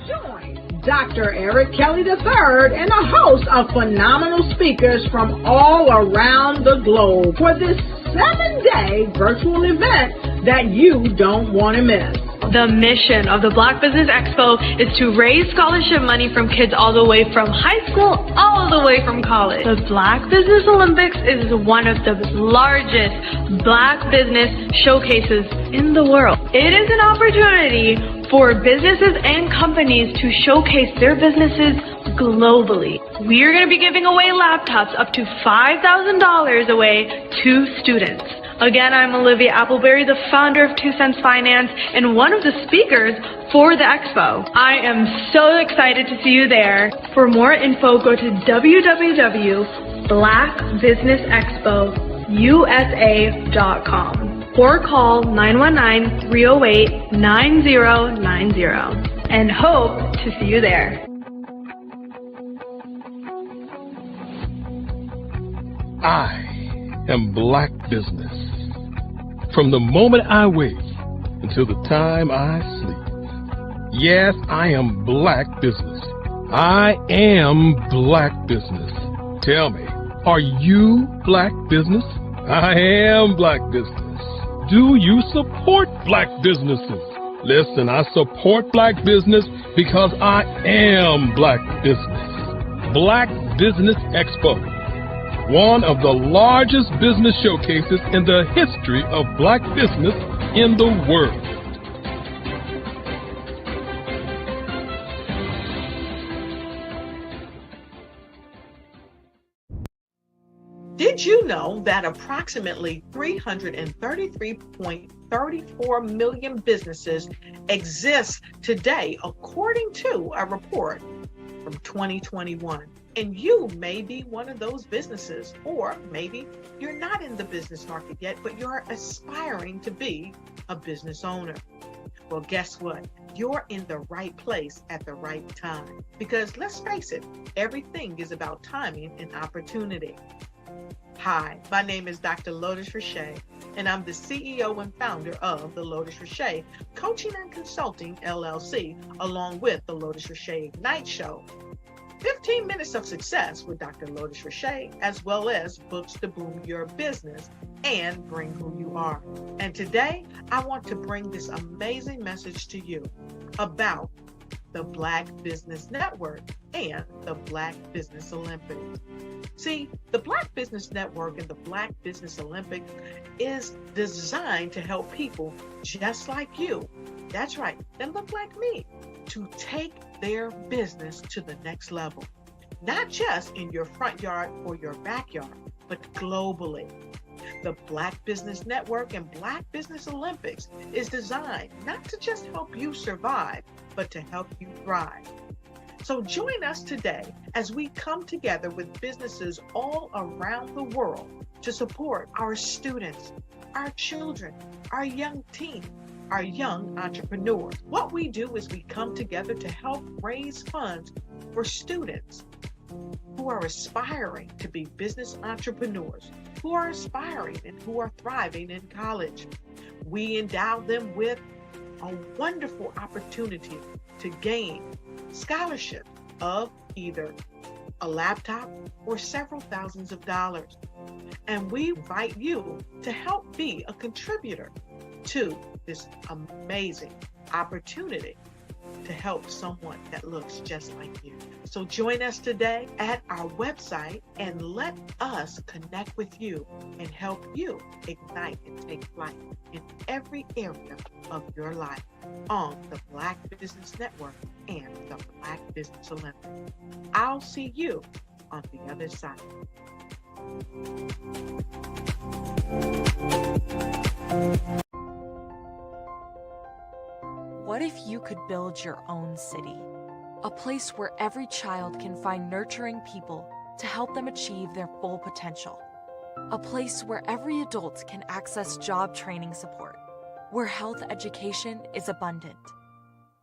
Join Dr. Eric Kelly III and a host of phenomenal speakers from all around the globe for this 7-day virtual event that you don't want to miss. The mission of the Black Business Expo is to raise scholarship money from kids all the way from high school, all the way from college. The Black Business Olympics is one of the largest Black business showcases in the world. It is an opportunity for businesses and companies to showcase their businesses globally. We are going to be giving away laptops up to $5,000 away to students. Again, I'm Olivia Appleberry, the founder of 2 Cents Finance and one of the speakers for the expo. I am so excited to see you there. For more info, go to www.blackbusinessexpousa.com or call 919-308-9090 and hope to see you there. I am Black Business. From the moment I wake until the time I sleep. Yes, I am Black Business. I am Black Business. Tell me, are you Black Business? I am Black Business. Do you support Black businesses? Listen, I support Black business because I am Black Business. Black Business Expo, one of the largest business showcases in the history of Black business in the world. Did you know that approximately 333.34 million businesses exist today, according to a report from 2021? And you may be one of those businesses, or maybe you're not in the business market yet, but you're aspiring to be a business owner. Well, guess what? You're in the right place at the right time. Because let's face it, everything is about timing and opportunity. Hi, my name is Dr. Lotus Richey, and I'm the CEO and founder of the Lotus Richey Coaching and Consulting LLC, along with the Lotus Richey Ignite Show. 15 minutes of success with Dr. Lotus Richey, as well as books to boom your business and bring who you are. And today, I want to bring this amazing message to you. about the Black Business Network and the Black Business Olympics. See, the Black Business Network and the Black Business Olympics is designed to help people just like you, that's right, that look like me, to take their business to the next level. Not just in your front yard or your backyard, but globally. The Black Business Network and Black Business Olympics is designed not to just help you survive, but to help you thrive. So join us today as we come together with businesses all around the world to support our students, our children, our young teens, our young entrepreneurs. What we do is we come together to help raise funds for students who are aspiring to be business entrepreneurs, who are aspiring and who are thriving in college. We endow them with a wonderful opportunity to gain scholarship of either a laptop or several thousands of dollars. And we invite you to help be a contributor to this amazing opportunity to help someone that looks just like you. So join us today at our website and let us connect with you and help you ignite and take flight in every area of your life on the Black Business Network and the Black Business Olympics. I'll see you on the other side. What if you could build your own city? A place where every child can find nurturing people to help them achieve their full potential. A place where every adult can access job training support. Where health education is abundant.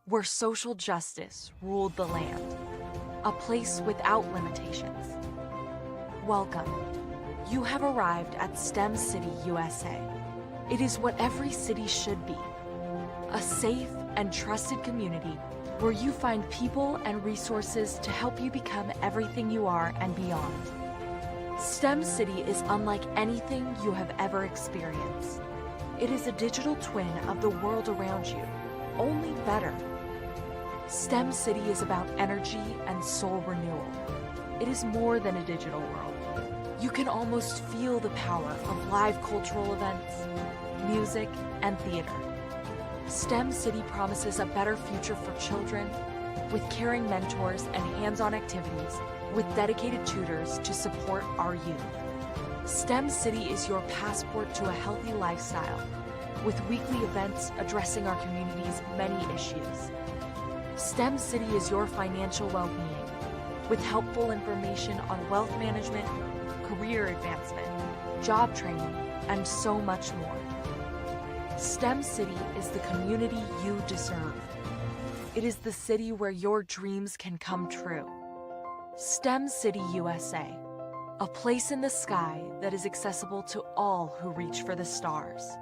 Where social justice ruled the land. A place without limitations. Welcome. You have arrived at STEM City USA. It is what every city should be. A safe and trusted community where you find people and resources to help you become everything you are and beyond. STEM City is unlike anything you have ever experienced. It is a digital twin of the world around you, only better. STEM City is about energy and soul renewal. It is more than a digital world. You can almost feel the power of live cultural events, music, and theater. STEM City promises a better future for children with caring mentors and hands-on activities with dedicated tutors to support our youth. STEM City is your passport to a healthy lifestyle with weekly events addressing our community's many issues. STEM City is your financial well-being with helpful information on wealth management, career advancement, job training, and so much more. STEM City is the community you deserve. It is the city where your dreams can come true. STEM City USA, a place in the sky that is accessible to all who reach for the stars.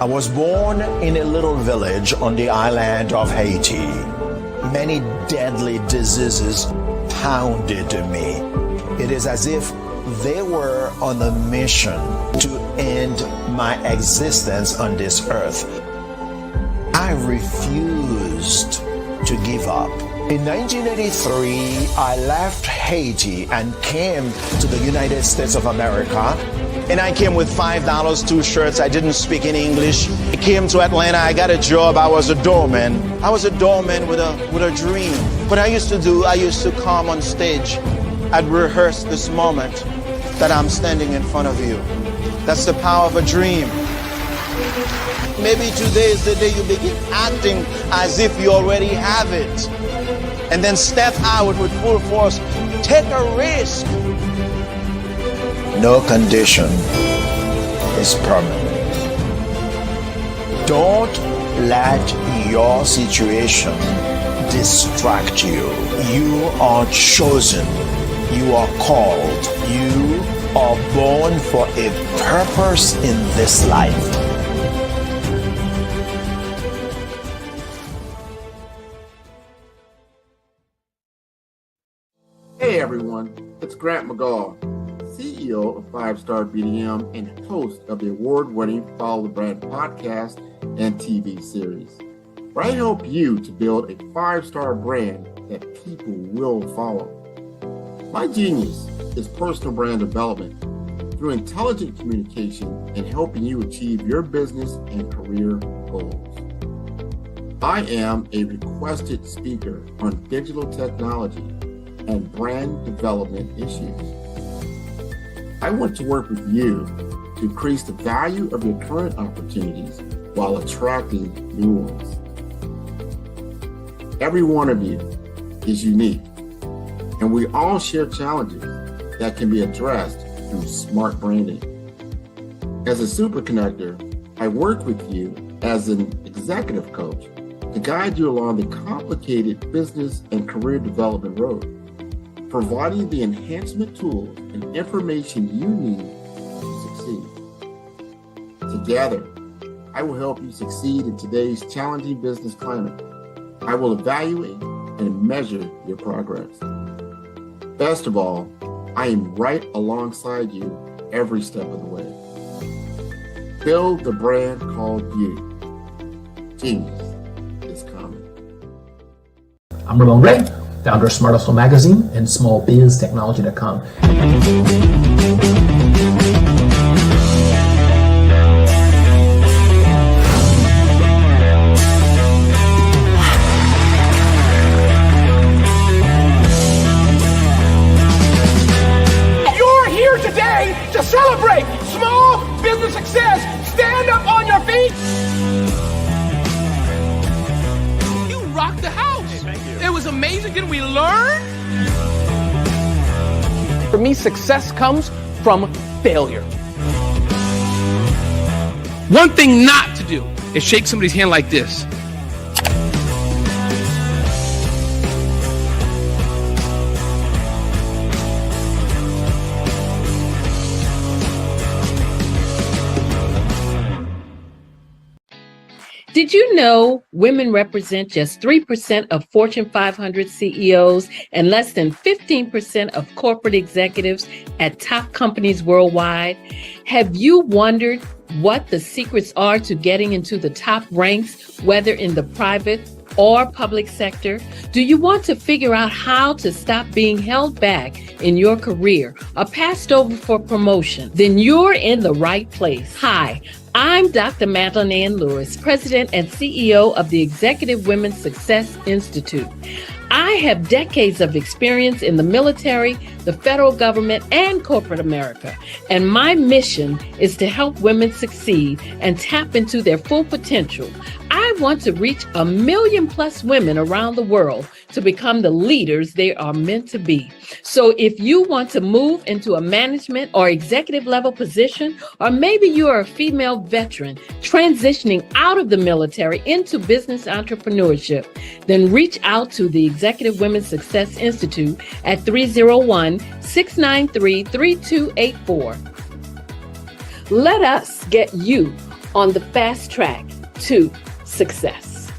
I was born in a little village on the island of Haiti. Many deadly diseases pounded me. It is as if they were on a mission to end my existence on this earth. I refused to give up. In 1983, I left Haiti and came to the United States of America. And I came with $5, 2 shirts. I didn't speak in English. I came to Atlanta. I got a job. I was a doorman. I was a doorman with a dream. What I used to come on stage. I'd rehearse this moment that I'm standing in front of you. That's the power of a dream. Maybe today is the day you begin acting as if you already have it. And then step out with full force. Take a risk. No condition is permanent. Don't let your situation distract you. You are chosen. You are called. You are born for a purpose in this life. Hey everyone, it's Grant McGaw, CEO of 5-Star BDM and host of the award-winning Follow the Brand podcast and TV series, where I help you to build a 5-star brand that people will follow. My genius is personal brand development through intelligent communication and helping you achieve your business and career goals. I am a requested speaker on digital technology and brand development issues. I want to work with you to increase the value of your current opportunities while attracting new ones. Every one of you is unique, and we all share challenges that can be addressed through smart branding. As a super connector, I work with you as an executive coach to guide you along the complicated business and career development road, providing the enhancement tools and information you need to succeed. Together, I will help you succeed in today's challenging business climate. I will evaluate and measure your progress. Best of all, I am right alongside you every step of the way. Build the brand called you. Genius is coming. I'm Ramon Ray, founder of Smart Hustle Magazine and smallbiztechnology.com. You're here today to celebrate small business success. Stand up on your feet. You rocked the house. Thank you. It was amazing. Didn't we learn? For me, success comes from failure. One thing not to do is shake somebody's hand like this. Did you know women represent just 3% of Fortune 500 CEOs and less than 15% of corporate executives at top companies worldwide? Have you wondered what the secrets are to getting into the top ranks, whether in the private or public sector? Do you want to figure out how to stop being held back in your career or passed over for promotion? Then you're in the right place. Hi, I'm Dr. Madeline Ann Lewis, President and CEO of the Executive Women's Success Institute. I have decades of experience in the military, the federal government, and corporate America, and my mission is to help women succeed and tap into their full potential. I want to reach 1 million plus women around the world to become the leaders they are meant to be. So if you want to move into a management or executive level position, or maybe you are a female veteran transitioning out of the military into business entrepreneurship, then reach out to the Executive Women's Success Institute at 301-693-3284. Let us get you on the fast track to success.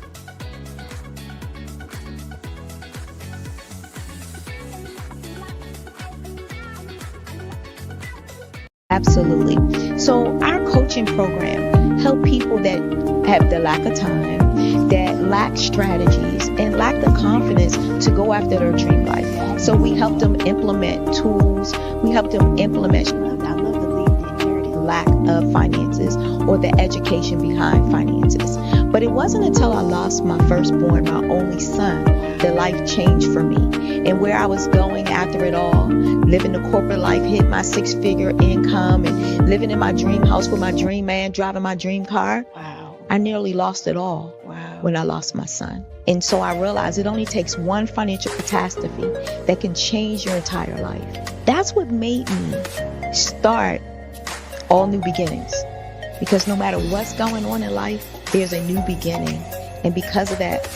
Absolutely. So our coaching program help people that have the lack of time, that lack strategies, and lack the confidence to go after their dream life. So we help them implement tools. We help them implement, I love to leave the inherited lack of finances or the education behind finances. But it wasn't until I lost my firstborn, my only son, that life changed for me. And where I was going after it all, living the corporate life, hit my 6-figure income and living in my dream house with my dream man, driving my dream car. Wow. I nearly lost it all when I lost my son. And so I realized it only takes one financial catastrophe that can change your entire life. That's what made me start All New Beginnings. Because no matter what's going on in life, there's a new beginning. And because of that,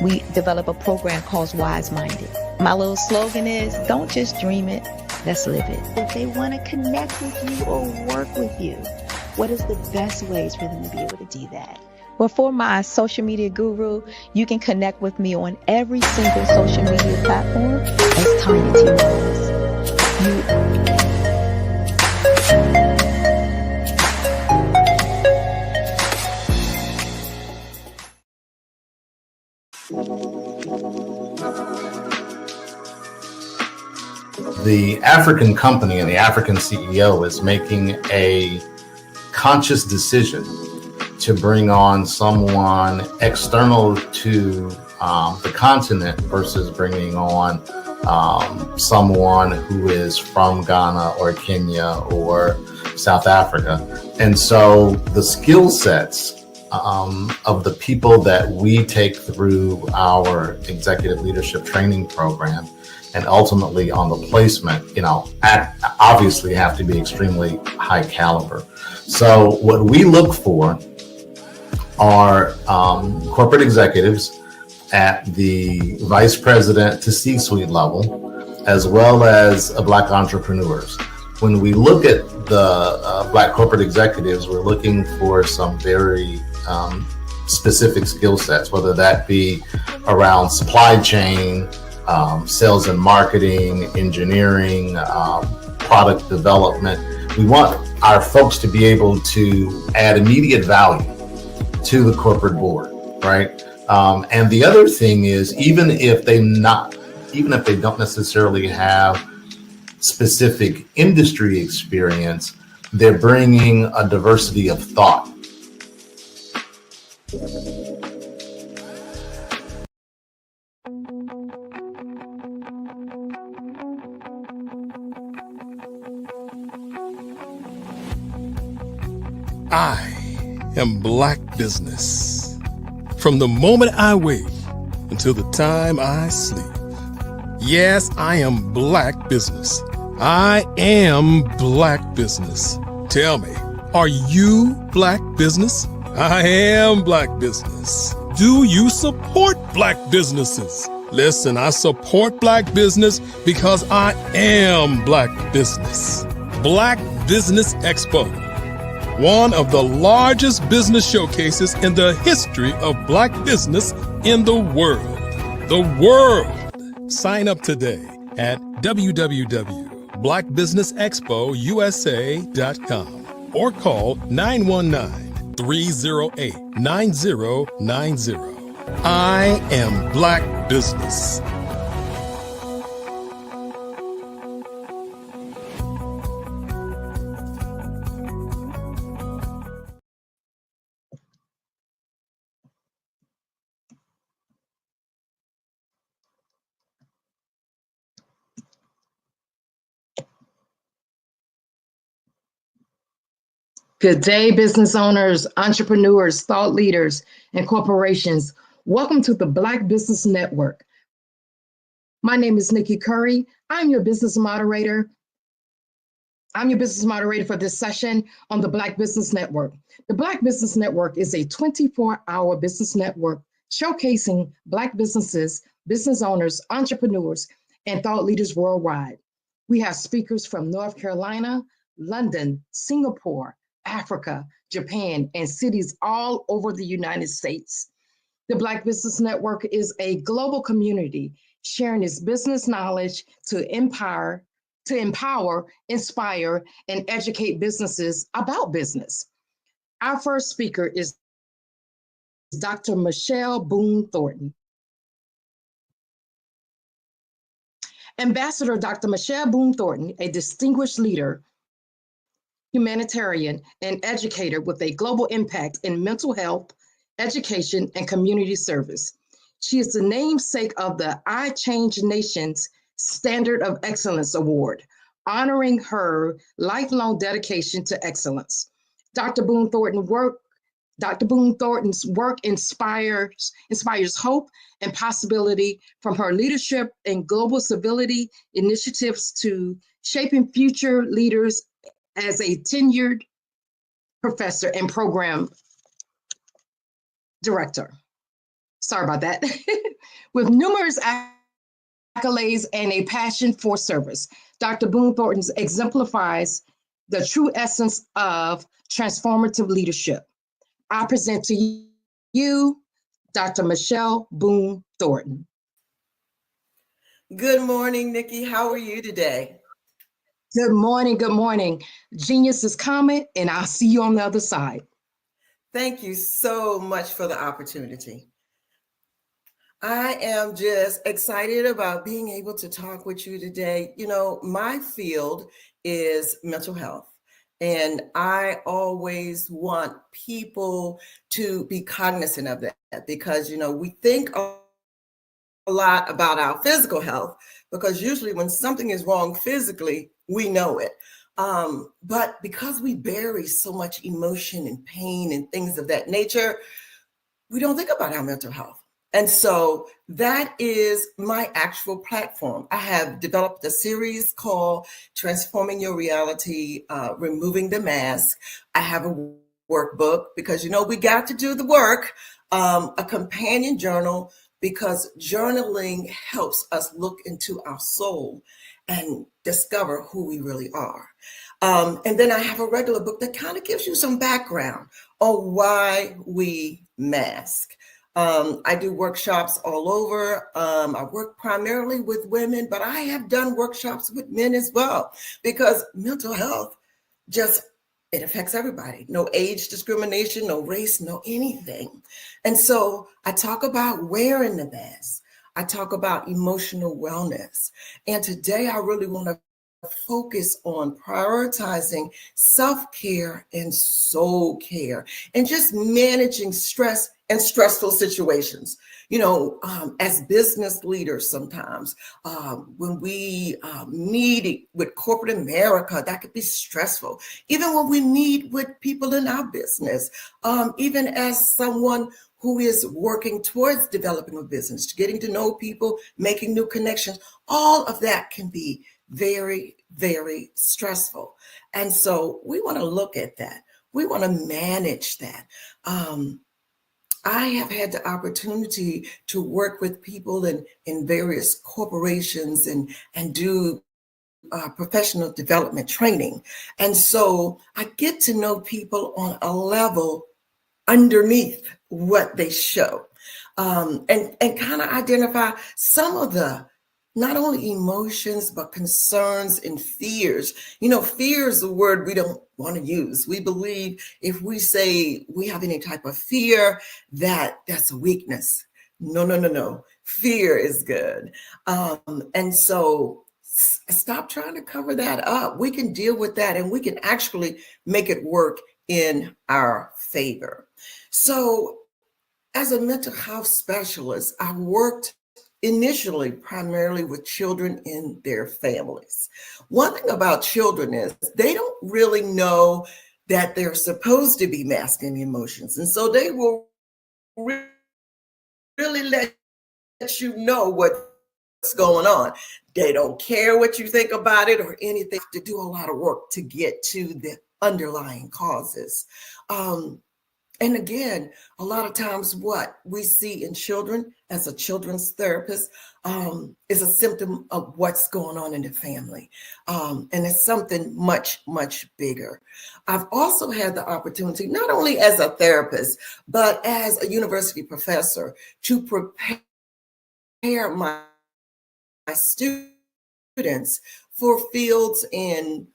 we develop a program called Wise Minded. My little slogan is, don't just dream it, let's live it. If they want to connect with you or work with you, what is the best ways for them to be able to do that? Well, for my social media guru, you can connect with me on every single social media platform as Tanya T. Rose. The African company and the African CEO is making a conscious decision to bring on someone external to the continent versus bringing on someone who is from Ghana or Kenya or South Africa. And so the skill sets of the people that we take through our executive leadership training program and ultimately on the placement, obviously have to be extremely high caliber. So what we look for are corporate executives at the vice president to C-suite level, as well as Black entrepreneurs. When we look at the Black corporate executives, we're looking for some very specific skill sets, whether that be around supply chain, sales and marketing, engineering, product development. We want our folks to be able to add immediate value to the corporate board, right? And the other thing is, even if they don't necessarily have specific industry experience, they're bringing a diversity of thought. I am Black Business. From the moment I wake until the time I sleep. Yes, I am Black Business. I am Black Business. Tell me, are you Black Business? I am Black Business. Do you support Black businesses? Listen, I support Black business because I am Black Business. Black Business Expo, one of the largest business showcases in the history of Black business in the world. The world! Sign up today at www.blackbusinessexpousa.com or call 919-308-9090. I am Black Business. Good day, business owners, entrepreneurs, thought leaders, and corporations. Welcome to the Black Business Network. My name is Nikki Curry. I'm your business moderator. I'm your business moderator for this session on the Black Business Network. The Black Business Network is a 24-hour business network showcasing Black businesses, business owners, entrepreneurs, and thought leaders worldwide. We have speakers from North Carolina, London, Singapore, Africa, Japan, and cities all over the United States. The Black Business Network is a global community sharing its business knowledge to empower, inspire, and educate businesses about business. Our first speaker is Dr. Michelle Boone Thornton. Ambassador Dr. Michelle Boone Thornton, a distinguished leader, humanitarian, and educator with a global impact in mental health, education, and community service. She is the namesake of the I Change Nations Standard of Excellence Award, honoring her lifelong dedication to excellence. Dr. Boone Thornton's work inspires hope and possibility, from her leadership in global civility initiatives to shaping future leaders as a tenured professor and program director. Sorry about that. With numerous accolades and a passion for service, Dr. Boone Thornton exemplifies the true essence of transformative leadership. I present to you Dr. Michelle Boone Thornton. Good morning, Nikki. How are you today? Good morning. Good morning. Genius is coming, and I'll see you on the other side. Thank you so much for the opportunity. I am just excited about being able to talk with you today. You know, my field is mental health, and I always want people to be cognizant of that because, you know, we think a lot about our physical health because usually when something is wrong physically, we know it. But because we bury so much emotion and pain and things of that nature, we don't think about our mental health. And so that is my actual platform. I have developed a series called Transforming Your Reality, Removing the Mask. I have a workbook because, you know, we got to do the work, a companion journal, because journaling helps us look into our soul and discover who we really are. And then I have a regular book that kind of gives you some background on why we mask. I do workshops all over. I work primarily with women, but I have done workshops with men as well because mental health it affects everybody. No age discrimination, no race, no anything. And so I talk about wearing the mask. I talk about emotional wellness. And today I really want to focus on prioritizing self-care and soul care and just managing stress and stressful situations. You know, as business leaders, sometimes when we meet with corporate America, that could be stressful. Even when we meet with people in our business, even as someone who is working towards developing a business, getting to know people, making new connections, all of that can be very, very stressful. And so we want to look at that. We want to manage that. I have had the opportunity to work with people in various corporations and do professional development training. And so I get to know people on a level underneath what they show, and kind of identify some of the not only emotions, but concerns and fears. You know, fear is a word we don't want to use. We believe if we say we have any type of fear, that's a weakness. No. Fear is good. And so stop trying to cover that up. We can deal with that and we can actually make it work in our favor. So as a mental health specialist, I worked initially primarily with children and their families. One thing about children is they don't really know that they're supposed to be masking emotions. And so they will really let you know what's going on. They don't care what you think about it or anything. To do a lot of work to get to the underlying causes. And again, a lot of times what we see in children as a children's therapist is a symptom of what's going on in the family. And it's something much, much bigger. I've also had the opportunity, not only as a therapist, but as a university professor, to prepare my students for fields and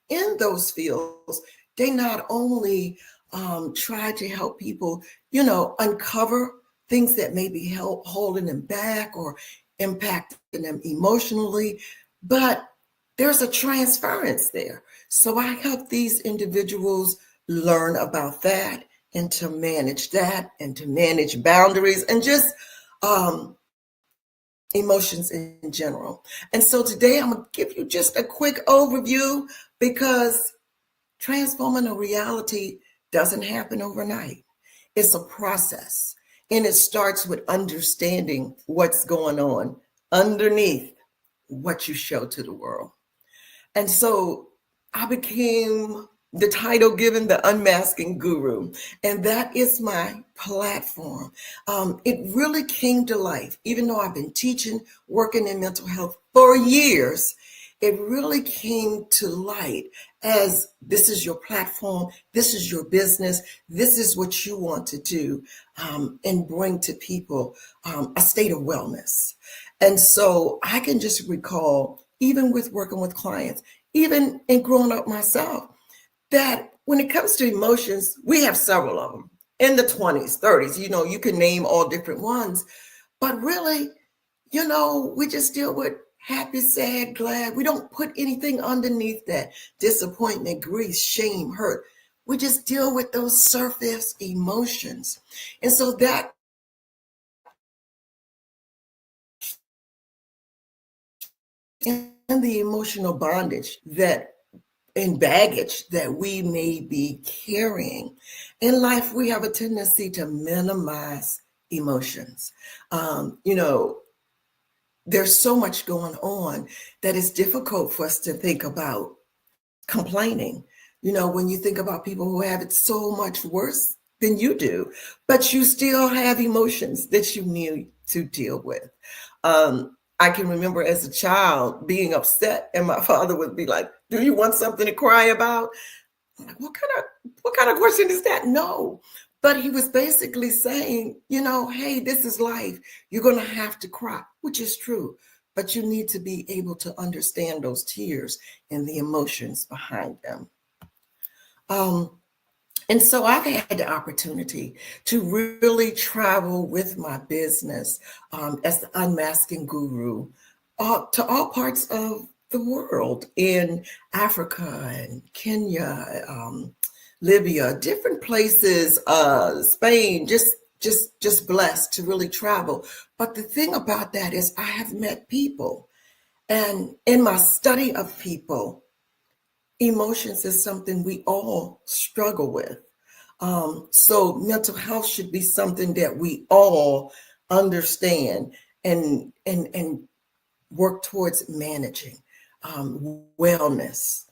in those fields, they not only try to help people, uncover things that may be holding them back or impacting them emotionally, but there's a transference there. So I help these individuals learn about that and to manage that and to manage boundaries and just emotions in general. And so today I'm going to give you just a quick overview because transforming a reality doesn't happen overnight. It's a process, and it starts with understanding what's going on underneath what you show to the world. And so I became the title given the Unmasking Guru, and that is my platform. It really came to life, even though I've been teaching, working in mental health for years. It really came to light as this is your platform, this is your business, this is what you want to do and bring to people a state of wellness. And so I can just recall, even with working with clients, even in growing up myself, that when it comes to emotions, we have several of them in the 20s, 30s, you can name all different ones, but really, we just deal with happy, sad, glad. We don't put anything underneath that: disappointment, grief, shame, hurt. We just deal with those surface emotions. And so that and the emotional bondage and baggage that we may be carrying. In life, we have a tendency to minimize emotions. There's so much going on that it's difficult for us to think about complaining. When you think about people who have it so much worse than you do, but you still have emotions that you need to deal with. I can remember as a child being upset, and my father would be like, "Do you want something to cry about?" I'm like, what kind of question is that? No. But he was basically saying, hey, this is life. You're going to have to cry, which is true. But you need to be able to understand those tears and the emotions behind them. And so I've had the opportunity to really travel with my business as the Unmasking Guru to all parts of the world, in Africa and Kenya, Libya, different places, Spain, just blessed to really travel. But the thing about that is I have met people, and in my study of people, emotions is something we all struggle with. So mental health should be something that we all understand and work towards managing. Wellness,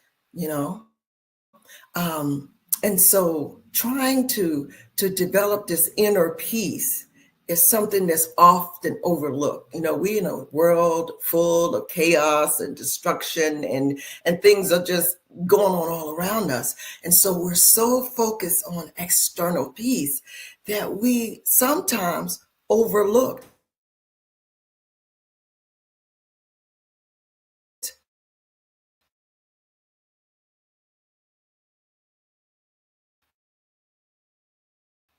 and so trying to develop this inner peace is something that's often overlooked. We in a world full of chaos and destruction, and things are just going on all around us. And so we're so focused on external peace that we sometimes overlook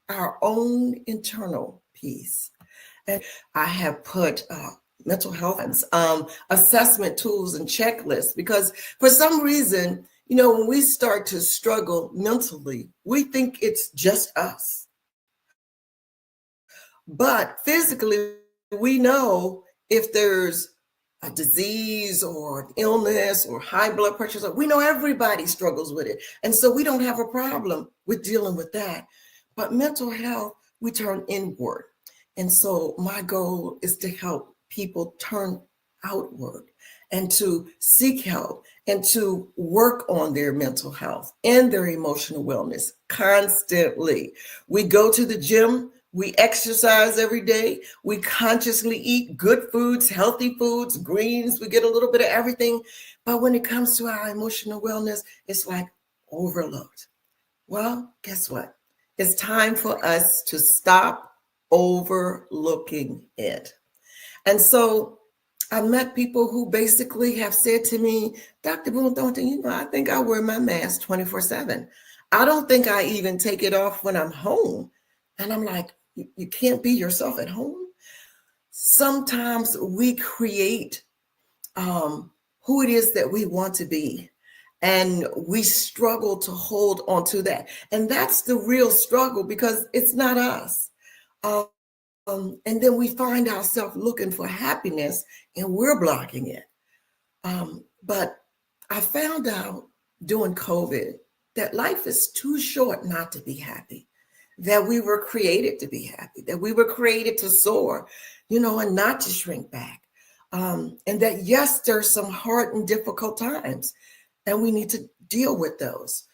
our own internal peace. And I have put mental health assessment tools and checklists, because for some reason, when we start to struggle mentally, we think it's just us. But physically, we know if there's a disease or an illness or high blood pressure, so we know everybody struggles with it. And so we don't have a problem with dealing with that. But mental health, we turn inward. And so my goal is to help people turn outward and to seek help and to work on their mental health and their emotional wellness constantly. We go to the gym, we exercise every day, we consciously eat good foods, healthy foods, greens, we get a little bit of everything. But when it comes to our emotional wellness, it's like overlooked. Well, guess what? It's time for us to stop overlooking it. And so I met people who basically have said to me, Dr. Boone Thornton, I think I wear my mask 24/7. I don't think I even take it off when I'm home. And I'm like, you can't be yourself at home? sometimes we create who it is that we want to be. And we struggle to hold on to that. And that's the real struggle because it's not us. And then we find ourselves looking for happiness and we're blocking it. But I found out during COVID that life is too short not to be happy, that we were created to be happy, that we were created to soar, and not to shrink back. And that, yes, there's some hard and difficult times and we need to deal with those.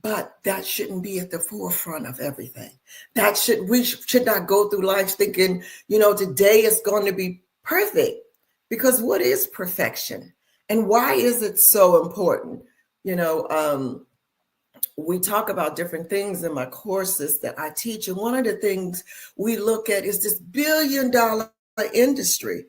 But that shouldn't be at the forefront of everything. We should not go through life thinking, today is going to be perfect. Because what is perfection? And why is it so important? We talk about different things in my courses that I teach. And one of the things we look at is this billion-dollar industry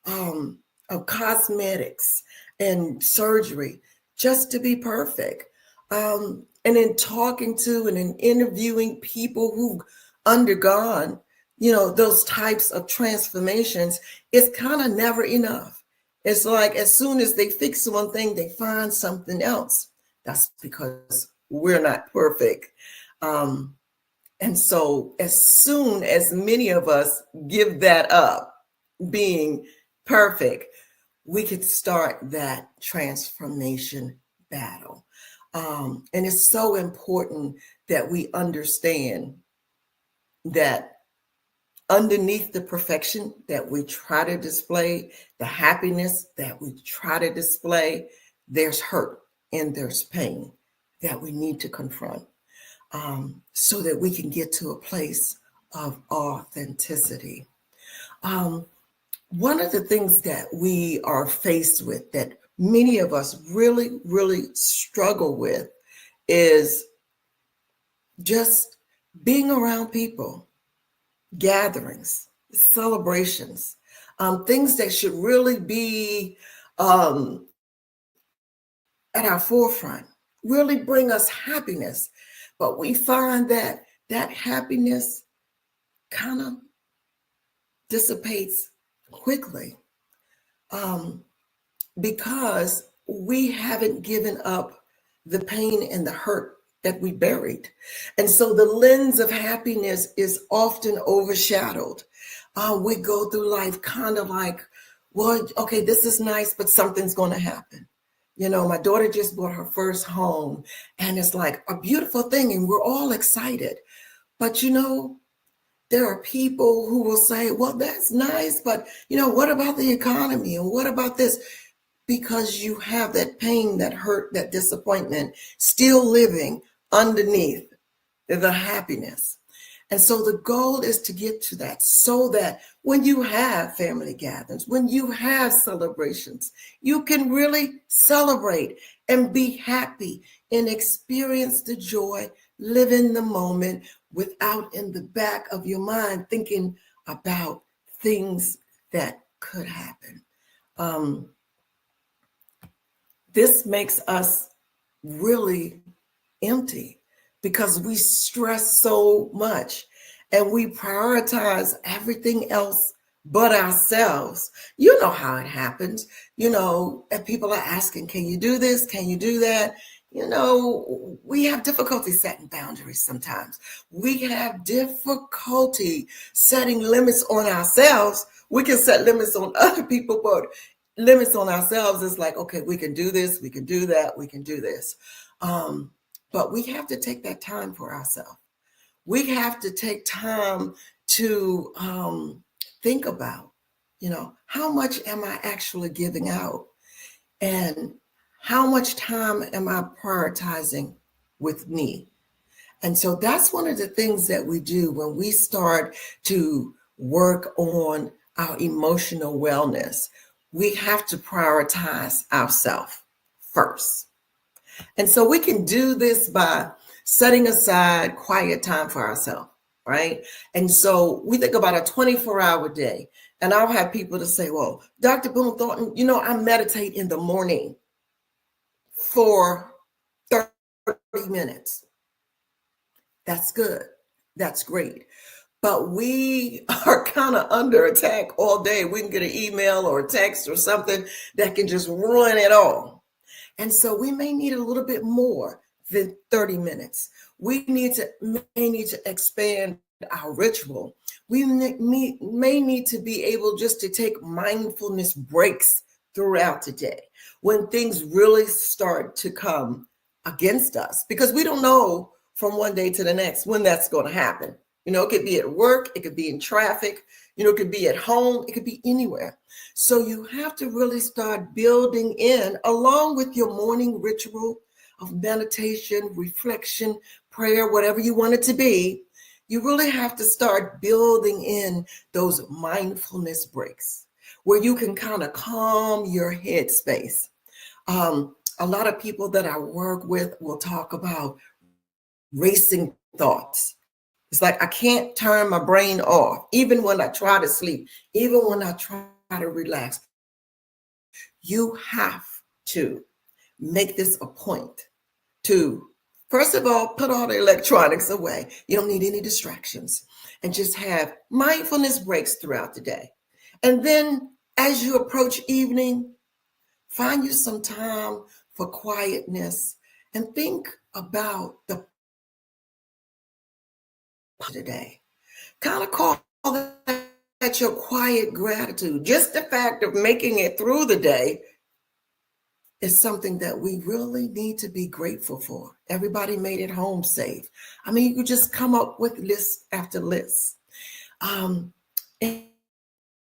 of cosmetics and surgery just to be perfect. And in talking to and in interviewing people who've undergone, those types of transformations, it's kind of never enough. It's like as soon as they fix one thing, they find something else. That's because we're not perfect. And so as soon as many of us give that up, being perfect, we could start that transformation battle. And it's so important that we understand that underneath the perfection that we try to display, the happiness that we try to display, there's hurt and there's pain that we need to confront so that we can get to a place of authenticity. One of the things that we are faced with that many of us really, really struggle with is just being around people, gatherings, celebrations, things that should really be at our forefront, really bring us happiness. But we find that that happiness kind of dissipates quickly. Because we haven't given up the pain and the hurt that we buried. And so the lens of happiness is often overshadowed. We go through life kind of like, well, okay, this is nice, but something's going to happen. My daughter just bought her first home and it's like a beautiful thing and we're all excited. But, there are people who will say, well, that's nice, but, what about the economy? And what about this? Because you have that pain, that hurt, that disappointment still living underneath the happiness. And so the goal is to get to that so that when you have family gatherings, when you have celebrations, you can really celebrate and be happy and experience the joy, live in the moment without in the back of your mind thinking about things that could happen. This makes us really empty because we stress so much and we prioritize everything else but ourselves. You know how it happens. And people are asking, can you do this? Can you do that? We have difficulty setting boundaries sometimes. We have difficulty setting limits on ourselves. We can set limits on other people, but limits on ourselves is like, okay, we can do this, we can do that, we can do this. But we have to take that time for ourselves. We have to take time to think about, how much am I actually giving out? And how much time am I prioritizing with me? And so that's one of the things that we do when we start to work on our emotional wellness. We have to prioritize ourselves first. And so we can do this by setting aside quiet time for ourselves, right? And so we think about a 24-hour day. And I'll have people to say, well, Dr. Boone Thornton, I meditate in the morning for 30 minutes. That's good. That's great. but we are kind of under attack all day. We can get an email or a text or something that can just ruin it all. And so we may need a little bit more than 30 minutes. We may need to expand our ritual. We may need to be able just to take mindfulness breaks throughout the day when things really start to come against us, because we don't know from one day to the next when that's going to happen. You know, it could be at work, it could be in traffic, you know, it could be at home, it could be anywhere. So you have to really start building in, along with your morning ritual of meditation, reflection, prayer, whatever you want it to be. You really have to start building in those mindfulness breaks where you can kind of calm your head space. A lot of people that I work with will talk about racing thoughts. It's like I can't turn my brain off, even when I try to sleep, even when I try to relax. You have to make this a point to, first of all, put all the electronics away. You don't need any distractions, and just have mindfulness breaks throughout the day. And then as you approach evening, find you some time for quietness and think about the today. Kind of call that your quiet gratitude. Just the fact of making it through the day is something that we really need to be grateful for. Everybody made it home safe. I mean, you could just come up with list after list. And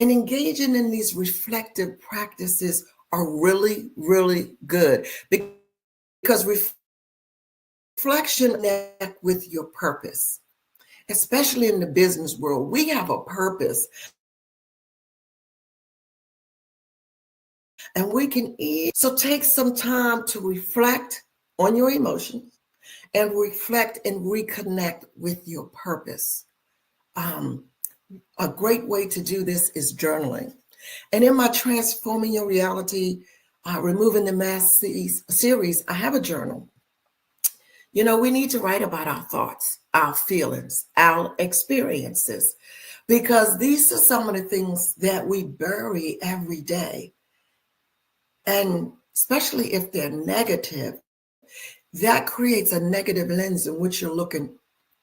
engaging in these reflective practices are really, really good, because reflection connects with your purpose. Especially in the business world, we have a purpose. And we can eat. So take some time to reflect on your emotions and reflect and reconnect with your purpose. A great way to do this is journaling. And in my Transforming Your Reality, Removing the Mask series, I have a journal. You know, we need to write about our thoughts, our feelings, our experiences, because these are some of the things that we bury every day. And especially if they're negative, that creates a negative lens in which you're looking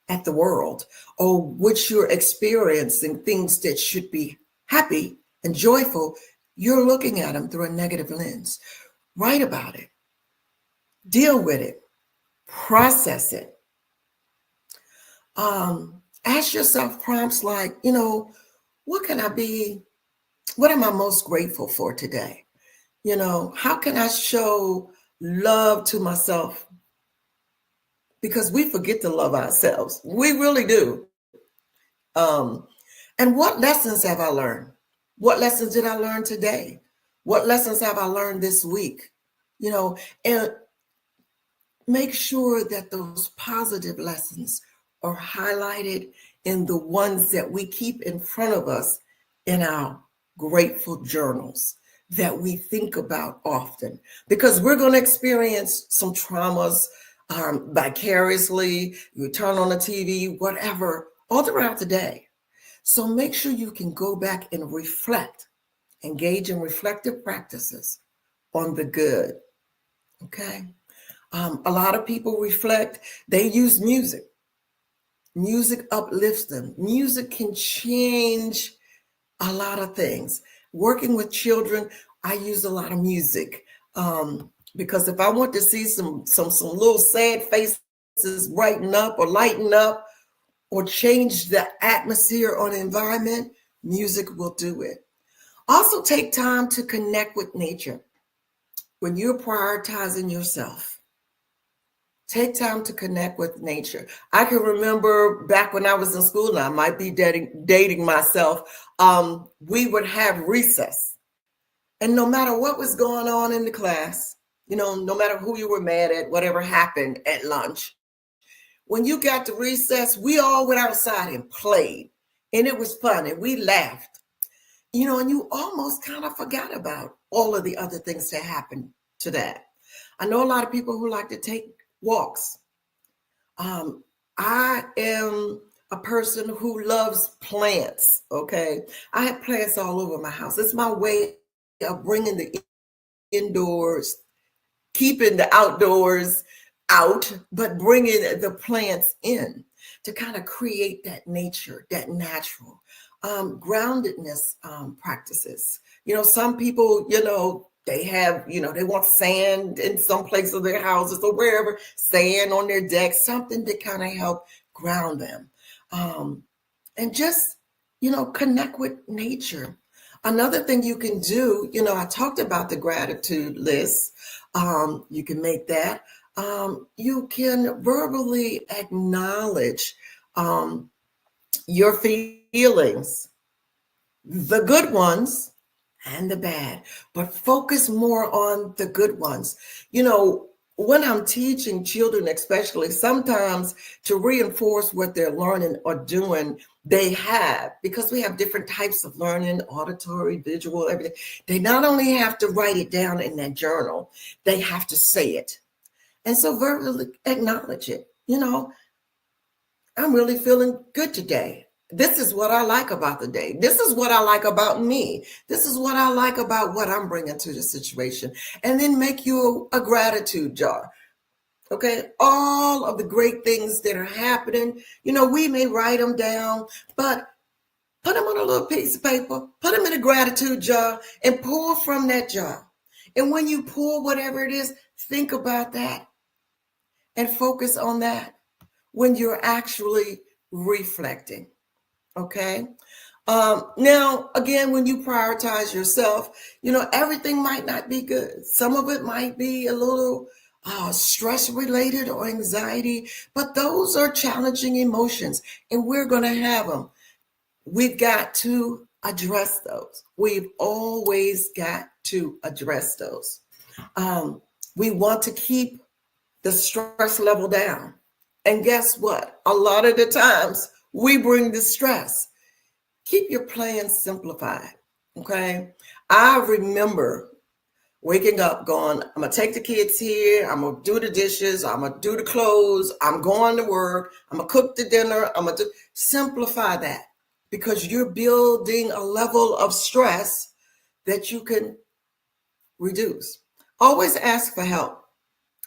at the world, or which you're experiencing things that should be happy and joyful. You're looking at them through a negative lens. Write about it. Deal with it. Process it. Ask yourself prompts like, you know, what am I most grateful for today? You know, how can I show love to myself? Because we forget to love ourselves. We really do. And what lessons have I learned? What lessons did I learn today? What lessons have I learned this week? You know, and make sure that those positive lessons are highlighted in the ones that we keep in front of us in our grateful journals that we think about often, because we're going to experience some traumas vicariously. You turn on the TV, whatever, all throughout the day. So make sure you can go back and reflect, engage in reflective practices on the good. Okay. A lot of people reflect, they use music. Music uplifts them. Music can change a lot of things. Working with children, I use a lot of music because if I want to see some little sad faces brighten up or lighten up or change the atmosphere or the environment, music will do it. Also take time to connect with nature. When you're prioritizing yourself, take time to connect with nature. I can remember back when I was in school, and I might be dating myself, we would have recess. And no matter what was going on in the class, you know, no matter who you were mad at, whatever happened at lunch, when you got to recess, we all went outside and played. And it was fun, and we laughed. You know, and you almost kind of forgot about all of the other things that happened to that. I know a lot of people who like to take walks. I am a person who loves plants. Okay. I have plants all over my house. It's my way of bringing the indoors, keeping the outdoors out, but bringing the plants in to kind of create that nature, that natural groundedness practices. Some people, they have, they want sand in some place of their houses or wherever, sand on their deck, something to kind of help ground them. And just, connect with nature. Another thing you can do, I talked about the gratitude list. You can make that. You can verbally acknowledge your feelings, the good ones and the bad, but focus more on the good ones. When I'm teaching children, especially, sometimes to reinforce what they're learning or doing, because we have different types of learning, auditory, visual, everything. They not only have to write it down in that journal, they have to say it. And so verbally acknowledge it. I'm really feeling good today. This is what I like about the day. This is what I like about me. This is what I like about what I'm bringing to the situation. And then make you a gratitude jar. Okay. All of the great things that are happening, we may write them down, but put them on a little piece of paper, put them in a gratitude jar and pour from that jar. And when you pour whatever it is, think about that and focus on that when you're actually reflecting. Okay. Now, again, when you prioritize yourself, everything might not be good. Some of it might be a little stress related or anxiety, but those are challenging emotions and we're going to have them. We've got to address those. We've always got to address those. We want to keep the stress level down. And guess what? A lot of the times we bring the stress. Keep your plans simplified. Okay. I remember waking up going, I'm going to take the kids here. I'm going to do the dishes. I'm going to do the clothes. I'm going to work. I'm going to cook the dinner. I'm going to simplify that because you're building a level of stress that you can reduce. Always ask for help.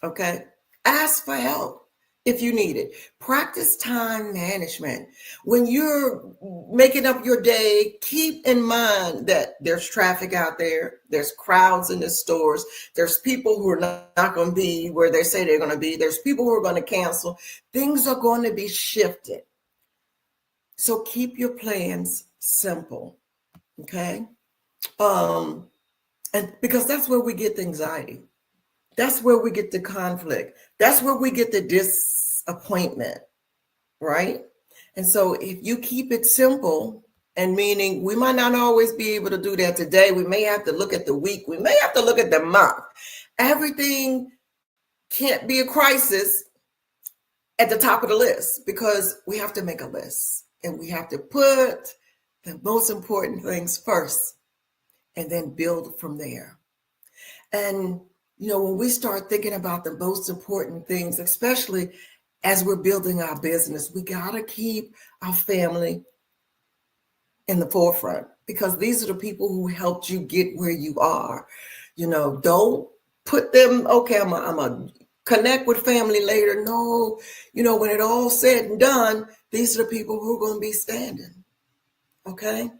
Okay. Ask for help if you need it. Practice time management. When you're making up your day, keep in mind that there's traffic out there. There's crowds in the stores. There's people who are not going to be where they say they're going to be. There's people who are going to cancel. Things are going to be shifted. So keep your plans simple. Okay. And because that's where we get the anxiety. That's where we get the conflict. That's where we get the disappointment, right? And so if you keep it simple, and meaning we might not always be able to do that today. We may have to look at the week. We may have to look at the month. Everything can't be a crisis at the top of the list because we have to make a list and we have to put the most important things first and then build from there. And when we start thinking about the most important things, especially as we're building our business, we got to keep our family in the forefront because these are the people who helped you get where you are. Don't put them, okay, I'm a connect with family later. No, when it all said and done, these are the people who are going to be standing. Okay.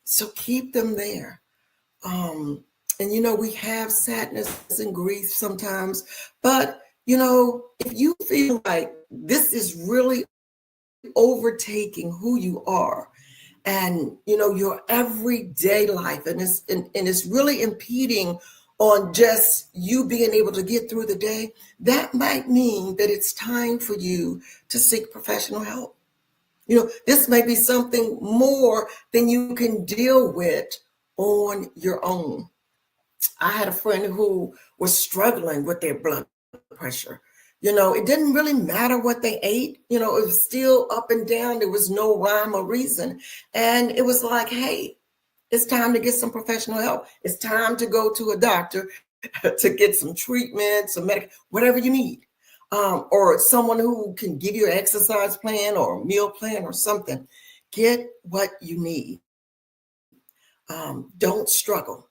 So keep them there. And, we have sadness and grief sometimes, but, if you feel like this is really overtaking who you are and, your everyday life and it's really impeding on just you being able to get through the day, that might mean that it's time for you to seek professional help. This may be something more than you can deal with on your own. I had a friend who was struggling with their blood pressure. It didn't really matter what they ate. It was still up and down. There was no rhyme or reason. And it was like, hey, it's time to get some professional help. It's time to go to a doctor to get some treatment, some medication, whatever you need. or someone who can give you an exercise plan or a meal plan or something. Get what you need. Don't struggle.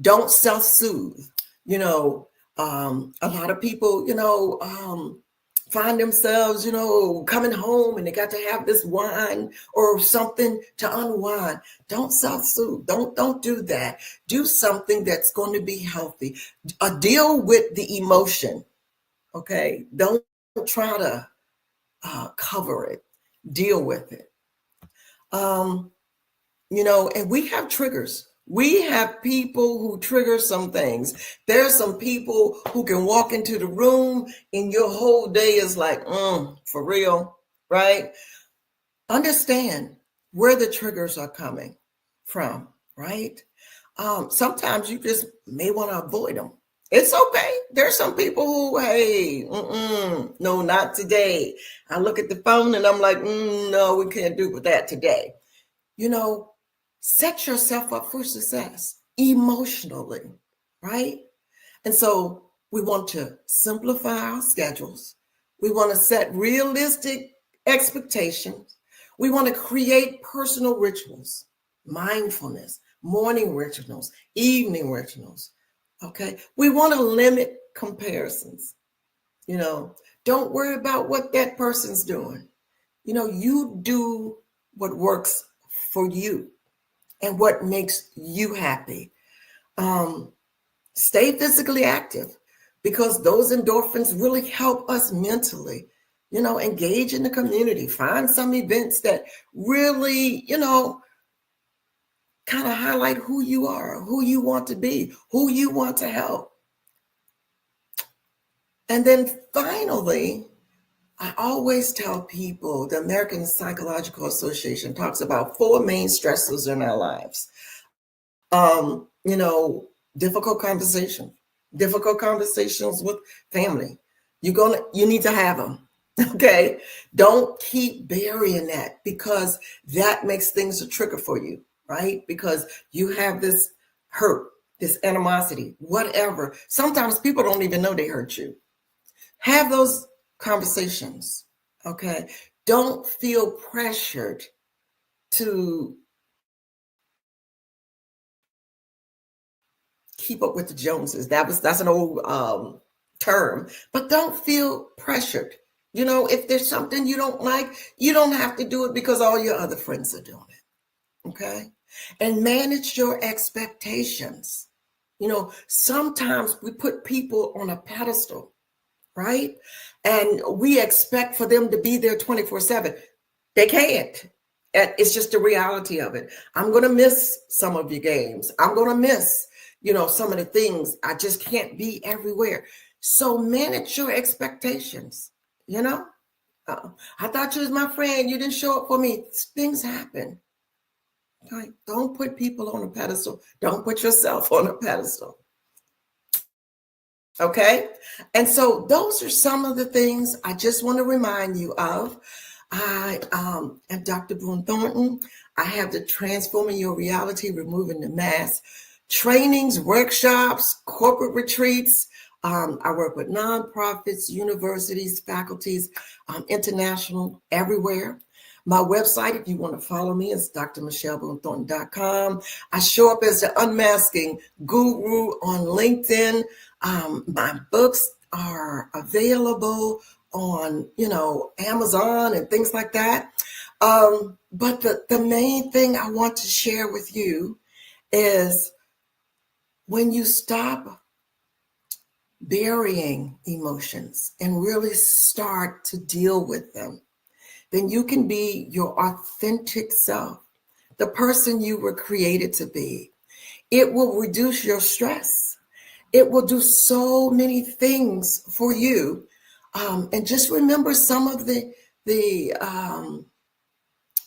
Don't self-soothe. You know, a lot of people, find themselves, coming home and they got to have this wine or something to unwind. Don't self-soothe. Don't do that. Do something that's going to be healthy. Deal with the emotion. Okay. Don't try to cover it. Deal with it. And we have triggers. We have people who trigger some things. There's some people who can walk into the room and your whole day is like, for real, right? Understand where the triggers are coming from, right? Sometimes you just may want to avoid them. It's okay. There's some people who, hey, no, not today. I look at the phone and I'm like, no, we can't do that today. Set yourself up for success emotionally, right? And so we want to simplify our schedules. We want to set realistic expectations. We want to create personal rituals, mindfulness, morning rituals, evening rituals, okay? We want to limit comparisons. Don't worry about what that person's doing. You do what works for you and what makes you happy. Stay physically active because those endorphins really help us mentally. Engage in the community. Find some events that really, kind of highlight who you are, who you want to be, who you want to help. And then finally, I always tell people the American Psychological Association talks about 4 main stressors in our lives. Difficult conversations with family. You need to have them. Okay. Don't keep burying that because that makes things a trigger for you, right? Because you have this hurt, this animosity, whatever. Sometimes people don't even know they hurt you. Have those conversations. Okay. Don't feel pressured to keep up with the Joneses. That's an old term, but don't feel pressured. If there's something you don't like, you don't have to do it because all your other friends are doing it. Okay. And manage your expectations. Sometimes we put people on a pedestal, right? And we expect for them to be there 24/7. They can't. It's just the reality of it. I'm going to miss some of your games. I'm going to miss, some of the things. I just can't be everywhere. So manage your expectations. I thought you was my friend. You didn't show up for me. Things happen. Okay? Don't put people on a pedestal. Don't put yourself on a pedestal. Okay? And so those are some of the things I just want to remind you of. I am Dr. Boone Thornton. I have the Transforming Your Reality, Removing the Mask trainings, workshops, corporate retreats. I work with nonprofits, universities, faculties, international, everywhere. My website, if you want to follow me, is drmichelleBooneThornton.com. I show up as the unmasking guru on LinkedIn. My books are available on, Amazon and things like that. But the main thing I want to share with you is when you stop burying emotions and really start to deal with them, then you can be your authentic self, the person you were created to be. It will reduce your stress. It will do so many things for you. And just remember some of the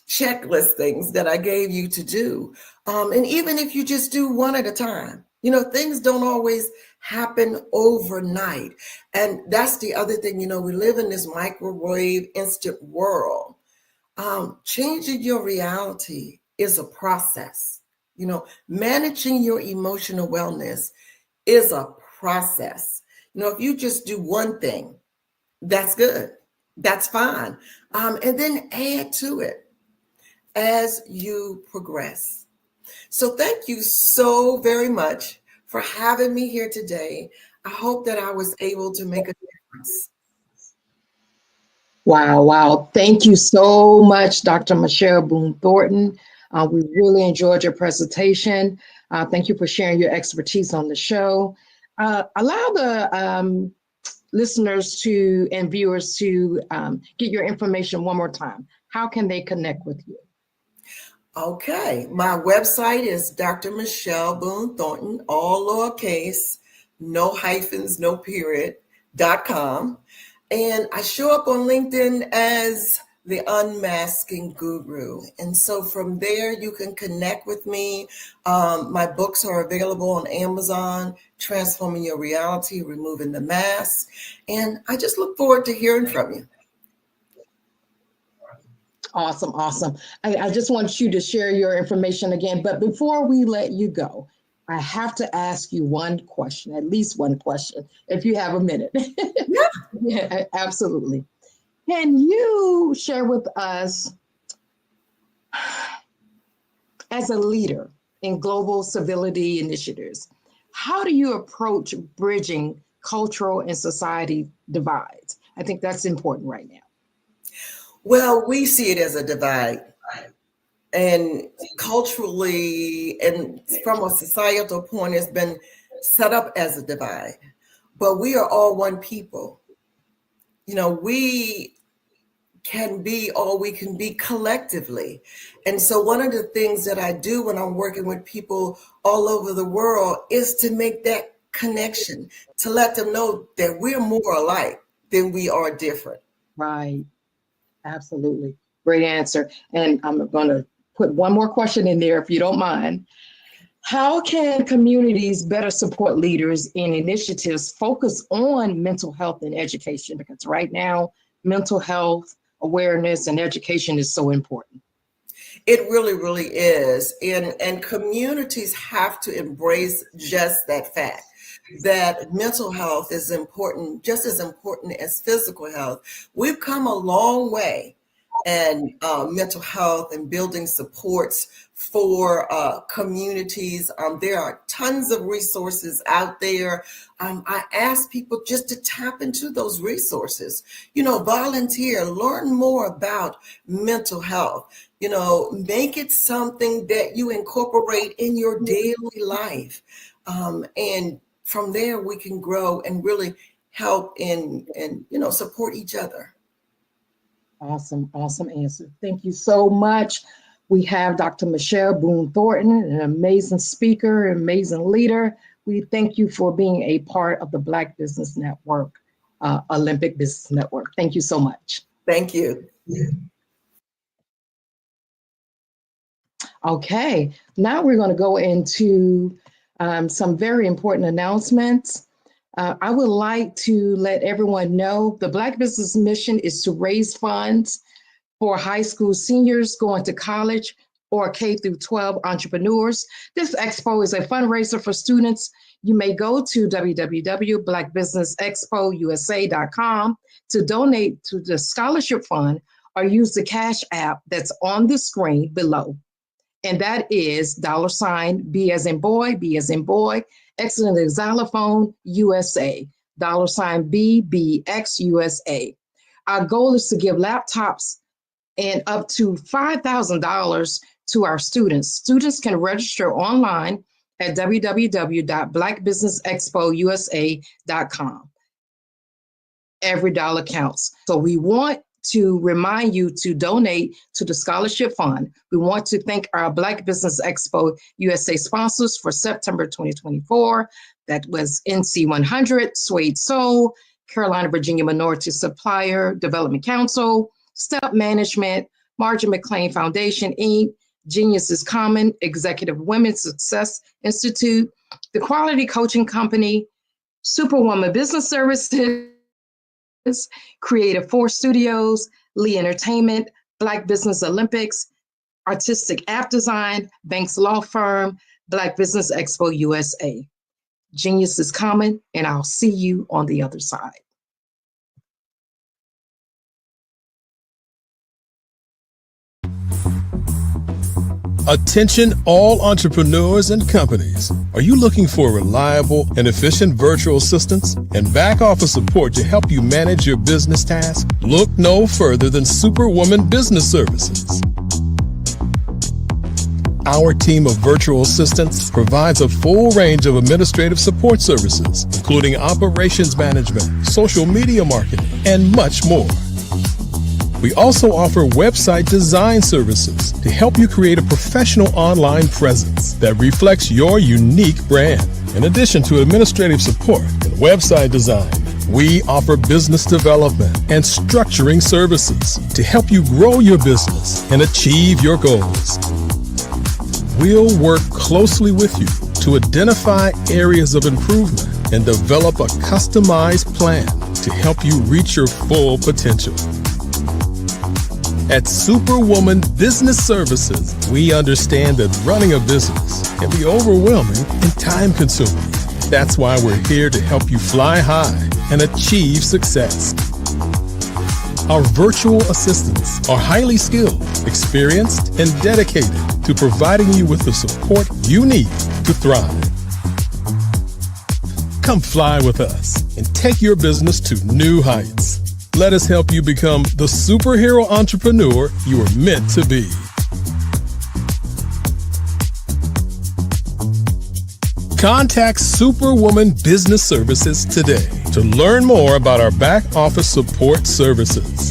checklist things that I gave you to do. And even if you just do one at a time, things don't always happen overnight. And that's the other thing, we live in this microwave instant world. Changing your reality is a process. Managing your emotional wellness is a process. If you just do one thing, That's good. That's fine. And then add to it as you progress. So thank you so very much for having me here today. I hope that I was able to make a difference. Wow, wow. Thank you so much, Dr. Michelle Boone Thornton. We really enjoyed your presentation. Thank you for sharing your expertise on the show. Allow the listeners to and viewers to get your information one more time. How can they connect with you? Okay, my website is Dr. Michelle Boone Thornton, all lowercase, no hyphens, no period, .com. And I show up on LinkedIn as the Unmasking Guru. And so from there, you can connect with me. My books are available on Amazon, Transforming Your Reality, Removing the Mask. And I just look forward to hearing from you. Awesome, awesome. I just want you to share your information again. But before we let you go, I have to ask you one question, at least one question, if you have a minute. Yeah, absolutely. Can you share with us, as a leader in global civility initiatives, how do you approach bridging cultural and society divides? I think that's important right now. Well, we see it as a divide. And culturally and from a societal point, it's been set up as a divide. But we are all one people. You know, we can be all we can be collectively. And so one of the things that I do when I'm working with people all over the world is to make that connection, to let them know that we're more alike than we are different. Right. Absolutely. Great answer. And I'm going to put one more question in there, if you don't mind. How can communities better support leaders in initiatives focused on mental health and education? Because right now, mental health awareness and education is so important. It really, really is. And communities have to embrace just that fact, that mental health is important, just as important as physical health. We've come a long way in mental health and building supports for communities. There are tons of resources out there. I ask people just to tap into those resources, you know, volunteer, learn more about mental health, you know, make it something that you incorporate in your daily life. And from there, we can grow and really help and you know, support each other. Awesome, awesome answer. Thank you so much. We have Dr. Michelle Boone Thornton, an amazing speaker, amazing leader. We thank you for being a part of the Black Business Network, Olympic Business Network. Thank you so much. Thank you. Okay, now we're going to go into some very important announcements. I would like to let everyone know the Black Business Mission is to raise funds for high school seniors going to college or K through 12 entrepreneurs. This expo is a fundraiser for students. You may go to www.blackbusinessexpousa.com to donate to the scholarship fund or use the Cash App that's on the screen below. And that is $B as in boy, B as in boy, X as in xylophone, USA, $BBX USA. Our goal is to give laptops and up to $5,000 to our students. Students can register online at www.blackbusinessexpousa.com. Every dollar counts. So we want to remind you to donate to the scholarship fund. We want to thank our Black Business Expo USA sponsors for September 2024. That was NC100, Suede Soul, Carolina, Virginia Minority Supplier Development Council, Step Management, Marjorie McLean Foundation, Inc., Genius is Common, Executive Women's Success Institute, The Quality Coaching Company, Superwoman Business Services, Creative Force Studios, Lee Entertainment, Black Business Olympics, Artistic App Design, Banks Law Firm, Black Business Expo USA. Genius is Common, and I'll see you on the other side. Attention all entrepreneurs and companies. Are you looking for reliable and efficient virtual assistants and back office support to help you manage your business tasks? Look no further than Superwoman Business Services. Our team of virtual assistants provides a full range of administrative support services, including operations management, social media marketing, and much more. We also offer website design services to help you create a professional online presence that reflects your unique brand. In addition to administrative support and website design, we offer business development and structuring services to help you grow your business and achieve your goals. We'll work closely with you to identify areas of improvement and develop a customized plan to help you reach your full potential. At Superwoman Business Services, we understand that running a business can be overwhelming and time-consuming. That's why we're here to help you fly high and achieve success. Our virtual assistants are highly skilled, experienced, and dedicated to providing you with the support you need to thrive. Come fly with us and take your business to new heights. Let us help you become the superhero entrepreneur you are meant to be. Contact Superwoman Business Services today to learn more about our back office support services.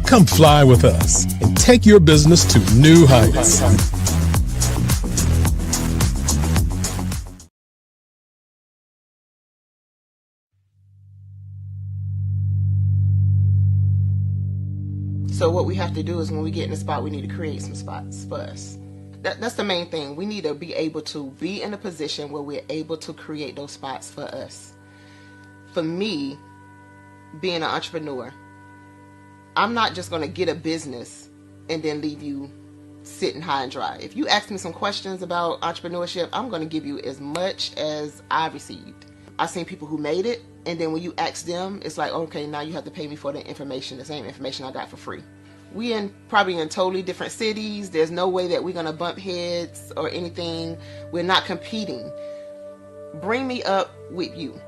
Come fly with us and take your business to new heights. So what we have to do is when we get in the spot, we need to create some spots for us. That's the main thing. We need to be able to be in a position where we're able to create those spots for us. For me, being an entrepreneur, I'm not just going to get a business and then leave you sitting high and dry. If you ask me some questions about entrepreneurship, I'm going to give you as much as I've received. I've seen people who made it, and then when you ask them, it's like, okay, now you have to pay me for the information, the same information I got for free. We probably in totally different cities. There's no way that we're going to bump heads or anything. We're not competing. Bring me up with you.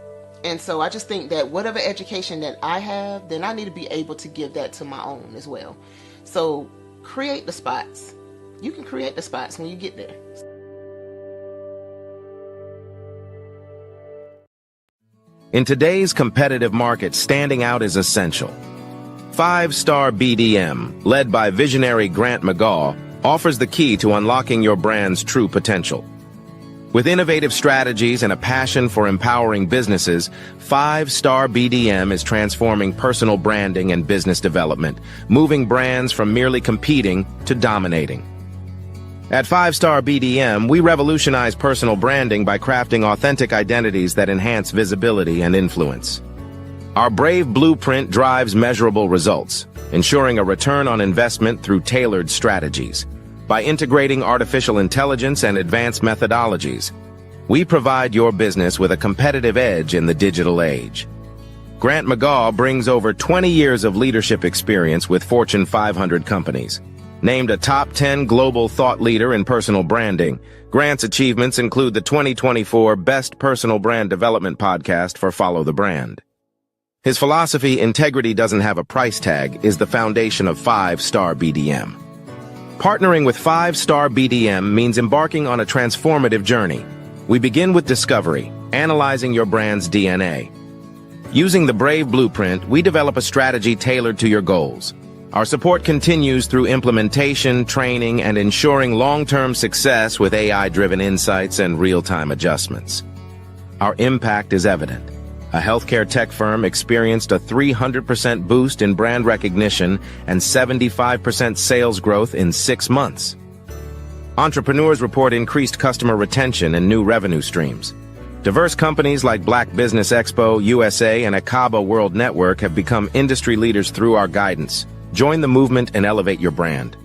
And so I just think that whatever education that I have, then I need to be able to give that to my own as well. So create the spots. You can create the spots when you get there. In today's competitive market, standing out is essential. 5-Star BDM, led by visionary Grant McGaw, offers the key to unlocking your brand's true potential. With innovative strategies and a passion for empowering businesses, 5-Star BDM is transforming personal branding and business development, moving brands from merely competing to dominating. At 5-Star BDM, we revolutionize personal branding by crafting authentic identities that enhance visibility and influence. Our Brave Blueprint drives measurable results, ensuring a return on investment through tailored strategies. By integrating artificial intelligence and advanced methodologies, we provide your business with a competitive edge in the digital age. Grant McGaw brings over 20 years of leadership experience with Fortune 500 companies. Named a top 10 global thought leader in personal branding, Grant's achievements include the 2024 Best Personal Brand Development Podcast for Follow the Brand. His philosophy, integrity doesn't have a price tag, is the foundation of 5-Star BDM. Partnering with 5-Star BDM means embarking on a transformative journey. We begin with discovery, analyzing your brand's DNA. Using the Brave Blueprint, we develop a strategy tailored to your goals. Our support continues through implementation, training, and ensuring long-term success with AI-driven insights and real-time adjustments. Our impact is evident. A healthcare tech firm experienced a 300% boost in brand recognition and 75% sales growth in 6 months. Entrepreneurs report increased customer retention and new revenue streams. Diverse companies like Black Business Expo USA and Akaba World Network have become industry leaders through our guidance. Join the movement and elevate your brand.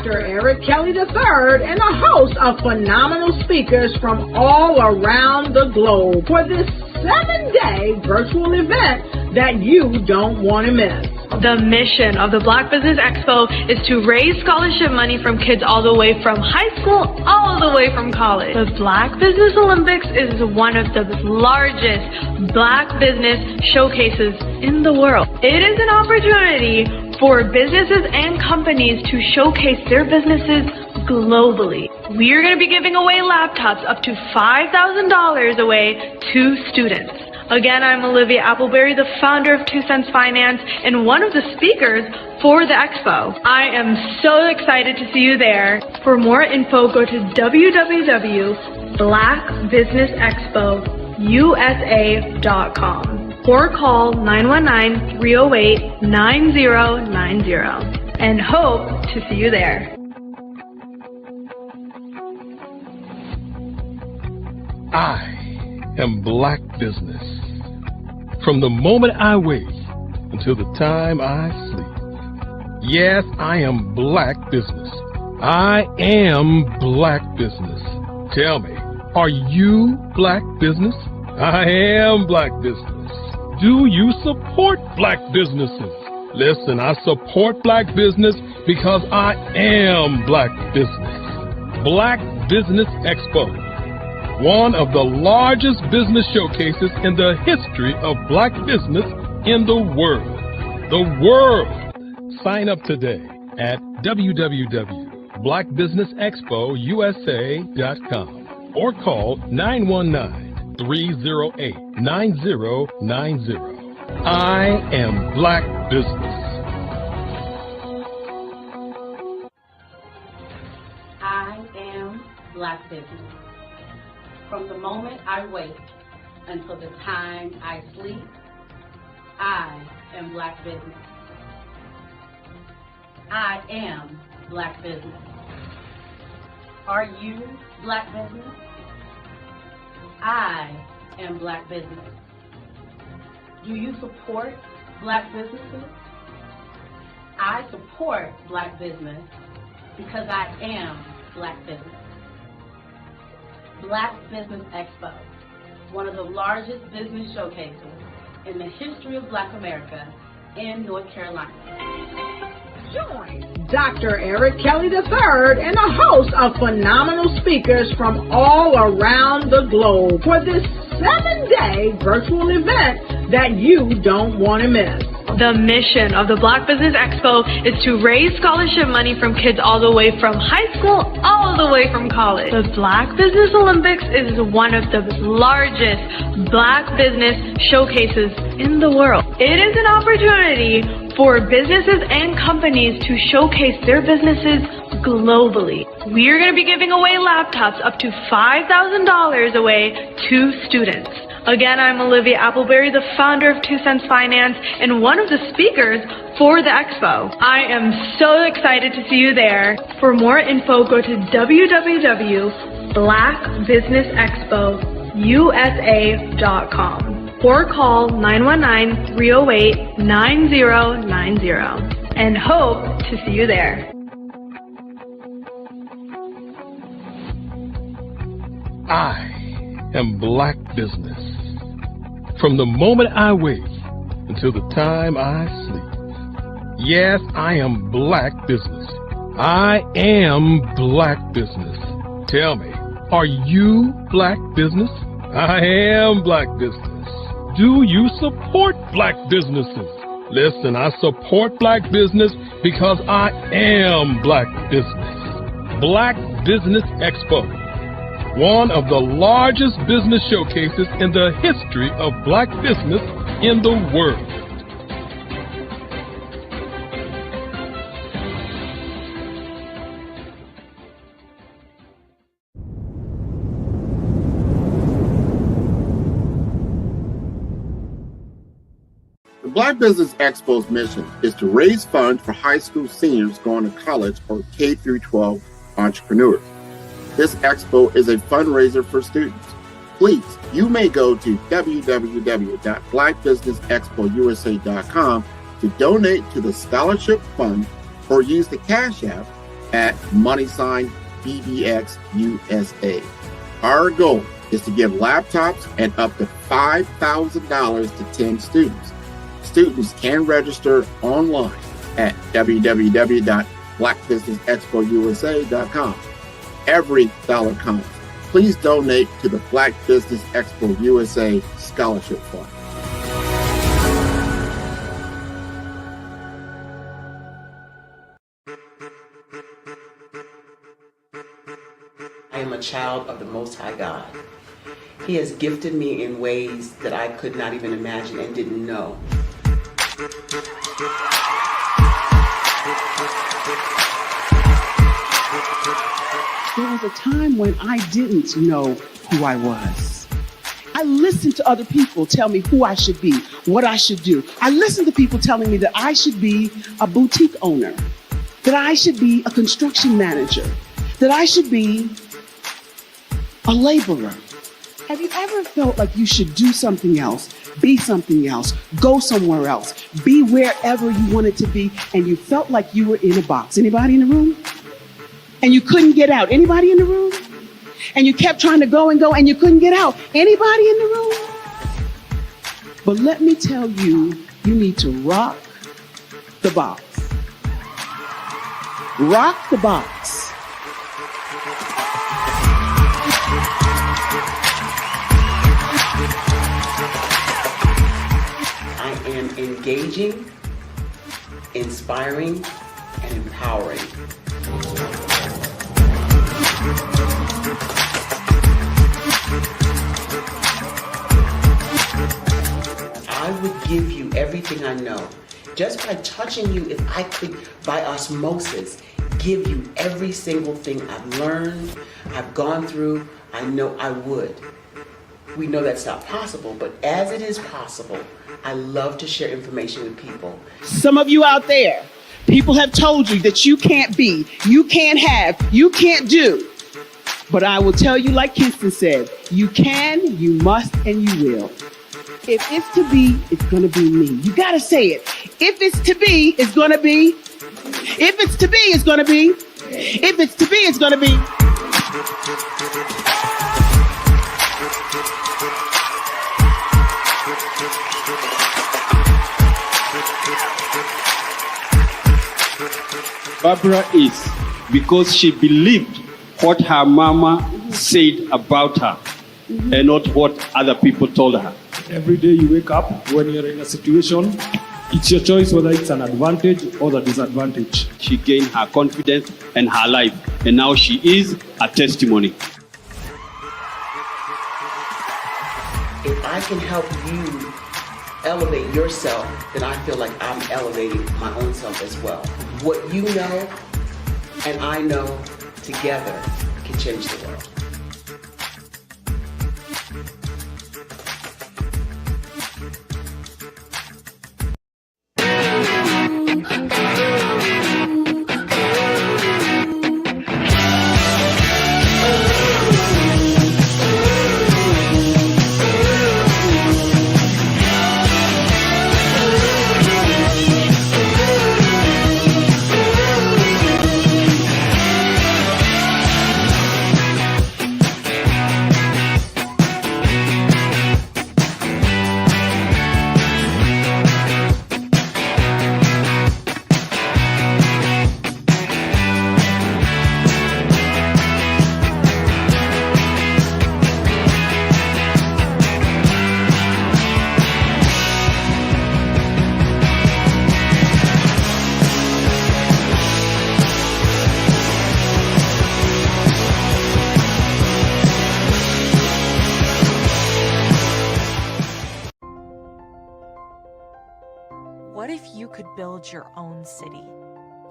Dr. Eric Kelly III and a host of phenomenal speakers from all around the globe for this 7-day virtual event that you don't want to miss. The mission of the Black Business Expo is to raise scholarship money from kids all the way from high school, all the way from college. The Black Business Olympics is one of the largest Black business showcases in the world. It is an opportunity for businesses and companies to showcase their businesses globally. We are going to be giving away laptops up to $5,000 away to students. Again, I'm Olivia Appleberry, the founder of 2 Cents Finance and one of the speakers for the expo. I am so excited to see you there. For more info, go to www.blackbusinessexpousa.com or call 919-308-9090 and hope to see you there. I am Black Business. From the moment I wake until the time I sleep. Yes, I am Black Business. I am Black Business. Tell me, are you Black Business? I am Black Business. Do you support Black businesses? Listen, I support Black business because I am Black Business. Black Business Expo, one of the largest business showcases in the history of Black business in the world. The world! Sign up today at www.blackbusinessexpousa.com or call 919-308-9090. I am Black Business. I am Black Business. From the moment I wake until the time I sleep, I am Black Business. I am Black Business. Are you Black Business? I am Black Business. Do you support Black businesses? I support Black business because I am Black Business. Black Business Expo, one of the largest business showcases in the history of Black America in North Carolina. Join Dr. Eric Kelly III and a host of phenomenal speakers from all around the globe for this 7-day virtual event that you don't want to miss. The mission of the Black Business Expo is to raise scholarship money from kids all the way from high school, all the way from college. The Black Business Olympics is one of the largest Black business showcases in the world. It is an opportunity for businesses and companies to showcase their businesses globally. We are going to be giving away laptops up to $5,000 away to students. Again, I'm Olivia Appleberry, the founder of 2 Cents Finance and one of the speakers for the expo. I am so excited to see you there. For more info, go to www.blackbusinessexpousa.com or call 919-308-9090 and hope to see you there. I am Black Business. From the moment I wake until the time I sleep. Yes, I am Black Business. I am Black Business. Tell me, are you Black Business? I am Black Business. Do you support Black businesses? Listen, I support Black business because I am Black Business. Black Business Expo, one of the largest business showcases in the history of Black business in the world. The Black Business Expo's mission is to raise funds for high school seniors going to college or K through 12 entrepreneurs. This expo is a fundraiser for students. Please, you may go to www.blackbusinessexpousa.com to donate to the scholarship fund or use the Cash App at @BBX USA. Our goal is to give laptops and up to $5,000 to 10 students. Students can register online at www.blackbusinessexpousa.com. Every dollar counts. Please donate to the Black Business Expo USA Scholarship Fund. I am a child of the Most High God. He has gifted me in ways that I could not even imagine and didn't know. There was a time when I didn't know who I was. I listened to other people tell me who I should be, what I should do. I listened to people telling me that I should be a boutique owner, that I should be a construction manager, that I should be a laborer. Have you ever felt like you should do something else, be something else, go somewhere else, be wherever you wanted to be, and you felt like you were in a box? Anybody in the room? And you couldn't get out? Anybody in the room? And you kept trying to go and go and you couldn't get out? Anybody in the room? But let me tell you, you need to rock the box. Rock the box. I am engaging, inspiring, and empowering. I would give you everything I know. Just by touching you, if I could, by osmosis, give you every single thing I've learned, I've gone through, I know I would. We know that's not possible, but as it is possible, I love to share information with people. Some of you out there, people have told you that you can't be, you can't have, you can't do. But I will tell you, like Kingston said, you can, you must, and you will. If it's to be, it's going to be me. You got to say it. If it's to be, it's going to be. If it's to be, it's going to be. If it's to be, it's going to be. Barbara is because she believed what her mama said about her and not what other people told her. Every day you wake up, when you're in a situation, it's your choice whether it's an advantage or the disadvantage. She gained her confidence and her life, and now she is a testimony. If I can help you elevate yourself, then I feel like I'm elevating my own self as well. What you know and I know together can change the world. What if you could build your own city?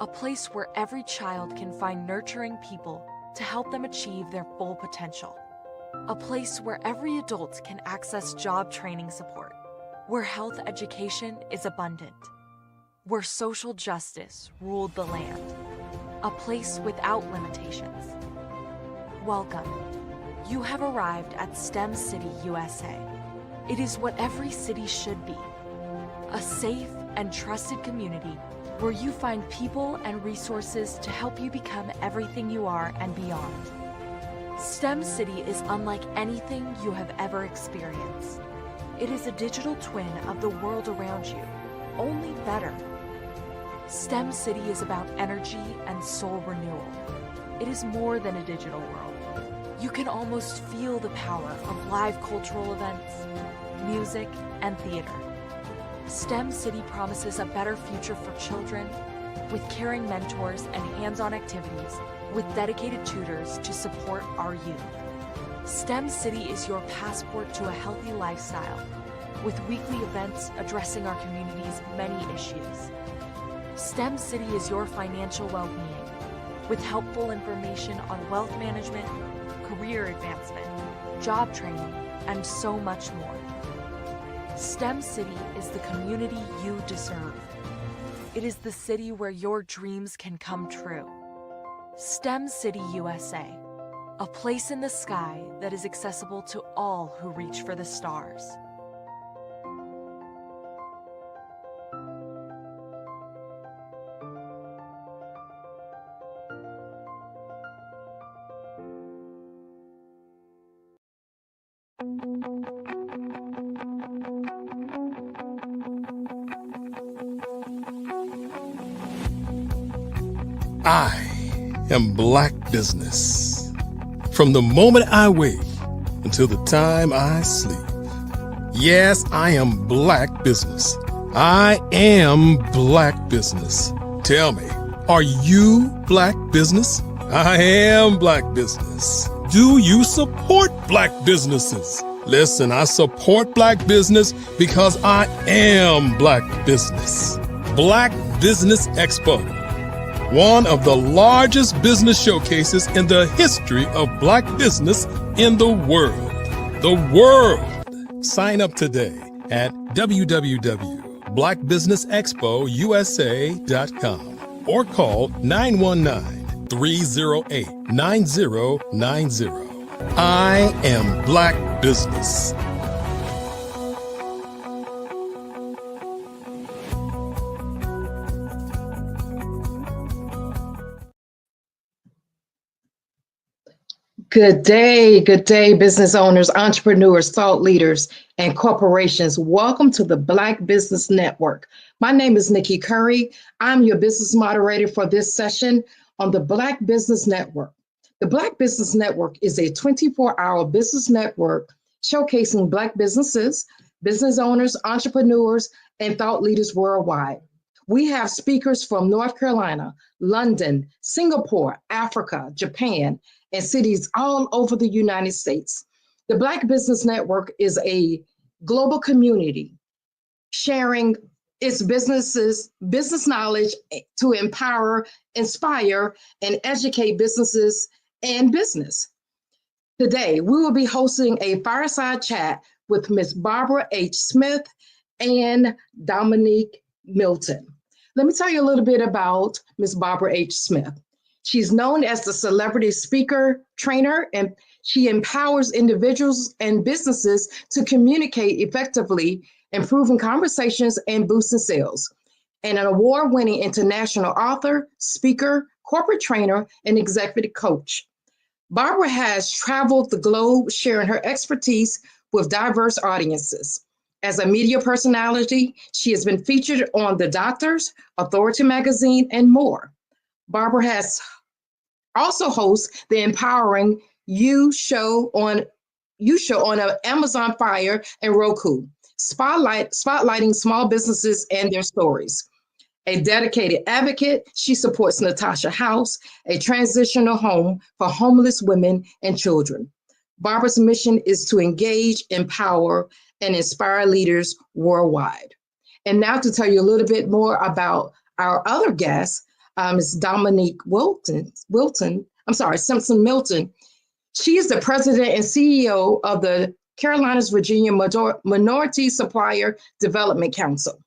A place where every child can find nurturing people to help them achieve their full potential. A place where every adult can access job training support. Where health education is abundant. Where social justice ruled the land. A place without limitations. Welcome. You have arrived at STEM City USA. It is what every city should be. A safe and trusted community where you find people and resources to help you become everything you are and beyond. STEM City is unlike anything you have ever experienced. It is a digital twin of the world around you, only better. STEM City is about energy and soul renewal. It is more than a digital world. You can almost feel the power of live cultural events, music, and theater. STEM City promises a better future for children with caring mentors and hands-on activities with dedicated tutors to support our youth. STEM City is your passport to a healthy lifestyle with weekly events addressing our community's many issues. STEM City is your financial well-being with helpful information on wealth management, career advancement, job training, and so much more. STEM City is the community you deserve. It is the city where your dreams can come true. STEM City USA, a place in the sky that is accessible to all who reach for the stars. I am Black Business. From the moment I wake until the time I sleep. Yes, I am Black Business. I am Black Business. Tell me, are you Black Business? I am Black Business. Do you support Black businesses? Listen, I support Black business because I am Black Business. Black Business Expo, one of the largest business showcases in the history of Black business in the world. The world! Sign up today at www.blackbusinessexpousa.com or call 919-308-9090. I am Black Business. Good day, business owners, entrepreneurs, thought leaders, and corporations. Welcome to the Black Business Network. My name is Nikki Curry. I'm your business moderator for this session on the Black Business Network. The Black Business Network is a 24-hour business network showcasing Black businesses, business owners, entrepreneurs, and thought leaders worldwide. We have speakers from North Carolina, London, Singapore, Africa, Japan, and cities all over the United States. The Black Business Network is a global community sharing its business knowledge to empower, inspire, and educate businesses and business. Today, we will be hosting a fireside chat with Ms. Barbara H. Smith and Dominique Milton. Let me tell you a little bit about Ms. Barbara H. Smith. She's known as the celebrity speaker, trainer, and she empowers individuals and businesses to communicate effectively, improving conversations and boosting sales. And an award-winning international author, speaker, corporate trainer, and executive coach. Barbara has traveled the globe sharing her expertise with diverse audiences. As a media personality, she has been featured on The Doctors, Authority Magazine, and more. Barbara has also hosts the Empowering You show on Amazon Fire and Roku, spotlighting small businesses and their stories. A dedicated advocate, she supports Natasha House, a transitional home for homeless women and children. Barbara's mission is to engage, empower, and inspire leaders worldwide. And now to tell you a little bit more about our other guest, Ms. Dominique Simpson Milton. She is the president and CEO of the Carolinas Virginia Minority Supplier Development Council,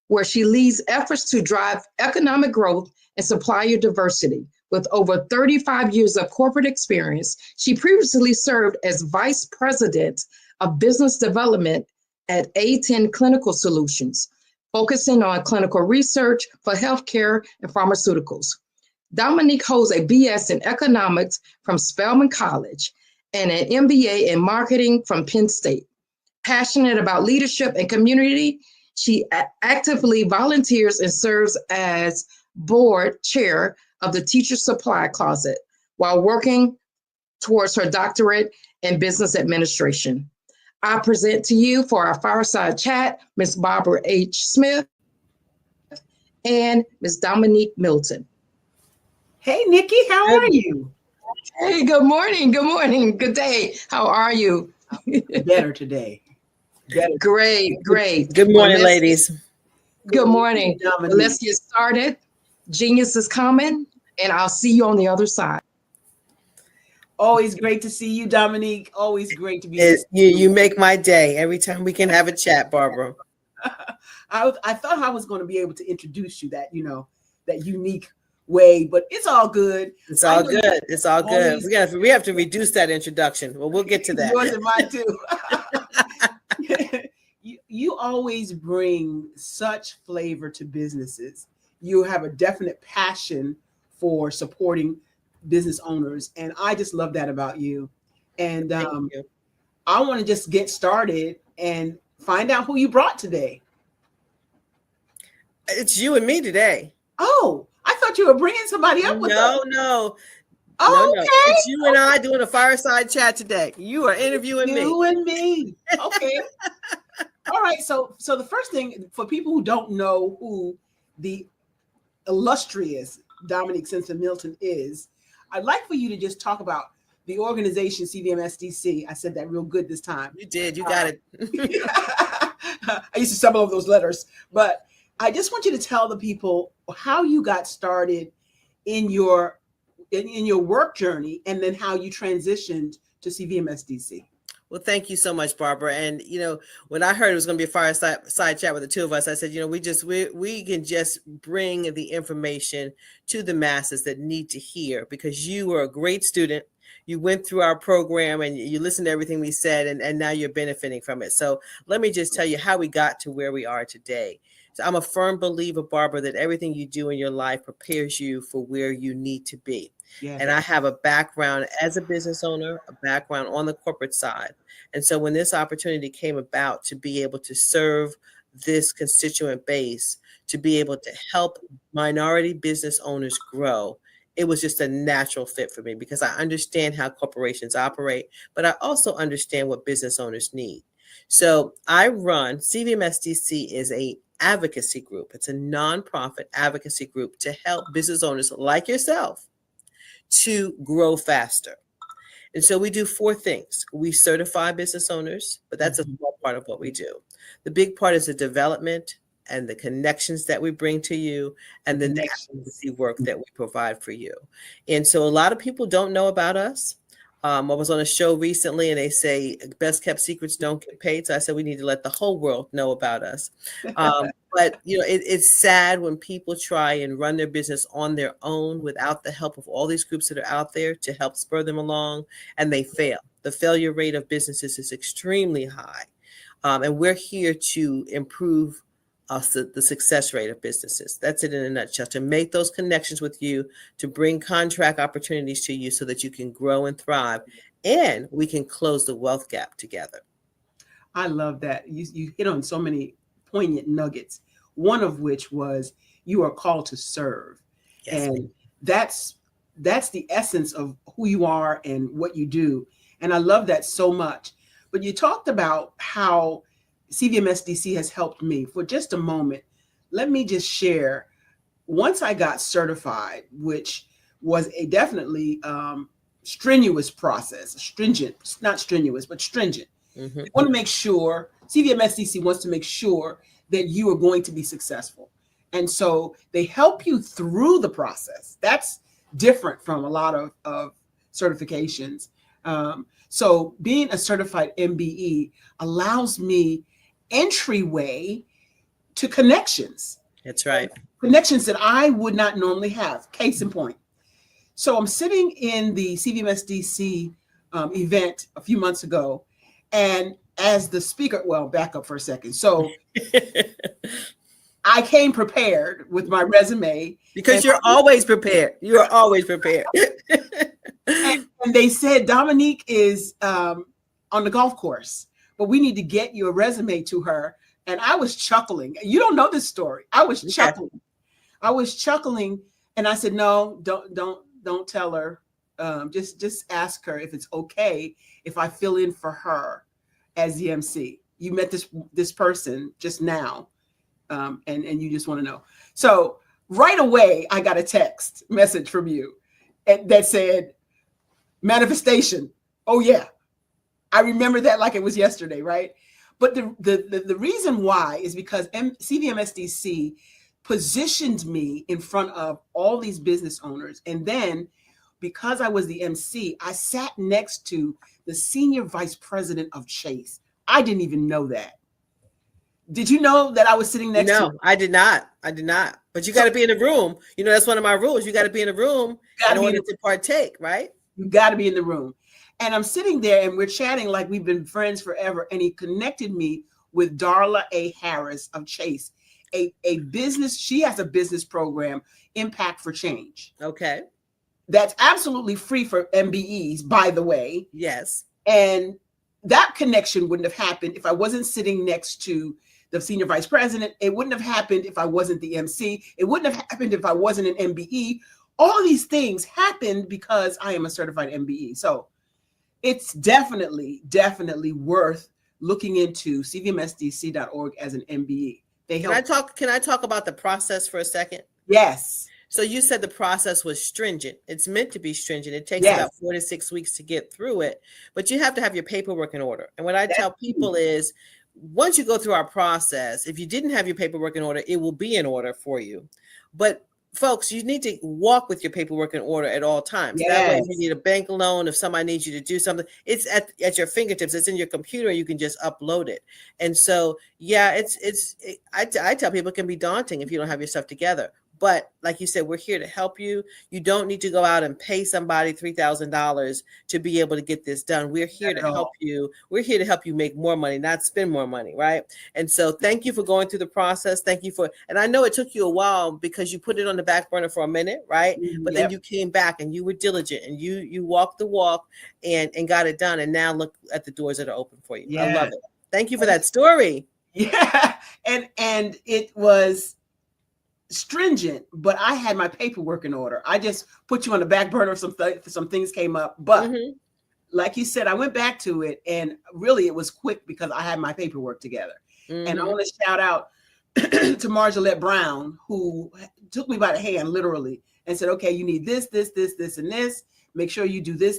where she leads efforts to drive economic growth and supplier diversity. With over 35 years of corporate experience, she previously served as vice president of business development at A10 Clinical Solutions. focusing on clinical research for healthcare and pharmaceuticals. Dominique holds a BS in economics from Spelman College and an MBA in marketing from Penn State. Passionate about leadership and community, she actively volunteers and serves as board chair of the Teacher Supply Closet while working towards her doctorate in business administration. I present to you for our fireside chat, Ms. Barbara H. Smith and Ms. Dominique Milton. Hey, Nikki, how are you? Hey, good morning. Good morning. Good day. How are you? Better today. Better. Great. Good morning, ladies. Good morning. Well, let's get started. Genius is coming, and I'll see you on the other side. Always great to see you, Dominique. Always great to be you make my day every time we can have a chat, Barbara. I thought I was going to be able to introduce you that unique way, but it's all good. It's all good. It's all good. We have to reduce that introduction. Well, we'll get to that. Yours and mine too. You always bring such flavor to businesses. You have a definite passion for supporting business owners, and I just love that about you. And you. I want to just get started and find out who you brought today. It's you and me today. Oh, I thought you were bringing somebody up with us. No. Oh, okay. It's you and I doing a fireside chat today. You are interviewing me. You and me. Okay. All right. So the first thing, for people who don't know who the illustrious Dominique Simpson Milton is, I'd like for you to just talk about the organization CVMSDC. I said that real good this time. You did. You got it. I used to stumble over those letters, but I just want you to tell the people how you got started in your work journey, and then how you transitioned to CVMSDC. Well, thank you so much, Barbara. And when I heard it was going to be a fireside chat with the two of us, I said, we can just bring the information to the masses that need to hear, because you were a great student. You went through our program and you listened to everything we said, and now you're benefiting from it. So let me just tell you how we got to where we are today. So I'm a firm believer, Barbara, that everything you do in your life prepares you for where you need to be. Yeah. And I have a background as a business owner, a background on the corporate side. And so when this opportunity came about to be able to serve this constituent base, to be able to help minority business owners grow, it was just a natural fit for me, because I understand how corporations operate, but I also understand what business owners need. So I run, CVMSDC is a advocacy group. It's a nonprofit advocacy group to help business owners like yourself to grow faster. And so we do 4 things. We certify business owners, but that's a small part of what we do. The big part is the development and the connections that we bring to you, and the advocacy work that we provide for you. And so a lot of people don't know about us. I was on a show recently and they say best kept secrets don't get paid. So I said we need to let the whole world know about us. But it's sad when people try and run their business on their own without the help of all these groups that are out there to help spur them along, and they fail. The failure rate of businesses is extremely high. And we're here to improve the success rate of businesses. That's it in a nutshell, to make those connections with you, to bring contract opportunities to you so that you can grow and thrive, and we can close the wealth gap together. I love that. You hit on so many poignant nuggets, one of which was you are called to serve. Yes. And that's the essence of who you are and what you do. And I love that so much. But you talked about how CVMSDC has helped me. For just a moment, let me just share. Once I got certified, which was a definitely strenuous process, stringent, not strenuous, but stringent. Mm-hmm. They want to make sure, CVMSDC wants to make sure that you are going to be successful. And so they help you through the process. That's different from a lot of certifications. So being a certified MBE allows me entryway to connections. That's right. Connections that I would not normally have. Case in point. So I'm sitting in the CVMSDC event a few months ago, and as the speaker, well, back up for a second. So I came prepared with my resume. Because you're always prepared. You're always prepared. and they said Dominique is on the golf course, but we need to get your resume to her. And I was chuckling. You don't know this story. I was chuckling. I was chuckling, and I said, "No, don't tell her. Just ask her if it's okay if I fill in for her as the MC. You met this person just now, and you just want to know." So right away, I got a text message from you that said, "Manifestation." Oh yeah, I remember that like it was yesterday, right? But the reason why is because CVMSDC positioned me in front of all these business owners. And then because I was the MC, I sat next to the senior vice president of Chase. I didn't even know that. Did you know that I was sitting next to? No, I did not. I did not. But you got to be in the room. You know, that's one of my rules. You got to be in the room in order to partake, right? You got to be in the room. And I'm sitting there and we're chatting like we've been friends forever. And he connected me with Darla A. Harris of Chase, a business. She has a business program, Impact for Change. Okay. That's absolutely free for MBEs, by the way. Yes. And that connection wouldn't have happened if I wasn't sitting next to the senior vice president. It wouldn't have happened if I wasn't the MC. It wouldn't have happened if I wasn't an MBE. All of these things happened because I am a certified MBE. So it's definitely worth looking into cvmsdc.org as an MBE. Can I talk about the process for a second? Yes. So you said the process was stringent. It's meant to be stringent. It takes about 4 to 6 weeks to get through it, but you have to have your paperwork in order. And what I tell people is, once you go through our process, if you didn't have your paperwork in order, it will be in order for you. But folks, you need to walk with your paperwork in order at all times. That way, if you need a bank loan, if somebody needs you to do something, it's at your fingertips. It's in your computer. You can just upload it. And so, yeah, I tell people it can be daunting if you don't have your stuff together. But like you said, we're here to help you. You don't need to go out and pay somebody $3,000 to be able to get this done. We're here to help you. We're here to help you make more money, not spend more money, right? And so thank you for going through the process. Thank you and I know it took you a while because you put it on the back burner for a minute, right? But then you came back and you were diligent and you walked the walk and got it done. And now look at the doors that are open for you. Yeah. I love it. Thank you for that story. Yeah. And it was stringent, but I had my paperwork in order. I just put you on the back burner if some things came up. But like you said, I went back to it and really it was quick because I had my paperwork together. And I want to shout out to Marjolette Brown, who took me by the hand literally and said, okay, you need this, and this. Make sure you do this,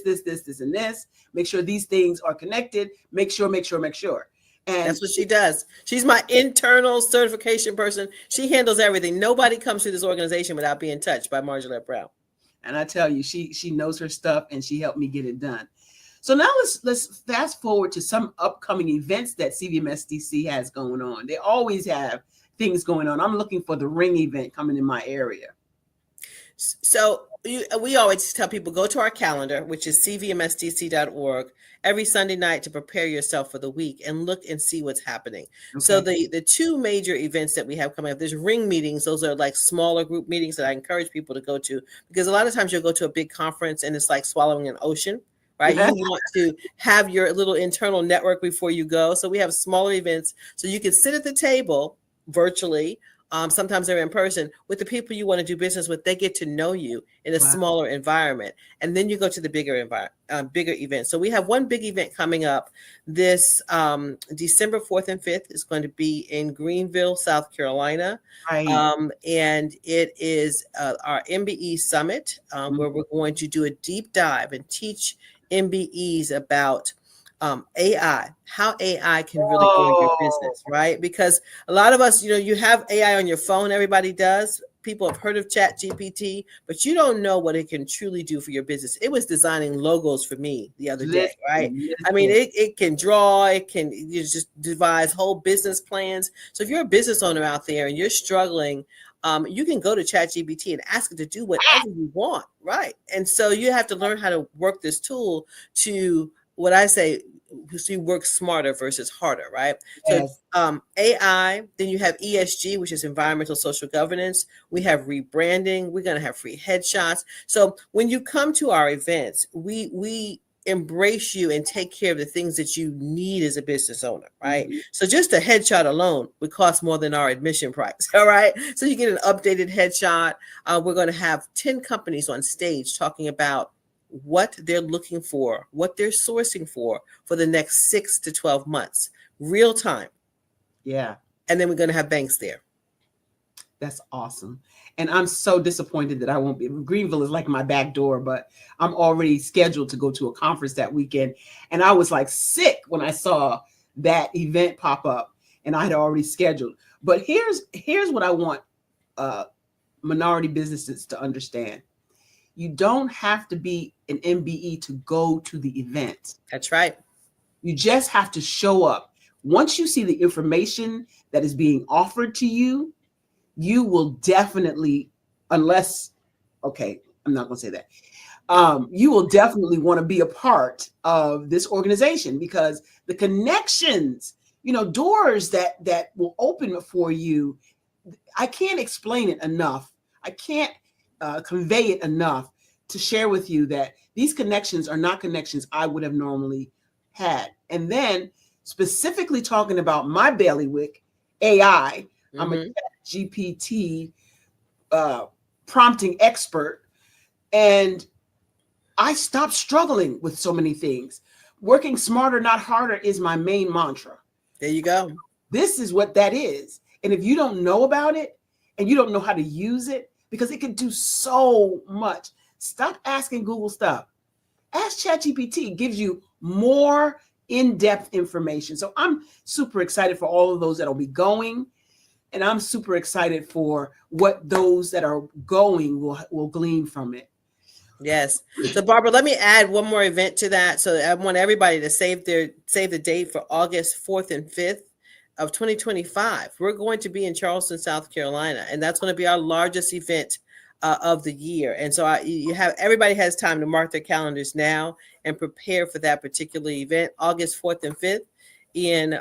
and this. Make sure these things are connected. Make sure. And that's what she does. She's my internal certification person. She handles everything. Nobody comes to this organization without being touched by Marjolette Brown. And I tell you, she knows her stuff and she helped me get it done. So now let's fast forward to some upcoming events that CVMSDC has going on. They always have things going on. I'm looking for the Ring event coming in my area. So we always tell people, go to our calendar, which is cvmsdc.org, every Sunday night to prepare yourself for the week and look and see what's happening. Okay. So the two major events that we have coming up, there's Ring meetings. Those are like smaller group meetings that I encourage people to go to, because a lot of times you'll go to a big conference and it's like swallowing an ocean, right? You want to have your little internal network before you go. So we have smaller events so you can sit at the table virtually. Sometimes they're in person with the people you want to do business with. They get to know you in a smaller environment, and then you go to the bigger event. So we have one big event coming up this December 4th and 5th. It's going to be in Greenville, South Carolina, and it is our MBE Summit, where we're going to do a deep dive and teach MBEs about AI, how AI can really grow your business, right? Because a lot of us, you have AI on your phone, everybody does. People have heard of ChatGPT, but you don't know what it can truly do for your business. It was designing logos for me the other day, right? I mean, it can draw, you just devise whole business plans. So if you're a business owner out there and you're struggling, you can go to ChatGPT and ask it to do whatever you want, right? And so you have to learn how to work this tool to, what I say, so you work smarter versus harder, right? Yes. So AI, then you have ESG, which is environmental social governance. We have rebranding. We're going to have free headshots. So when you come to our events, we embrace you and take care of the things that you need as a business owner, right? So just a headshot alone would cost more than our admission price. All right. So you get an updated headshot. We're going to have 10 companies on stage talking about what they're looking for, what they're sourcing for the next 6 to 12 months, real time. Yeah. And then we're going to have banks there. That's awesome. And I'm so disappointed that I won't be. Greenville is like my back door, but I'm already scheduled to go to a conference that weekend. And I was like sick when I saw that event pop up, and I had already scheduled. But here's what I want minority businesses to understand. You don't have to be an MBE to go to the event. That's right. You just have to show up. Once you see the information that is being offered to you, you will definitely, unless, okay, I'm not going to say that. You will definitely want to be a part of this organization, because the connections, doors that will open for you, I can't explain it enough. I can't convey it enough to share with you that these connections are not connections I would have normally had. And then specifically talking about my bailiwick, AI, I'm a GPT prompting expert, and I stopped struggling with so many things. Working smarter, not harder is my main mantra. There you go. This is what that is. And if you don't know about it and you don't know how to use it, because it can do so much, stop asking Google stuff. Ask ChatGPT. It gives you more in-depth information. So I'm super excited for all of those that'll be going. And I'm super excited for what those that are going will glean from it. Yes. So Barbara, let me add one more event to that. So I want everybody to save the date for August 4th and 5th of 2025. We're going to be in Charleston, South Carolina, and that's going to be our largest event of the year. And so everybody has time to mark their calendars now and prepare for that particular event, August 4th and 5th in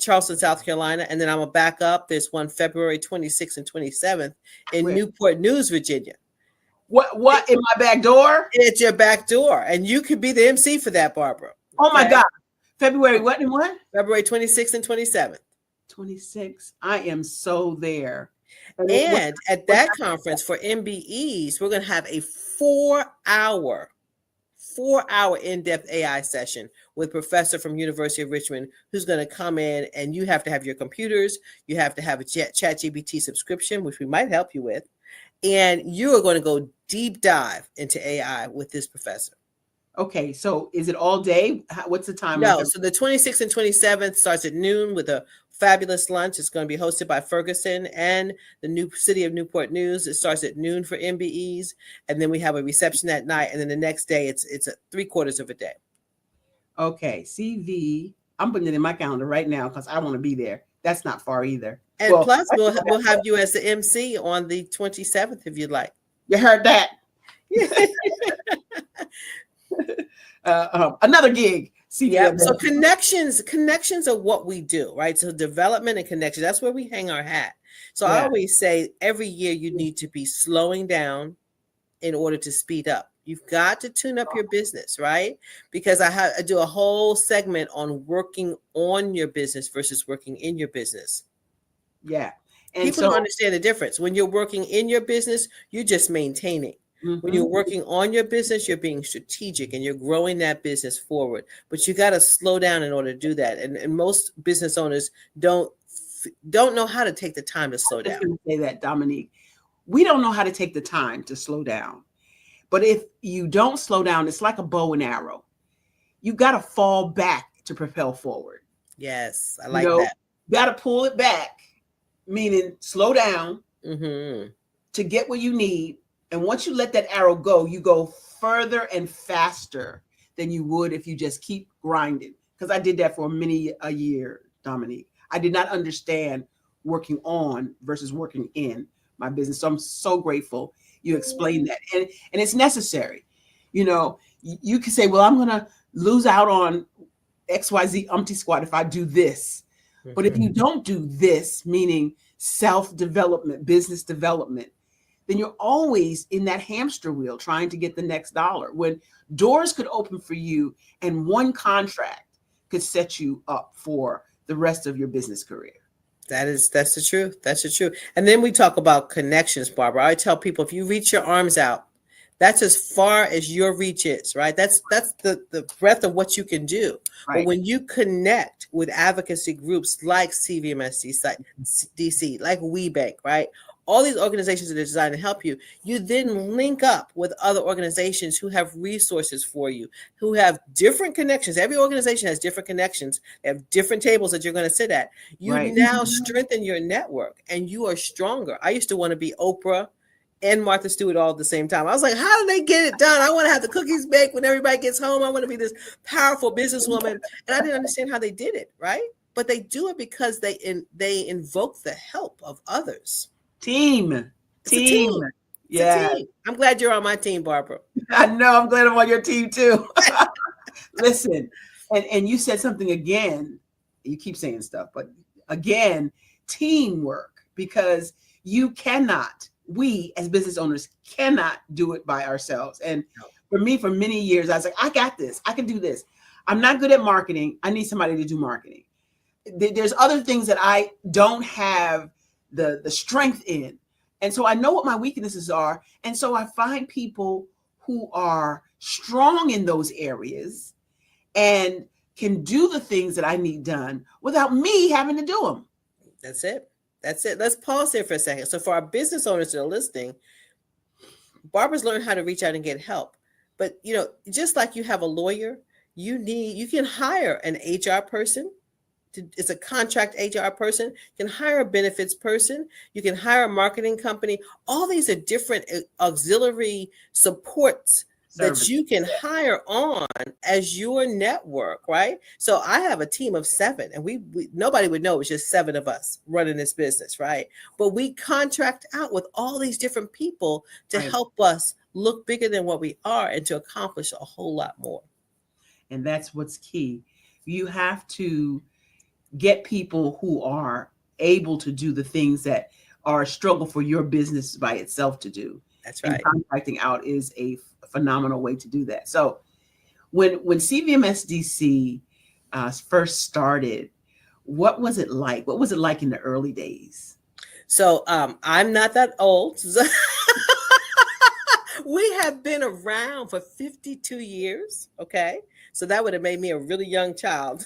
Charleston, South Carolina. And then I'm going to back up. There's one February 26th and 27th in Newport News, Virginia. What in my back door? It's your back door. And you could be the MC for that, Barbara. Oh my God. February what and what? February 26th and 27th. 26. I am so there. And at that conference for MBEs, we're going to have a 4-hour in-depth AI session with a professor from University of Richmond who's going to come in, and you have to have your computers. You have to have a ChatGPT subscription, which we might help you with. And you are going to go deep dive into AI with this professor. Okay, so is it all day? What's the time? No, so the 26th and 27th starts at noon with a fabulous lunch. It's going to be hosted by Ferguson and the new city of Newport News. It starts at noon for MBEs, and then we have a reception that night, and then the next day it's a 3/4 of a day. Okay, CV. I'm putting it in my calendar right now because I want to be there. That's not far either. And plus, we'll have you as the MC on the 27th if you'd like. You heard that? Another gig. Yeah. So connections are what we do, right? So development and connection, that's where we hang our hat. So I always say every year you need to be slowing down in order to speed up. You've got to tune up your business, right? Because I do a whole segment on working on your business versus working in your business. Yeah. And people don't understand the difference. When you're working in your business, you're just maintaining. When you're working on your business, you're being strategic and you're growing that business forward. But you got to slow down in order to do that. And most business owners don't know how to take the time to slow down. I was going to say that, Dominique. We don't know how to take the time to slow down. But if you don't slow down, it's like a bow and arrow. You got to fall back to propel forward. Yes, I like that. You got to pull it back, meaning slow down to get what you need. And once you let that arrow go, you go further and faster than you would if you just keep grinding. Because I did that for many a year, Dominique. I did not understand working on versus working in my business. So I'm so grateful you explained that. And it's necessary. You know, you can say, well, I'm going to lose out on XYZ umpty squat if I do this. But if you don't do this, meaning self-development, business development, then you're always in that hamster wheel trying to get the next dollar, when doors could open for you and one contract could set you up for the rest of your business career. That's the truth. That's the truth. And then we talk about connections, Barbara. I tell people, if you reach your arms out, that's as far as your reach is, right? That's the breadth of what you can do. Right. But when you connect with advocacy groups like CVMS DC, like WeBank, right? All these organizations that are designed to help you, you then link up with other organizations who have resources for you, who have different connections. Every organization has different connections. They have different tables that you're going to sit at. You now strengthen your network and you are stronger. I used to want to be Oprah and Martha Stewart all at the same time. I was like, how do they get it done? I want to have the cookies baked when everybody gets home. I want to be this powerful businesswoman. And I didn't understand how they did it, right? But they do it because they invoke the help of others. Team. Yeah. I'm glad you're on my team, Barbara. I know. I'm glad I'm on your team too. Listen, and you said something again. You keep saying stuff, but again, teamwork, because we as business owners cannot do it by ourselves. And for me, for many years, I was like, I got this. I can do this. I'm not good at marketing. I need somebody to do marketing. There's other things that I don't have the strength in. And so I know what my weaknesses are. And so I find people who are strong in those areas and can do the things that I need done without me having to do them. That's it. Let's pause there for a second. So for our business owners that are listening, Barbara's learned how to reach out and get help. But, just like you have a lawyer, you can hire an HR person. It's a contract HR person. You can hire a benefits person. You can hire a marketing company. All these are different auxiliary supports that you can hire on as your network, right? So I have a team of 7, and we nobody would know it's just 7 of us running this business, right? But we contract out with all these different people to help us look bigger than what we are and to accomplish a whole lot more. And that's what's key. You have to get people who are able to do the things that are a struggle for your business by itself to do. That's right. And contracting out is a phenomenal way to do that. So when CVMS DC first started, what was it like? What was it like in the early days? So I'm not that old. We have been around for 52 years. Okay. So that would have made me a really young child.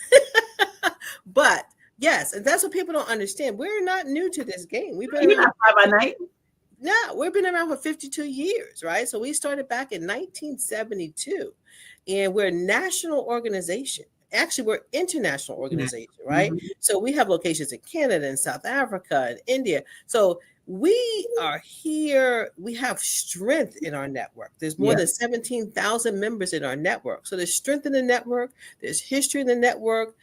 But yes, and that's what people don't understand. We're not new to this game. We've been around by night. No, we've been around for 52 years, right? So we started back in 1972, and we're a national organization. Actually, we're international organization, right? Mm-hmm. So we have locations in Canada and South Africa and India. So we are here. We have strength in our network. There's more than 17,000 members in our network. So there's strength in the network. There's history in the network.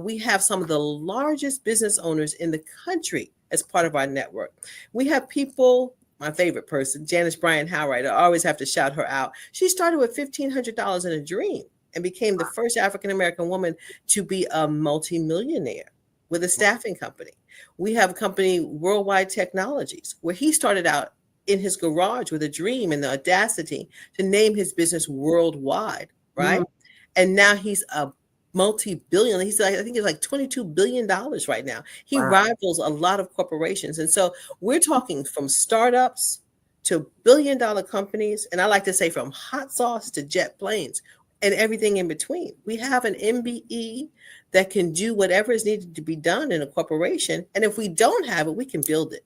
We have some of the largest business owners in the country as part of our network. We have people, my favorite person, Janice Bryan Howright. I always have to shout her out. She started with $1,500 in a dream and became the first African-American woman to be a multimillionaire with a staffing company. We have a company, Worldwide Technologies, where he started out in his garage with a dream and the audacity to name his business Worldwide, right? Mm-hmm. And now he's a multi-billion. He's like, I think it's like $22 billion right now. He rivals a lot of corporations. And so we're talking from startups to billion-dollar companies. And I like to say from hot sauce to jet planes and everything in between. We have an MBE that can do whatever is needed to be done in a corporation. And if we don't have it, we can build it.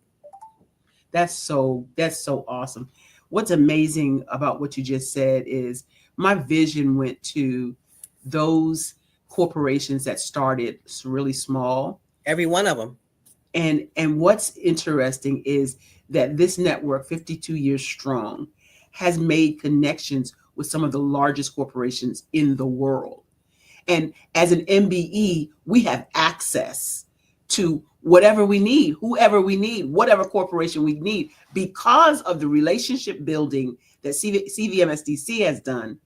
That's so awesome. What's amazing about what you just said is my vision went to those corporations that started really small. Every one of them. And what's interesting is that this network, 52 years strong, has made connections with some of the largest corporations in the world. And as an MBE, we have access to whatever we need, whoever we need, whatever corporation we need, because of the relationship building that CVMS DC has done.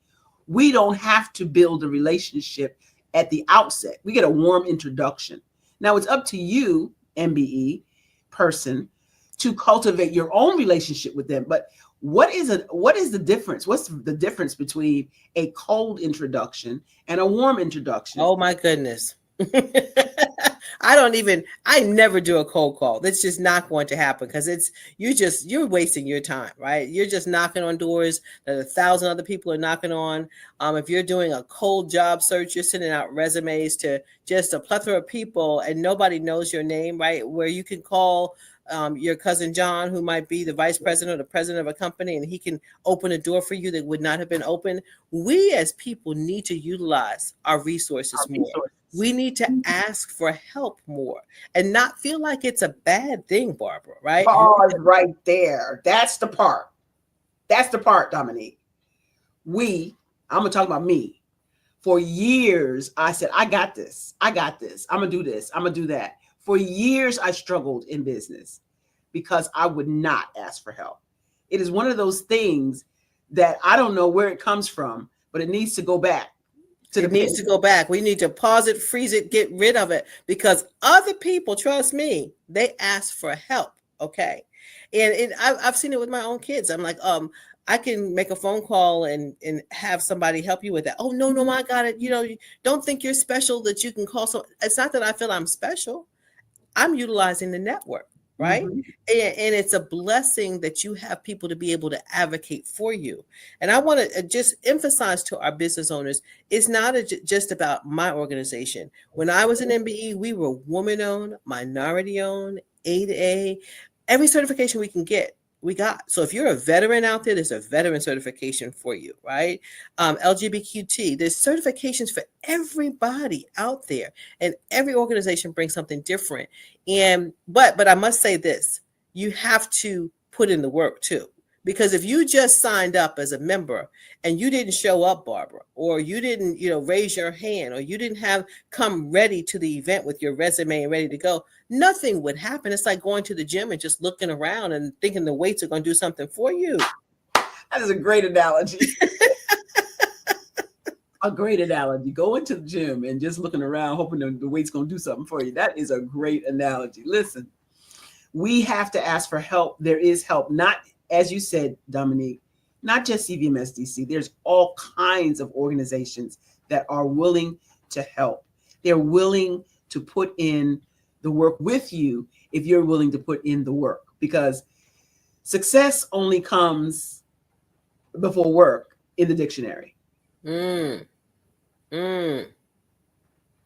We don't have to build a relationship at the outset. We get a warm introduction. Now it's up to you, MBE person, to cultivate your own relationship with them. But what is the difference? What's the difference between a cold introduction and a warm introduction? Oh my goodness. I never do a cold call. That's just not going to happen because you're wasting your time, right? You're just knocking on doors that 1,000 other people are knocking on. If you're doing a cold job search, you're sending out resumes to just a plethora of people and nobody knows your name, right? Where you can call your cousin John, who might be the vice president or the president of a company, and he can open a door for you that would not have been open. We as people need to utilize our resources more. We need to ask for help more and not feel like it's a bad thing, Barbara, right? Pause right there. That's the part. That's the part, Dominique. I'm going to talk about me. For years, I said, I got this. I got this. I'm going to do this. I'm going to do that. For years, I struggled in business because I would not ask for help. It is one of those things that I don't know where it comes from, but it needs to go back. It needs to go back. We need to pause it, freeze it, get rid of it because other people, trust me, they ask for help. Okay. And I've seen it with my own kids. I'm like, I can make a phone call and have somebody help you with that. Oh, no, I got it. Don't think you're special that you can call someone. It's not that I feel I'm special. I'm utilizing the network. Right. Mm-hmm. And it's a blessing that you have people to be able to advocate for you. And I want to just emphasize to our business owners, it's not just about my organization. When I was in MBE, we were woman-owned, minority-owned, A to A, every certification we can get. We got. So if you're a veteran out there, there's a veteran certification for you, right? LGBTQT, there's certifications for everybody out there, and every organization brings something different. But I must say this, you have to put in the work too. Because if you just signed up as a member and you didn't show up, Barbara, or you didn't, raise your hand, or you didn't come ready to the event with your resume and ready to go, nothing would happen. It's like going to the gym and just looking around and thinking the weights are going to do something for you. That is a great analogy. A great analogy. Go into the gym and just looking around, hoping the weight's going to do something for you. That is a great analogy. Listen, we have to ask for help. There is help, not, as you said, Dominique, not just CVMSDC. There's all kinds of organizations that are willing to help. They're willing to put in the work with you if you're willing to put in the work, because success only comes before work in the dictionary. Let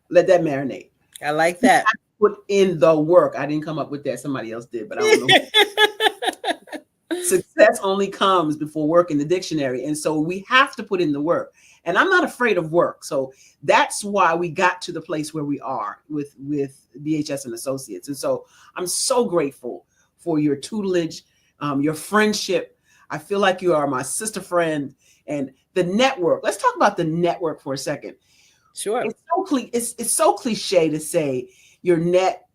that marinate. I like that. Put in the work. I didn't come up with that. Somebody else did, but I don't know. Success only comes before work in the dictionary. And so we have to put in the work. And I'm not afraid of work. So that's why we got to the place where we are with BHS and Associates. And so I'm so grateful for your tutelage, your friendship. I feel like you are my sister friend, and the network. Let's talk about the network for a second. Sure. It's so cliche to say your net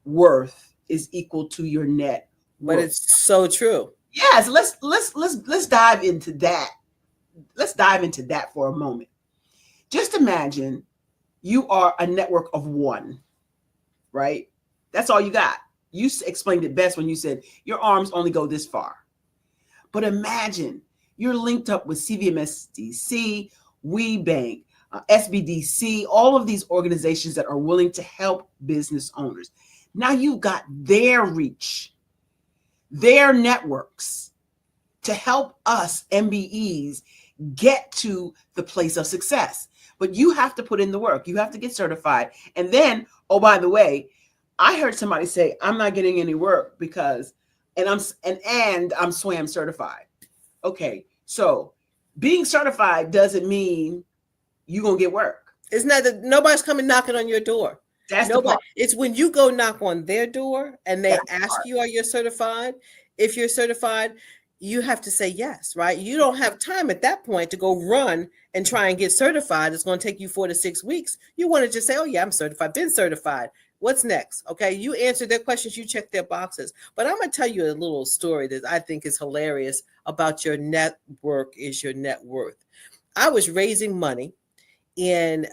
worth is equal to your net worth. But it's so true. Yes, let's dive into that. Let's dive into that for a moment. Just imagine you are a network of one, right? That's all you got. You explained it best when you said your arms only go this far. But imagine you're linked up with CVMSDC, WeBank, SBDC, all of these organizations that are willing to help business owners. Now you've got their reach, their networks to help us MBEs get to the place of success. But you have to put in the work. You have to get certified. And then, oh, by the way, I heard somebody say, I'm not getting any work because, and I'm SWAM certified. Okay, so being certified doesn't mean you're going to get work. It's not that nobody's coming knocking on your door. That's the part. It's when you go knock on their door and they ask you, are you certified? If you're certified, you have to say yes, right? You don't have time at that point to go run and try and get certified. It's going to take you 4 to 6 weeks. You want to just say, oh yeah, I'm certified, been certified. What's next? Okay, you answer their questions, you check their boxes. But I'm going to tell you a little story that I think is hilarious about your network is your net worth. I was raising money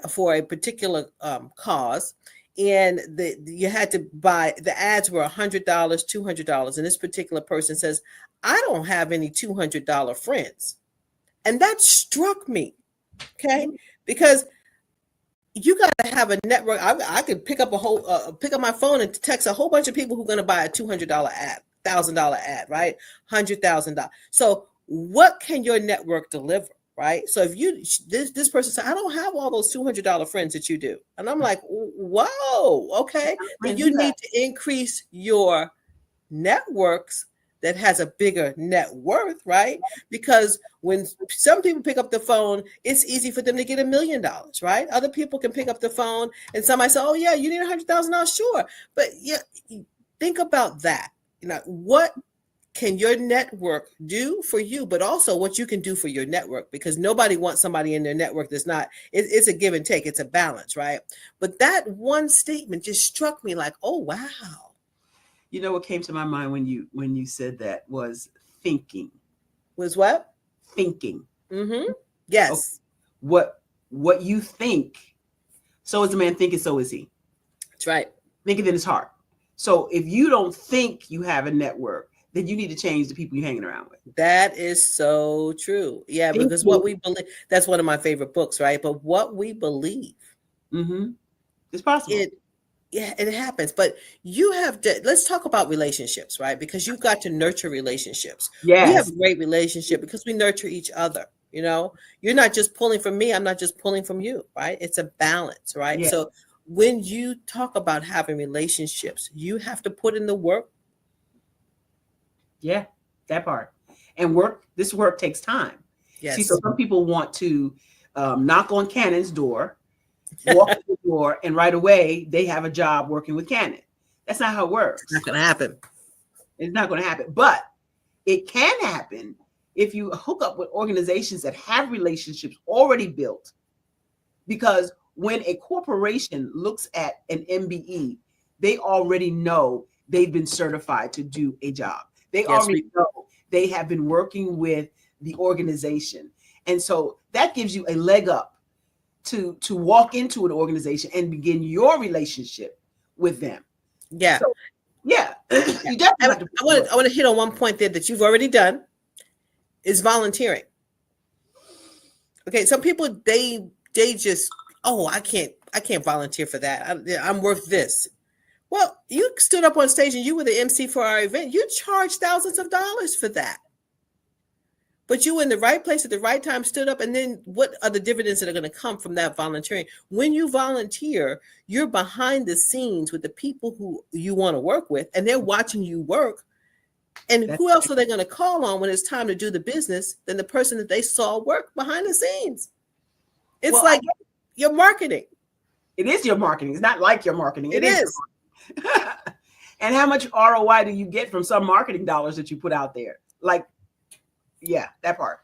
for a particular cause, and you had to buy, the ads were $100, $200, and this particular person says, I don't have any $200 friends. And that struck me, okay? Because you got to have a network. I could pick up pick up my phone and text a whole bunch of people who are going to buy a $200 ad, $1,000 ad, right? $100,000. So what can your network deliver, right? So if this person said, I don't have all those $200 friends that you do, and I'm like, whoa, okay, then you need to increase your networks that has a bigger net worth, right? Because when some people pick up the phone, it's easy for them to get $1 million, right? Other people can pick up the phone and somebody say, oh yeah, you need $100,000, sure. But yeah, think about that. What can your network do for you, but also what you can do for your network, because nobody wants somebody in their network that's not, it's a give and take, it's a balance, right? But that one statement just struck me like, oh, wow. You know what came to my mind when you said that was thinking. Was what? Thinking. Mm-hmm. Yes. Okay. What you think, so is the man thinking, so is he. That's right. Thinking in his heart. So if you don't think you have a network, then you need to change the people you're hanging around with. That is so true. Yeah, because what we believe, that's one of my favorite books, right? But what we believe, it's possible. It happens. But you have to, let's talk about relationships, right? Because you've got to nurture relationships. Yes. We have a great relationship because we nurture each other. You're not just pulling from me. I'm not just pulling from you, right? It's a balance, right? Yeah. So when you talk about having relationships, you have to put in the work. Yeah, that part. And this work takes time. Yes. See, so some people want to knock on Canon's door, walk through the door, and right away they have a job working with Canon. That's not how it works. It's not going to happen. It's not going to happen. But it can happen if you hook up with organizations that have relationships already built. Because when a corporation looks at an MBE, they already know they've been certified to do a job. They already know they have been working with the organization. And so that gives you a leg up to walk into an organization and begin your relationship with them. Yeah. So, yeah. You definitely I want to hit on one point there that you've already done, is volunteering. Okay. Some people, they just, I can't volunteer for that. I'm worth this. Well, you stood up on stage and you were the MC for our event. You charged thousands of dollars for that. But you were in the right place at the right time, stood up, and then what are the dividends that are going to come from that volunteering? When you volunteer, you're behind the scenes with the people who you want to work with, and they're watching you work. And who else are they going to call on when it's time to do the business than the person that they saw work behind the scenes? It's like your marketing. It is your marketing. It's not like your marketing. It is. And how much ROI do you get from some marketing dollars that you put out there? Like, yeah, that part.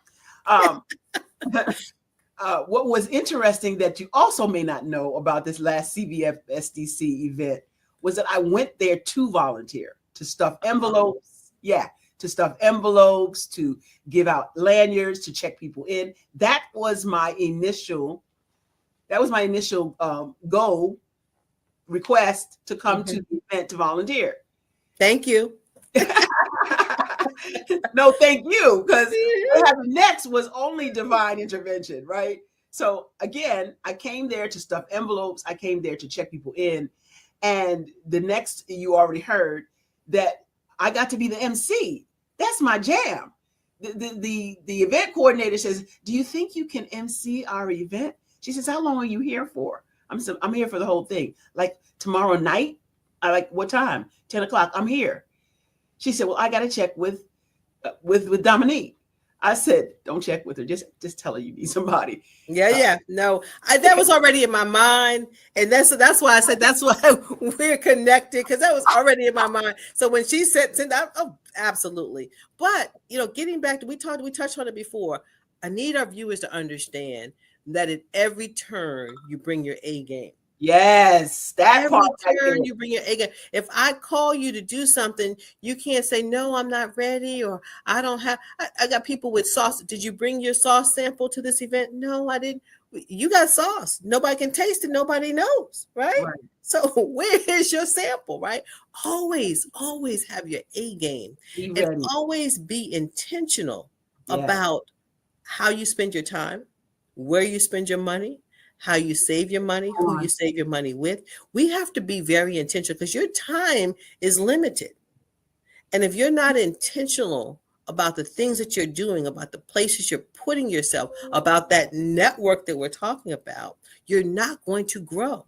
What was interesting that you also may not know about this last CVF SDC event was that I went there to volunteer, to stuff envelopes. Yeah, to stuff envelopes, to give out lanyards, to check people in. That was my initial goal, request to come to the event to volunteer. Thank you. No, thank you, because what happened next was only divine intervention, right? So again, I came there to stuff envelopes. I came there to check people in. And the next, you already heard that I got to be the MC. That's my jam. The event coordinator says, do you think you can MC our event? She says, how long are you here for? I'm here for the whole thing. Like tomorrow night? What time? 10 o'clock. I'm here. She said, well, I got to check with Dominique. I said, don't check with her. Just tell her you need somebody. Yeah. No, that was already in my mind. And that's why I said, that's why we're connected, because that was already in my mind. So when she said, oh, absolutely. But, getting back to, we touched on it before. I need our viewers to understand that at every turn you bring your A game. Yes, that Every part right turn there. you bring your A game. If I call you to do something, you can't say, no, I'm not ready, or I don't have, I got people with sauce. Did you bring your sauce sample to this event? No, I didn't. You got sauce. Nobody can taste it. Nobody knows, right? Right. So where is your sample, right? Always, always have your A game. Be And ready. always be intentional Yeah. about how you spend your time, where you spend your money, how you save your money, who you save your money with. We have to be very intentional because your time is limited. And if you're not intentional about the things that you're doing, about the places you're putting yourself, about that network that we're talking about, you're not going to grow.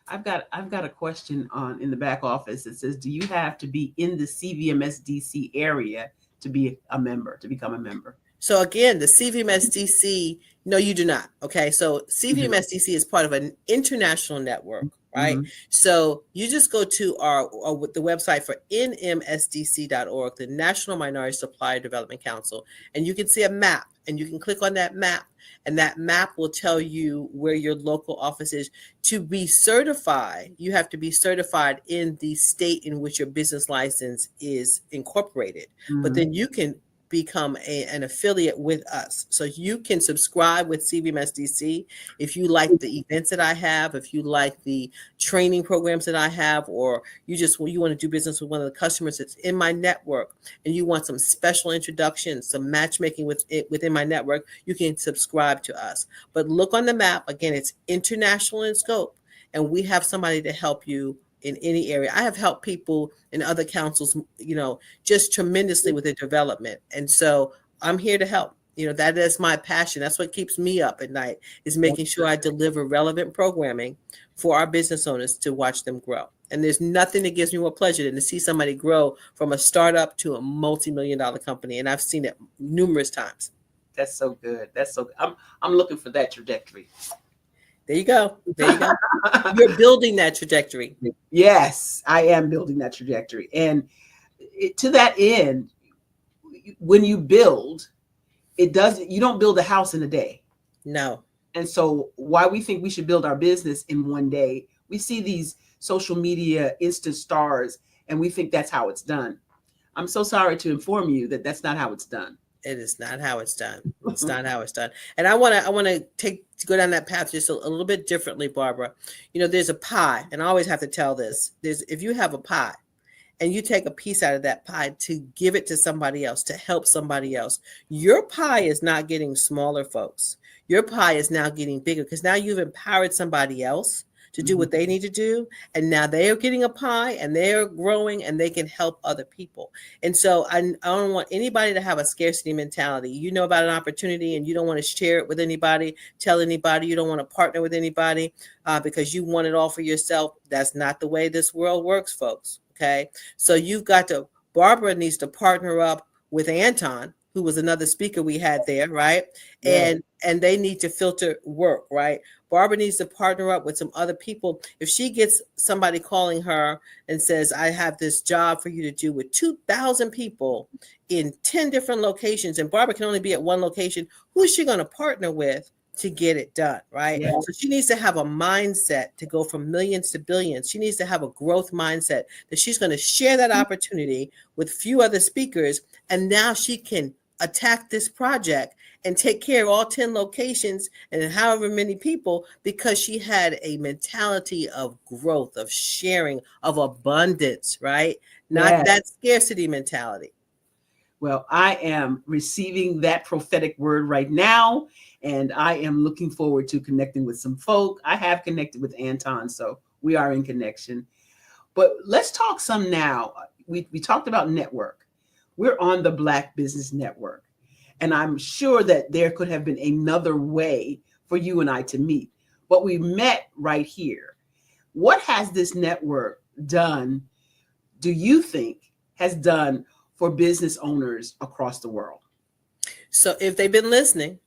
I've got a question on in the back office. It says, do you have to be in the CVMS DC area to be a member, to become a member? So again, the CVMS DC, no, you do not. Okay. So CVMS DC is part of an international network, right? So you just go to the website for nmsdc.org, the National Minority Supplier Development Council, and you can see a map, and you can click on that map, and that map will tell you where your local office is. To be certified, you have to be certified in the state in which your business license is incorporated. But then you can become an affiliate with us. So you can subscribe with CVMS DC if you like the events that I have, if you like the training programs that I have, or you want to do business with one of the customers that's in my network and you want some special introductions, some matchmaking within my network, you can subscribe to us. But look on the map. Again, it's international in scope, and we have somebody to help you in any area. I have helped people in other councils, just tremendously with their development. And so I'm here to help. That is my passion. That's what keeps me up at night, is making sure I deliver relevant programming for our business owners to watch them grow. And there's nothing that gives me more pleasure than to see somebody grow from a startup to a multi-million-dollar company. And I've seen it numerous times. That's so good. That's so good. I'm looking for that trajectory. There you go. There you go. You're building that trajectory. Yes, I am building that trajectory. And to that end, when you build, you don't build a house in a day. No. And so why we think we should build our business in one day, we see these social media instant stars, and we think that's how it's done. I'm so sorry to inform you that that's not how it's done. It is not how it's done. It's not how it's done. And I want to go down that path just a little bit differently, Barbara. There's a pie, and I always have to tell this. If you have a pie and you take a piece out of that pie to give it to somebody else, to help somebody else, your pie is not getting smaller, folks. Your pie is now getting bigger because now you've empowered somebody else to do what they need to do. And now they are getting a pie and they're growing and they can help other people. And so I don't want anybody to have a scarcity mentality. You know about an opportunity and you don't want to share it with anybody, tell anybody, you don't want to partner with anybody because you want it all for yourself. That's not the way this world works, folks. Okay. So Barbara needs to partner up with Anton, who was another speaker we had there, right? Yeah. And they need to filter work, right? Barbara needs to partner up with some other people. If she gets somebody calling her and says, I have this job for you to do with 2,000 people in 10 different locations, and Barbara can only be at one location, who is she going to partner with to get it done, right? Yeah. So she needs to have a mindset to go from millions to billions. She needs to have a growth mindset that she's going to share that opportunity with few other speakers, and now she can attack this project and take care of all 10 locations and however many people, because she had a mentality of growth, of sharing, of abundance, right? Not that scarcity mentality. Well, I am receiving that prophetic word right now, and I am looking forward to connecting with some folk. I have connected with Anton, so we are in connection. But let's talk some now. We talked about network. We're on the Black Business Network, and I'm sure that there could have been another way for you and I to meet, but we met right here. What has this network done, do you think, has done for business owners across the world? So if they've been listening,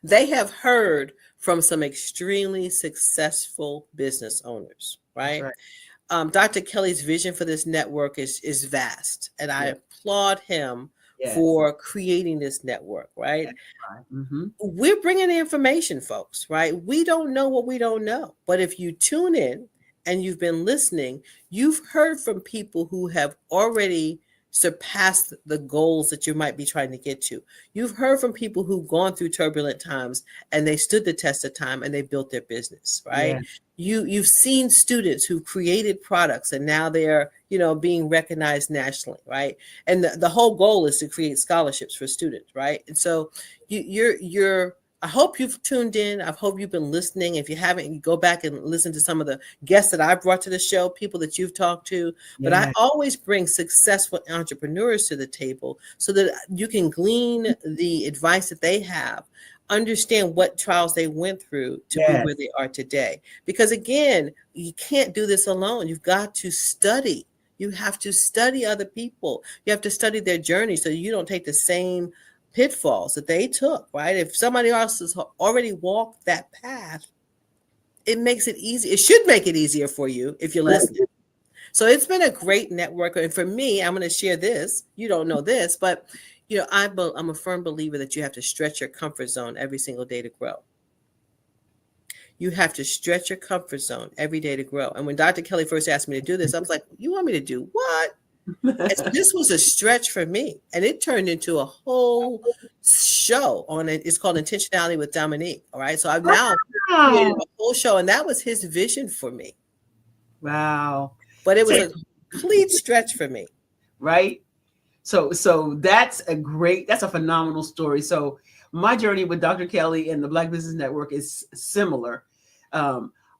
they have heard from some extremely successful business owners, right? Dr. Kelly's vision for this network is vast, and I applaud him for creating this network, right? Mm-hmm. We're bringing the information, folks, right? We don't know what we don't know. But if you tune in and you've been listening, you've heard from people who have already surpassed the goals that you might be trying to get to. You've heard from people who've gone through turbulent times and they stood the test of time and they built their business, right? You've seen students who created products and now they're, being recognized nationally, right? And the whole goal is to create scholarships for students, right? And so I hope you've tuned in. I hope you've been listening. If you haven't, you go back and listen to some of the guests that I brought to the show, people that you've talked to. But I always bring successful entrepreneurs to the table so that you can glean the advice that they have, understand what trials they went through to be where they are today. Because again, you can't do this alone. You've got to study. You have to study other people. You have to study their journey so you don't take the same pitfalls that they took, right? If somebody else has already walked that path, it makes it easy. It should make it easier for you if you're listening. So it's been a great network. And for me, I'm going to share this. You don't know this, but I'm a firm believer that you have to stretch your comfort zone every single day to grow. You have to stretch your comfort zone every day to grow. And when Dr. Kelly first asked me to do this, I was like, you want me to do what? So this was a stretch for me. And it turned into a whole show on it. It's called Intentionality with Dominique. All right. So I've now created a whole show, and that was his vision for me. Wow. But it was a complete stretch for me. Right. So that's a phenomenal story. So my journey with Dr. Kelly and the Black Business Network is similar.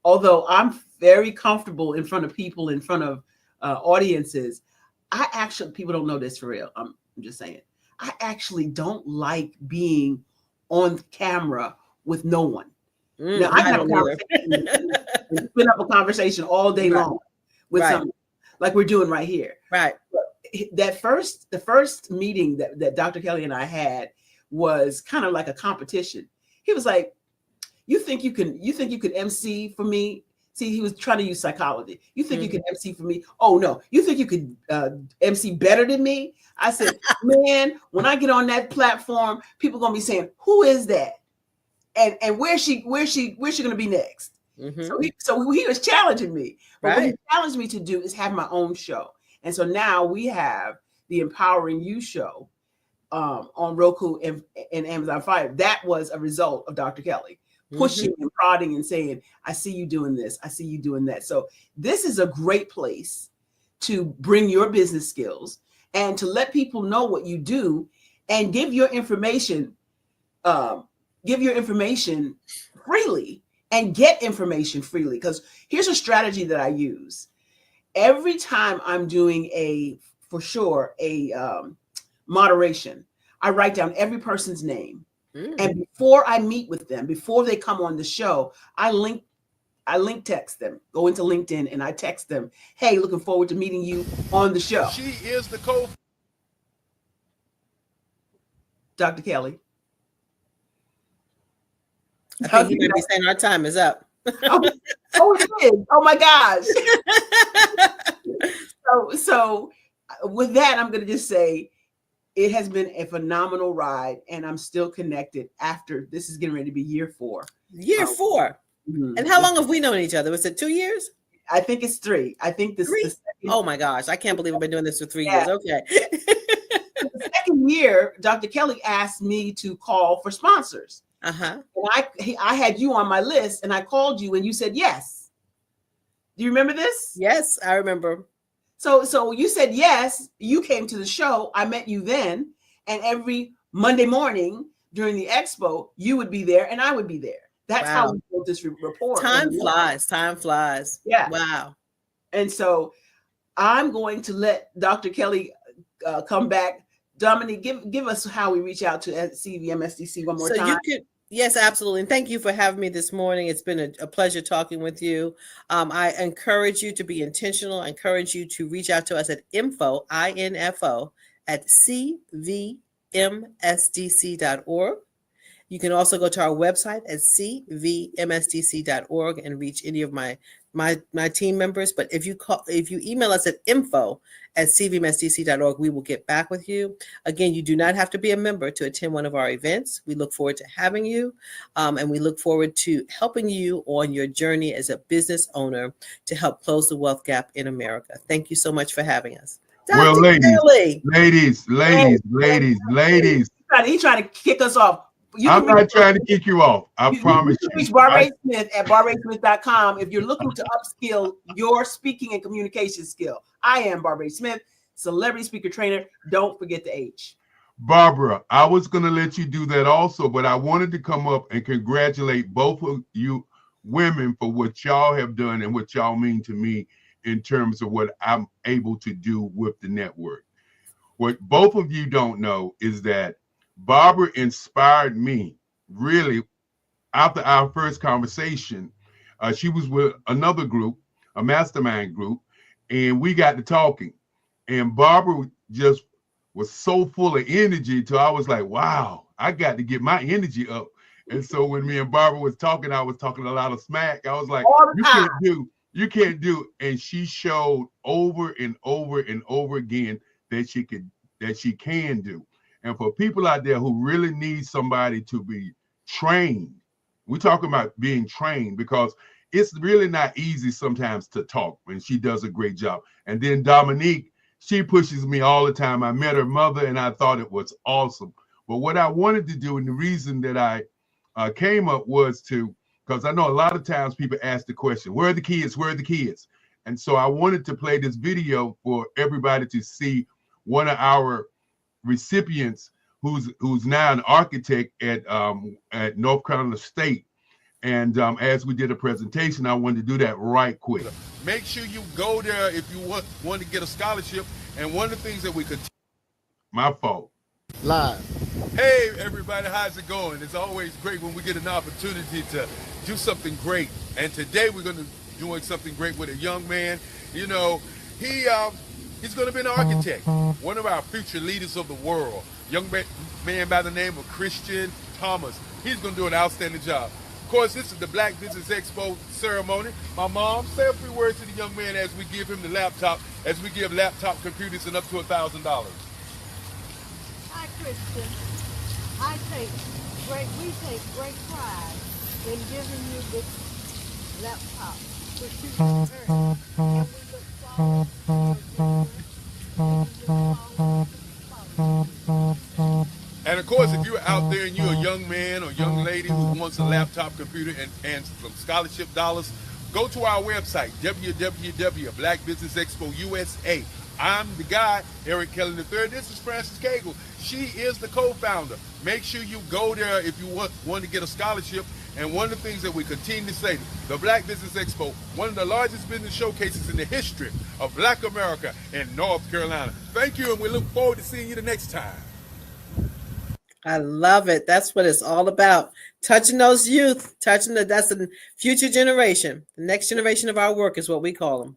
Although I'm very comfortable in front of people, in front of audiences, people don't know this for real. I'm just saying, I actually don't like being on camera with no one. Now I have a conversation, spin up a conversation all day long with someone like we're doing right here. Right. The first meeting that Dr. Kelly and I had was kind of like a competition. He was like, you think you could MC for me? See, he was trying to use psychology. You think you could MC for me? Oh no, you think you could MC better than me? I said, man, when I get on that platform, people are gonna be saying, who is that? And where's she gonna be next? So he was challenging me. But what he challenged me to do is have my own show. And so now we have the Empowering You show on Roku and Amazon Fire. That was a result of Dr. Kelly pushing and prodding and saying, I see you doing this. I see you doing that. So this is a great place to bring your business skills and to let people know what you do and give your information freely and get information freely. Because here's a strategy that I use. Every time I'm doing a moderation, I write down every person's name. And before I meet with them, before they come on the show, I link text them, go into LinkedIn and I text them, hey, looking forward to meeting you on the show. She is the co. Dr. Kelly. I think he might be saying our time is up. Oh, it is. Oh my gosh. So with that, I'm going to just say it has been a phenomenal ride and I'm still connected after this is getting ready to be year 4. Year 4. And how long have we known each other? Was it 2 years? I think it's 3. I think this is oh my gosh. I can't believe I've been doing this for 3 years. Okay. The second year, Dr. Kelly asked me to call for sponsors. And I had you on my list and I called you and you said yes. Do you remember this? Yes, I remember. So you said yes, you came to the show. I met you then. And every Monday morning during the expo, you would be there and I would be there. That's how we built this rapport. Time flies. Yeah. Wow. And so I'm going to let Dr. Kelly come back. Dominique, give us how we reach out to CVMSDC one more time. Yes, absolutely. And thank you for having me this morning. It's been a pleasure talking with you. I encourage you to be intentional. I encourage you to reach out to us at info, at cvmsdc.org. You can also go to our website at cvmsdc.org and reach any of my team members. But if you email us at info@cvmsdc.org, we will get back with you. Again, you do not have to be a member to attend one of our events. We look forward to having you, and we look forward to helping you on your journey as a business owner to help close the wealth gap in America. Thank you so much for having us. Well, Dr. Kelly. ladies. He trying to kick us off. I'm not trying to kick you off. I promise you. Reach Barbara Smith at barbarasmith.com if you're looking to upskill your speaking and communication skill. I am Barbara Smith, celebrity speaker trainer. Don't forget the H. Barbara, I was going to let you do that also, but I wanted to come up and congratulate both of you women for what y'all have done and what y'all mean to me in terms of what I'm able to do with the network. What both of you don't know is that Barbara inspired me really after our first conversation. She was with another group, a mastermind group, and we got to talking. And Barbara just was so full of energy till I was like, wow, I got to get my energy up. And so when me and Barbara was talking, I was talking a lot of smack. I was like, you can't do. And she showed over and over and over again that she can do. And for people out there who really need somebody to be trained, we're talking about being trained, because it's really not easy sometimes to talk, and she does a great job. And then Dominique, she pushes me all the time. I met her mother and I thought it was awesome. But what I wanted to do, and the reason that I came up was because I know a lot of times people ask the question, where are the kids? Where are the kids? And so I wanted to play this video for everybody to see one of our recipients who's now an architect at North Carolina State. And as we did a presentation, I wanted to do that right quick. Make sure you go there if you want to get a scholarship. And one of the things that we could... My fault. Live. Hey, everybody, how's it going? It's always great when we get an opportunity to do something great. And today we're going to be doing something great with a young man. You know, he's going to be an architect, one of our future leaders of the world. Young man by the name of Christian Thomas. He's going to do an outstanding job. Of course, this is the Black Business Expo ceremony. My mom, say a few words to the young man as we give him the laptop, as we give laptop computers and up to $1,000. Hi, Christian. We take great pride in giving you this laptop, which you have earned. And we look forward to And of course, if you're out there and you're a young man or young lady who wants a laptop computer and some scholarship dollars, go to our website, www.blackbusinessexpo USA. I'm the guy, Eric Kelly III. This is Frances Cagle. She is the co-founder. Make sure you go there if you want to get a scholarship. And one of the things that we continue to say, the Black Business Expo, one of the largest business showcases in the history of Black America in North Carolina. Thank you, and we look forward to seeing you the next time. I love it. That's what it's all about. Touching those youth, that's the future generation. The next generation of our work is what we call them.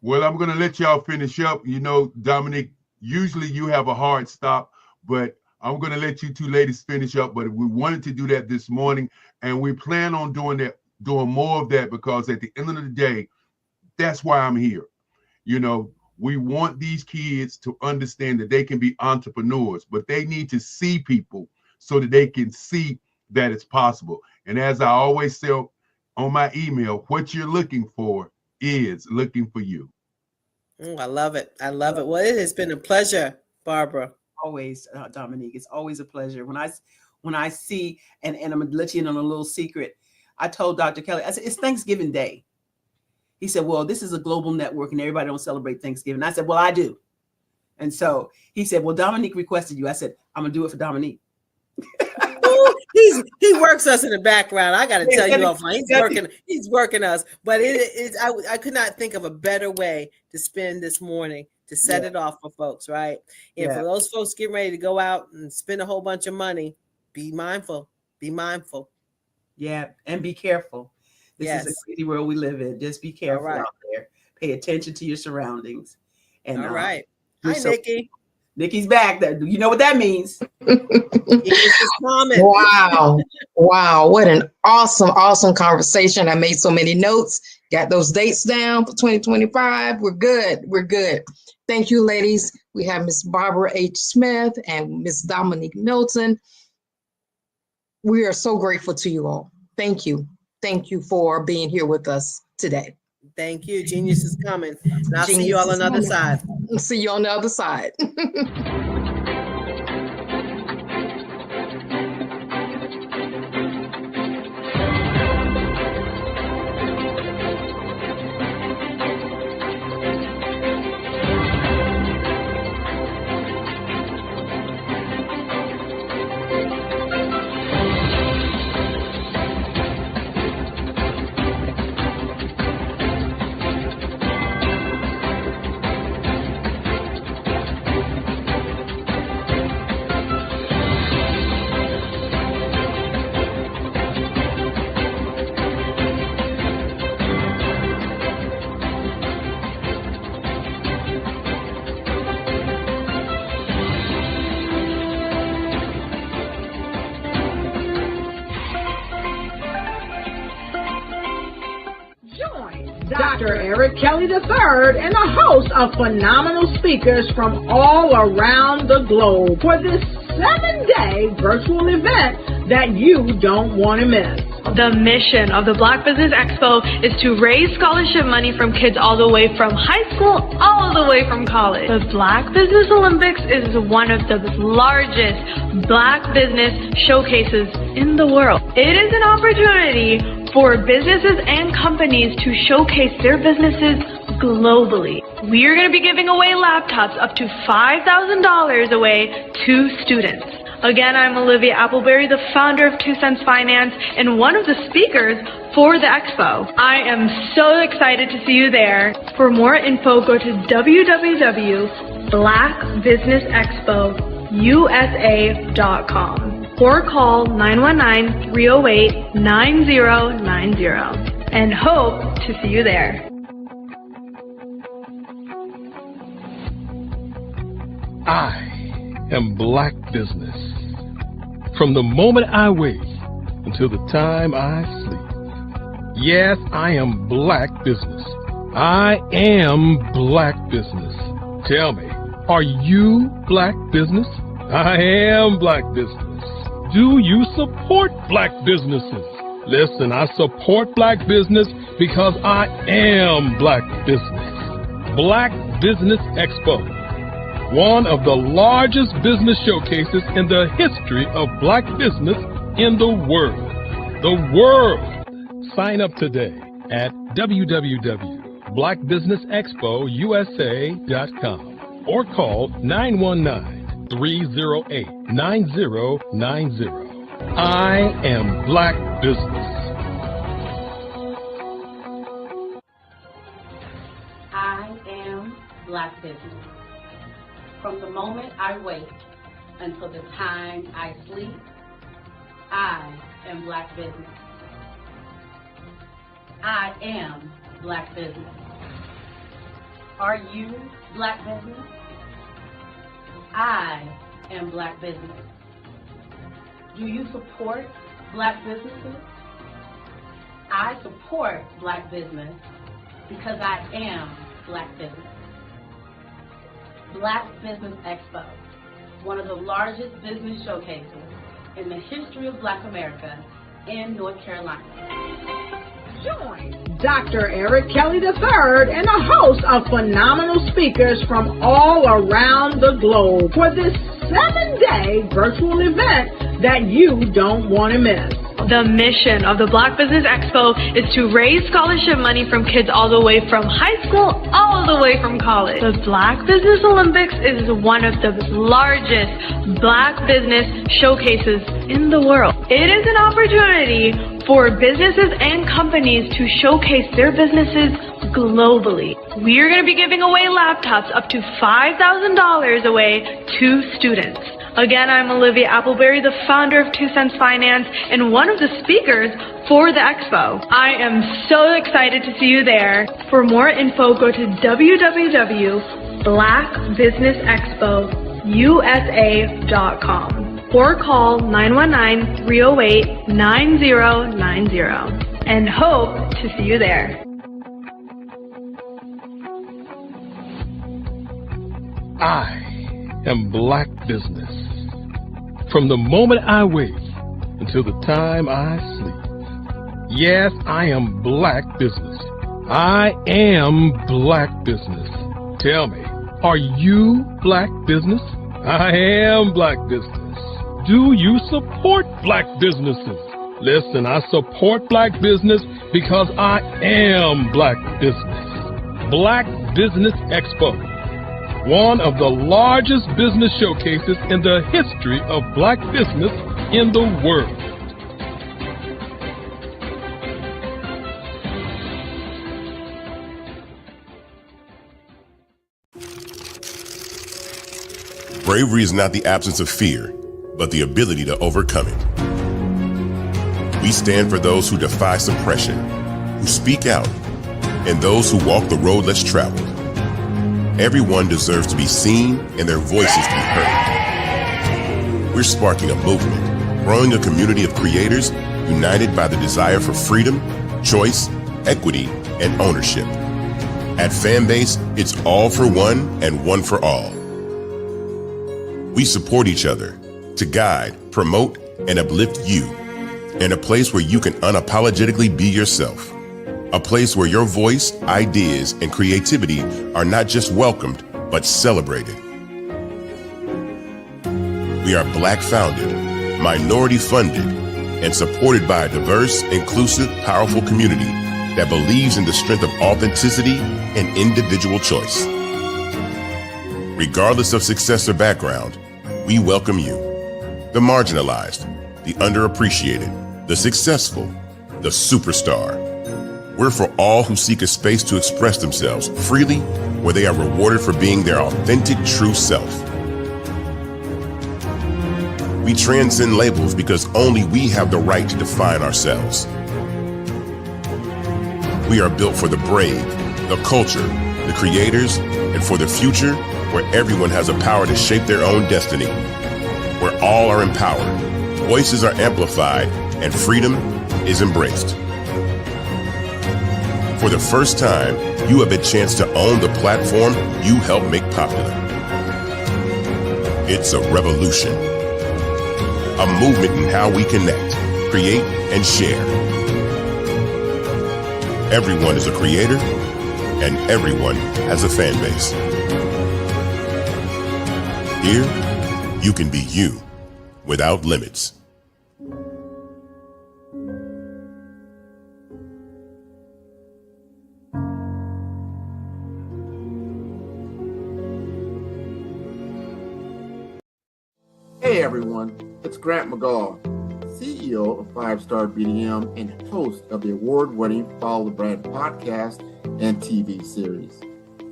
Well, I'm going to let y'all finish up. You know, Dominique, usually you have a hard stop, but I'm going to let you two ladies finish up. But we wanted to do that this morning, and we plan on doing more of that, because at the end of the day, that's why I'm here. You know, we want these kids to understand that they can be entrepreneurs, but they need to see people so that they can see that it's possible. And as I always say on my email, what you're looking for is looking for you. I love it. I love it. Well, it has been a pleasure, Barbara. Always, Dominique. It's always a pleasure. When I see, and I'm going to let you in on a little secret. I told Dr. Kelly, I said, it's Thanksgiving Day. He said, well, this is a global network and everybody don't celebrate Thanksgiving. I said, well, I do. And so he said, well, Dominique requested you. I said, I'm going to do it for Dominique. He works us in the background. I got to tell you offline. He's working us. But I could not think of a better way to spend this morning to set it off for folks, right? And for those folks getting ready to go out and spend a whole bunch of money, be mindful. Be mindful. Yeah, and be careful. This is a crazy world we live in. Just be careful out there. Pay attention to your surroundings. And all right. Hi, Nikki. Nikki's back. You know what that means. Wow. Wow. What an awesome conversation. I made so many notes, got those dates down for 2025. We're good. Thank you, ladies. We have Miss Barbara H. Smith and Miss Dominique Milton. We are so grateful to you all. Thank you. Thank you for being here with us today. Thank you. Genius is coming. And I'll see you all on the other side. See you on the other side. Dr. Eric Kelly III and a host of phenomenal speakers from all around the globe for this 7-day virtual event that you don't want to miss. The mission of the Black Business Expo is to raise scholarship money from kids all the way from high school, all the way from college. The Black Business Olympics is one of the largest Black business showcases in the world. It is an opportunity for businesses and companies to showcase their businesses globally. We are going to be giving away laptops up to $5,000 away to students. Again, I'm Olivia Appleberry, the founder of 2 Cents Finance and one of the speakers for the expo. I am so excited to see you there. For more info, go to www.blackbusinessexpousa.com or call 919-308-9090 and hope to see you there. I am Black Business. From the moment I wake until the time I sleep. Yes, I am Black Business. I am Black Business. Tell me, are you Black Business? I am Black Business. Do you support Black businesses? Listen, I support Black business because I am Black Business. Black Business Expo, one of the largest business showcases in the history of Black business in the world. The world! Sign up today at www.blackbusinessexpousa.com or call 919-308-9090. I am Black Business. I am Black Business. From the moment I wake until the time I sleep, I am Black Business. I am Black Business. Are you Black Business? I am Black Business. Do you support Black businesses? I support Black business because I am Black business. Black Business Expo, one of the largest business showcases in the history of Black America in North Carolina. Join Dr. Eric Kelly III and a host of phenomenal speakers from all around the globe for this 7-day virtual event that you don't want to miss. The mission of the Black Business Expo is to raise scholarship money from kids all the way from high school, all the way from college. The Black Business Olympics is one of the largest Black business showcases in the world. It is an opportunity for businesses and companies to showcase their businesses globally. We are going to be giving away laptops up to $5,000 away to students. Again, I'm Olivia Appleberry, the founder of 2 Cents Finance and one of the speakers for the expo. I am so excited to see you there. For more info, go to www.blackbusinessexpousa.com or call 919-308-9090 and hope to see you there. I am Black Business. From the moment I wake until the time I sleep. Yes, I am Black Business. I am Black Business. Tell me, are you Black Business? I am Black Business. Do you support Black businesses? Listen, I support Black business because I am Black Business. Black Business Expo, one of the largest business showcases in the history of Black business in the world. Bravery is not the absence of fear, but the ability to overcome it. We stand for those who defy suppression, who speak out, and those who walk the road less traveled. Everyone deserves to be seen and their voices to be heard. We're sparking a movement, growing a community of creators united by the desire for freedom, choice, equity, and ownership. At Fanbase, it's all for one and one for all. We support each other to guide, promote, and uplift you in a place where you can unapologetically be yourself. A place where your voice, ideas, and creativity are not just welcomed, but celebrated. We are Black founded, minority funded, and supported by a diverse, inclusive, powerful community that believes in the strength of authenticity and individual choice. Regardless of success or background, we welcome you, the marginalized, the underappreciated, the successful, the superstar. We're for all who seek a space to express themselves freely, where they are rewarded for being their authentic, true self. We transcend labels because only we have the right to define ourselves. We are built for the brave, the culture, the creators, and for the future where everyone has a power to shape their own destiny, where all are empowered, voices are amplified, and freedom is embraced. For the first time, you have a chance to own the platform you helped make popular. It's a revolution, a movement in how we connect, create, and share. Everyone is a creator, and everyone has a fan base. Here, you can be you without limits. Hey everyone, it's Grant McGaw, CEO of 5-Star BDM and host of the award-winning Follow the Brand podcast and TV series,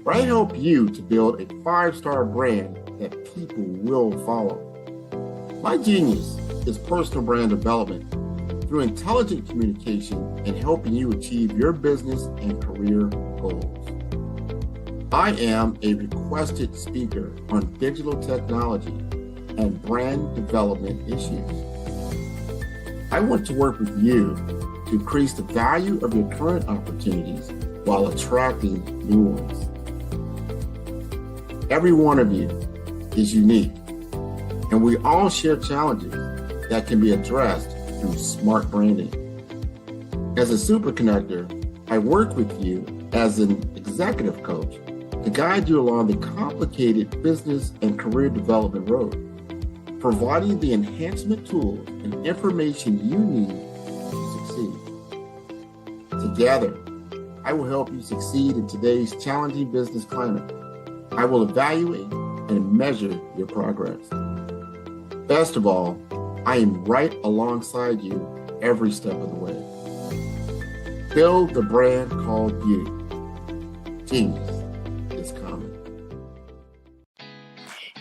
where I help you to build a 5-star brand that people will follow. My genius is personal brand development through intelligent communication and helping you achieve your business and career goals. I am a requested speaker on digital technology and brand development issues. I want to work with you to increase the value of your current opportunities while attracting new ones. Every one of you is unique, and we all share challenges that can be addressed through smart branding. As a super connector, I work with you as an executive coach to guide you along the complicated business and career development road, providing the enhancement tools and information you need to succeed. Together, I will help you succeed in today's challenging business climate. I will evaluate and measure your progress. Best of all, I am right alongside you every step of the way. Build the brand called you. Genius is coming.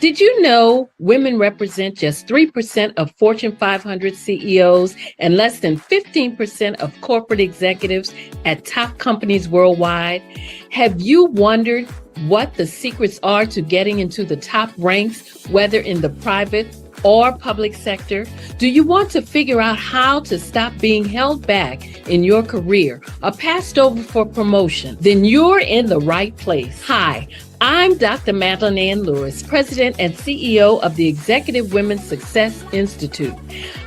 Did you know women represent just 3% of Fortune 500 CEOs and less than 15% of corporate executives at top companies worldwide? Have you wondered what the secrets are to getting into the top ranks, whether in the private or public sector? Do you want to figure out how to stop being held back in your career or passed over for promotion? Then you're in the right place. Hi, I'm Dr. Madeline Ann Lewis, President and CEO of the Executive Women's Success Institute.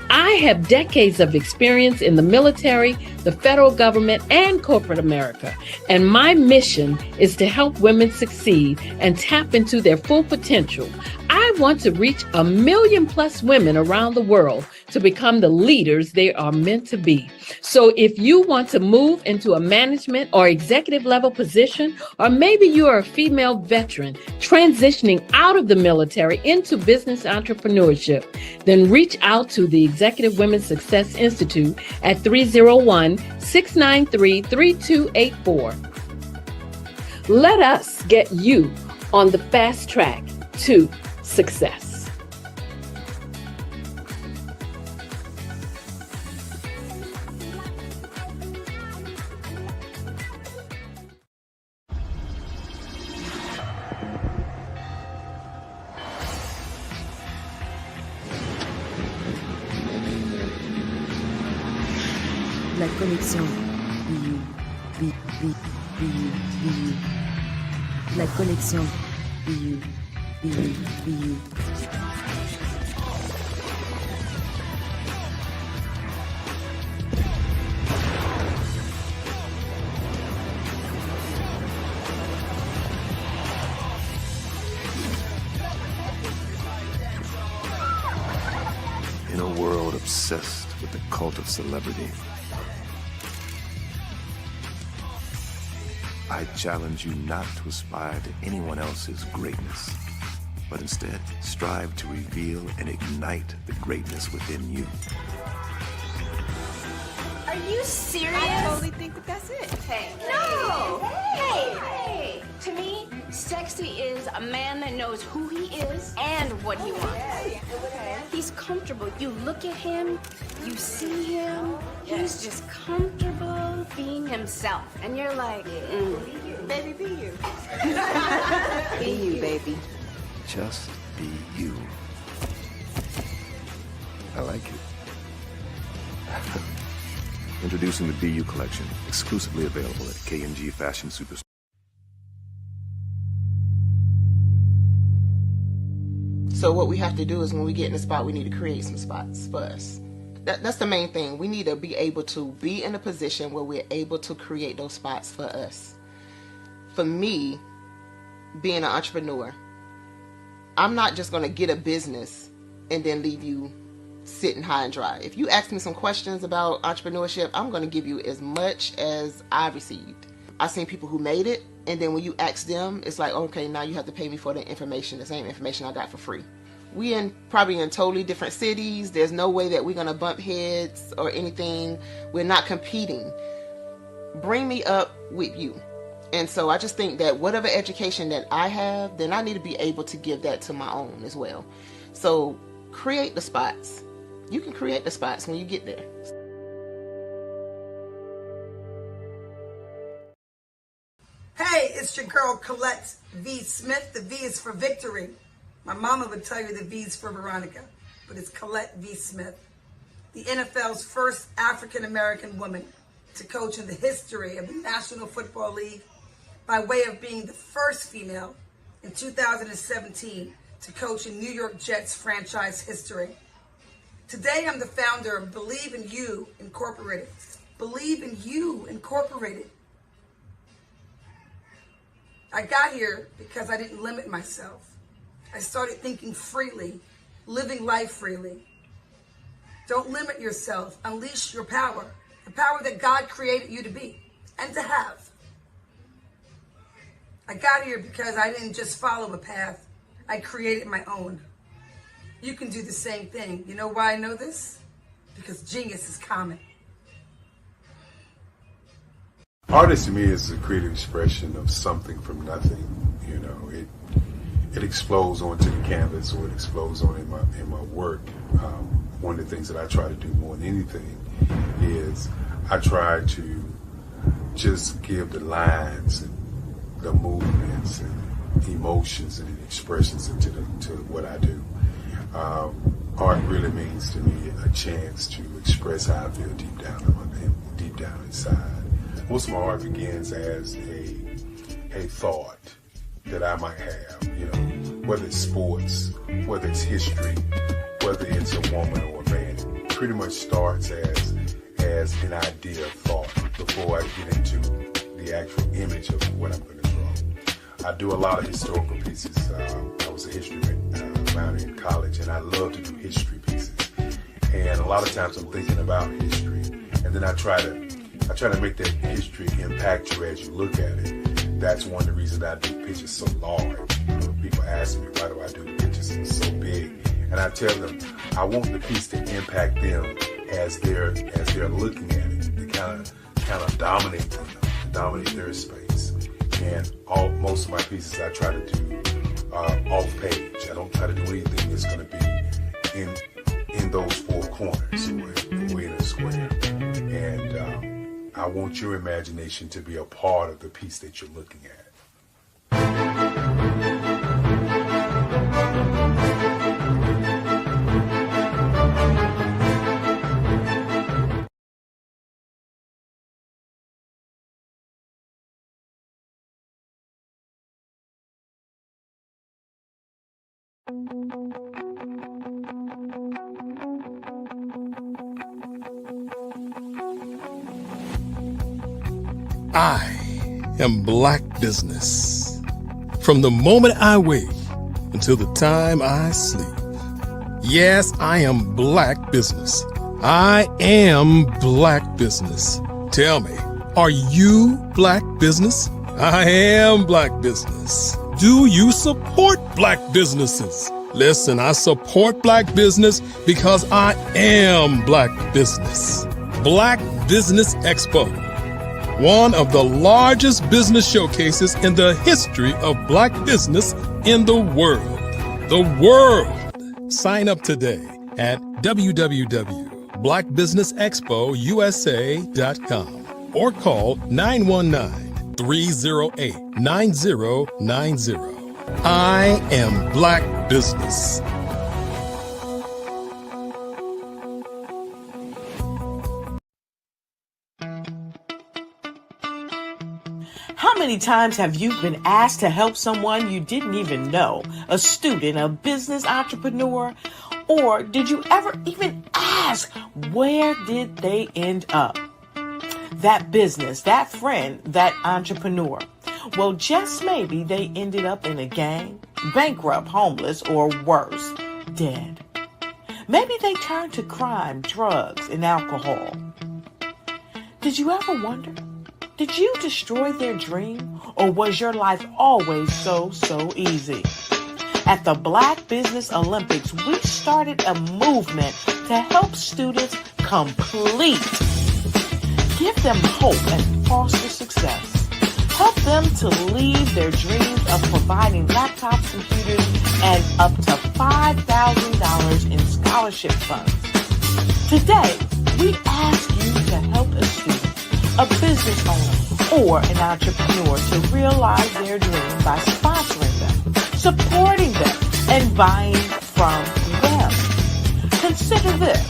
I have decades of experience in the military, the federal government, and corporate America, and my mission is to help women succeed and tap into their full potential. I want to reach 1 million+ women around the world to become the leaders they are meant to be. So if you want to move into a management or executive level position, or maybe you are a female veteran transitioning out of the military into business entrepreneurship, then reach out to the Executive Women's Success Institute at 301-693-3284. Let us get you on the fast track to success. La connexion BU. La connexion BU. In a world obsessed with the cult of celebrity, I challenge you not to aspire to anyone else's greatness, but instead strive to reveal and ignite the greatness within you. Are you serious? I totally think that that's it. Hey. No! Hey! To me, sexy is a man that knows who he is and what he wants. He's comfortable. You look at him, you see him, he's just comfortable being himself. And you're like, Baby, be you. Be you, baby. Just be you. I like it. Introducing the BU collection, exclusively available at K&G Fashion Superstore. So what we have to do is when we get in the spot, we need to create some spots for us. That's the main thing. We need to be able to be in a position where we're able to create those spots for us. For me, being an entrepreneur, I'm not just going to get a business and then leave you sitting high and dry. If you ask me some questions about entrepreneurship, I'm going to give you as much as I've received. I've seen people who made it, and then when you ask them, it's like, okay, now you have to pay me for the information, the same information I got for free. We probably in totally different cities. There's no way that we're going to bump heads or anything. We're not competing. Bring me up with you. And so I just think that whatever education that I have, then I need to be able to give that to my own as well. So create the spots. You can create the spots when you get there. Hey, it's your girl Colette V. Smith. The V is for victory. My mama would tell you the V is for Veronica, but it's Colette V. Smith. The NFL's first African-American woman to coach in the history of the National Football League, by way of being the first female in 2017 to coach in New York Jets franchise history. Today, I'm the founder of Believe in You Incorporated. Believe in You Incorporated. I got here because I didn't limit myself. I started thinking freely, living life freely. Don't limit yourself. Unleash your power, the power that God created you to be and to have. I got here because I didn't just follow a path. I created my own. You can do the same thing. You know why I know this? Because genius is common. Artist to me is a creative expression of something from nothing. You know, it explodes onto the canvas, or it explodes on in my work. One of the things that I try to do more than anything is I try to just give the lines and the movements and emotions and expressions into to what I do. Art really means to me a chance to express how I feel deep down inside. Most of my art begins as a thought that I might have, you know, whether it's sports, whether it's history, whether it's a woman or a man. It pretty much starts as an idea of thought before I get into the actual image of what I'm going to draw. I do a lot of historical pieces. I was a history minor in college, and I love to do history pieces. And a lot of times I'm thinking about history, and then I try to make that history impact you as you look at it. That's one of the reasons I do pictures so large. People ask me, why do I do pictures so big? And I tell them, I want the piece to impact them as they're looking at it, to kind of dominate them, dominate their space. And most of my pieces I try to do off page. I don't try to do anything that's going to be in those four corners or in a square. And I want your imagination to be a part of the piece that you're looking at. I am Black Business. From the moment I wake until the time I sleep. Yes, I am Black Business. I am Black Business. Tell me, are you Black Business? I am Black Business. Do you support Black businesses? Listen, I support Black business because I am Black Business. Black Business Expo, one of the largest business showcases in the history of Black business in the world. The world! Sign up today at www.blackbusinessexpousa.com or call 919-308-9090. I am Black Business. How many times have you been asked to help someone you didn't even know, a student, a business entrepreneur? Or did you ever even ask, where did they end up? That business, that friend, that entrepreneur. Well, just maybe they ended up in a gang, bankrupt, homeless, or worse, dead. Maybe they turned to crime, drugs, and alcohol. Did you ever wonder? Did you destroy their dream, or was your life always so easy? At the Black Business Olympics, we started a movement to help students complete. Give them hope and foster success. Help them to leave their dreams of providing laptops, computers, and up to $5,000 in scholarship funds. Today, we ask you to help a student, a business owner, or an entrepreneur to realize their dream by sponsoring them, supporting them, and buying from them. Consider this.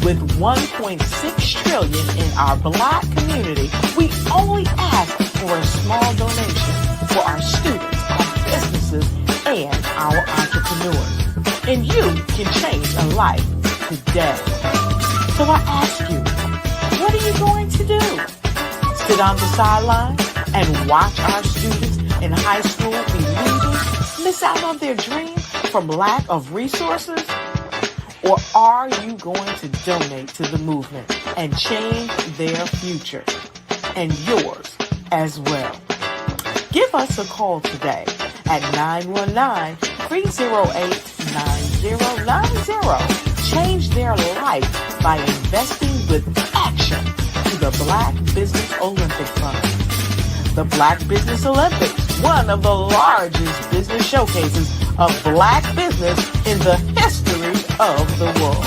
With $1.6 trillion in our Black community, we only ask for a small donation for our students, our businesses, and our entrepreneurs. And you can change a life today. So I ask you, what are you going to do? Sit on the sideline and watch our students in high school be leaders, miss out on their dream from lack of resources? Or are you going to donate to the movement and change their future and yours as well? Give us a call today at 919-308-9090. Change their life by investing with action to the Black Business Olympic Fund. The Black Business Olympics, one of the largest business showcases of Black business in the history of the world.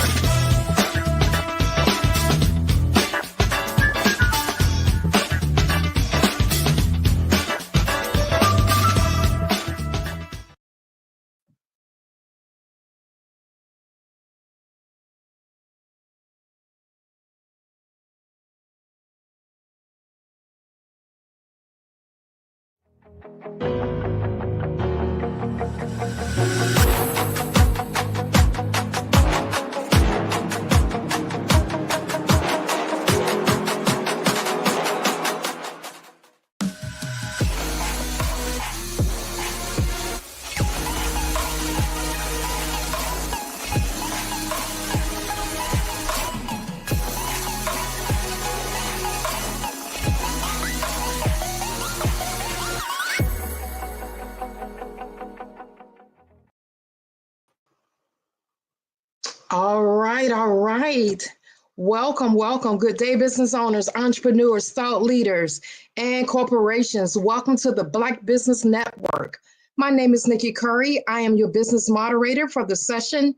All right, all right. Welcome, welcome. Good day, business owners, entrepreneurs, thought leaders, and corporations. Welcome to the Black Business Network. My name is Nikki Curry. I am your business moderator for the session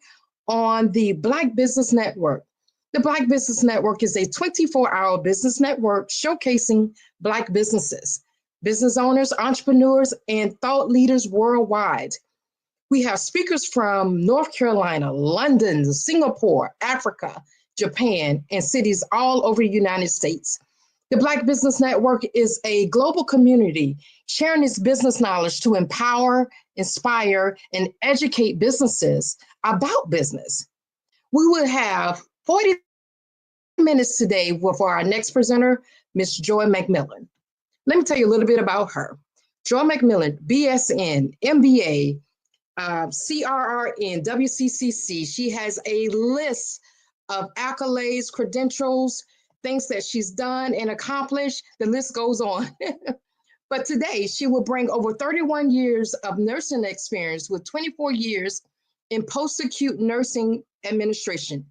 on the Black Business Network. The Black Business Network is a 24-hour business network showcasing Black businesses, business owners, entrepreneurs, and thought leaders worldwide. We have speakers from North Carolina, London, Singapore, Africa, Japan, and cities all over the United States. The Black Business Network is a global community sharing its business knowledge to empower, inspire, and educate businesses about business. We will have 40 minutes today with our next presenter, Ms. Joy McMillan. Let me tell you a little bit about her. Joy McMillan, BSN, MBA, CRRN, WCCC. She has a list of accolades, credentials, things that she's done and accomplished. The list goes on. But today, she will bring over 31 years of nursing experience with 24 years in post-acute nursing administration.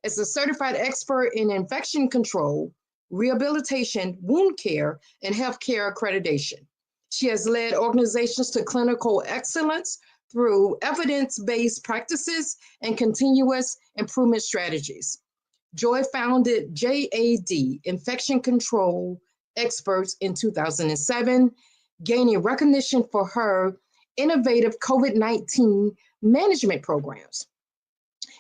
As a certified expert in infection control, rehabilitation, wound care, and healthcare accreditation. She has led organizations to clinical excellence through evidence-based practices and continuous improvement strategies. Joy founded JAD, Infection Control Experts, in 2007, gaining recognition for her innovative COVID-19 management programs.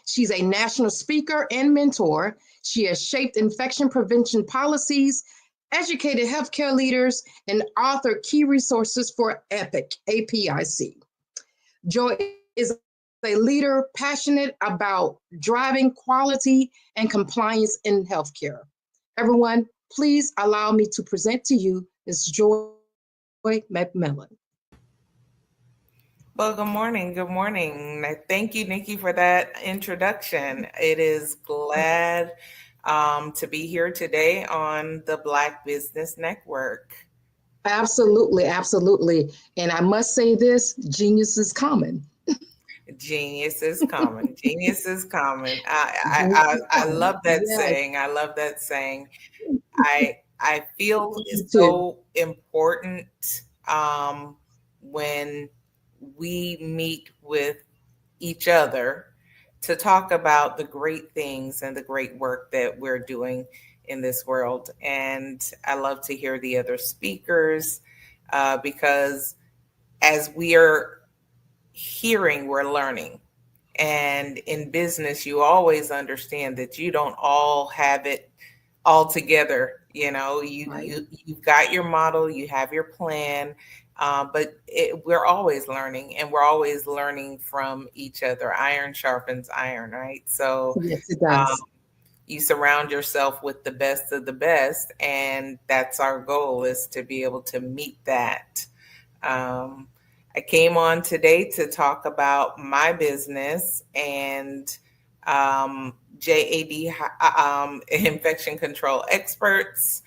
She's a national speaker and mentor. She has shaped infection prevention policies, educated healthcare leaders, and authored key resources for EPIC, APIC. Joy is a leader passionate about driving quality and compliance in healthcare. Everyone, please allow me to present to you Ms. Joy McMillan. Well, good morning. Good morning. Thank you, Nikki, for that introduction. It is glad to be here today on the Black Business Network. Absolutely, absolutely. And I must say this, genius is common. Genius is common. Genius is common. I love that saying. I love that saying. I feel it's so important when we meet with each other to talk about the great things and the great work that we're doing in this world. And I love to hear the other speakers because as we are hearing, we're learning. And in business, you always understand that you don't all have it all together. You know, you've got your model, you have your plan, but we're always learning, and we're always learning from each other. Iron sharpens iron, right? So yes, it does. You surround yourself with the best of the best, and that's our goal, is to be able to meet that. I came on today to talk about my business and JAD, Infection Control Experts,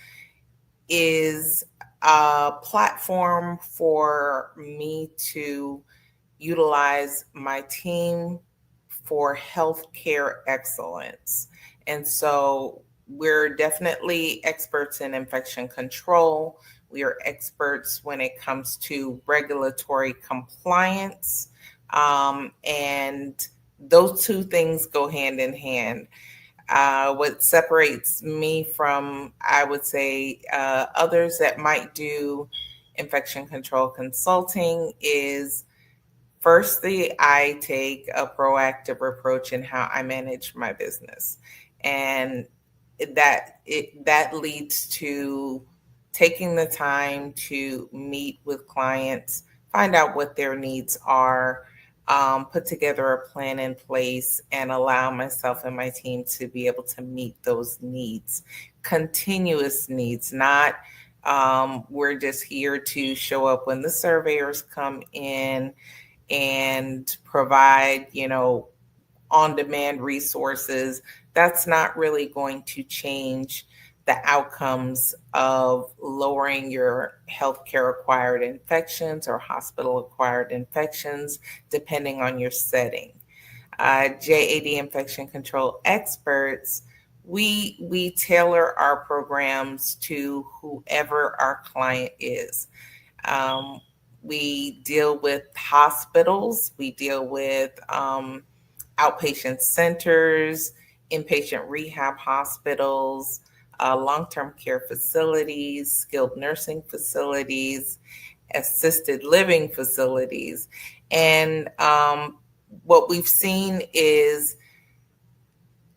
is a platform for me to utilize my team for healthcare excellence. And so we're definitely experts in infection control. We are experts when it comes to regulatory compliance. And those two things go hand in hand. What separates me from, I would say, others that might do infection control consulting is, firstly, I take a proactive approach in how I manage my business. And that leads to taking the time to meet with clients, find out what their needs are, put together a plan in place, and allow myself and my team to be able to meet those needs. Continuous needs, not we're just here to show up when the surveyors come in and provide, on-demand resources. That's not really going to change the outcomes of lowering your healthcare acquired infections or hospital acquired infections, depending on your setting. JAD infection control experts, we tailor our programs to whoever our client is. We deal with hospitals, we deal with outpatient centers, inpatient rehab hospitals, long-term care facilities, skilled nursing facilities, assisted living facilities. And what we've seen is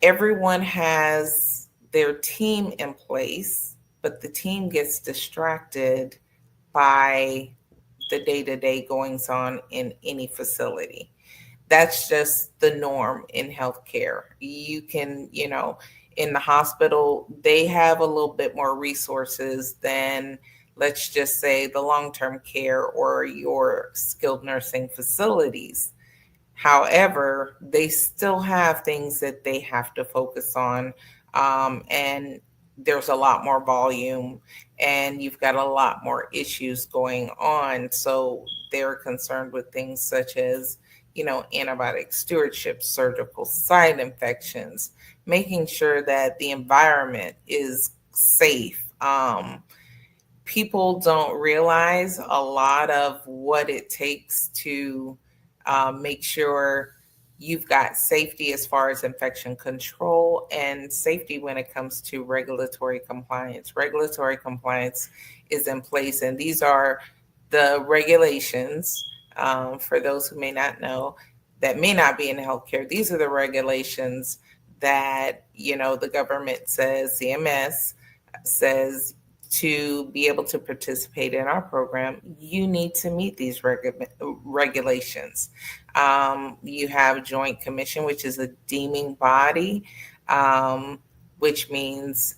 everyone has their team in place, but the team gets distracted by the day-to-day goings on in any facility. That's just the norm in healthcare. You can, in the hospital, they have a little bit more resources than, let's just say, the long-term care or your skilled nursing facilities. However, they still have things that they have to focus on, and there's a lot more volume, and you've got a lot more issues going on. So they're concerned with things such as, antibiotic stewardship, surgical site infections, making sure that the environment is safe. People don't realize a lot of what it takes to make sure you've got safety as far as infection control and safety when it comes to regulatory compliance. Regulatory compliance is in place, and these are the regulations. For those who may not know, that may not be in healthcare, these are the regulations that, the government says, CMS says, to be able to participate in our program, you need to meet these regulations. You have Joint Commission, which is a deeming body, which means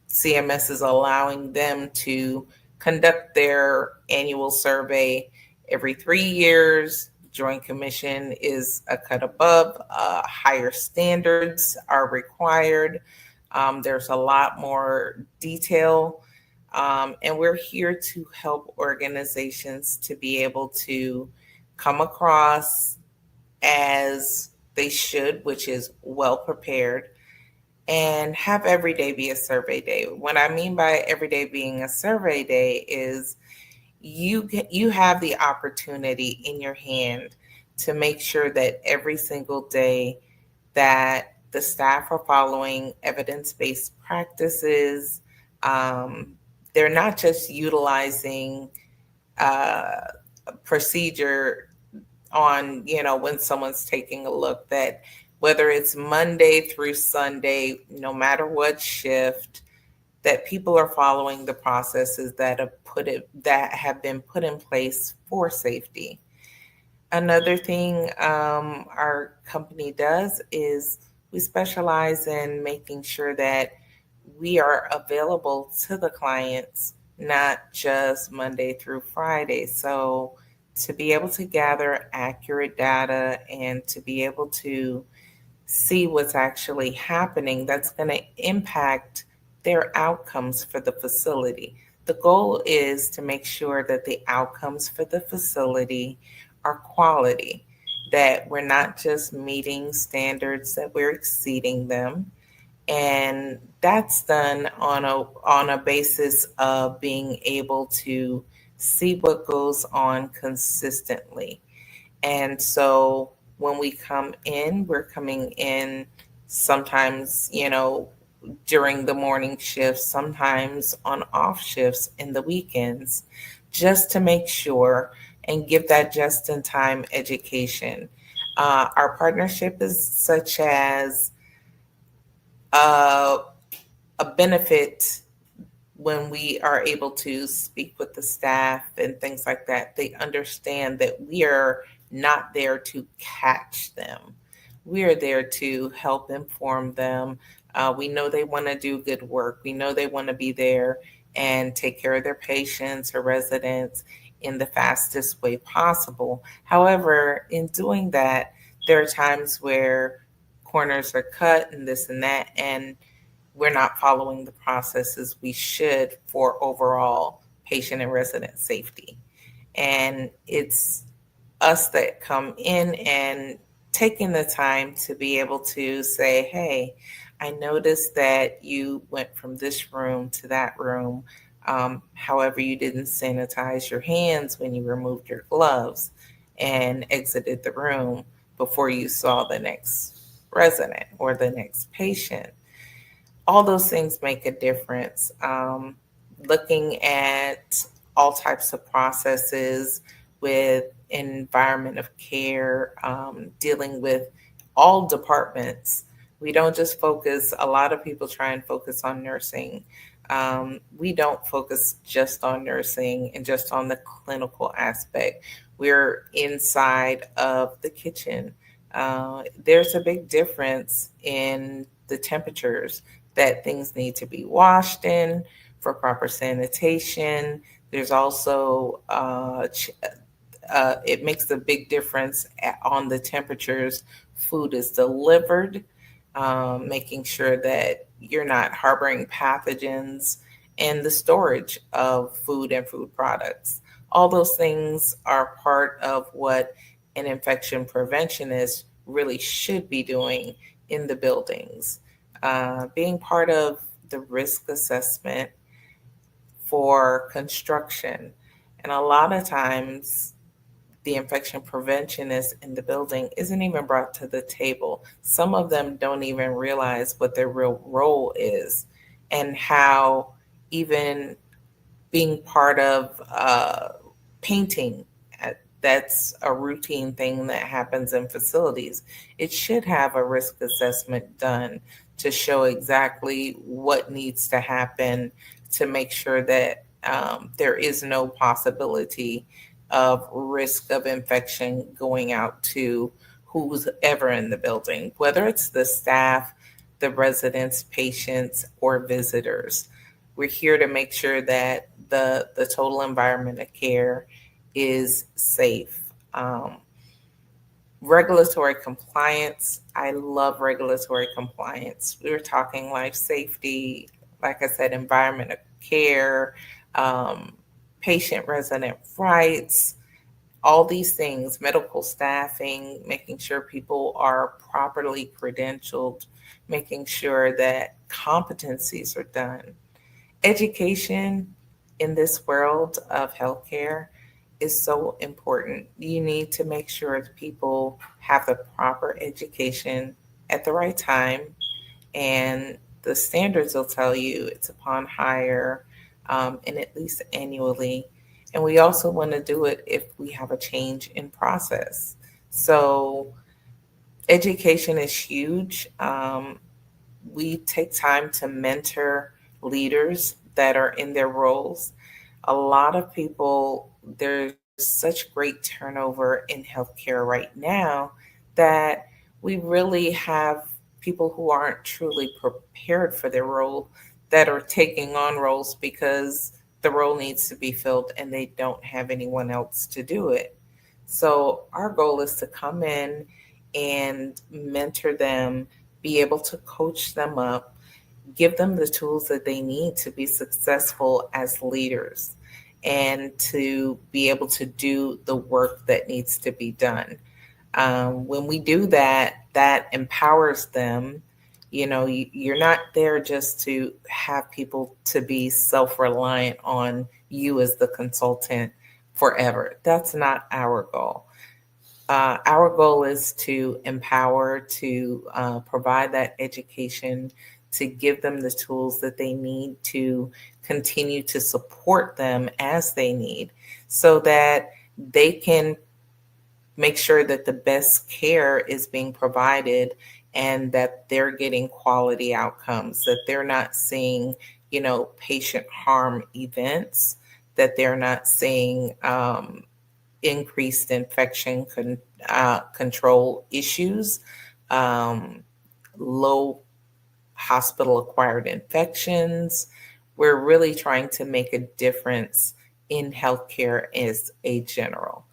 CMS is allowing them to conduct their annual survey every 3 years. Joint Commission is a cut above. Higher standards are required. There's a lot more detail. And we're here to help organizations to be able to come across as they should, which is well prepared, and have every day be a survey day. What I mean by every day being a survey day is you have the opportunity in your hand to make sure that every single day that the staff are following evidence-based practices. They're not just utilizing a procedure on, when someone's taking a look, that whether it's Monday through Sunday, no matter what shift, that people are following the processes that have been put in place for safety. Another thing our company does is we specialize in making sure that we are available to the clients, not just Monday through Friday. So to be able to gather accurate data and to be able to see what's actually happening, that's going to impact their outcomes for the facility. The goal is to make sure that the outcomes for the facility are quality, that we're not just meeting standards, that we're exceeding them. And that's done on a basis of being able to see what goes on consistently. And so when we come in, we're coming in sometimes, during the morning shifts, sometimes on off shifts in the weekends, just to make sure and give that just-in-time education. Our partnership is such as a benefit when we are able to speak with the staff and things like that, they understand that we are not there to catch them. We are there to help inform them. We know they want to do good work. We know they want to be there and take care of their patients or residents in the fastest way possible. However, in doing that, there are times where corners are cut and this and that, and we're not following the processes we should for overall patient and resident safety. And it's us that come in and taking the time to be able to say, hey, I noticed that you went from this room to that room. However, you didn't sanitize your hands when you removed your gloves and exited the room before you saw the next resident or the next patient. All those things make a difference. Looking at all types of processes with environment of care, dealing with all departments. We don't just focus, a lot of people try and focus on nursing. We don't focus just on nursing and just on the clinical aspect. We're inside of the kitchen. There's a big difference in the temperatures that things need to be washed in for proper sanitation. There's also, it makes a big difference on the temperatures food is delivered, making sure that you're not harboring pathogens, and the storage of food and food products. All those things are part of what an infection preventionist really should be doing in the buildings. Being part of the risk assessment for construction. And a lot of times, the infection preventionist in the building isn't even brought to the table. Some of them don't even realize what their real role is and how even being part of painting, that's a routine thing that happens in facilities. It should have a risk assessment done to show exactly what needs to happen to make sure that there is no possibility of risk of infection going out to who's ever in the building, whether it's the staff, the residents, patients, or visitors. We're here to make sure that the total environment of care is safe. Regulatory compliance. I love regulatory compliance. We were talking life safety, like I said, environment of care, patient resident rights, all these things, medical staffing, making sure people are properly credentialed, making sure that competencies are done. Education in this world of healthcare is so important. You need to make sure that people have the proper education at the right time, and the standards will tell you it's upon hire and at least annually. And we also want to do it if we have a change in process. So education is huge. We take time to mentor leaders that are in their roles. A lot of people, there's such great turnover in healthcare right now that we really have people who aren't truly prepared for their role that are taking on roles because the role needs to be filled and they don't have anyone else to do it. So our goal is to come in and mentor them, be able to coach them up, give them the tools that they need to be successful as leaders and to be able to do the work that needs to be done. When we do that, that empowers them. You know, you're not there just to have people to be self-reliant on you as the consultant forever. That's not our goal. Our goal is to empower, to provide that education, to give them the tools that they need to continue to support them as they need so that they can make sure that the best care is being provided and that they're getting quality outcomes, that they're not seeing, patient harm events, that they're not seeing increased infection control issues, low hospital-acquired infections. We're really trying to make a difference in healthcare as a general.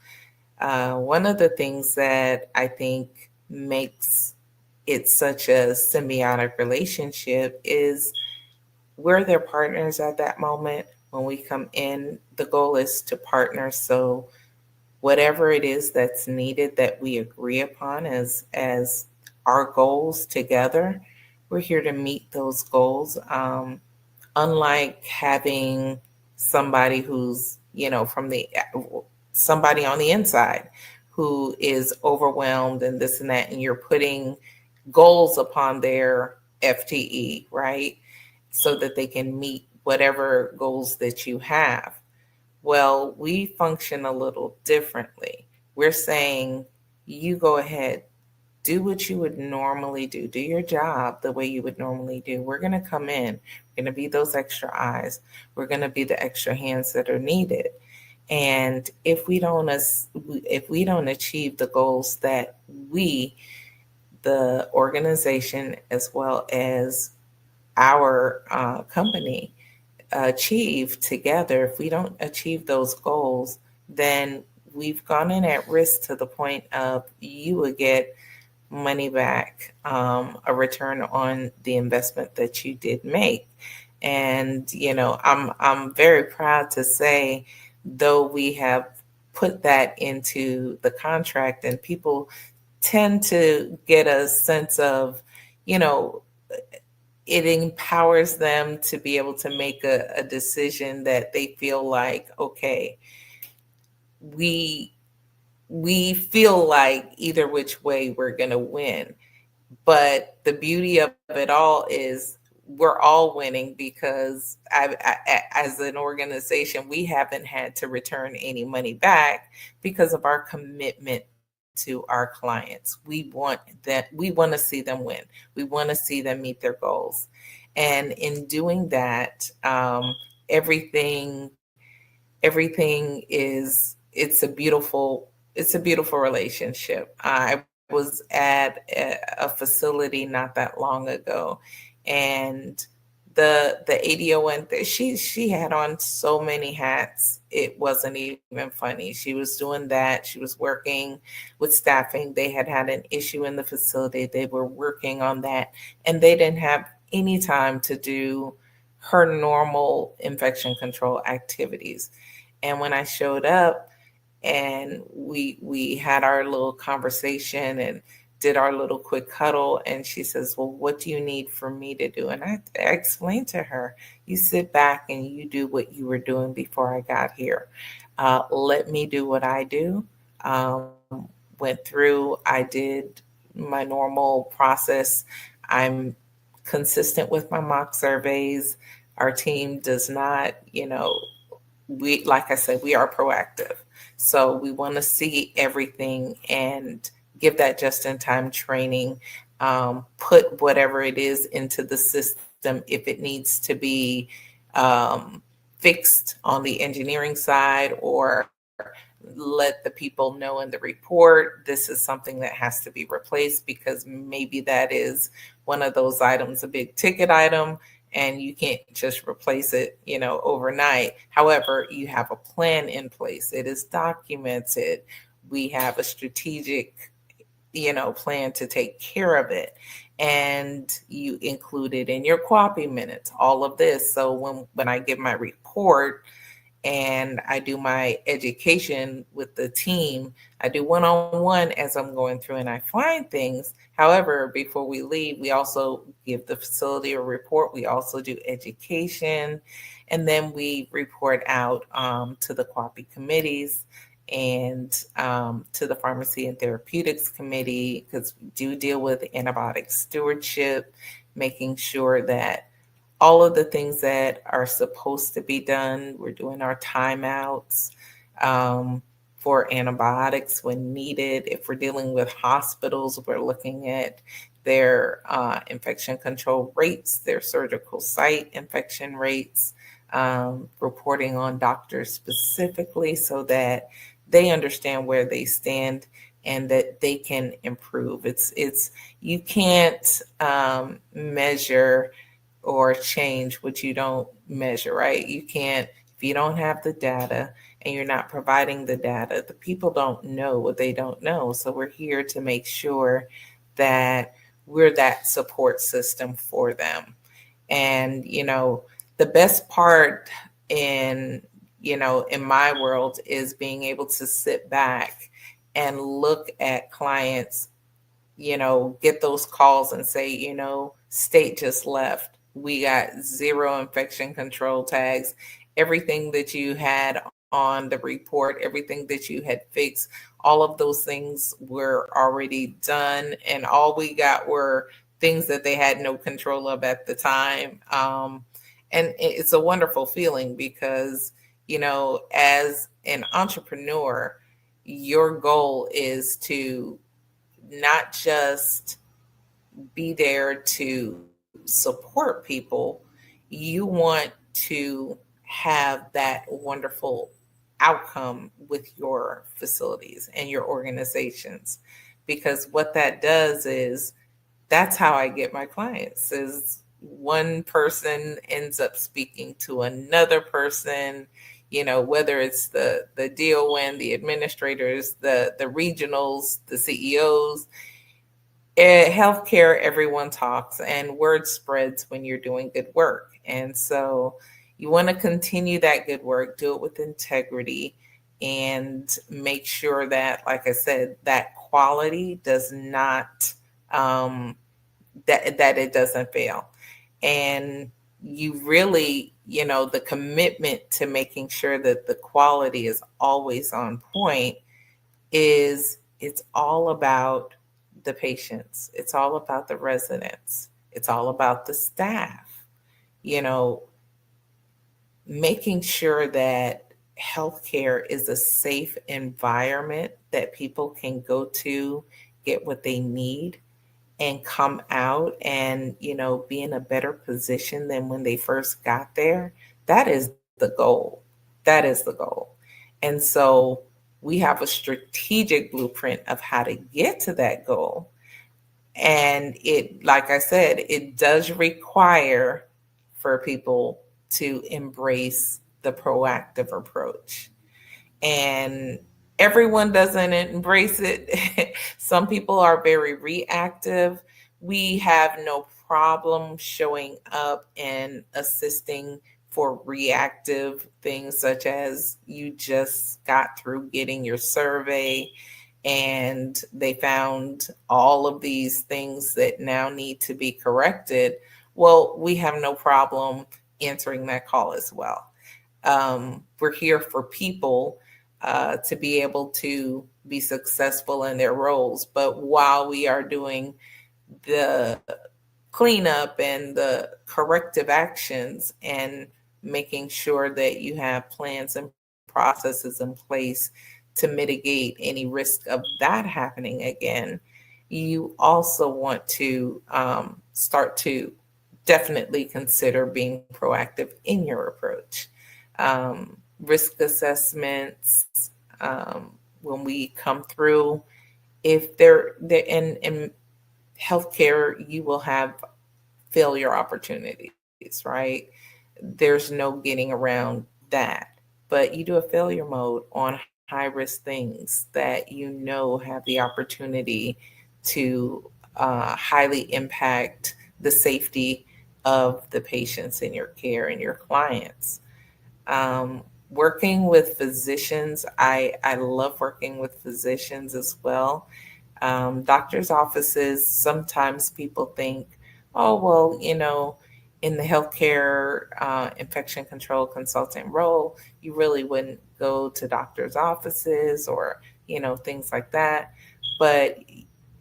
One of the things that I think makes it such a symbiotic relationship is we're their partners at that moment. When we come in, the goal is to partner. So whatever it is that's needed that we agree upon as our goals together, we're here to meet those goals. Unlike having somebody who's, somebody on the inside who is overwhelmed and this and that, and you're putting goals upon their FTE, right? So that they can meet whatever goals that you have. Well, we function a little differently. We're saying, you go ahead, do what you would normally do your job the way you would normally do. We're going to come in, we're going to be those extra eyes, we're going to be the extra hands that are needed. And if we don't achieve the goals that we, the organization, as well as our company, achieve together, if we don't achieve those goals, then we've gone in at risk to the point of you would get money back, a return on the investment that you did make. And I'm very proud to say, though we have put that into the contract, and people tend to get a sense of, it empowers them to be able to make a decision that they feel like, okay, we feel like either which way we're going to win. But the beauty of it all is we're all winning, because as an organization, we haven't had to return any money back because of our commitment to our clients. We want to see them win. We want to see them meet their goals. And in doing that, everything is, it's a beautiful relationship. I was at a facility not that long ago, and the ADO went there. She had on so many hats, it wasn't even funny. She was doing that. She was working with staffing. They had an issue in the facility. They were working on that, and they didn't have any time to do her normal infection control activities. And when I showed up and we had our little conversation and did our little quick huddle, and she says, well, what do you need for me to do? And I explained to her, you sit back and you do what you were doing before I got here. Let me do what I do. Went through, I did my normal process. I'm consistent with my mock surveys. Our team does not, like I said, we are proactive. So we want to see everything and give that just-in-time training, put whatever it is into the system if it needs to be fixed on the engineering side, or let the people know in the report this is something that has to be replaced, because maybe that is one of those items, a big ticket item, and you can't just replace it, overnight. However, you have a plan in place. It is documented. We have a strategic, plan to take care of it. And you include it in your QAPI minutes, all of this. So when I give my report and I do my education with the team, I do one-on-one as I'm going through and I find things. However, before we leave, we also give the facility a report. We also do education, and then we report out to the QAPI committees and to the Pharmacy and Therapeutics Committee, because we do deal with antibiotic stewardship, making sure that all of the things that are supposed to be done, we're doing our timeouts for antibiotics when needed. If we're dealing with hospitals, we're looking at their infection control rates, their surgical site infection rates, reporting on doctors specifically so that they understand where they stand and that they can improve. It's you can't measure or change what you don't measure, right? You can't, if you don't have the data and you're not providing the data, the people don't know what they don't know. So we're here to make sure that we're that support system for them. And, the best part in my world is being able to sit back and look at clients, get those calls and say, state just left. We got 0 infection control tags. Everything that you had on the report, everything that you had fixed, all of those things were already done. And all we got were things that they had no control of at the time. And it's a wonderful feeling because, as an entrepreneur, your goal is to not just be there to support people, you want to have that wonderful outcome with your facilities and your organizations. Because what that does is, that's how I get my clients, is one person ends up speaking to another person, whether it's the DON, the administrators, the regionals, the CEOs. Healthcare, everyone talks and word spreads when you're doing good work. And so you want to continue that good work, do it with integrity, and make sure that, like I said, that quality does not, that it doesn't fail. And you really, the commitment to making sure that the quality is always on point is, it's all about the patients. It's all about the residents. It's all about the staff, making sure that healthcare is a safe environment that people can go to, get what they need, and come out and, be in a better position than when they first got there. That is the goal. That is the goal. And so we have a strategic blueprint of how to get to that goal. And it, like I said, it does require for people to embrace the proactive approach. And everyone doesn't embrace it. Some people are very reactive. We have no problem showing up and assisting for reactive things, such as you just got through getting your survey and they found all of these things that now need to be corrected. Well, we have no problem answering that call as well. We're here for people to be able to be successful in their roles. But while we are doing the cleanup and the corrective actions and making sure that you have plans and processes in place to mitigate any risk of that happening again, you also want to start to definitely consider being proactive in your approach. Risk assessments, when we come through, if they're in healthcare, you will have failure opportunities, right? There's no getting around that. But you do a failure mode on high risk things that have the opportunity to highly impact the safety of the patients in your care and your clients. Working with physicians, I love working with physicians as well. Doctors' offices, sometimes people think, oh, well, in the healthcare infection control consultant role, you really wouldn't go to doctors' offices or, things like that. But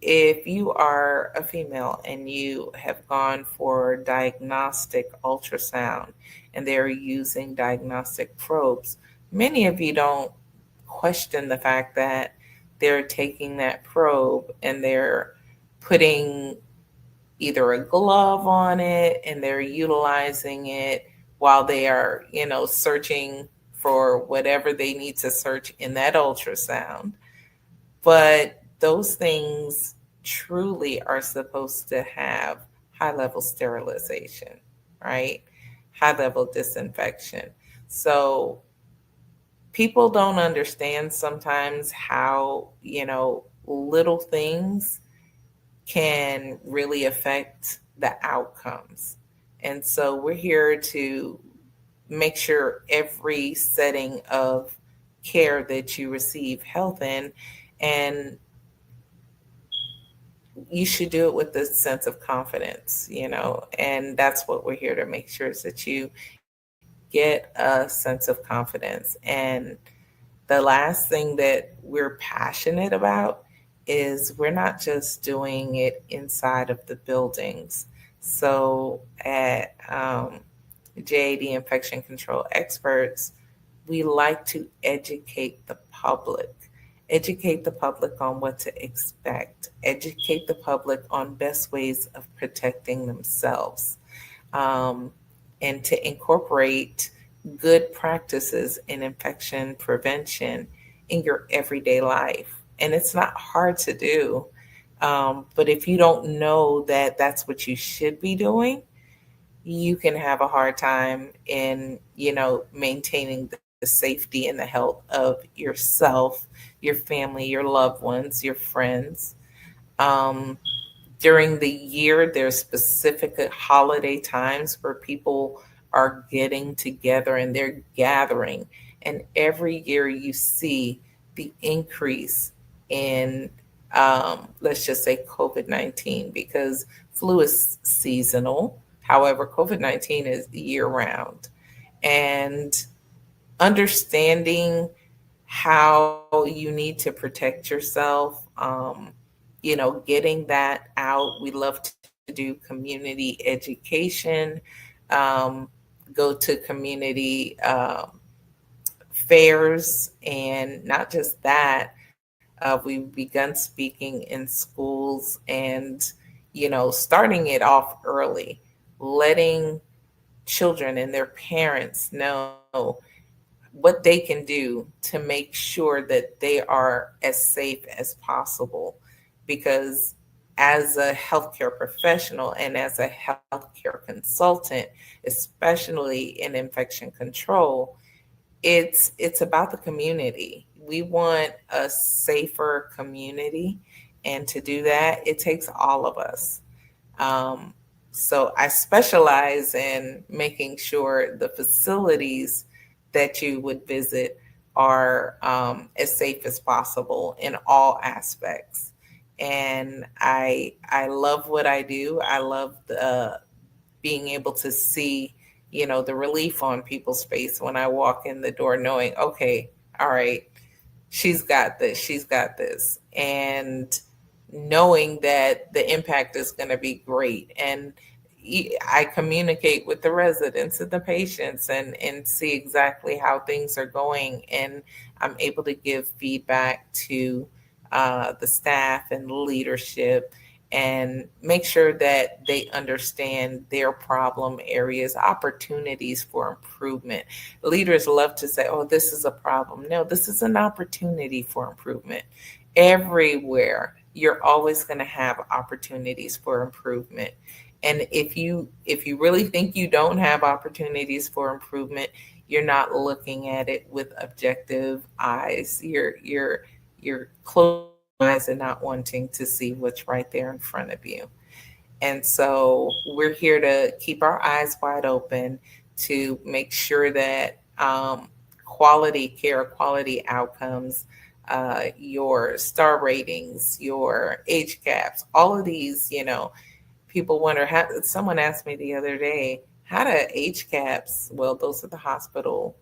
if you are a female and you have gone for diagnostic ultrasound and they're using diagnostic probes, many of you don't question the fact that they're taking that probe and they're putting either a glove on it and they're utilizing it while they are, searching for whatever they need to search in that ultrasound. But those things truly are supposed to have high level sterilization, right? High level disinfection. So people don't understand sometimes how, little things can really affect the outcomes. And so we're here to make sure every setting of care that you receive health in, and you should do it with a sense of confidence, and that's what we're here to make sure is that you get a sense of confidence. And the last thing that we're passionate about is we're not just doing it inside of the buildings. So at JAD Infection Control Experts, we like to educate the public on what to expect, educate the public on best ways of protecting themselves, and to incorporate good practices in infection prevention in your everyday life. And it's not hard to do, but if you don't know that that's what you should be doing, you can have a hard time in, maintaining the safety and the health of yourself, your family, your loved ones, your friends. During the year, there's specific holiday times where people are getting together and they're gathering. And every year you see the increase in, let's just say COVID-19, because flu is seasonal. However, COVID-19 is year round. And understanding how you need to protect yourself, getting that out. We love to do community education, go to community fairs, and not just that, we've begun speaking in schools and, starting it off early, letting children and their parents know what they can do to make sure that they are as safe as possible. Because as a healthcare professional and as a healthcare consultant, especially in infection control, it's about the community. We want a safer community, and to do that, it takes all of us. So I specialize in making sure the facilities that you would visit are as safe as possible in all aspects. And I love what I do. I love being able to see, the relief on people's face when I walk in the door, knowing, okay, all right, she's got this. And knowing that the impact is going to be great. And I communicate with the residents and the patients and see exactly how things are going. And I'm able to give feedback to the staff and leadership and make sure that they understand their problem areas, opportunities for improvement. Leaders love to say, oh, this is a problem. No, this is an opportunity for improvement. Everywhere, you're always going to have opportunities for improvement. And if you really think you don't have opportunities for improvement, you're not looking at it with objective eyes. You're closed eyes and not wanting to see what's right there in front of you. And so we're here to keep our eyes wide open to make sure that quality care, quality outcomes, your star ratings, your age caps, all of these, people wonder how. Someone asked me the other day, how do age caps, well, those are the hospital,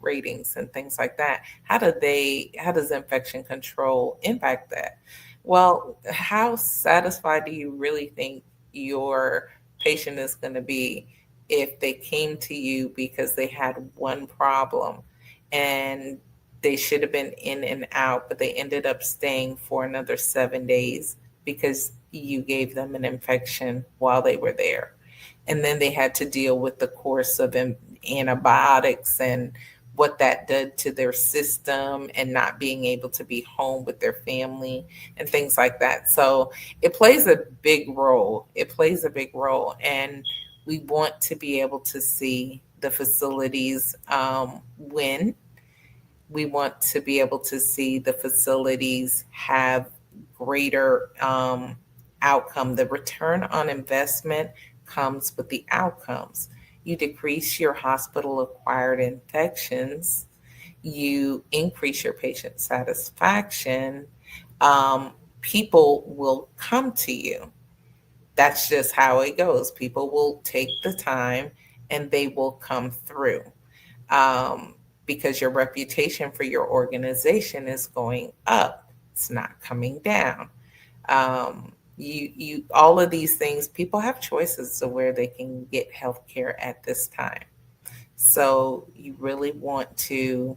ratings and things like that. How does infection control impact that? Well, how satisfied do you really think your patient is going to be if they came to you because they had one problem and they should have been in and out, but they ended up staying for another 7 days because you gave them an infection while they were there. And then they had to deal with the course of antibiotics and what that did to their system and not being able to be home with their family and things like that. So it plays a big role. It plays a big role. And we want to be able to see the facilities win. We want to be able to see the facilities have greater outcome. The return on investment comes with the outcomes. You decrease your hospital-acquired infections, you increase your patient satisfaction, people will come to you. That's just how it goes. People will take the time and they will come through because your reputation for your organization is going up. It's not coming down. You all of these things, people have choices of where they can get healthcare at this time. So you really want to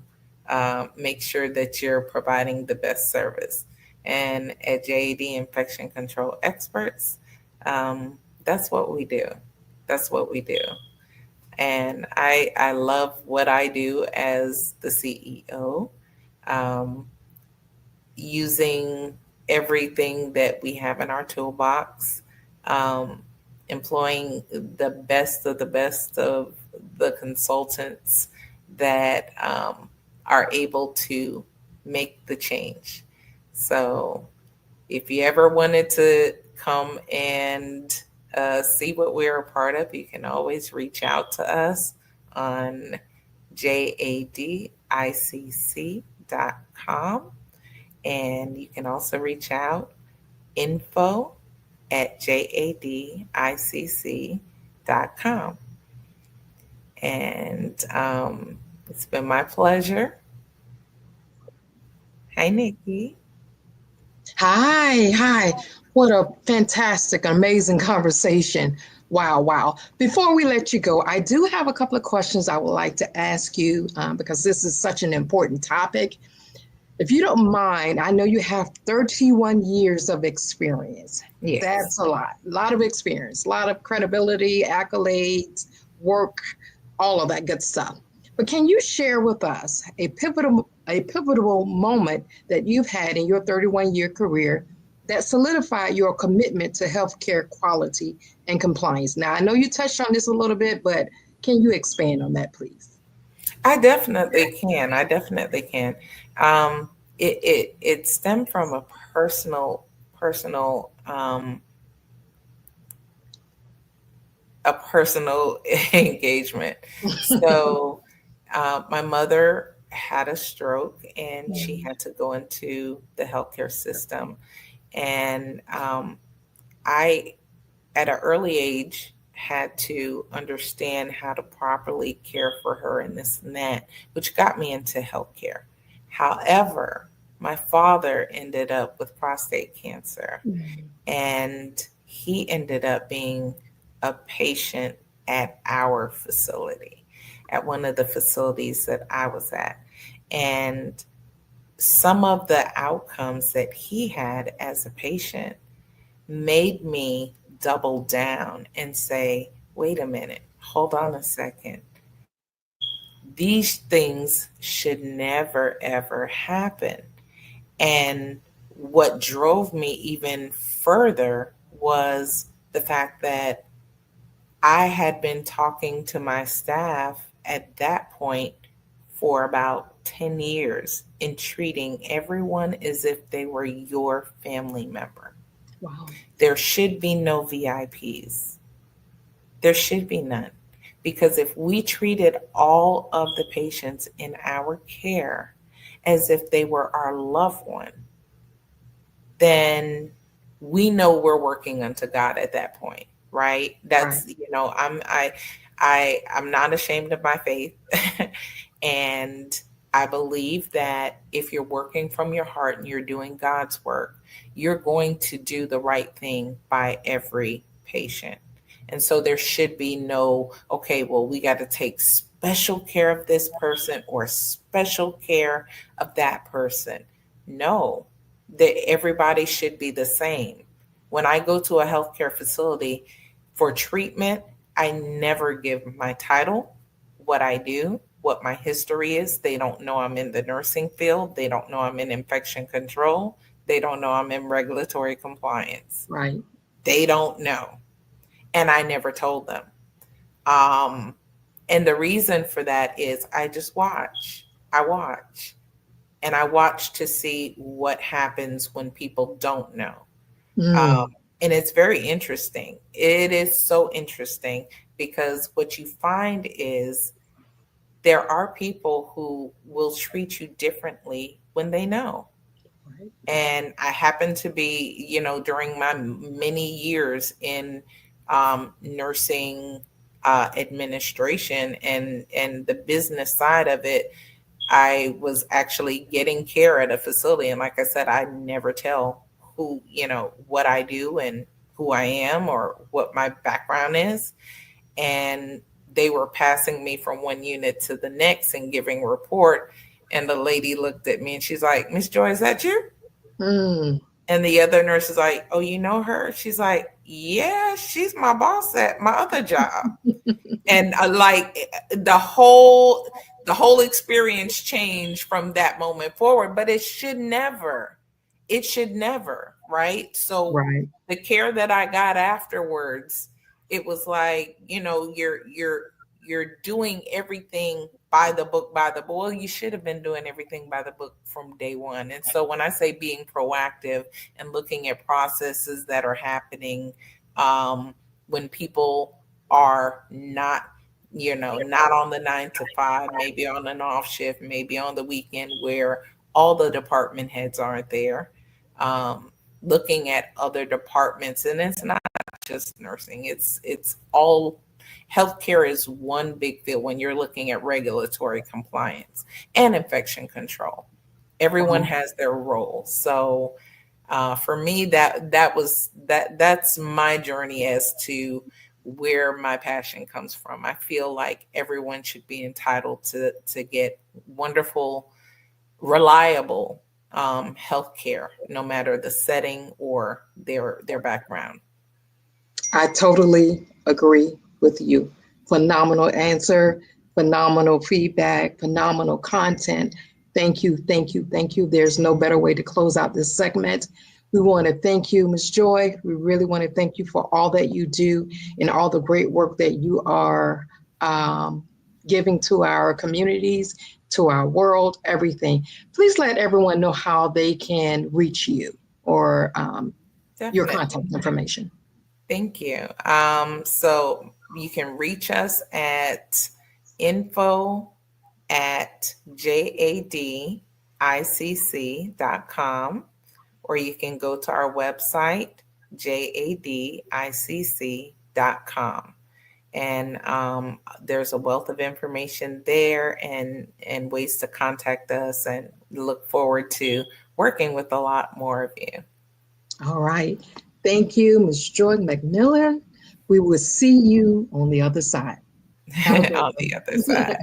make sure that you're providing the best service. And at JAD Infection Control Experts, that's what we do. That's what we do. And I love what I do as the CEO, using everything that we have in our toolbox, employing the best of the consultants that are able to make the change. So if you ever wanted to come and see what we're a part of, you can always reach out to us on jadicc.com. And you can also reach out info@jadicc.com. And it's been my pleasure. Hi, Nikki. Hi. What a fantastic, amazing conversation. Wow. Before we let you go, I do have a couple of questions I would like to ask you because this is such an important topic. If you don't mind, I know you have 31 years of experience. Yes. That's a lot of experience, a lot of credibility, accolades, work, all of that good stuff. But can you share with us a pivotal moment that you've had in your 31-year career that solidified your commitment to healthcare quality and compliance? Now, I know you touched on this a little bit, but can you expand on that, please? I definitely can. It stemmed from a personal engagement. So my mother had a stroke and she had to go into the healthcare system. And I, at an early age, had to understand how to properly care for her and this and that, which got me into healthcare. However, my father ended up with prostate cancer, and he ended up being a patient at our facility, at one of the facilities that I was at. And some of the outcomes that he had as a patient made me double down and say, wait a minute, hold on a second. These things should never, ever happen. And what drove me even further was the fact that I had been talking to my staff at that point for about 10 years and treating everyone as if they were your family member. Wow. There should be no VIPs. There should be none. Because if we treated all of the patients in our care as if they were our loved one, then we know we're working unto God at that point, right? That's, Right. I'm not ashamed of my faith. And I believe that if you're working from your heart and you're doing God's work, you're going to do the right thing by every patient. And so there should be no, okay, well, we got to take special care of this person or special care of that person. No, that everybody should be the same. When I go to a healthcare facility for treatment, I never give my title, what I do, what my history is. They don't know I'm in the nursing field. They don't know I'm in infection control. They don't know I'm in regulatory compliance. Right. They don't know. And I never told them. And the reason for that is I just watch. I watch. And I watch to see what happens when people don't know. And it's very interesting. It is so interesting because what you find is there are people who will treat you differently when they know. Right. And I happen to be, you know, during my many years in nursing administration and the business side of it, I was actually getting care at a facility. And like I said, I never tell who, you know, what I do and who I am or what my background is. And they were passing me from one unit to the next and giving a report. And the lady looked at me and she's like, "Miss Joy, is that you?" And the other nurse is like, "Oh, you know her?" She's like, "Yeah, she's my boss at my other job." And like the whole experience changed from that moment forward, but it should never, right? So right. The care that I got afterwards, it was like, you know, you're doing everything by the book, well, you should have been doing everything by the book from day one. And so when I say being proactive and looking at processes that are happening when people are not, you know, not on the 9 to 5, maybe on an off shift, maybe on the weekend where all the department heads aren't there, looking at other departments. And it's not just nursing, it's all healthcare is one big field when you're looking at regulatory compliance and infection control. Everyone has their role. So for me, that's my journey as to where my passion comes from. I feel like everyone should be entitled to get wonderful, reliable healthcare, no matter the setting or their background. I totally agree with you. Phenomenal answer, phenomenal feedback, phenomenal content. Thank you, thank you, thank you. There's no better way to close out this segment. We want to thank you, Ms. Joy. We really want to thank you for all that you do and all the great work that you are giving to our communities, to our world, everything. Please let everyone know how they can reach you or your contact information. Thank you. So you can reach us at info@jadicc.com, or you can go to our website, jadicc.com. And there's a wealth of information there and ways to contact us, and look forward to working with a lot more of you. All right. Thank you, Ms. Joy McMillan. We will see you on the other side. On the other side.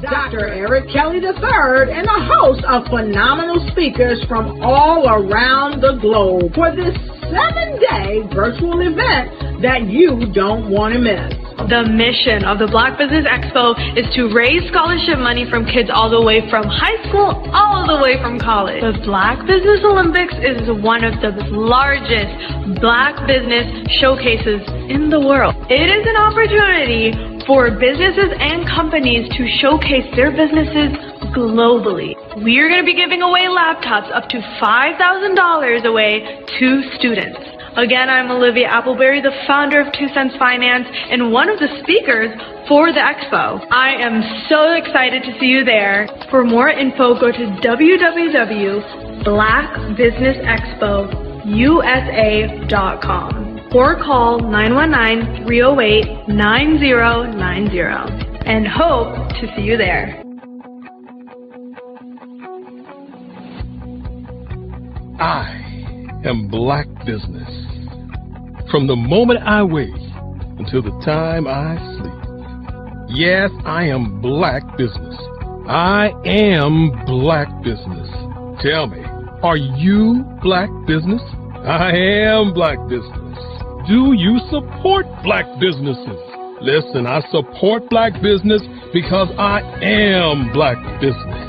Dr. Eric Kelly III and a host of phenomenal speakers from all around the globe for this 7-day virtual event that you don't want to miss. The mission of the Black Business Expo is to raise scholarship money from kids all the way from high school, all the way from college. The Black Business Olympics is one of the largest Black business showcases in the world. It is an opportunity for businesses and companies to showcase their businesses globally. We are going to be giving away laptops up to $5,000 away to students. Again, I'm Olivia Appleberry, the founder of 2 Cents Finance and one of the speakers for the expo. I am so excited to see you there. For more info, go to www.blackbusinessexpousa.com or call 919-308-9090 and hope to see you there. I am Black Business. From the moment I wake until the time I sleep. Yes, I am Black Business. I am Black Business. Tell me, are you Black Business? I am Black Business. Do you support Black businesses? Listen, I support Black business because I am Black Business.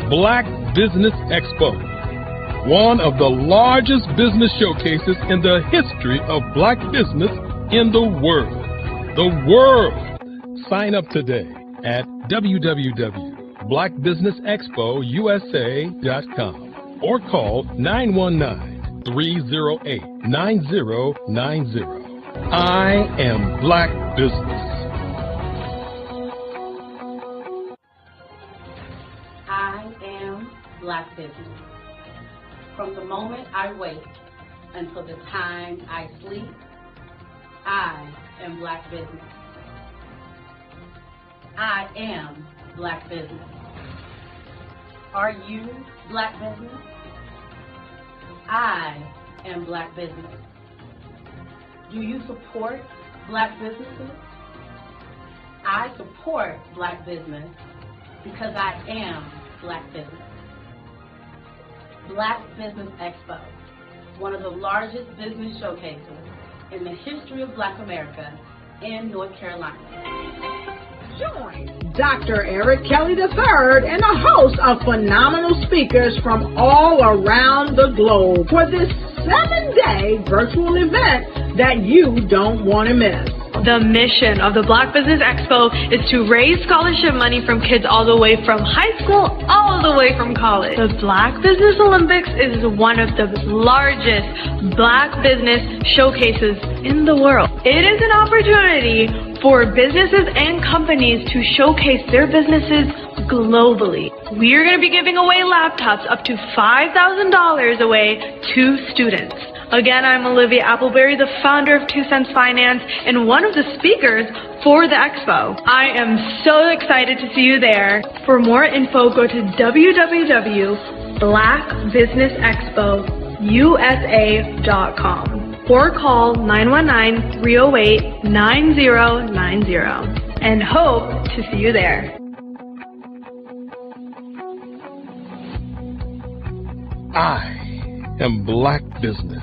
Black Business Expo, one of the largest business showcases in the history of Black business in the world. The world! Sign up today at www.blackbusinessexpousa.com or call 919-308-9090. I am Black Business. I am Black Business. From the moment I wake until the time I sleep, I am Black Business. I am Black Business. Are you Black Business? I am Black Business. Do you support Black businesses? I support Black business because I am Black Business. Black Business Expo, one of the largest business showcases in the history of Black America in North Carolina. Join Dr. Eric Kelly III and a host of phenomenal speakers from all around the globe for this 7-day virtual event that you don't want to miss. The mission of the Black Business Expo is to raise scholarship money from kids all the way from high school all the way from college. The Black Business Olympics is one of the largest Black business showcases in the world. It is an opportunity for businesses and companies to showcase their businesses globally. We are going to be giving away laptops up to $5,000 away to students. Again, I'm Olivia Appleberry, the founder of 2 Cents Finance and one of the speakers for the expo. I am so excited to see you there. For more info, go to www.blackbusinessexpousa.com or call 919-308-9090 and hope to see you there. I am Black Business.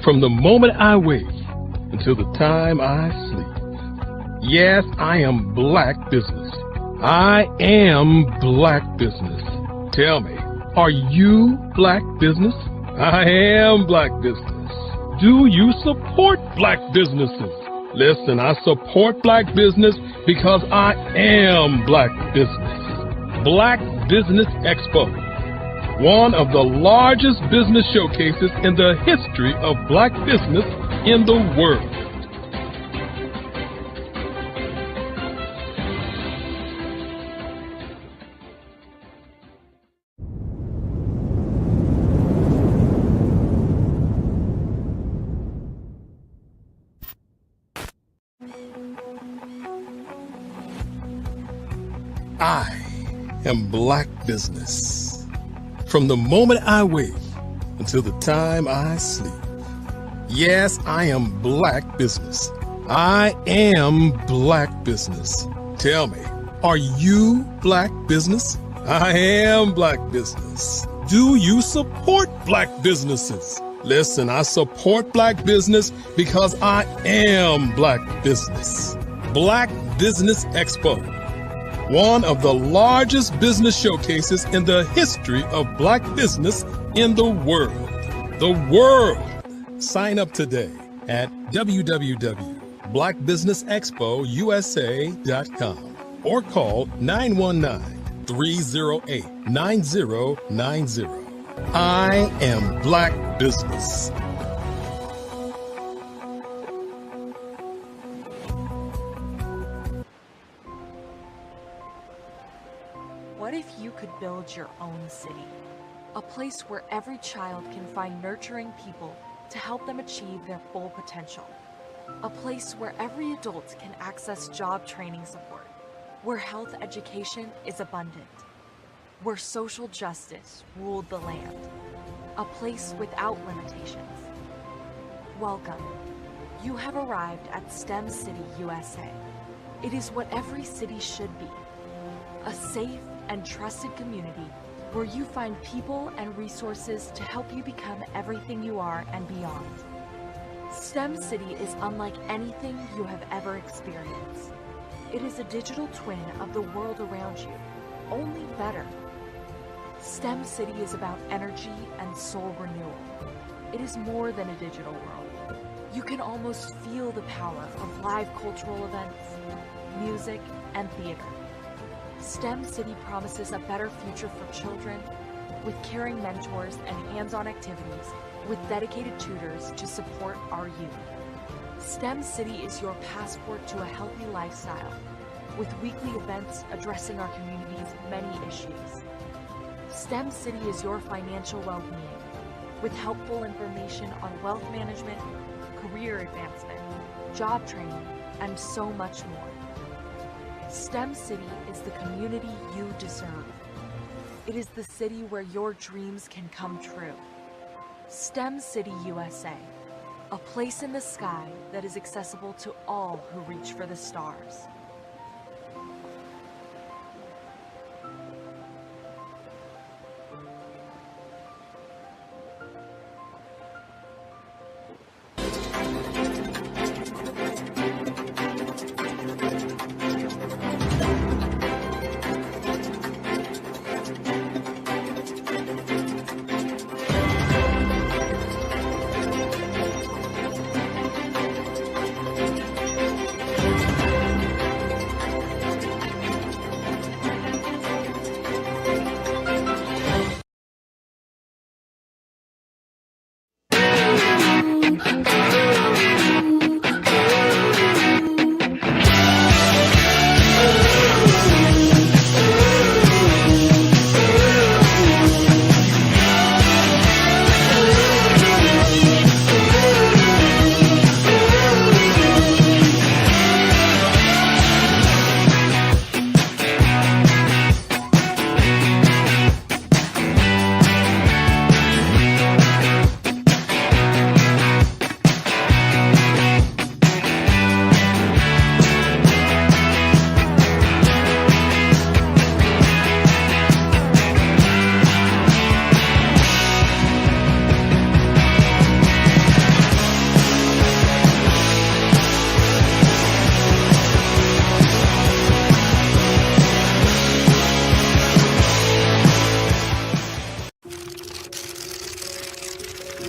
From the moment I wake until the time I sleep. Yes, I am Black Business. I am Black Business. Tell me, are you Black Business? I am Black Business. Do you support Black businesses? Listen, I support Black business because I am Black Business. Black Business Expo, one of the largest business showcases in the history of Black business in the world. I am Black Business. From the moment I wake until the time I sleep. Yes, I am Black Business. I am Black Business. Tell me, are you Black Business? I am Black Business. Do you support Black businesses? Listen, I support Black business because I am Black Business. Black Business Expo, one of the largest business showcases in the history of Black business in the world. The world! Sign up today at www.blackbusinessexpousa.com blackbusinessexpousa.com or call 919-308-9090. I am Black Business. What if you could build your own city? A place where every child can find nurturing people to help them achieve their full potential. A place where every adult can access job training support, where health education is abundant, where social justice ruled the land. A place without limitations. Welcome. You have arrived at STEM City USA. It is what every city should be. A safe and trusted community where you find people and resources to help you become everything you are and beyond. STEM City is unlike anything you have ever experienced. It is a digital twin of the world around you, only better. STEM City is about energy and soul renewal. It is more than a digital world. You can almost feel the power of live cultural events, music, and theater. STEM City promises a better future for children with caring mentors and hands-on activities with dedicated tutors to support our youth. STEM City is your passport to a healthy lifestyle with weekly events addressing our community's many issues. STEM City is your financial well-being with helpful information on wealth management, career advancement, job training, and so much more. STEM City is the community you deserve. It is the city where your dreams can come true. STEM City USA, a place in the sky that is accessible to all who reach for the stars.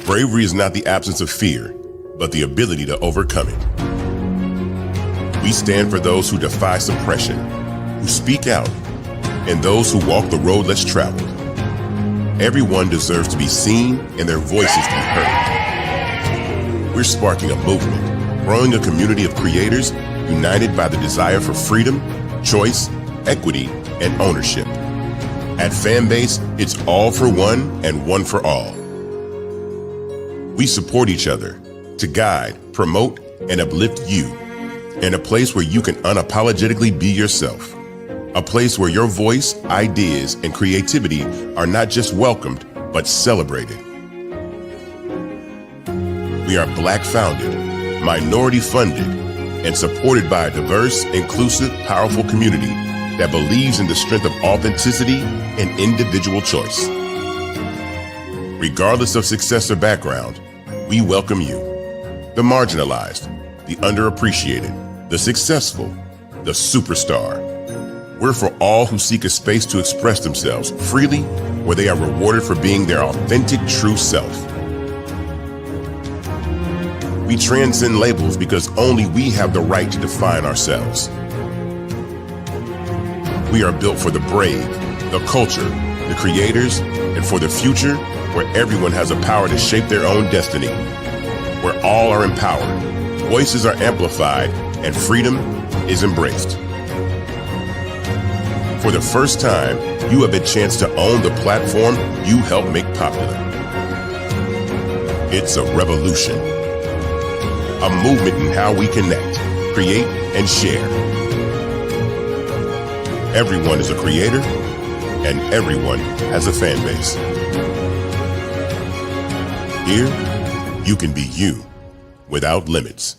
Bravery is not the absence of fear, but the ability to overcome it. We stand for those who defy suppression, who speak out, and those who walk the road less traveled. Everyone deserves to be seen and their voices to be heard. We're sparking a movement, growing a community of creators united by the desire for freedom, choice, equity, and ownership. At Fanbase, it's all for one and one for all. We support each other to guide, promote, and uplift you in a place where you can unapologetically be yourself. A place where your voice, ideas, and creativity are not just welcomed, but celebrated. We are Black founded, minority funded, and supported by a diverse, inclusive, powerful community that believes in the strength of authenticity and individual choice. Regardless of success or background, we welcome you. The marginalized, the underappreciated, the successful, the superstar. We're for all who seek a space to express themselves freely, where they are rewarded for being their authentic, true self. We transcend labels because only we have the right to define ourselves. We are built for the brave, the culture, the creators, and for the future where everyone has the power to shape their own destiny, where all are empowered, voices are amplified, and freedom is embraced. For the first time, you have a chance to own the platform you helped make popular. It's a revolution, a movement in how we connect, create, and share. Everyone is a creator, and everyone has a fan base. Here, you can be you without limits.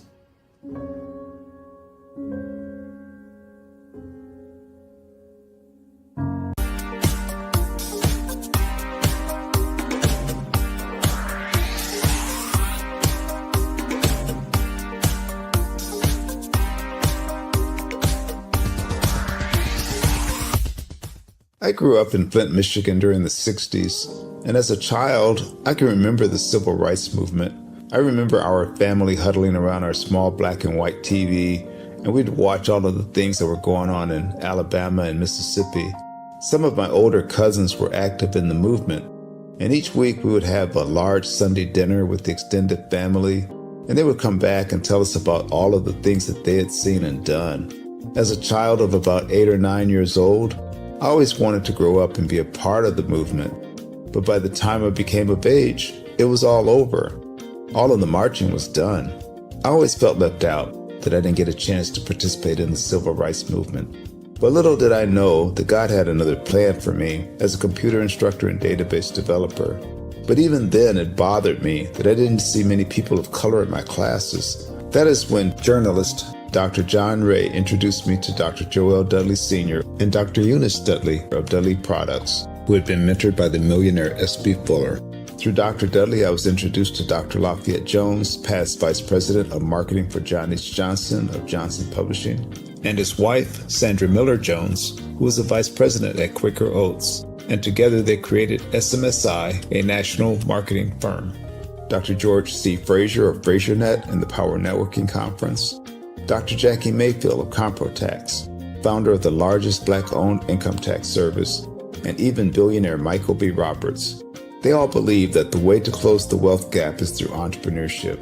I grew up in Flint, Michigan during the 60s, and as a child, I can remember the civil rights movement. I remember our family huddling around our small black and white TV, and we'd watch all of the things that were going on in Alabama and Mississippi. Some of my older cousins were active in the movement, and each week we would have a large Sunday dinner with the extended family, and they would come back and tell us about all of the things that they had seen and done. As a child of about 8 or 9 years old, I always wanted to grow up and be a part of the movement, but by the time I became of age, it was all over. All of the marching was done. I always felt left out, that I didn't get a chance to participate in the civil rights movement. But little did I know that God had another plan for me as a computer instructor and database developer. But even then, it bothered me that I didn't see many people of color in my classes. That is when journalist Dr. John Ray introduced me to Dr. Joel Dudley Sr. and Dr. Eunice Dudley of Dudley Products, who had been mentored by the millionaire S.B. Fuller. Through Dr. Dudley, I was introduced to Dr. Lafayette Jones, past Vice President of Marketing for John H. Johnson of Johnson Publishing, and his wife, Sandra Miller Jones, who was the Vice President at Quaker Oats, and together they created SMSI, a national marketing firm. Dr. George C. Frazier of FrazierNet and the Power Networking Conference, Dr. Jackie Mayfield of ComproTax, founder of the largest Black-owned income tax service, and even billionaire Michael B. Roberts. They all believe that the way to close the wealth gap is through entrepreneurship,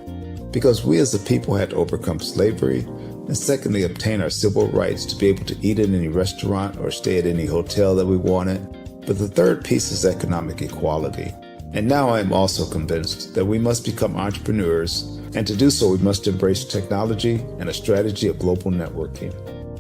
because we as a people had to overcome slavery, and secondly, obtain our civil rights to be able to eat in any restaurant or stay at any hotel that we wanted. But the third piece is economic equality. And now I am also convinced that we must become entrepreneurs, and to do so we must embrace technology and a strategy of global networking.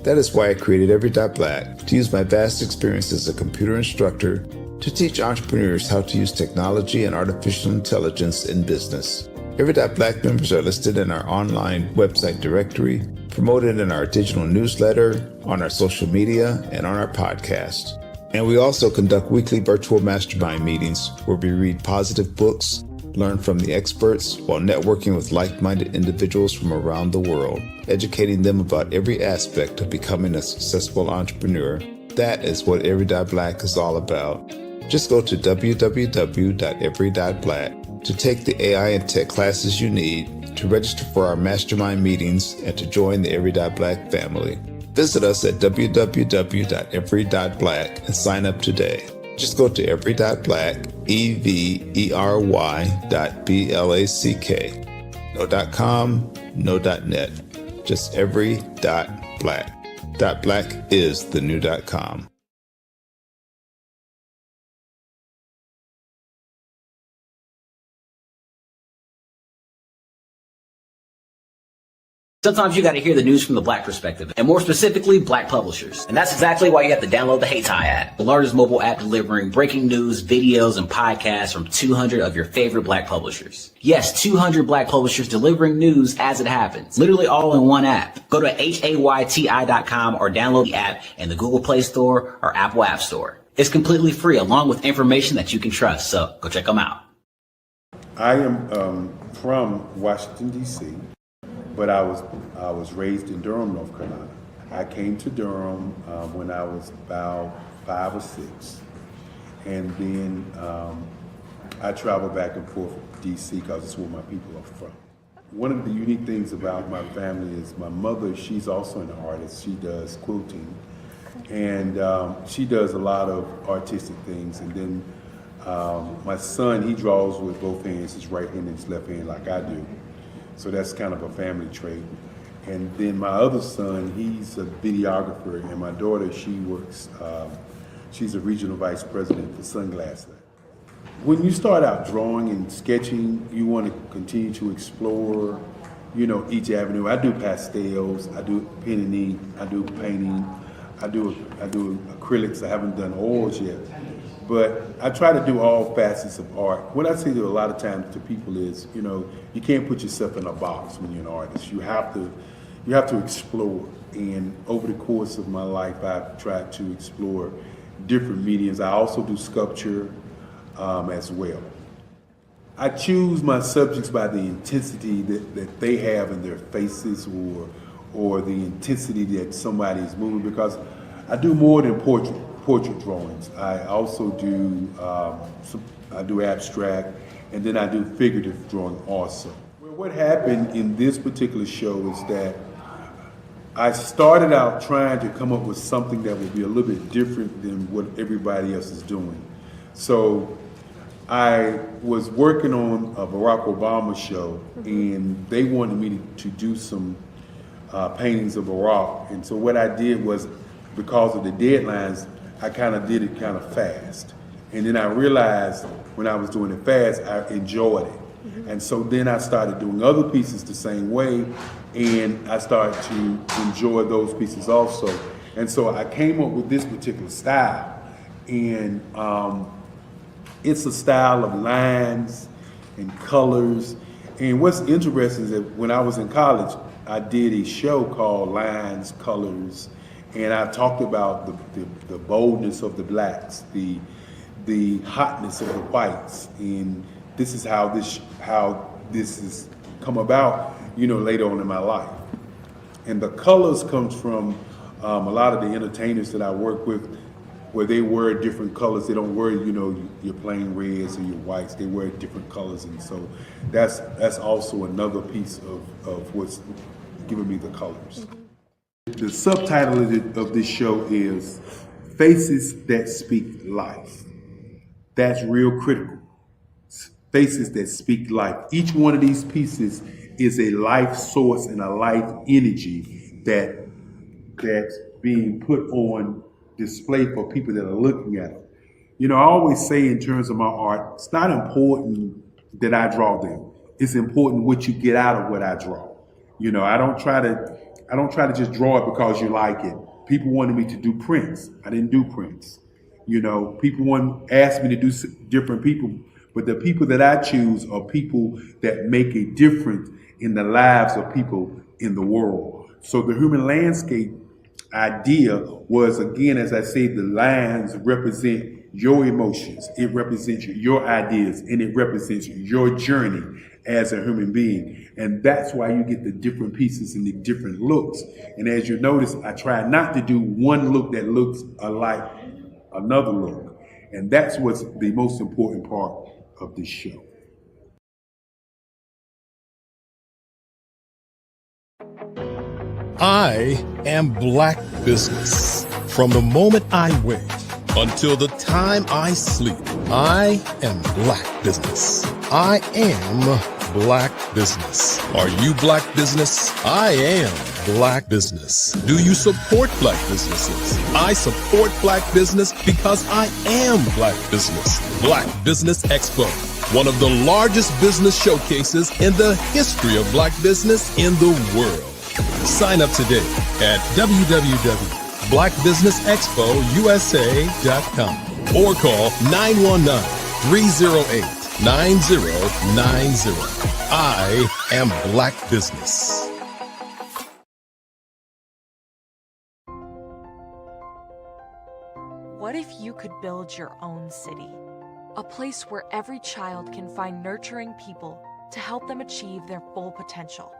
That is why I created Every.Black, to use my vast experience as a computer instructor to teach entrepreneurs how to use technology and artificial intelligence in business. Every.Black members are listed in our online website directory, promoted in our digital newsletter, on our social media, and on our podcast. And we also conduct weekly virtual mastermind meetings where we read positive books, learn from the experts, while networking with like-minded individuals from around the world, educating them about every aspect of becoming a successful entrepreneur. That is what Every.Black is all about. Just go to www.every.black to take the AI and tech classes you need, to register for our mastermind meetings, and to join the Every.Black family. Visit us at www.every.black and sign up today. Just go to every.black, every.black. No .com, no .net, just every.black. .black is the new .com. Sometimes you got to hear the news from the Black perspective, and more specifically, Black publishers. And that's exactly why you have to download the Hey Tie app, the largest mobile app delivering breaking news, videos, and podcasts from 200 of your favorite Black publishers. Yes, 200 Black publishers delivering news as it happens, literally all in one app. Go to HAYTI.com or download the app in the Google Play Store or Apple App Store. It's completely free, along with information that you can trust, so go check them out. I am from Washington, D.C., but I was raised in Durham, North Carolina. I came to Durham when I was about 5 or 6, and then I traveled back and forth to D.C. because it's where my people are from. One of the unique things about my family is my mother, she's also an artist. She does quilting, and she does a lot of artistic things. And then my son, he draws with both hands, his right hand and his left hand, like I do. So that's kind of a family trait. And then my other son, he's a videographer, and my daughter, she works, she's a regional vice president for Sunglass Lab. When you start out drawing and sketching, you want to continue to explore, you know, each avenue. I do pastels, I do pen and ink, I do painting, I do acrylics. I haven't done oils yet, but I try to do all facets of art. What I say to a lot of times to people is, you know, you can't put yourself in a box when you're an artist. You have to explore. And over the course of my life, I've tried to explore different mediums. I also do sculpture as well. I choose my subjects by the intensity that they have in their faces, or the intensity that somebody is moving, because I do more than portrait drawings. I also do I do abstract, and then I do figurative drawing also. Well, what happened in this particular show is that I started out trying to come up with something that would be a little bit different than what everybody else is doing. So I was working on a Barack Obama show, and they wanted me to do some paintings of Barack. And so what I did was, because of the deadlines, I kind of did it kind of fast. And then I realized when I was doing it fast, I enjoyed it. And so then I started doing other pieces the same way, and I started to enjoy those pieces also. And so I came up with this particular style. And it's a style of lines and colors. And what's interesting is that when I was in college, I did a show called Lines, Colors, and I talked about the boldness of the blacks, the hotness of the whites, and this is how this has come about, you know, later on in my life. And the colors comes from a lot of the entertainers that I work with, where they wear different colors. They don't wear, you know, your plain reds or your whites. They wear different colors, and so that's also another piece of what's giving me the colors. The subtitle of this show is Faces That Speak Life. That's real critical. Faces that speak life. Each one of these pieces is a life source and a life energy that's being put on display for people that are looking at it. You know, I always say in terms of my art, it's not important that I draw them. It's important what you get out of what I draw. You know, I don't try to just draw it because you like it. People wanted me to do prints. I didn't do prints. You know, people asked me to do different people, but the people that I choose are people that make a difference in the lives of people in the world. So the human landscape idea was, again, as I say, the lines represent your emotions, it represents your ideas, and it represents your journey as a human being. And that's why you get the different pieces and the different looks. And as you notice, I try not to do one look that looks alike another look. And that's what's the most important part of this show. I am Black Business. From the moment I wake until the time I sleep, I am Black Business. I am Black Business. Are you Black Business? I am Black Business. Do you support Black businesses? I support Black business because I am Black Business. Black Business Expo, one of the largest business showcases in the history of Black business in the world. Sign up today at www.blackbusinessexpousa.com or call 919-308-9090. I am Black Business. What if you could build your own city? A place where every child can find nurturing people to help them achieve their full potential.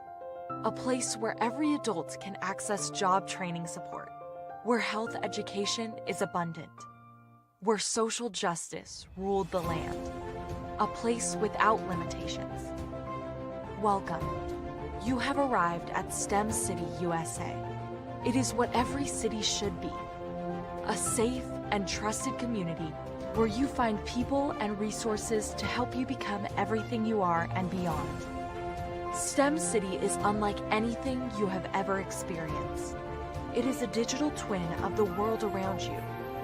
A place where every adult can access job training support, where health education is abundant, where social justice ruled the land. A place without limitations. Welcome You have arrived at STEM City USA. It is what every city should be. A safe and trusted community where you find people and resources to help you become everything you are and beyond. STEM City is unlike anything you have ever experienced. It is a digital twin of the world around you,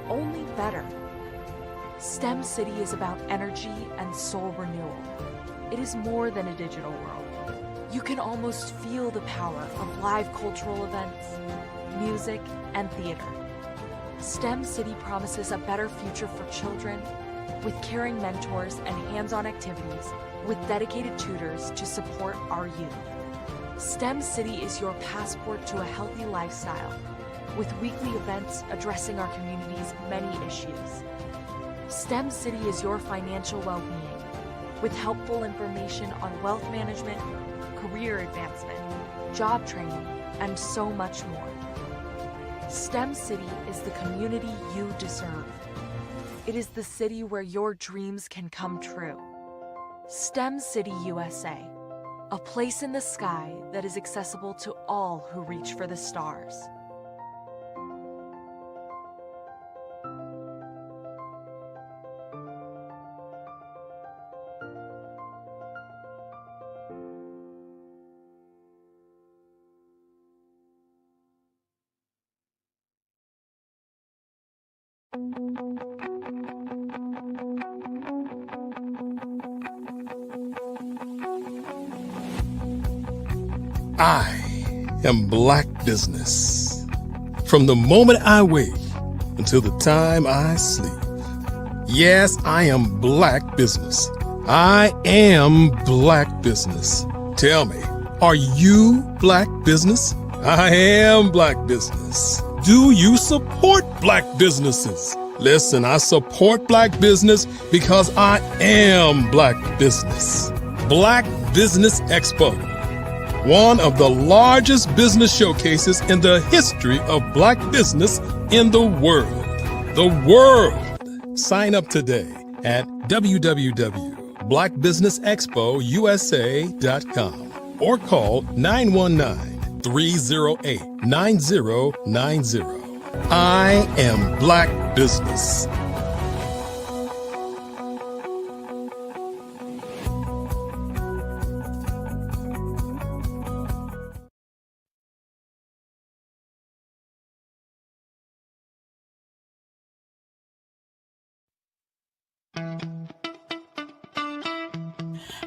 only better. STEM City is about energy and soul renewal. It is more than a digital world. You can almost feel the power of live cultural events, music, and theater. STEM City promises a better future for children with caring mentors and hands-on activities with dedicated tutors to support our youth. STEM City is your passport to a healthy lifestyle with weekly events addressing our community's many issues. STEM City is your financial well-being with helpful information on wealth management, career advancement, job training, and so much more. STEM City is the community you deserve. It is the city where your dreams can come true. STEM City USA, a place in the sky that is accessible to all who reach for the stars. I am Black Business. From the moment I wake until the time I sleep. Yes, I am Black Business. I am Black Business. Tell me, are you Black Business? I am Black Business. Do you support Black businesses? Listen, I support Black business because I am Black Business. Black Business Expo, one of the largest business showcases in the history of Black business in the world. The world! Sign up today at www.blackbusinessexpousa.com or call 919-308-9090. I am Black Business.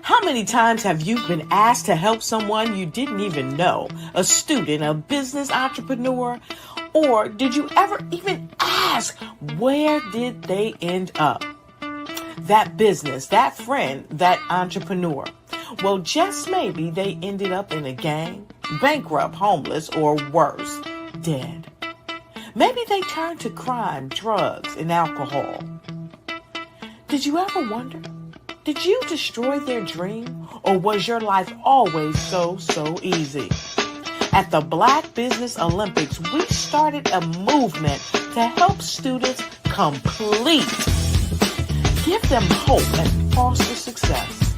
How many times have you been asked to help someone you didn't even know, a student, a business entrepreneur, or did you ever even ask, where did they end up? That business, that friend, that entrepreneur. Well, just maybe they ended up in a gang, bankrupt, homeless, or worse, dead. Maybe they turned to crime, drugs, and alcohol. Did you ever wonder? Did you destroy their dream, or was your life always so easy? At the Black Business Olympics, we started a movement to help students complete. Give them hope and foster success.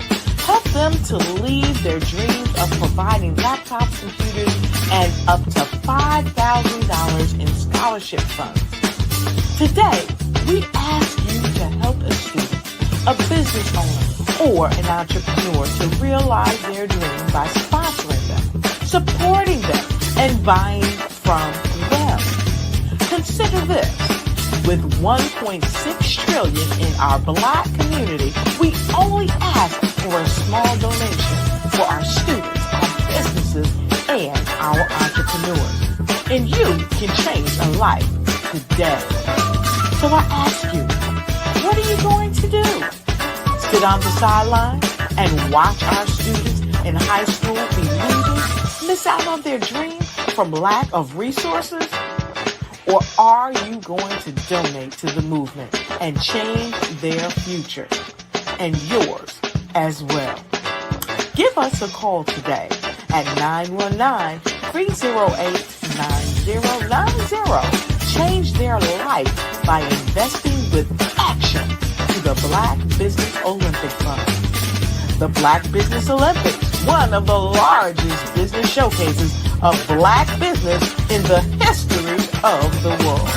Help them to leave their dreams of providing laptops, computers, and up to $5,000 in scholarship funds. Today, we ask you to help a student, a business owner, or an entrepreneur to realize their dream by sponsoring them, supporting them, and buying from them. Consider this. With $1.6 trillion in our Black community, we only ask for a small donation for our students, our businesses, and our entrepreneurs. And you can change a life today. So I ask you, what are you going to do? Sit on the sideline and watch our students in high school be losers, miss out on their dream from lack of resources? Or are you going to donate to the movement and change their future and yours as well? Give us a call today at 919-308-9090. Change their life by investing with action to the Black Business Olympic Fund. The Black Business Olympics, one of the largest business showcases of Black business in the history of the world.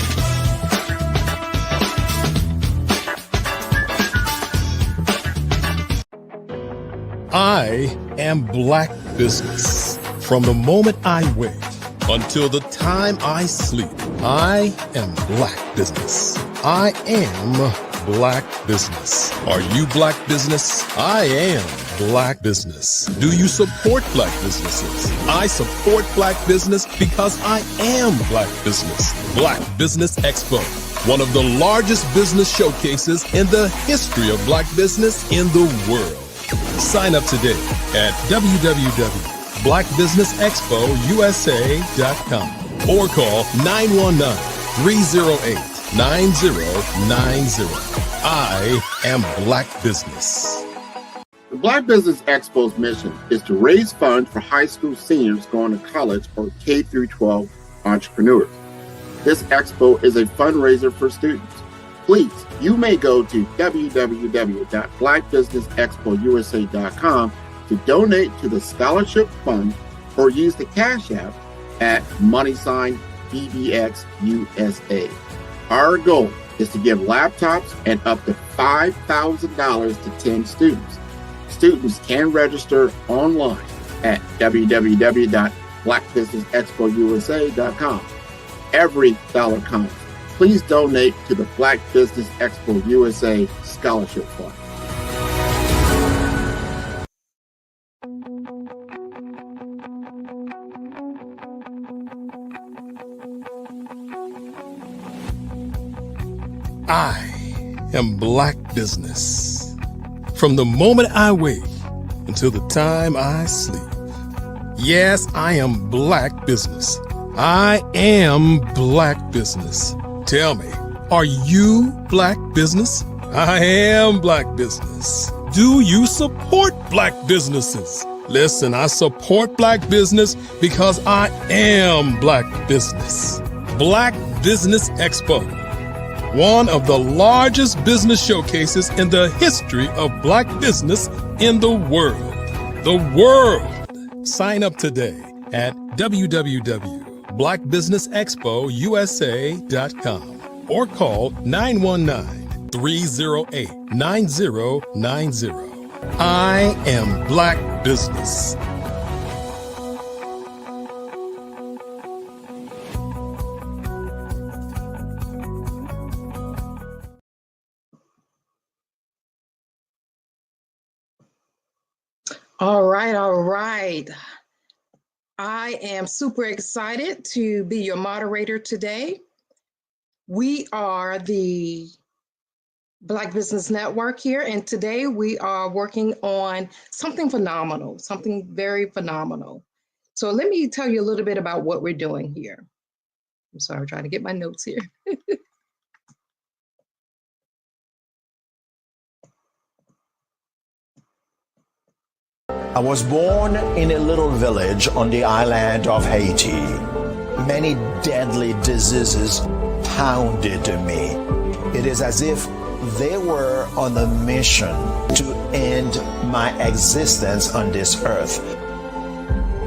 I am Black business. From the moment I wake until the time I sleep, I am Black business. I am Black business. Are you Black business? I am Black business. Do you support Black businesses? I support Black business because I am Black business. Black Business Expo, one of the largest business showcases in the history of Black business in the world. Sign up today at www.blackbusinessexpousa.com or call 919-308-9090. I am Black business. The Black Business Expo's mission is to raise funds for high school seniors going to college or K through 12 entrepreneurs. This expo is a fundraiser for students. Please, you may go to www.blackbusinessexpousa.com to donate to the scholarship fund or use the Cash App at $BBXUSA. Our goal is to give laptops and up to $5,000 to 10 students. Students can register online at www.blackbusinessexpousa.com. Every dollar counts. Please donate to the Black Business Expo USA Scholarship Fund. I am Black business. From the moment I wake until the time I sleep. Yes, I am Black business. I am Black business. Tell me, are you Black business? I am Black business. Do you support Black businesses? Listen, I support Black business because I am Black business. Black Business Expo, one of the largest business showcases in the history of Black business in the world. The world. Sign up today at www.blackbusinessexpousa.com or call 919-308-9090. I am Black business. All right, all right. I am super excited to be your moderator today. We are the Black Business Network here, and today we are working on something phenomenal, something very phenomenal. So let me tell you a little bit about what we're doing here. I'm sorry, I'm trying to get my notes here. I was born in a little village on the island of Haiti. Many deadly diseases pounded me. It is as if they were on a mission to end my existence on this earth.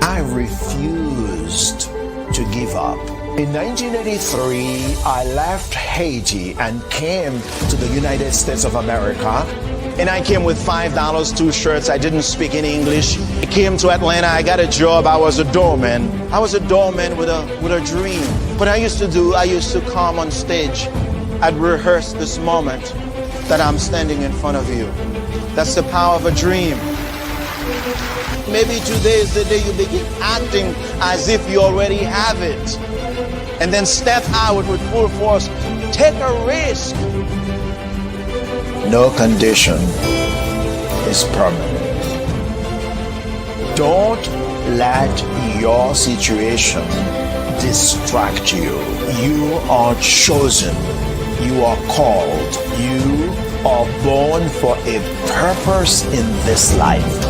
I refused to give up. In 1983, I left Haiti and came to the United States of America. And I came with $5, 2 shirts. I didn't speak any English. I came to Atlanta. I got a job. I was a doorman. I was a doorman with a dream. What I used to come on stage. I'd rehearse this moment that I'm standing in front of you. That's the power of a dream. Maybe today is the day you begin acting as if you already have it. And then step out with full force. Take a risk. No condition is permanent. Don't let your situation distract you. You are chosen. You are called. You are born for a purpose in this life.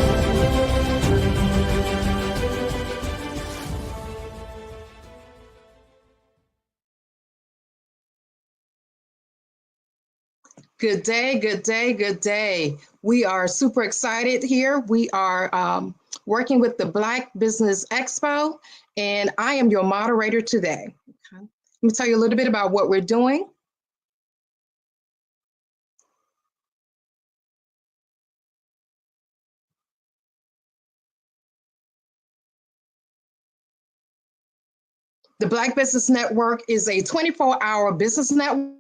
Good day, good day, good day. We are super excited here. We are working with the Black Business Expo, and I am your moderator today. Okay. Let me tell you a little bit about what we're doing. The Black Business Network is a 24-hour business network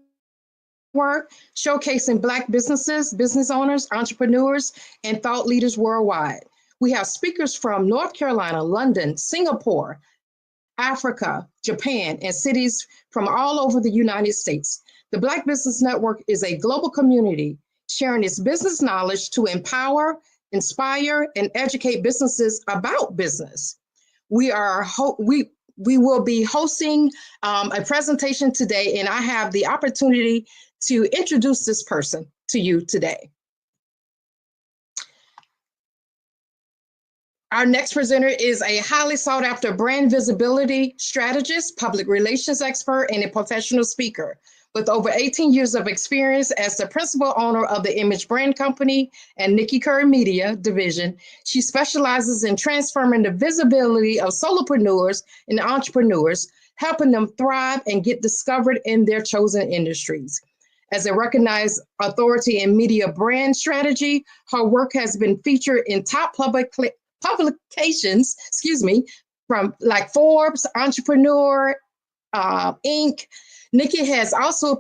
showcasing Black businesses, business owners, entrepreneurs, and thought leaders worldwide. We have speakers from North Carolina, London, Singapore, Africa, Japan, and cities from all over the United States. The Black Business Network is a global community sharing its business knowledge to empower, inspire, and educate businesses about business. We will be hosting a presentation today, and I have the opportunity to introduce this person to you today. Our next presenter is a highly sought after brand visibility strategist, public relations expert, and a professional speaker. With over 18 years of experience as the principal owner of the Image Brand Company and Nikki Curry Media Division, she specializes in transforming the visibility of solopreneurs and entrepreneurs, helping them thrive and get discovered in their chosen industries. As a recognized authority in media brand strategy, her work has been featured in top publications, from like Forbes, Entrepreneur, Inc. Nikki has also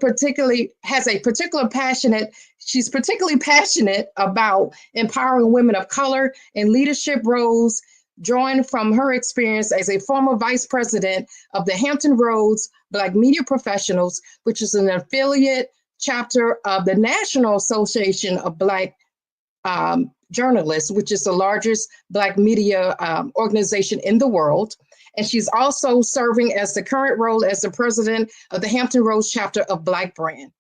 she's particularly passionate about empowering women of color in leadership roles, drawing from her experience as a former vice president of the Hampton Roads Black Media Professionals, which is an affiliate chapter of the National Association of Black Journalists, which is the largest Black media organization in the world. And she's also serving as the current role as the president of the Hampton Roads chapter of Black Brand.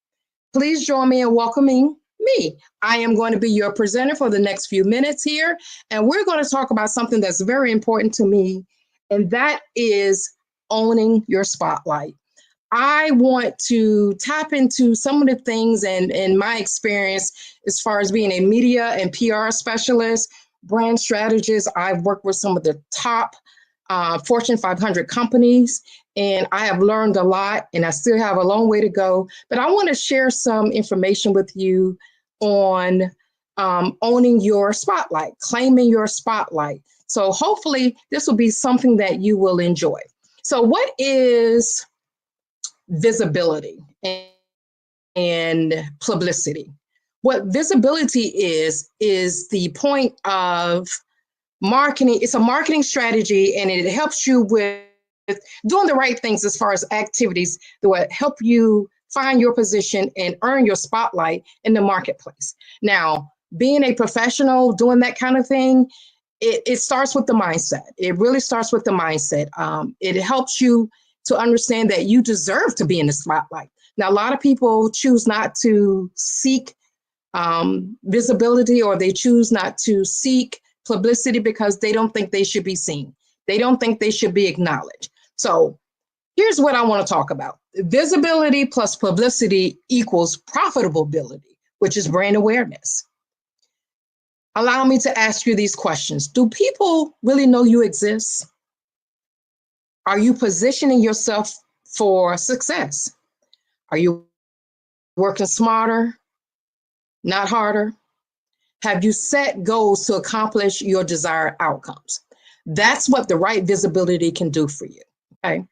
Please join me in welcoming me. I am going to be your presenter for the next few minutes here, and we're going to talk about something that's very important to me, and that is owning your spotlight. I want to tap into some of the things and my experience as far as being a media and PR specialist, brand strategist. I've worked with some of the top Fortune 500 companies, and I have learned a lot, and I still have a long way to go. But I want to share some information with you on owning your spotlight, claiming your spotlight. So hopefully this will be something that you will enjoy. So what is visibility and publicity? What visibility is the point of marketing. It's a marketing strategy, and it helps you with doing the right things as far as activities that will help you find your position and earn your spotlight in the marketplace. Now, being a professional, doing that kind of thing, it starts with the mindset. It really starts with the mindset. It helps you to understand that you deserve to be in the spotlight. Now, a lot of people choose not to seek visibility, or they choose not to seek publicity because they don't think they should be seen. They don't think they should be acknowledged. So here's what I want to talk about. Visibility plus publicity equals profitability, which is brand awareness. Allow me to ask you these questions. Do people really know you exist? Are you positioning yourself for success? Are you working smarter, not harder? Have you set goals to accomplish your desired outcomes? That's what the right visibility can do for you, okay?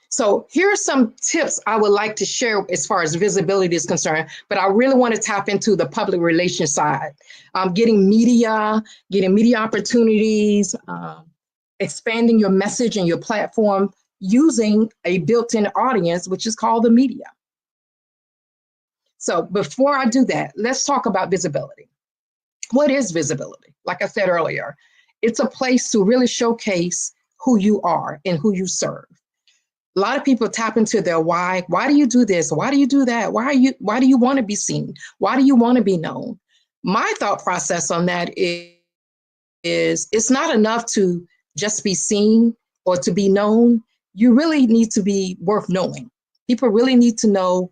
So here are some tips I would like to share as far as visibility is concerned, but I really want to tap into the public relations side. Getting media opportunities, expanding your message and your platform using a built-in audience, which is called the media. So before I do that, let's talk about visibility. What is visibility? Like I said earlier, it's a place to really showcase who you are and who you serve. A lot of people tap into their why. Why do you do this? Why do you do that? Why do you want to be seen? Why do you want to be known? My thought process on that is it's not enough to just be seen or to be known. You really need to be worth knowing. People really need to know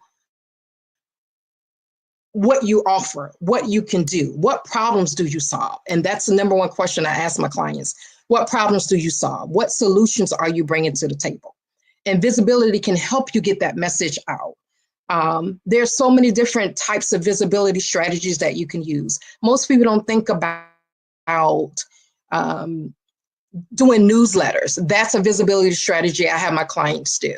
what you offer, what you can do, what problems do you solve? And that's the number one question I ask my clients. What problems do you solve? What solutions are you bringing to the table? And visibility can help you get that message out. There's so many different types of visibility strategies that you can use. Most people don't think about doing newsletters. That's a visibility strategy I have my clients do.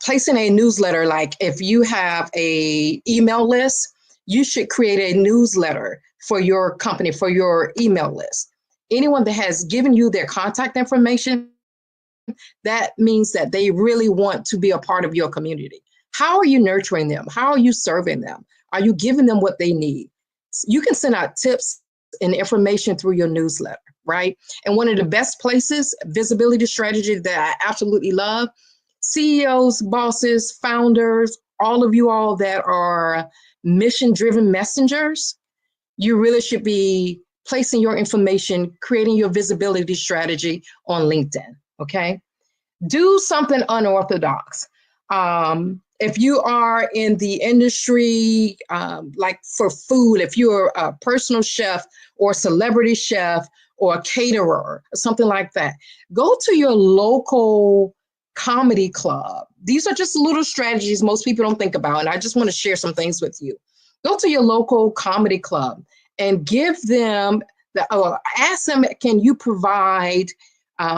Placing a newsletter, like if you have a email list, you should create a newsletter for your company, for your email list. Anyone that has given you their contact information, that means that they really want to be a part of your community. How are you nurturing them? How are you serving them? Are you giving them what they need? You can send out tips and information through your newsletter, right? And one of the best places, visibility strategy that I absolutely love, CEOs, bosses, founders, all of you all that are mission-driven messengers, you really should be placing your information, creating your visibility strategy on LinkedIn, okay? Do something unorthodox. If you are in the industry, like for food, if you're a personal chef or celebrity chef or a caterer, or something like that, go to your local comedy club. These are just little strategies most people don't think about, and I just want to share some things with you. Go to your local comedy club and give them, ask them, can you provide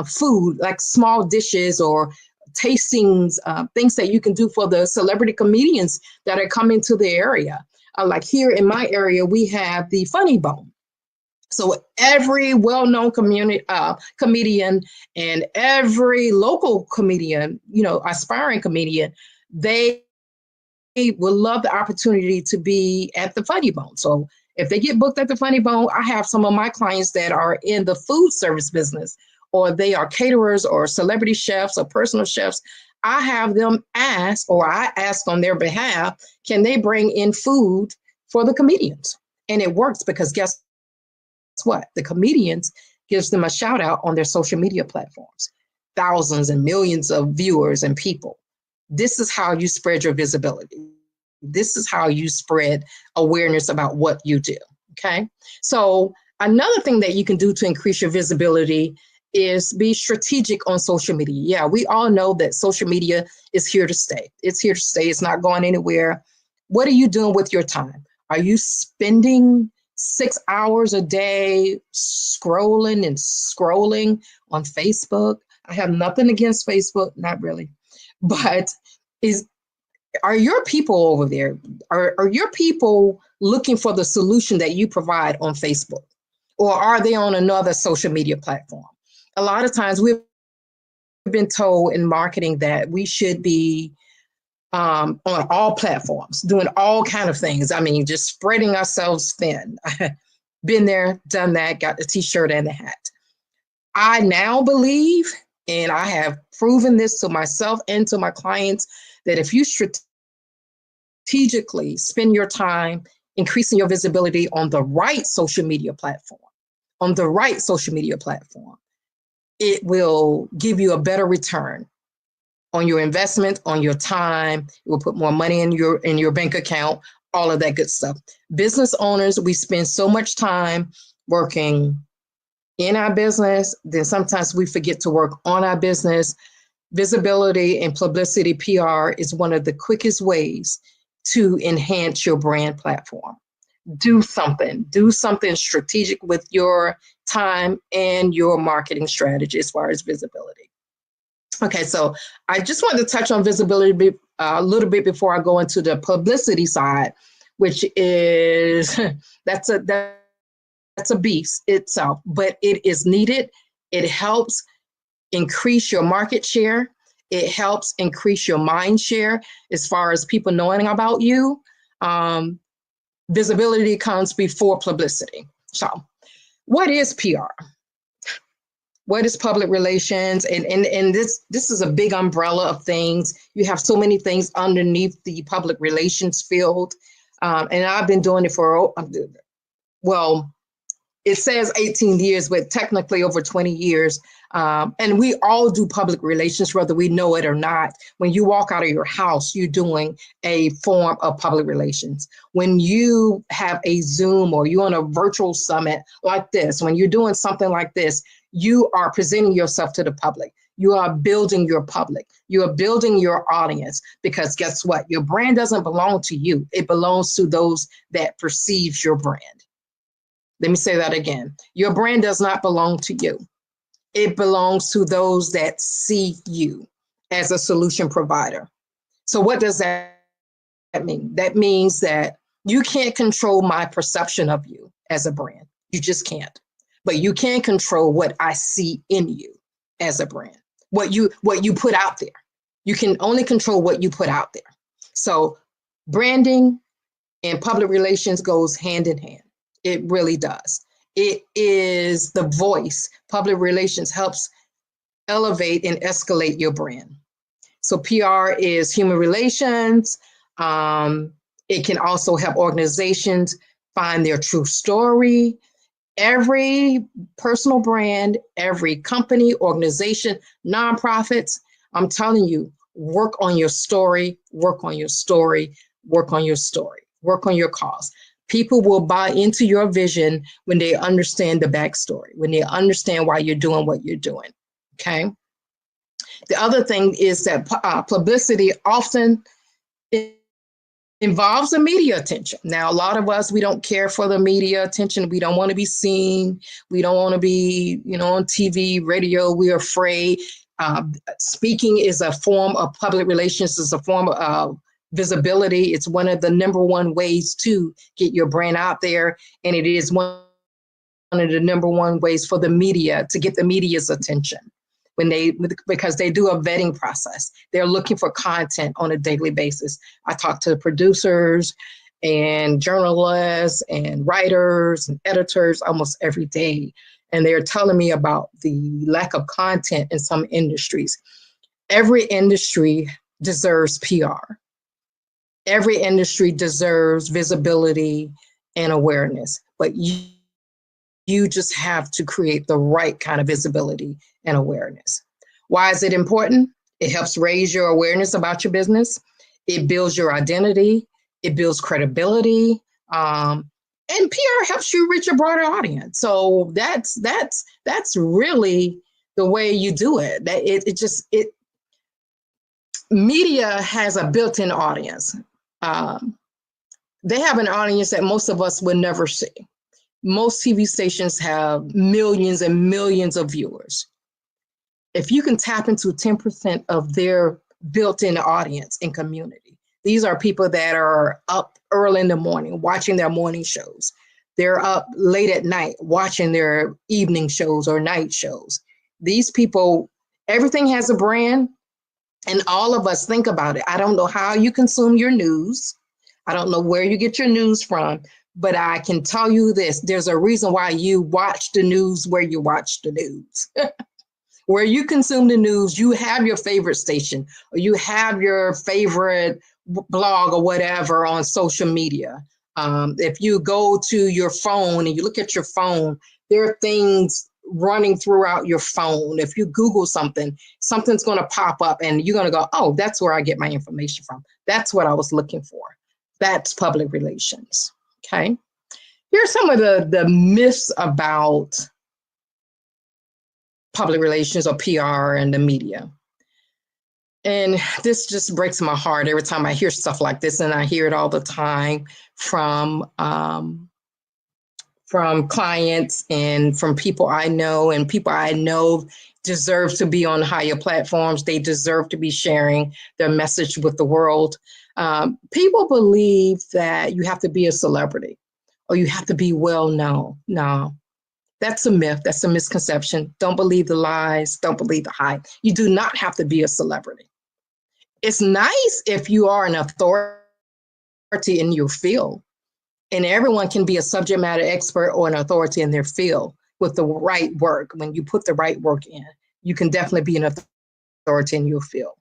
food, like small dishes or tastings, things that you can do for the celebrity comedians that are coming to the area. Like here in my area, we have the Funny Bone. So every well-known comedian and every local comedian, aspiring comedian, they would love the opportunity to be at the Funny Bone. So if they get booked at the Funny Bone, I have some of my clients that are in the food service business, or they are caterers or celebrity chefs or personal chefs. I have them ask, or I ask on their behalf, can they bring in food for the comedians? And it works because guess what? The comedians gives them a shout out on their social media platforms. Thousands and millions of viewers and people. This is how you spread your visibility. This is how you spread awareness about what you do, okay? So another thing that you can do to increase your visibility is be strategic on social media. Yeah, we all know that social media is here to stay. It's here to stay. It's not going anywhere. What are you doing with your time? Are you spending 6 hours a day scrolling on Facebook? I have nothing against Facebook, not really. But are your people over there, are your people looking for the solution that you provide on Facebook? Or are they on another social media platform? A lot of times we've been told in marketing that we should be on all platforms, doing all kind of things. I mean, just spreading ourselves thin. Been there, done that, got the t-shirt and the hat. I now believe, and I have proven this to myself and to my clients, that if you strategically spend your time increasing your visibility on the right social media platform, it will give you a better return on your investment, on your time. It will put more money in your bank account, all of that good stuff. Business owners, we spend so much time working in our business, then sometimes we forget to work on our business. Visibility and publicity, PR, is one of the quickest ways to enhance your brand platform. Do something strategic with your time and your marketing strategy as far as visibility. Okay, so I just wanted to touch on visibility a little bit before I go into the publicity side, which is, that's a beast itself, but it is needed. It helps increase your market share. It helps increase your mind share as far as people knowing about you. Visibility comes before publicity. So what is PR? What is public relations? And this is a big umbrella of things. You have so many things underneath the public relations field. And I've been doing it for, It says 18 years, but technically over 20 years. And we all do public relations, whether we know it or not. When you walk out of your house, you're doing a form of public relations. When you have a Zoom or you're on a virtual summit like this, when you're doing something like this, you are presenting yourself to the public. You are building your public. You are building your audience, because guess what? Your brand doesn't belong to you. It belongs to those that perceive your brand. Let me say that again. Your brand does not belong to you. It belongs to those that see you as a solution provider. So what does that mean? That means that you can't control my perception of you as a brand. You just can't. But you can control what I see in you as a brand, what you put out there. You can only control what you put out there. So branding and public relations goes hand in hand. It really does. It is the voice. Public relations helps elevate and escalate your brand. So PR is human relations. It can also help organizations find their true story. Every personal brand, every company, organization, nonprofits, I'm telling you, work on your story, work on your story, work on your story, work on your cause. People will buy into your vision when they understand the backstory, when they understand why you're doing what you're doing, okay? The other thing is that publicity often involves the media attention. Now, a lot of us, we don't care for the media attention. We don't want to be seen. We don't want to be, on TV, radio. We're afraid. Speaking is a form of public relations, is a form of visibility. It's one of the number one ways to get your brand out there. And it is one of the number one ways for the media to get the media's attention because they do a vetting process. They're looking for content on a daily basis. I talk to producers and journalists and writers and editors almost every day. And they're telling me about the lack of content in some industries. Every industry deserves PR. Every industry deserves visibility and awareness, but you just have to create the right kind of visibility and awareness. Why is it important? It helps raise your awareness about your business. It builds your identity. It builds credibility. And PR helps you reach a broader audience. So that's really the way you do it. Media has a built-in audience. They have an audience that most of us would never see. Most TV stations have millions and millions of viewers. If you can tap into 10% of their built-in audience and community, these are people that are up early in the morning watching their morning shows. They're up late at night watching their evening shows or night shows. These people, everything has a brand, and all of us think about it. I don't know how you consume your news. I don't know where you get your news from, but I can tell you this, there's a reason why you watch the news where you watch the news. Where you consume the news, you have your favorite station, or you have your favorite blog or whatever on social media. If you go to your phone and you look at your phone, there are things running throughout your phone. If you Google something, something's going to pop up and you're going to go, oh, that's where I get my information from. That's what I was looking for. That's public relations. Okay. Here's some of the myths about public relations or PR and the media. And this just breaks my heart every time I hear stuff like this, and I hear it all the time from clients and from people I know, and people I know deserve to be on higher platforms. They deserve to be sharing their message with the world. People believe that you have to be a celebrity or you have to be well known. No, that's a myth. That's a misconception. Don't believe the lies. Don't believe the hype. You do not have to be a celebrity. It's nice if you are an authority in your field, and everyone can be a subject matter expert or an authority in their field with the right work. When you put the right work in, you can definitely be an authority in your field.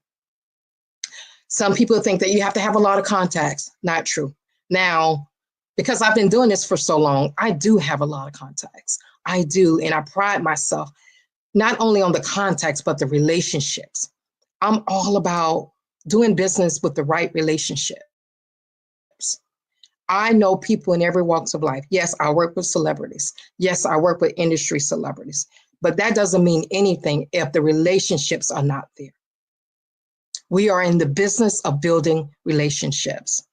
Some people think that you have to have a lot of contacts. Not true. Now, because I've been doing this for so long, I do have a lot of contacts. I do, and I pride myself not only on the contacts, but the relationships. I'm all about doing business with the right relationships. I know people in every walks of life. Yes, I work with celebrities. Yes, I work with industry celebrities, but that doesn't mean anything if the relationships are not there. We are in the business of building relationships,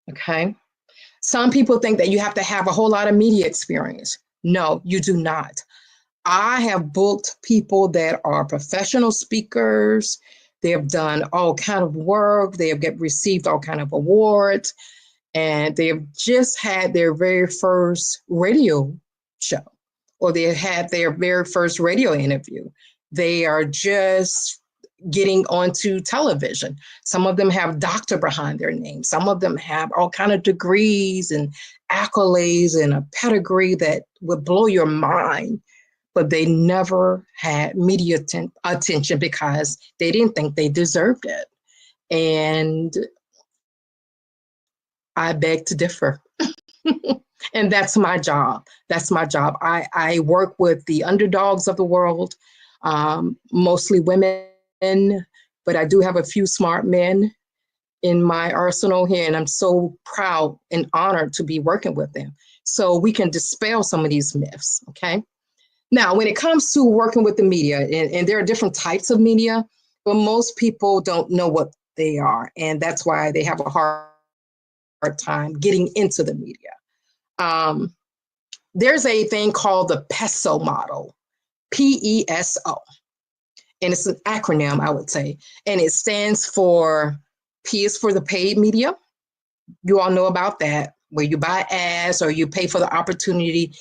okay? Some people think that you have to have a whole lot of media experience. No, you do not. I have booked people that are professional speakers. They have done all kind of work. They have received all kind of awards, and they have just had their very first radio show, or they had their very first radio interview. They are just getting onto television. Some of them have doctor behind their name. Some of them have all kind of degrees and accolades and a pedigree that would blow your mind, but they never had media attention because they didn't think they deserved it. And I beg to differ. And that's my job. That's my job. I work with the underdogs of the world, mostly women, but I do have a few smart men in my arsenal here, and I'm so proud and honored to be working with them. So we can dispel some of these myths, okay? Now, when it comes to working with the media, and there are different types of media, but most people don't know what they are, and that's why they have a hard time getting into the media. There's a thing called the PESO model, P-E-S-O. And it's an acronym, I would say. And it stands for, P is for the paid media. You all know about that, where you buy ads or you pay for the opportunity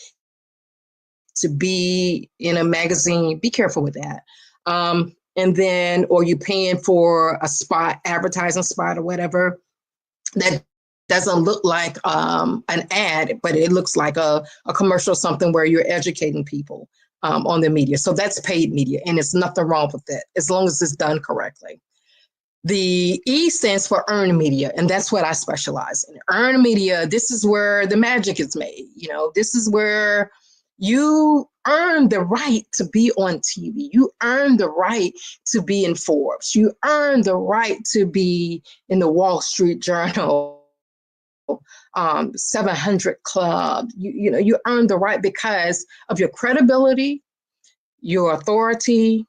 to be in a magazine. Be careful with that. And then, or you paying for a spot, advertising spot or whatever, that doesn't look like an ad, but it looks like a commercial, something where you're educating people on the media. So that's paid media, and there's nothing wrong with that as long as it's done correctly. The E stands for earned media, and that's what I specialize in. Earned media, this is where the magic is made. You know, this is where you earn the right to be on TV. You earn the right to be in Forbes. You earn the right to be in the Wall Street Journal, 700 Club. You know, you earn the right because of your credibility, your authority,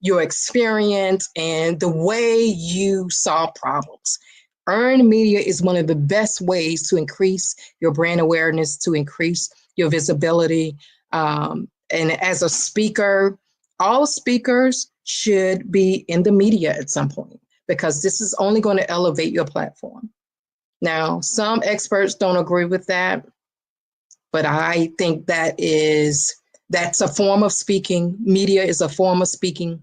your experience, and the way you solve problems. Earned media is one of the best ways to increase your brand awareness, to increase your visibility. And as a speaker, all speakers should be in the media at some point, because this is only going to elevate your platform. Now, some experts don't agree with that, but I think that's a form of speaking. Media is a form of speaking.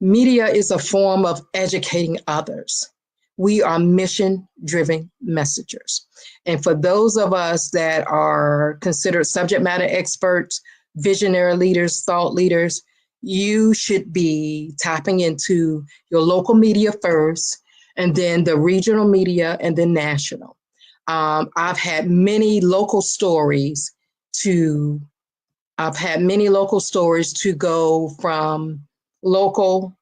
Media is a form of educating others. We are mission-driven messengers. And for those of us that are considered subject matter experts, visionary leaders, thought leaders, you should be tapping into your local media first, and then the regional media, and then national. I've had many local stories to go from local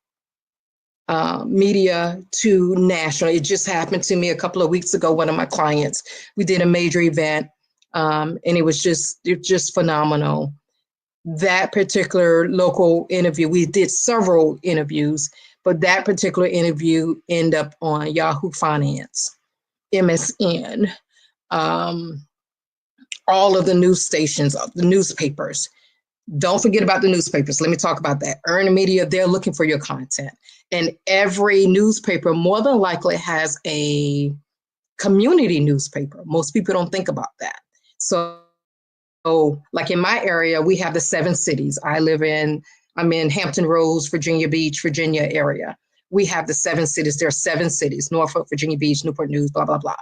media to national. It just happened to me a couple of weeks ago. One of my clients, we did a major event, and it was just phenomenal. That particular local interview, we did several interviews, but that particular interview ended up on Yahoo Finance, MSN, all of the news stations, the newspapers. Don't forget about the newspapers. Let me talk about that. Earned media, they're looking for your content. And every newspaper more than likely has a community newspaper. Most people don't think about that. So like in my area, we have the 7 cities. I'm in Hampton Roads, Virginia Beach, Virginia area. We have the 7 cities. There are 7 cities: Norfolk, Virginia Beach, Newport News, blah, blah, blah.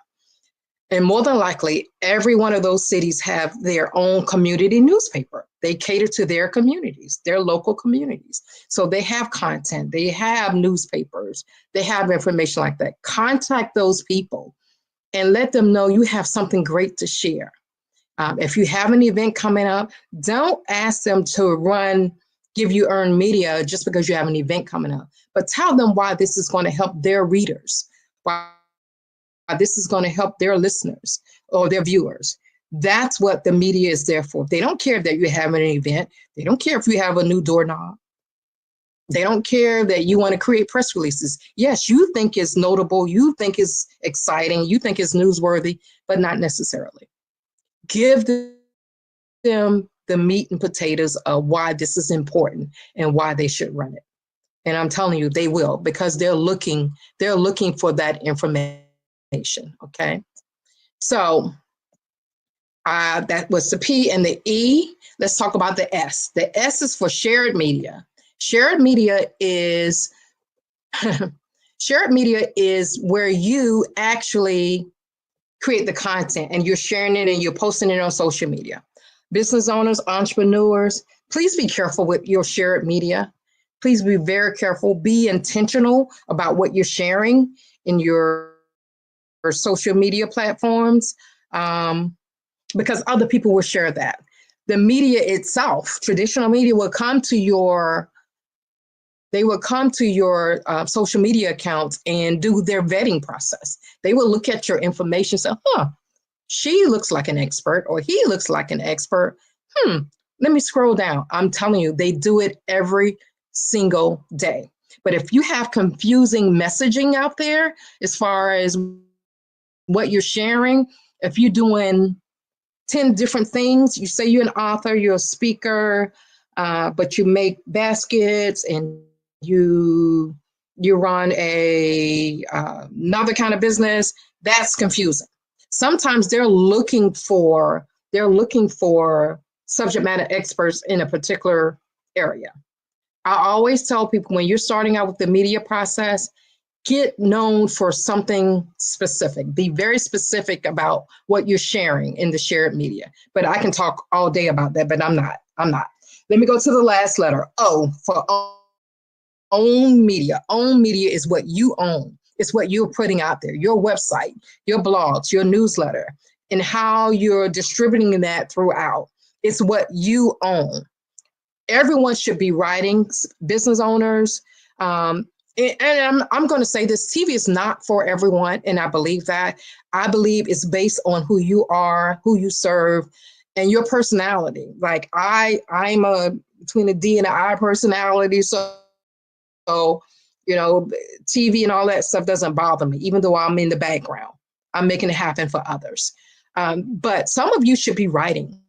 And more than likely, every one of those cities have their own community newspaper. They cater to their communities, their local communities. So they have content, they have newspapers, they have information like that. Contact those people and let them know you have something great to share. If you have an event coming up, don't ask them to give you earned media just because you have an event coming up, but tell them why this is going to help their readers, why this is going to help their listeners or their viewers. That's what the media is there for. They don't care that you're having an event. They don't care if you have a new doorknob. They don't care that you want to create press releases. Yes, you think it's notable, you think it's exciting, you think it's newsworthy, but not necessarily. Give them the meat and potatoes of why this is important and why they should run it. And I'm telling you, they will, because they're looking for that information. Okay. So that was the P and the E. Let's talk about the S. The S is for shared media. Shared media is where you actually create the content and you're sharing it and you're posting it on social media. Business owners, entrepreneurs, please be careful with your shared media. Please be very careful. Be intentional about what you're sharing in your social media platforms, because other people will share that. The media itself, traditional media, will come to your social media accounts and do their vetting process. They will look at your information and say, she looks like an expert or he looks like an expert. Let me scroll down. I'm telling you, they do it every single day. But if you have confusing messaging out there as far as what you're sharing, if you're doing 10 different things, you say you're an author, you're a speaker, but you make baskets and you run another kind of business, that's confusing. Sometimes they're looking for subject matter experts in a particular area. I always tell people, when you're starting out with the media process, get known for something specific. Be very specific about what you're sharing in the shared media. But I can talk all day about that, but I'm not. Let me go to the last letter, O, for own media. Own media is what you own. It's what you're putting out there, your website, your blogs, your newsletter, and how you're distributing that throughout. It's what you own. Everyone should be writing, business owners. And I'm going to say this, TV is not for everyone, and I believe that. I believe it's based on who you are, who you serve, and your personality. Like I'm a between a D and an I personality, so TV and all that stuff doesn't bother me, even though I'm in the background. I'm making it happen for others. But some of you should be writing.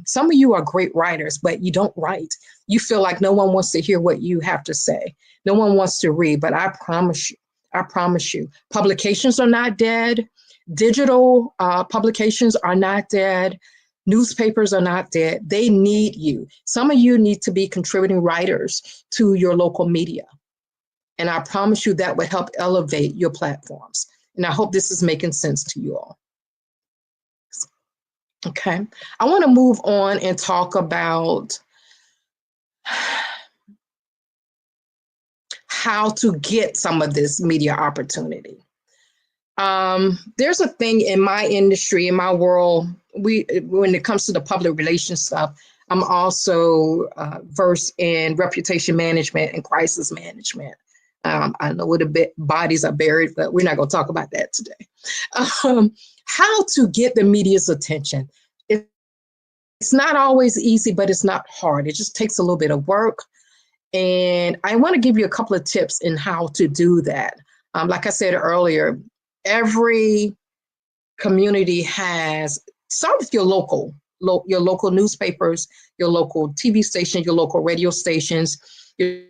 Some of you are great writers, but you don't write. You feel like no one wants to hear what you have to say. No one wants to read, but I promise you, publications are not dead. Digital publications are not dead. Newspapers are not dead. They need you. Some of you need to be contributing writers to your local media. And I promise you that would help elevate your platforms. And I hope this is making sense to you all. Okay, I want to move on and talk about how to get some of this media opportunity. There's a thing in my industry, in my world, when it comes to the public relations stuff, I'm also versed in reputation management and crisis management. I know where the bodies are buried, but we're not going to talk about that today. How to get the media's attention. It's not always easy, but it's not hard. It just takes a little bit of work. And I want to give you a couple of tips in how to do that. Like I said earlier, every community start with your local newspapers, your local TV station, your local radio stations. Your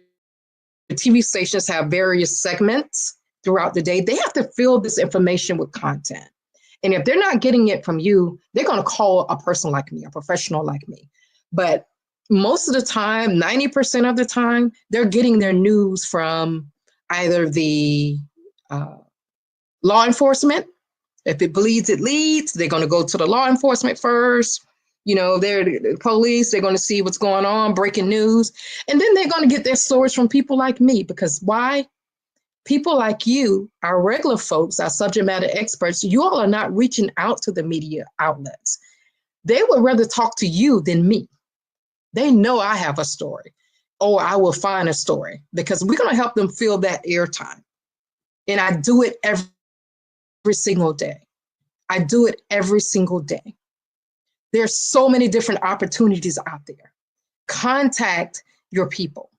TV stations have various segments throughout the day. They have to fill this information with content. And if they're not getting it from you, they're going to call a person like me, a professional like me. But most of the time, 90% of the time, they're getting their news from either the law enforcement. If it bleeds, it leads. They're going to go to the law enforcement first. They're the police. They're going to see what's going on, breaking news. And then they're going to get their stories from people like me. Because why? People like you, our regular folks, our subject matter experts, you all are not reaching out to the media outlets. They would rather talk to you than me. They know I have a story, or I will find a story, because we're going to help them fill that airtime. And I do it every single day. I do it every single day. There's so many different opportunities out there. Contact your people.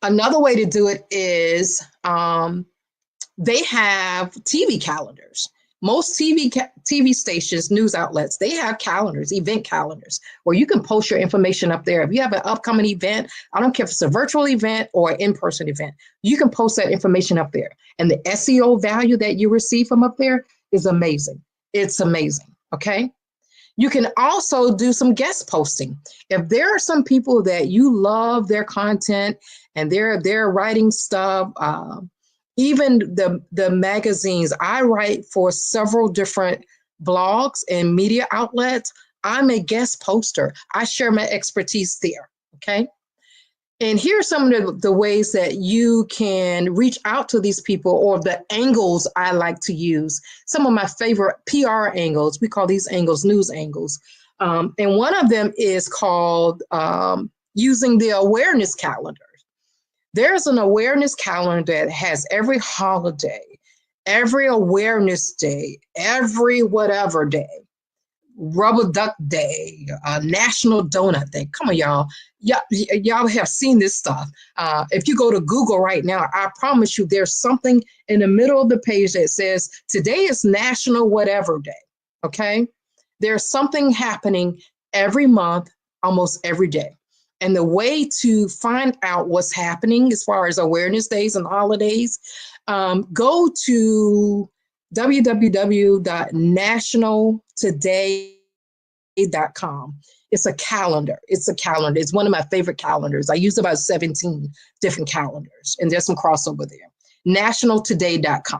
Another way to do it is they have TV calendars. Most TV stations, news outlets, they have calendars, event calendars, where you can post your information up there. If you have an upcoming event, I don't care if it's a virtual event or an in-person event, you can post that information up there. And the SEO value that you receive from up there is amazing. It's amazing, okay? You can also do some guest posting. If there are some people that you love their content and they're writing stuff, even the magazines, I write for several different blogs and media outlets. I'm a guest poster. I share my expertise there, okay? And here are some of the ways that you can reach out to these people, or the angles I like to use. Some of my favorite PR angles, we call these angles news angles. And one of them is called using the awareness calendar. There's an awareness calendar that has every holiday, every awareness day, every whatever day, rubber duck day, National Donut Day. Come on, y'all. Y'all have seen this stuff. If you go to Google right now, I promise you there's something in the middle of the page that says, today is National Whatever Day, okay? There's something happening every month, almost every day. And the way to find out what's happening as far as awareness days and holidays, go to www.nationaltoday.com. It's a calendar. It's one of my favorite calendars. I use about 17 different calendars, and there's some crossover there. Nationaltoday.com.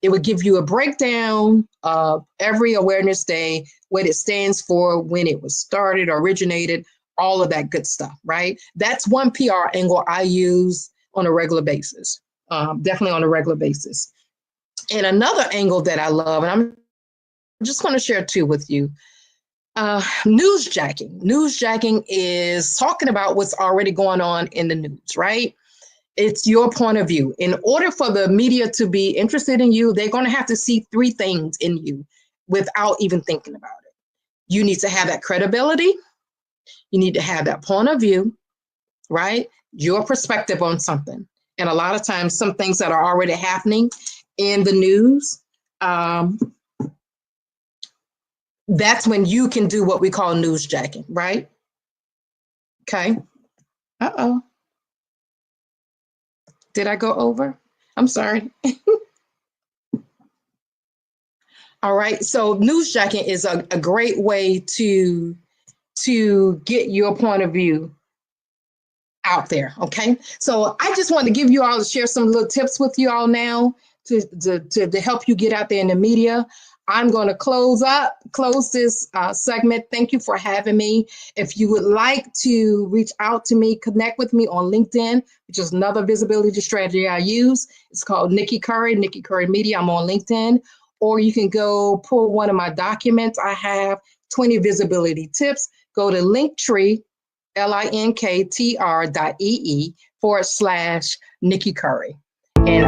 It would give you a breakdown of every awareness day, what it stands for, when it was started, originated, all of that good stuff, right? That's one PR angle I use on a regular basis, definitely on a regular basis. And another angle that I love, and I'm just going to share two with you, newsjacking. Newsjacking is talking about what's already going on in the news, right? It's your point of view. In order for the media to be interested in you, they're going to have to see three things in you without even thinking about it. You need to have that credibility. You need to have that point of view, right? Your perspective on something. And a lot of times, some things that are already happening in the news, that's when you can do what we call newsjacking, right? Okay. Uh-oh. Did I go over? I'm sorry. All right. So newsjacking is a great way to get your point of view out there. Okay. So I just wanted to give you all to share some little tips with you all now to help you get out there in the media. I'm going to close this segment. Thank you for having me. If you would like to reach out to me, connect with me on LinkedIn, which is another visibility strategy I use. It's called Nikki Curry Media. I'm on LinkedIn. Or you can go pull one of my documents. I have 20 visibility tips. Go to Linktree, linktr.ee/Nikki Curry. And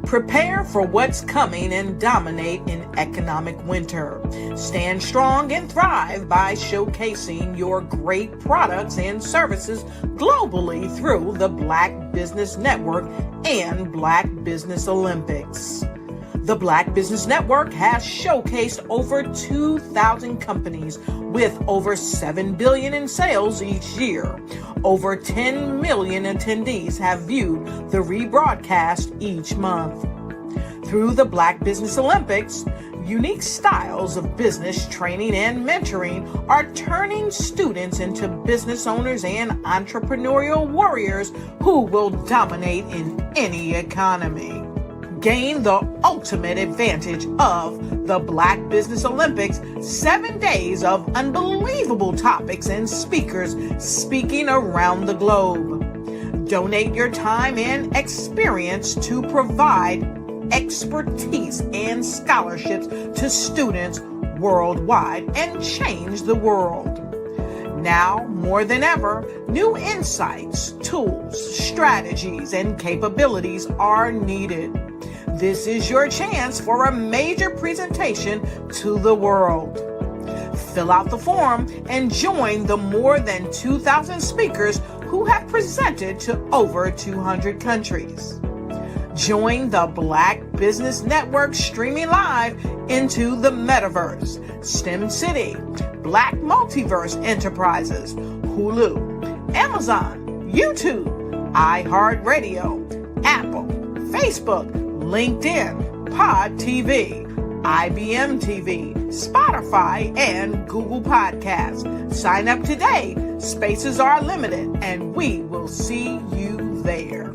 prepare for what's coming and dominate in economic winter. Stand strong and thrive by showcasing your great products and services globally through the Black Business Network and Black Business Olympics. The Black Business Network has showcased over 2,000 companies with over $7 billion in sales each year. Over 10 million attendees have viewed the rebroadcast each month. Through the Black Business Olympics, unique styles of business training and mentoring are turning students into business owners and entrepreneurial warriors who will dominate in any economy. Gain the ultimate advantage of the Black Business Olympics, 7 days of unbelievable topics and speakers speaking around the globe. Donate your time and experience to provide expertise and scholarships to students worldwide and change the world. Now, more than ever, new insights, tools, strategies, and capabilities are needed. This is your chance for a major presentation to the world. Fill out the form and join the more than 2,000 speakers who have presented to over 200 countries. Join the Black Business Network streaming live into the Metaverse, STEM City, Black Multiverse Enterprises, Hulu, Amazon, YouTube, iHeartRadio, Apple, Facebook, LinkedIn, Pod TV, IBM TV, Spotify, and Google Podcasts. Sign up today. Spaces are limited, and we will see you there.